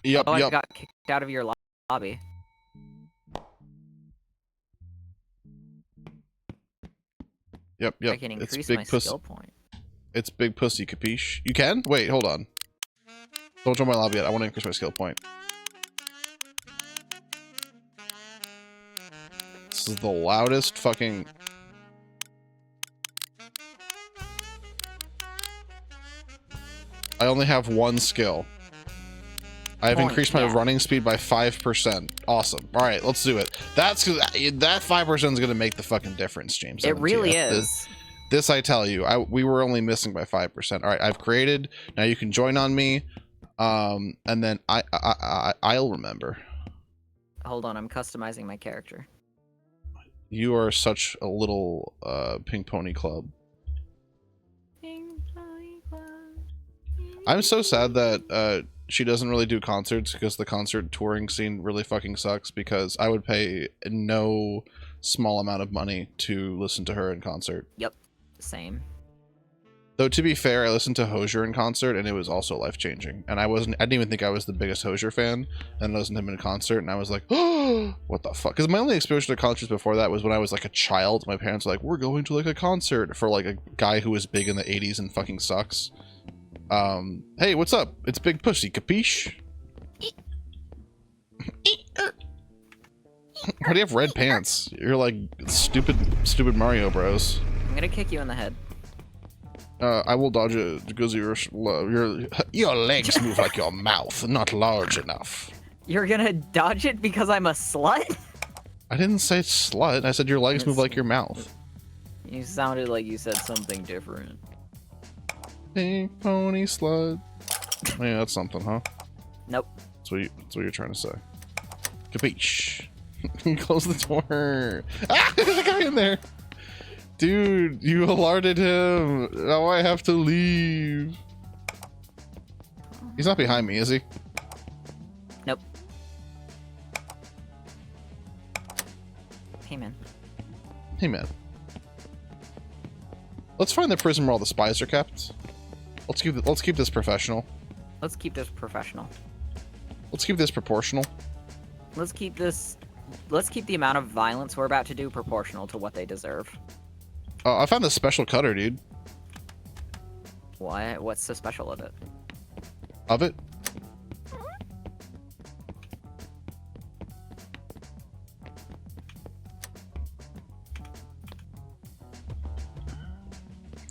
Yup, I yup. got kicked out of your lobby. Yep, yep. I can increase it's big my pussy. skill point. It's big pussy, capiche? You can? Wait, hold on. Don't join my lobby yet. I want to increase my skill point. This is the loudest fucking... I only have one skill. I've Point, increased my yeah. running speed by 5%. Awesome. All right, let's do it. That 5% is gonna make the fucking difference, James. It really MTF. is. This I tell you, we were only missing by 5%. All right, I've created. Now you can join on me, and then I'll remember. Hold on, I'm customizing my character. You are such a little Pink Pony Club. I'm so sad that she doesn't really do concerts because the concert touring scene really fucking sucks. Because I would pay no small amount of money to listen to her in concert. Yep, same. Though to be fair, I listened to Hozier in concert and it was also life changing. And I didn't even think I was the biggest Hozier fan. And I listened to him in concert and I was like, oh, what the fuck? Because my only exposure to concerts before that was when I was like a child. My parents were like, we're going to like a concert for like a guy who was big in the 80s and fucking sucks. Hey, what's up? It's Big Pussy, capiche? Why do you have red pants? You're like stupid Mario Bros. I'm gonna kick you in the head. I will dodge it because your legs move like your mouth, not large enough. You're gonna dodge it because I'm a slut? I didn't say slut. I said your legs move like your mouth. You sounded like you said something different. Pink pony slut. Oh, yeah, that's something, huh? Nope. That's what you're trying to say. Capiche. Close the door. Ah, there's a guy in there. Dude, you alerted him. Now I have to leave. He's not behind me, is he? Nope. Hey, man. Hey, man. Let's find the prison where all the spies are kept. Let's keep this professional. Let's keep this professional. Let's keep this proportional. Let's keep the amount of violence we're about to do proportional to what they deserve. I found this special cutter, dude. What? What's so special of it? Of it?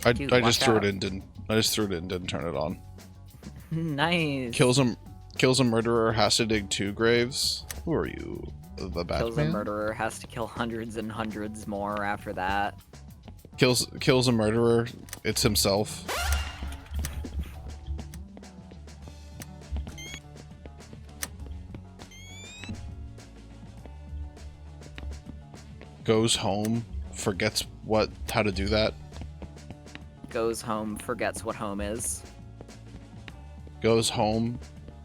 I Dude, just watch threw out. it in. I just threw it in and didn't turn it on. Nice. Kills a murderer, has to dig 2 graves. Who are you? The Batman? Kills a murderer, has to kill hundreds and hundreds more after that. Kills a murderer, it's himself. Goes home, forgets how to do that. Goes home, forgets what home is. Goes home,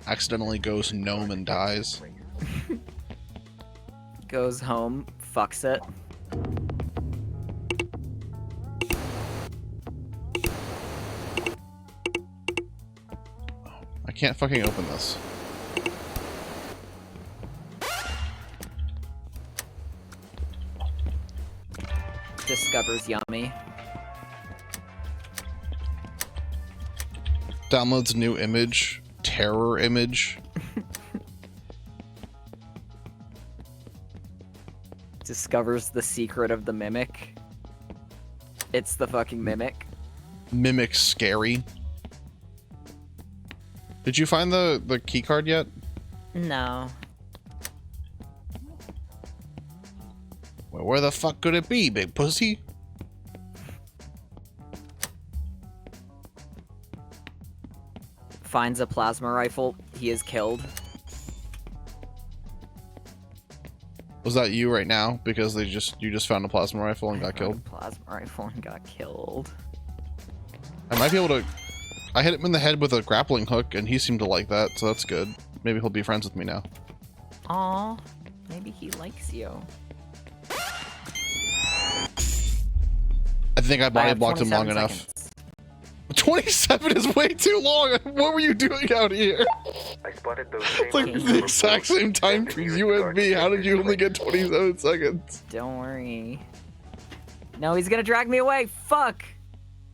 accidentally goes gnome and dies. Goes home, fucks it. I can't fucking open this. Discovers yummy. Downloads new image. Terror image. Discovers the secret of the mimic. It's the fucking mimic. Mimic scary. Did you find the key card yet? No. Well, where the fuck could it be, big pussy? Finds a plasma rifle. He is killed. Was that you right now? Because you just found a plasma rifle and got killed? Plasma rifle and got killed. I might be able to... I hit him in the head with a grappling hook and he seemed to like that, so that's good. Maybe he'll be friends with me now. Aw, maybe he likes you. I think I body have blocked him long 27 enough. seconds. 27 is way too long! What were you doing out here? I spotted those same It's like the exact same time for you and me. How did you only get 27 seconds? Don't worry. No, he's gonna drag me away. Fuck.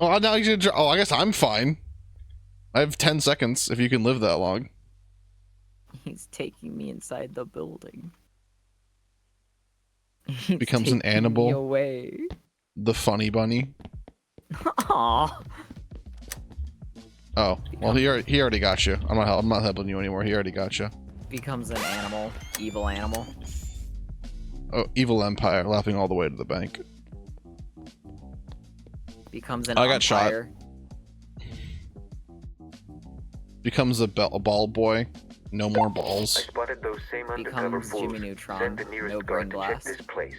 Oh, now he's gonna... Oh, I guess I'm fine. I have 10 seconds if you can live that long. He's taking me inside the building. Becomes an taking me animal. away. The funny bunny. Aw. Oh, well, he already got you. I'm not helping you anymore. He already got you. Becomes an animal. Evil animal. Oh, evil empire, laughing all the way to the bank. Becomes an I got shot. umpire. Becomes a ball boy. No more I balls. spotted those same undercover Becomes fools. Jimmy Neutron. Send the nearest No guard brain to check blast. this place.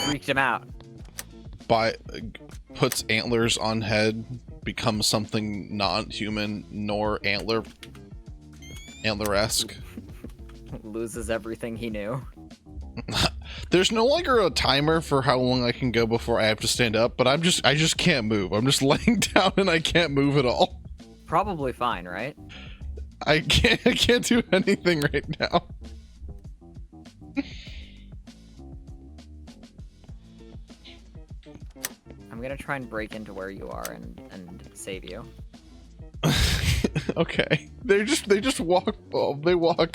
Freaked him out. Puts antlers on head. Becomes something not human nor antler-esque. Loses everything he knew. There's no longer a timer for how long I can go before I have to stand up, but I just can't move. I'm just laying down and I can't move at all. Probably fine, right? I can't do anything right now. I'm gonna try and break into where you are and save you. Okay. They just walk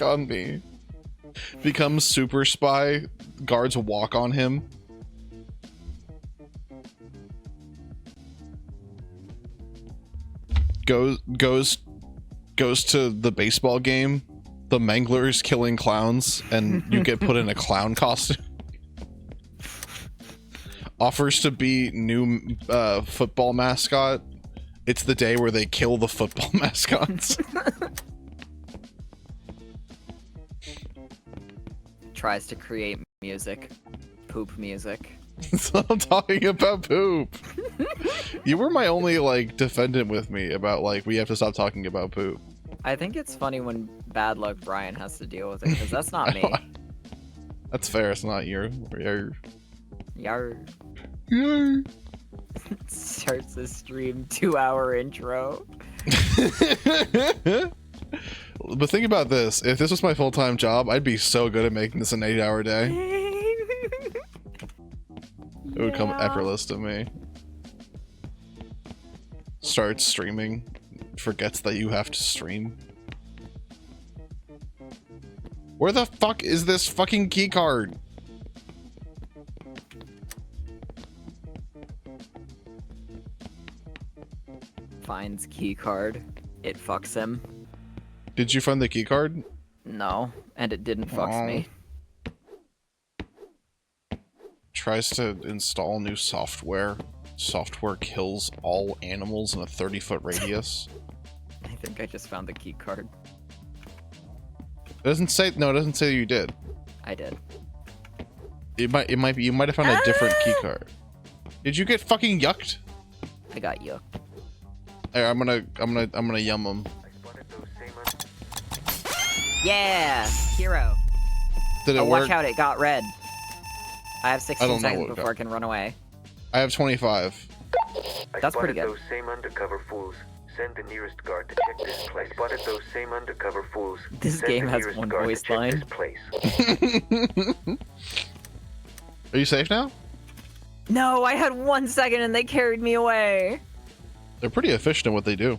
on me. Becomes super spy. Guards walk on him. Goes to the baseball game. The Mangler's killing clowns, and you get put in a clown costume. Offers to be new football mascot. It's the day where they kill the football mascots. Tries to create music. Poop music. So I'm talking about poop. You were my only like defendant with me about like we have to stop talking about poop. I think it's funny when bad luck Brian has to deal with it, because that's not me. That's fair. It's not your. Yar. Yar. Starts the stream 2-hour intro. But think about this. If this was my full-time job, I'd be so good at making this an 8-hour day. It would come effortless to me. Starts streaming. Forgets that you have to stream. Where the fuck is this fucking key card? Finds key card. It fucks him. Did you find the key card? No, and it didn't fucks me. Tries to install new software. Software kills all animals in a 30-foot radius. I think I just found the key card. It doesn't say. No, it doesn't say you did. I did. It might be. You might have found a different key card. Did you get fucking yucked? I got you. Hey, I'm gonna yum them. I spotted those same Yeah, hero. Did it Oh, work? watch out! It got red. I have I 16 don't know seconds what it before I can run away. I have 25. I That's pretty spotted good. those same undercover fools. Send the nearest guard to check this place. I spotted those same undercover fools. This Send game the has nearest one guard to voice check line. this place. Are you safe now? No, I had 1 second and they carried me away. They're pretty efficient at what they do.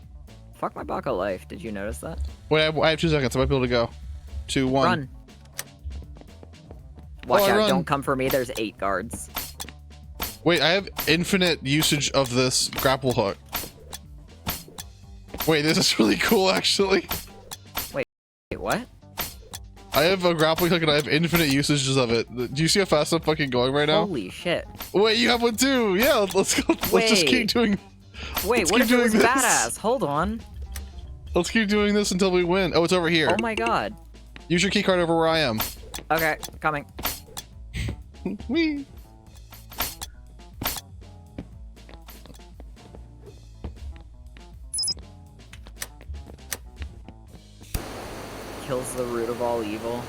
Fuck my Baka life. Did you notice that? Wait, I have 2 seconds. I might be able to go. 2, 1. Run. Watch I out! run. Don't come for me. There's 8 guards. Wait, I have infinite usage of this grapple hook. Wait, this is really cool, actually. Wait, what? I have a grappling hook and I have infinite usages of it. Do you see how fast I'm fucking going right now? Holy shit! Wait, you have one too. Yeah, let's go. Let's just keep Wait. doing. Wait, Let's what keep if it was doing this. badass? Hold on. Let's keep doing this until we win. Oh, it's over here. Oh my god. Use your keycard over where I am. Okay, coming. Wee. Kills the root of all evil.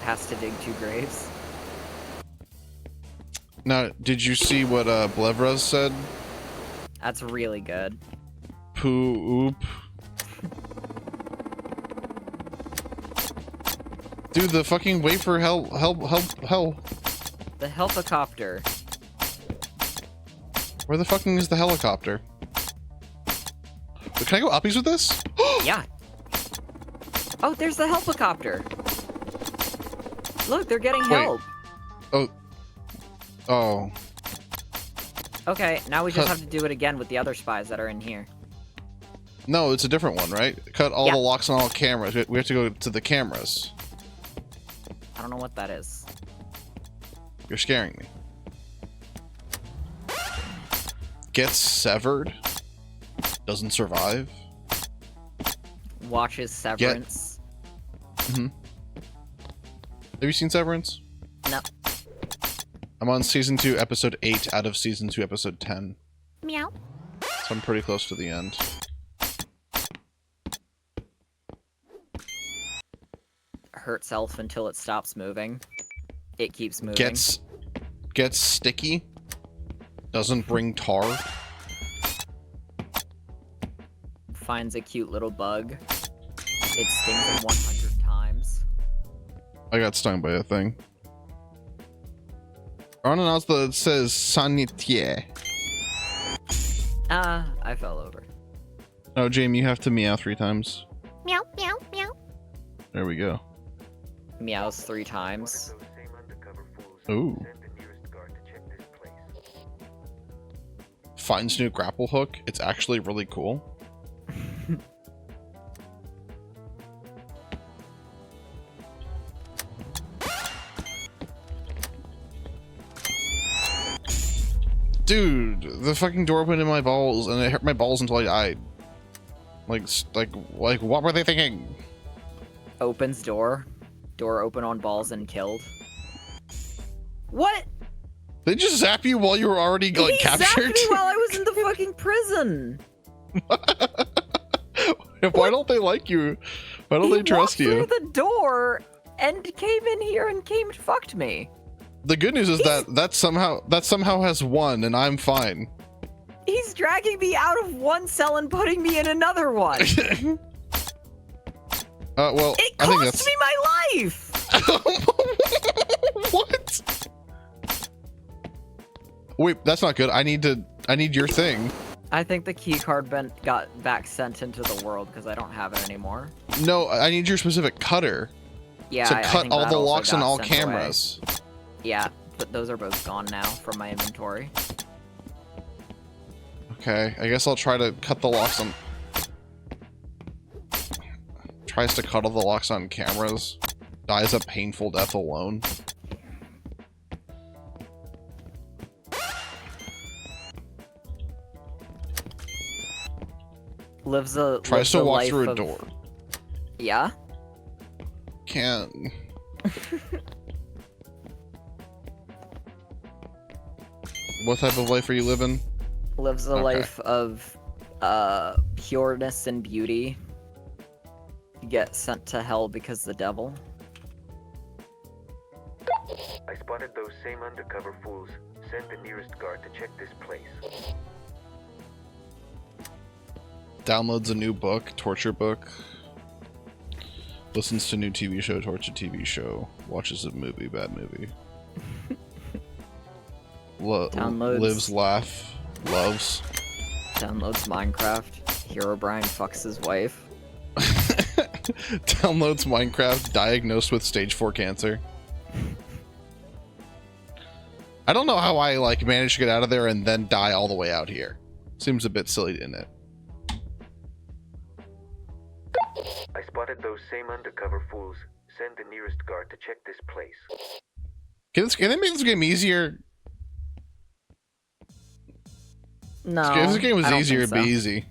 Has to dig 2 graves. Now, did you see what Blevraz said? That's really good. Poo oop. Dude, the fucking wait for hell. The helicopter. Where the fucking is the helicopter? Can I go uppies with this? Yeah. Oh, there's the helicopter. Look, they're getting Wait. help. Oh. Oh. Okay, now we just Cut- have to do it again with the other spies that are in here. No, it's a different one, right? Cut all Yeah. the locks on all cameras. We have to go to the cameras. I don't know what that is. You're scaring me. Gets severed. Doesn't survive. Watches Severance. Have you seen Severance? No. I'm on season 2, episode 8 out of season 2, episode 10. Meow. So I'm pretty close to the end. Hurts elf until it stops moving. It keeps moving. Gets sticky. Doesn't bring tar. Finds a cute little bug. It stings him 100 times. I got stung by a thing. Unannounced that it says sanitier. I fell over. Oh, Jamie, you have to meow 3 times. Meow, meow, meow. There we go. Meows 3 times. Those same undercover fools. Ooh. Send the nearest guard to check this place. Finds new grapple hook. It's actually really cool. Dude, the fucking door opened in my balls, and it hurt my balls until I died. Like, what were they thinking? Opens door. Door open on balls and killed. What? They just zap you while you were already like He captured. zapped me while I was in the fucking prison. Why don't they like you? Why don't they trust He you? walked through the door and came in here and came and fucked me. The good news is that somehow has won, and I'm fine. He's dragging me out of one cell and putting me in another one. Well, It I think cost that's me my life. what? Wait, that's not good. I need your thing. I think the key card got back sent into the world because I don't have it anymore. No, I need your specific cutter Yeah, to I cut think all that the also locks on got all sent away. cameras. Yeah, but those are both gone now from my inventory. Okay, I guess I'll try to cut the locks on. Tries to cut all the locks on cameras. Dies a painful death alone. Lives Tries to a walk life through a of- door. Yeah. Can't. What type of life are you living? Lives a Okay. life of pureness and beauty. Get sent to hell because the devil. I spotted those same undercover fools. Send the nearest guard to check this place. Downloads a new book, torture book. Listens to new TV show, torture TV show. Watches a movie, bad movie. Downloads. Lives, laugh, loves. Downloads Minecraft. Herobrine fucks his wife. Downloads Minecraft, diagnosed with stage 4 cancer. I don't know how I like managed to get out of there and then die all the way out here. Seems a bit silly, didn't it? I spotted those same undercover fools. Send the nearest guard to check this place. Can they make this game easier? No. If this game was I don't easier, think it'd be so. easy.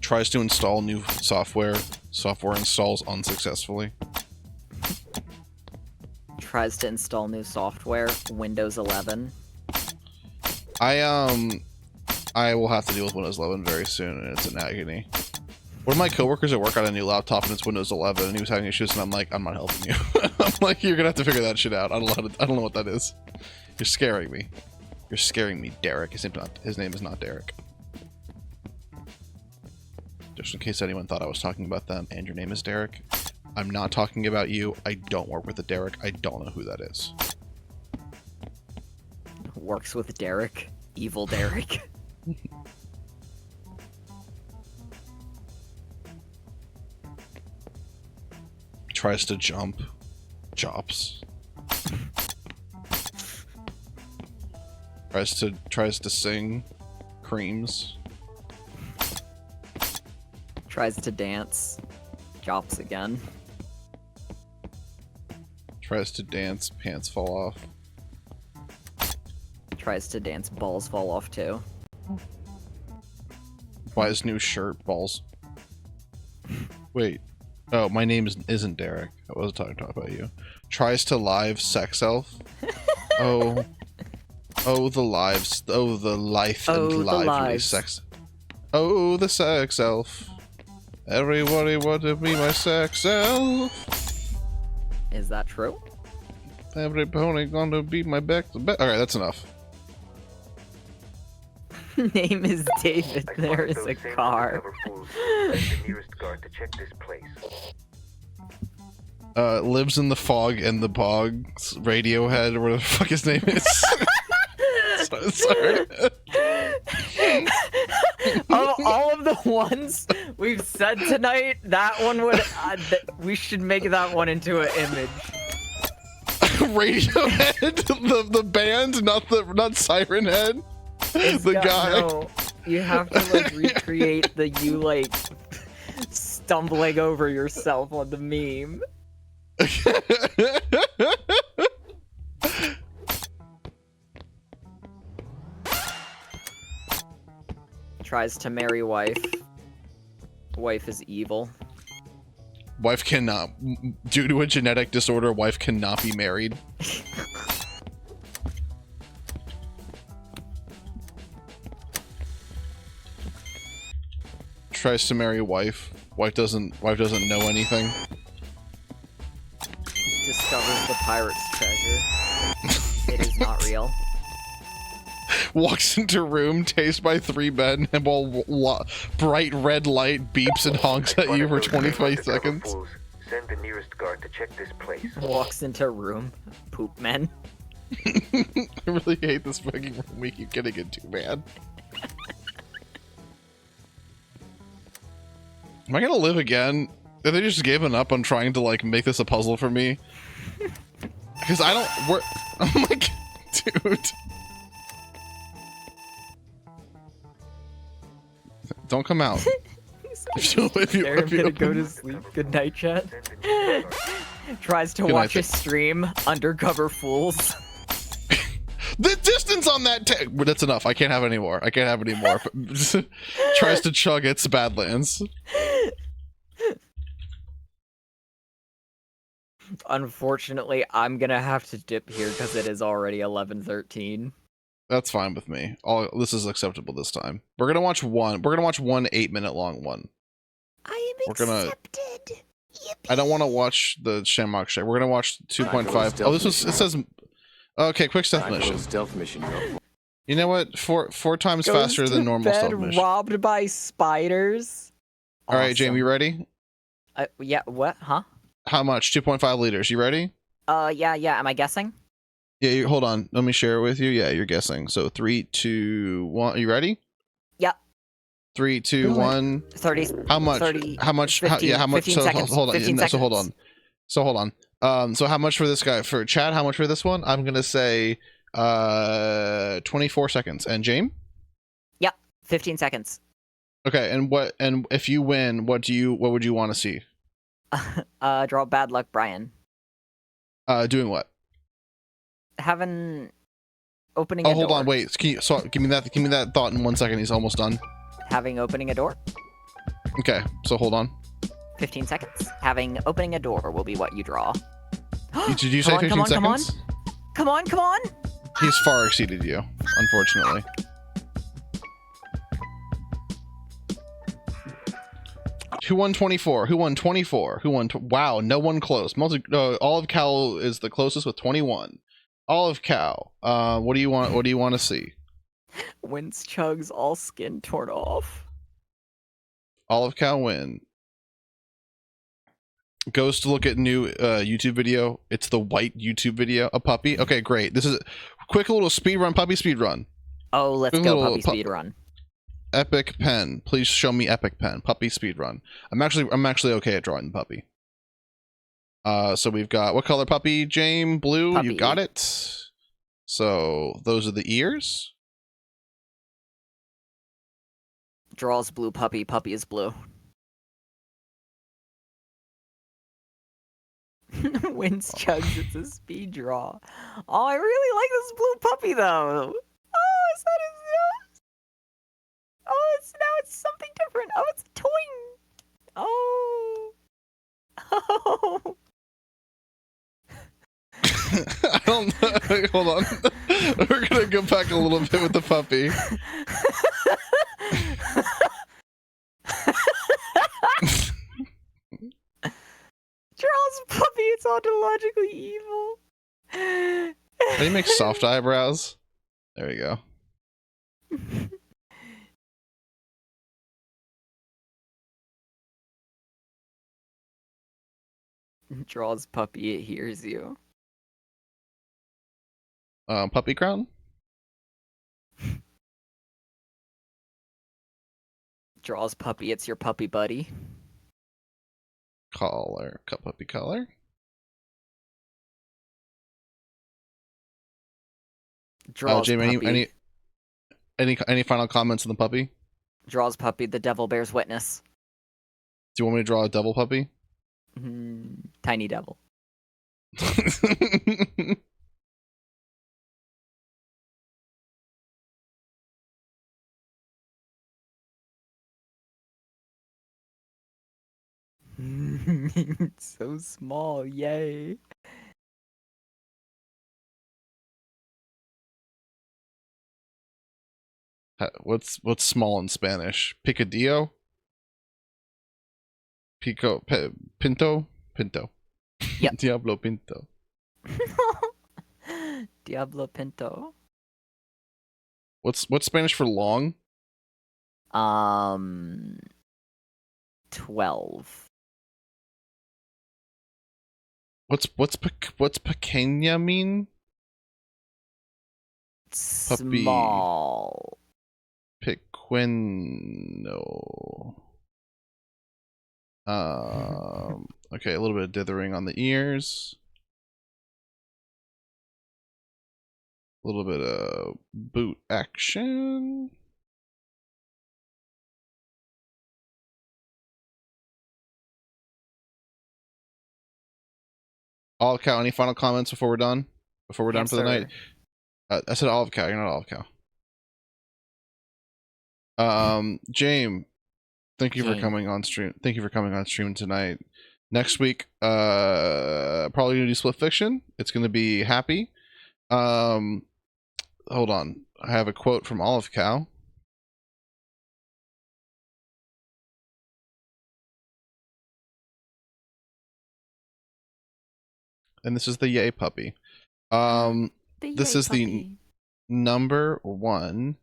Tries to install new software. Software installs unsuccessfully. Tries to install new software. Windows 11. I will have to deal with Windows 11 very soon, and it's an agony. One of my coworkers at work got a new laptop and it's Windows 11, and he was having issues, and I'm like, I'm not helping you. I'm like, you're gonna have to figure that shit out. I don't know what that is. You're scaring me. You're scaring me, Derek. His name is not Derek. Just in case anyone thought I was talking about them, and your name is Derek. I'm not talking about you. I don't work with a Derek. I don't know who that is. Works with Derek. Evil Derek. Tries to jump Chops. Tries to sing. Creams. Tries to dance. Chops again. Tries to dance. Pants fall off. Tries to dance. Balls fall off too. Buys new shirt. Balls. Wait. Oh, my name isn't Derek. I wasn't talking about you. Tries to live sex elf. Oh. Oh, the lives. Oh, the life and lively lives. sex. Oh, the sex elf. Everybody want to be my sex elf. Is that true? Everybody gonna be my back to back. Alright, that's enough. Name is David. I There spotted is those a same car. undercover fools. Send the nearest guard to check this place. Lives in the fog and the bogs. Radiohead, or whatever the fuck his name is. Sorry. Of all of the ones we've said tonight, that one would. We should make that one into an image. Radiohead, the band, not Siren Head. The guy. No, you have to like recreate the you like stumbling over yourself on the meme. Tries to marry wife. Wife is evil. Wife cannot, due to a genetic disorder, wife cannot be married. Tries to marry wife. Wife doesn't know anything. Discovers the pirate's treasure. It is not real. Walks into room, tased by 3 men, and while bright red light beeps and honks at you for 25 seconds. Fools. Send the nearest guard to check this place. Walks into room. Poop men. I really hate this fucking room we keep getting into, man. Am I gonna live again? Have they just given up on trying to, like, make this a puzzle for me? Because I don't work. I'm like, dude. Don't come out. I'm gonna go to sleep. Good night, chat. Send the nearest guard. Tries to Good watch night. a stream. Undercover fools. The distance on that that's enough. I can't have any more. I can't have any more. Tries to chug its Badlands. Unfortunately, I'm gonna have to dip here because it is already 11:13. That's fine with me. This is acceptable this time. We're gonna watch one 8-minute long one. I am We're gonna- accepted. I don't want to watch the Shamrock Shake. We're gonna watch 2.5. Oh, this was. It says. Okay, quick stealth mission. Stealth mission. Go. You know what? Four times Goes faster to than normal bed stealth mission. robbed by spiders. All right, Jamie, you ready? Yeah. What? Huh? How much? 2.5 liters. You ready? Yeah. Am I guessing? Yeah. Hold on. Let me share it with you. Yeah, you're guessing. So 3, 2, 1. Are you ready? Yep. 3, 2, 1. 30. How much? 30, How much? 15, yeah. How much? 15 So seconds, hold on. 15 No, so hold on. seconds. So hold on. So how much for this guy? For Chad, how much for this one? I'm gonna say 24 seconds. And James? 15 seconds. Okay, and if you win, what would you want to see? Draw bad luck, Brian. Doing what? Opening. Oh, a hold door. on, wait. Give me that thought in 1 second. He's almost done. Opening a door. Okay, so hold on. 15 seconds. Opening a door will be what you draw. Did you say Come on, 15 come on, seconds? Come on. He's far exceeded you, unfortunately. Who won 24? Who won 24? Who won? Wow, no one close. Olive Cow is the closest with 21. Olive Cow. What do you want? What do you want to see? Wins chugs all skin torn off. Olive Cow win. Goes to look at new YouTube video. It's the white YouTube video. A puppy. Okay, great. This is a quick little speed run. Puppy speed run. Oh, let's Quick go little puppy speed run. Epic pen. Please show me epic pen. Puppy speed run. I'm actually okay at drawing the puppy. So we've got what color puppy, James? Blue. You Puppy. got it. So those are the ears. Draws blue puppy. Puppy is blue. Wins chugs. It's a speed draw. Oh, I really like this blue puppy though. Oh, is that his nose? Oh, it's something different. Oh, it's a toy. Oh. Oh. I don't know. Hold on. We're gonna go back a little bit with the puppy. Charles puppy, it's ontologically evil. How do you make soft eyebrows? There we go. Draws puppy, it hears you. Puppy crown. Draws puppy, it's your puppy buddy. Collar. Puppy collar. Draws Jamie, puppy. any final comments on the puppy? Draws puppy, the devil bears witness. Do you want me to draw a devil puppy? Tiny devil. It's so small, yay. What's small in Spanish? Picadillo? Pinto? Pinto. Yep. Diablo Pinto. Diablo Pinto. What's Spanish for long? 12. What's pequeña mean? Puppy. Small. Pequeno. Okay, a little bit of dithering on the ears. A little bit of boot action. Olive Cow, any final comments before we're done? Before we're done for the night? I said Olive Cow, you're not Olive Cow. James, thank you for coming on stream. Thank you for coming on stream tonight. Next week, probably gonna do Split Fiction. It's gonna be happy. Hold on. I have a quote from Olive Cow. And this is the Yay Puppy. This is the number 1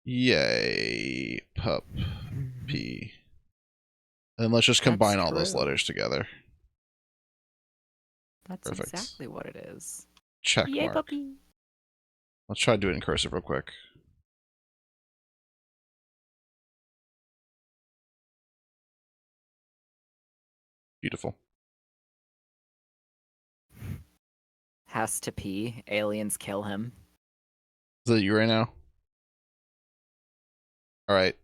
Yay Puppy. And let's just combine all those letters together. That's Perfect. exactly what it is. Check Yay, mark. puppy. Let's try to do it in cursive real quick. Beautiful. Has to pee. Aliens kill him. Is that you right now? All right.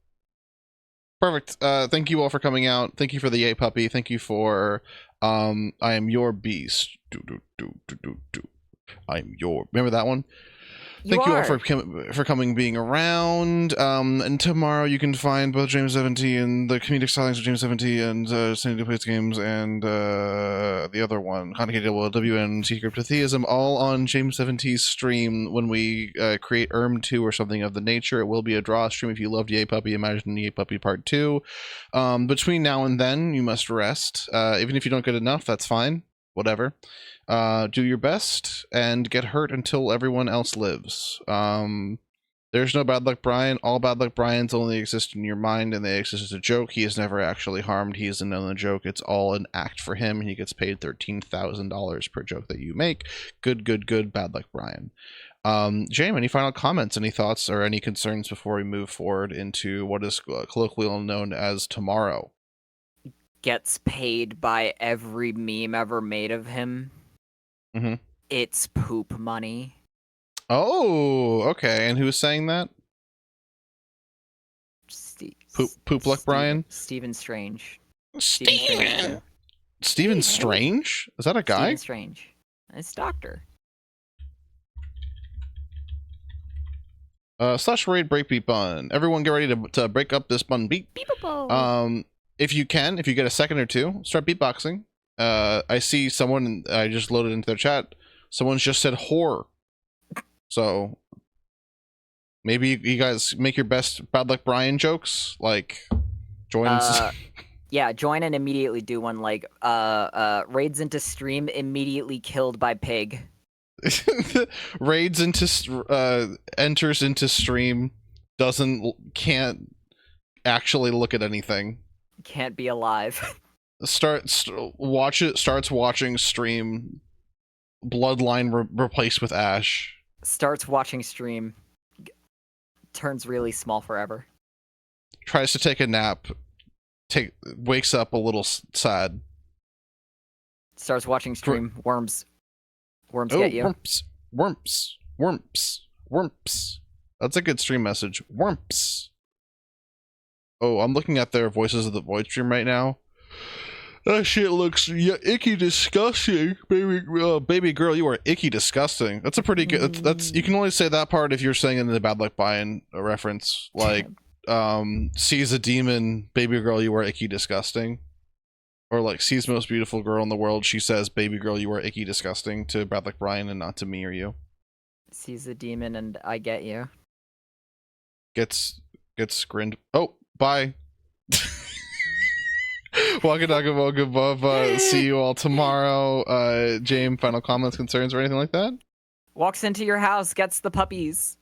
Perfect. Thank you all for coming out. Thank you for the Yay Puppy. Thank you for I Am Your Beast. I'm your. Remember that one? Thank you all for coming, being around. And tomorrow you can find both James 70 and the comedic stylings of James 70 and Sandy Plays Games and the other one, Conjugated WN Secret Theism, all on James 70's stream when we create ERM2 or something of the nature. It will be a draw stream. If you loved Yay Puppy, imagine Yay Puppy Part 2. Between now and then, you must rest. Even if you don't get enough, that's fine. Whatever. Do your best and get hurt until everyone else lives. There's no Bad Luck Brian. All Bad Luck Brians only exist in your mind, and they exist as a joke. He is never actually harmed. He is another joke. It's all an act for him, and he gets paid $13,000 per joke that you make. Good, Bad Luck Brian. James, any final comments, any thoughts, or any concerns before we move forward into what is colloquially known as tomorrow? gets paid by every meme ever made of him, Mhm. it's poop money. Oh, okay. And who's saying that? Poop like Brian? Stephen Strange. Steven! Stephen Steven. Strange? Is that a guy? Stephen Strange. It's Doctor. Slash raid breakbeat bun. Everyone get ready to break up this bun beat. Beep-a-bo. If you get a second or two, start beatboxing. I see someone, I just loaded into their chat. Someone's just said whore. So maybe you guys make your best Bad Luck Brian jokes. Like, join. Yeah, join and immediately do one like raids into stream, immediately killed by pig. Raids into enters into stream, can't actually look at anything. Can't be alive. Starts watching stream. Bloodline replaced with Ash. Starts watching stream. Turns really small forever. Tries to take a nap. Wakes up a little sad. Starts watching stream. Worms get you. Worms. That's a good stream message. Worms. Oh, I'm looking at their Voices of the Void stream right now. That shit looks icky disgusting. Baby girl, you are icky disgusting. That's a pretty good, that's you can only say that part if you're saying it in the Bad Luck Brian reference. Like, sees a demon, baby girl, you are icky disgusting. Or like, sees most beautiful girl in the world, she says, baby girl, you are icky disgusting, to Bad Luck Brian and not to me or you. Sees a demon and I get you. Gets grinned. Oh, bye. Welcome above. See you all tomorrow. James, final comments, concerns, or anything like that? Walks into your house, gets the puppies.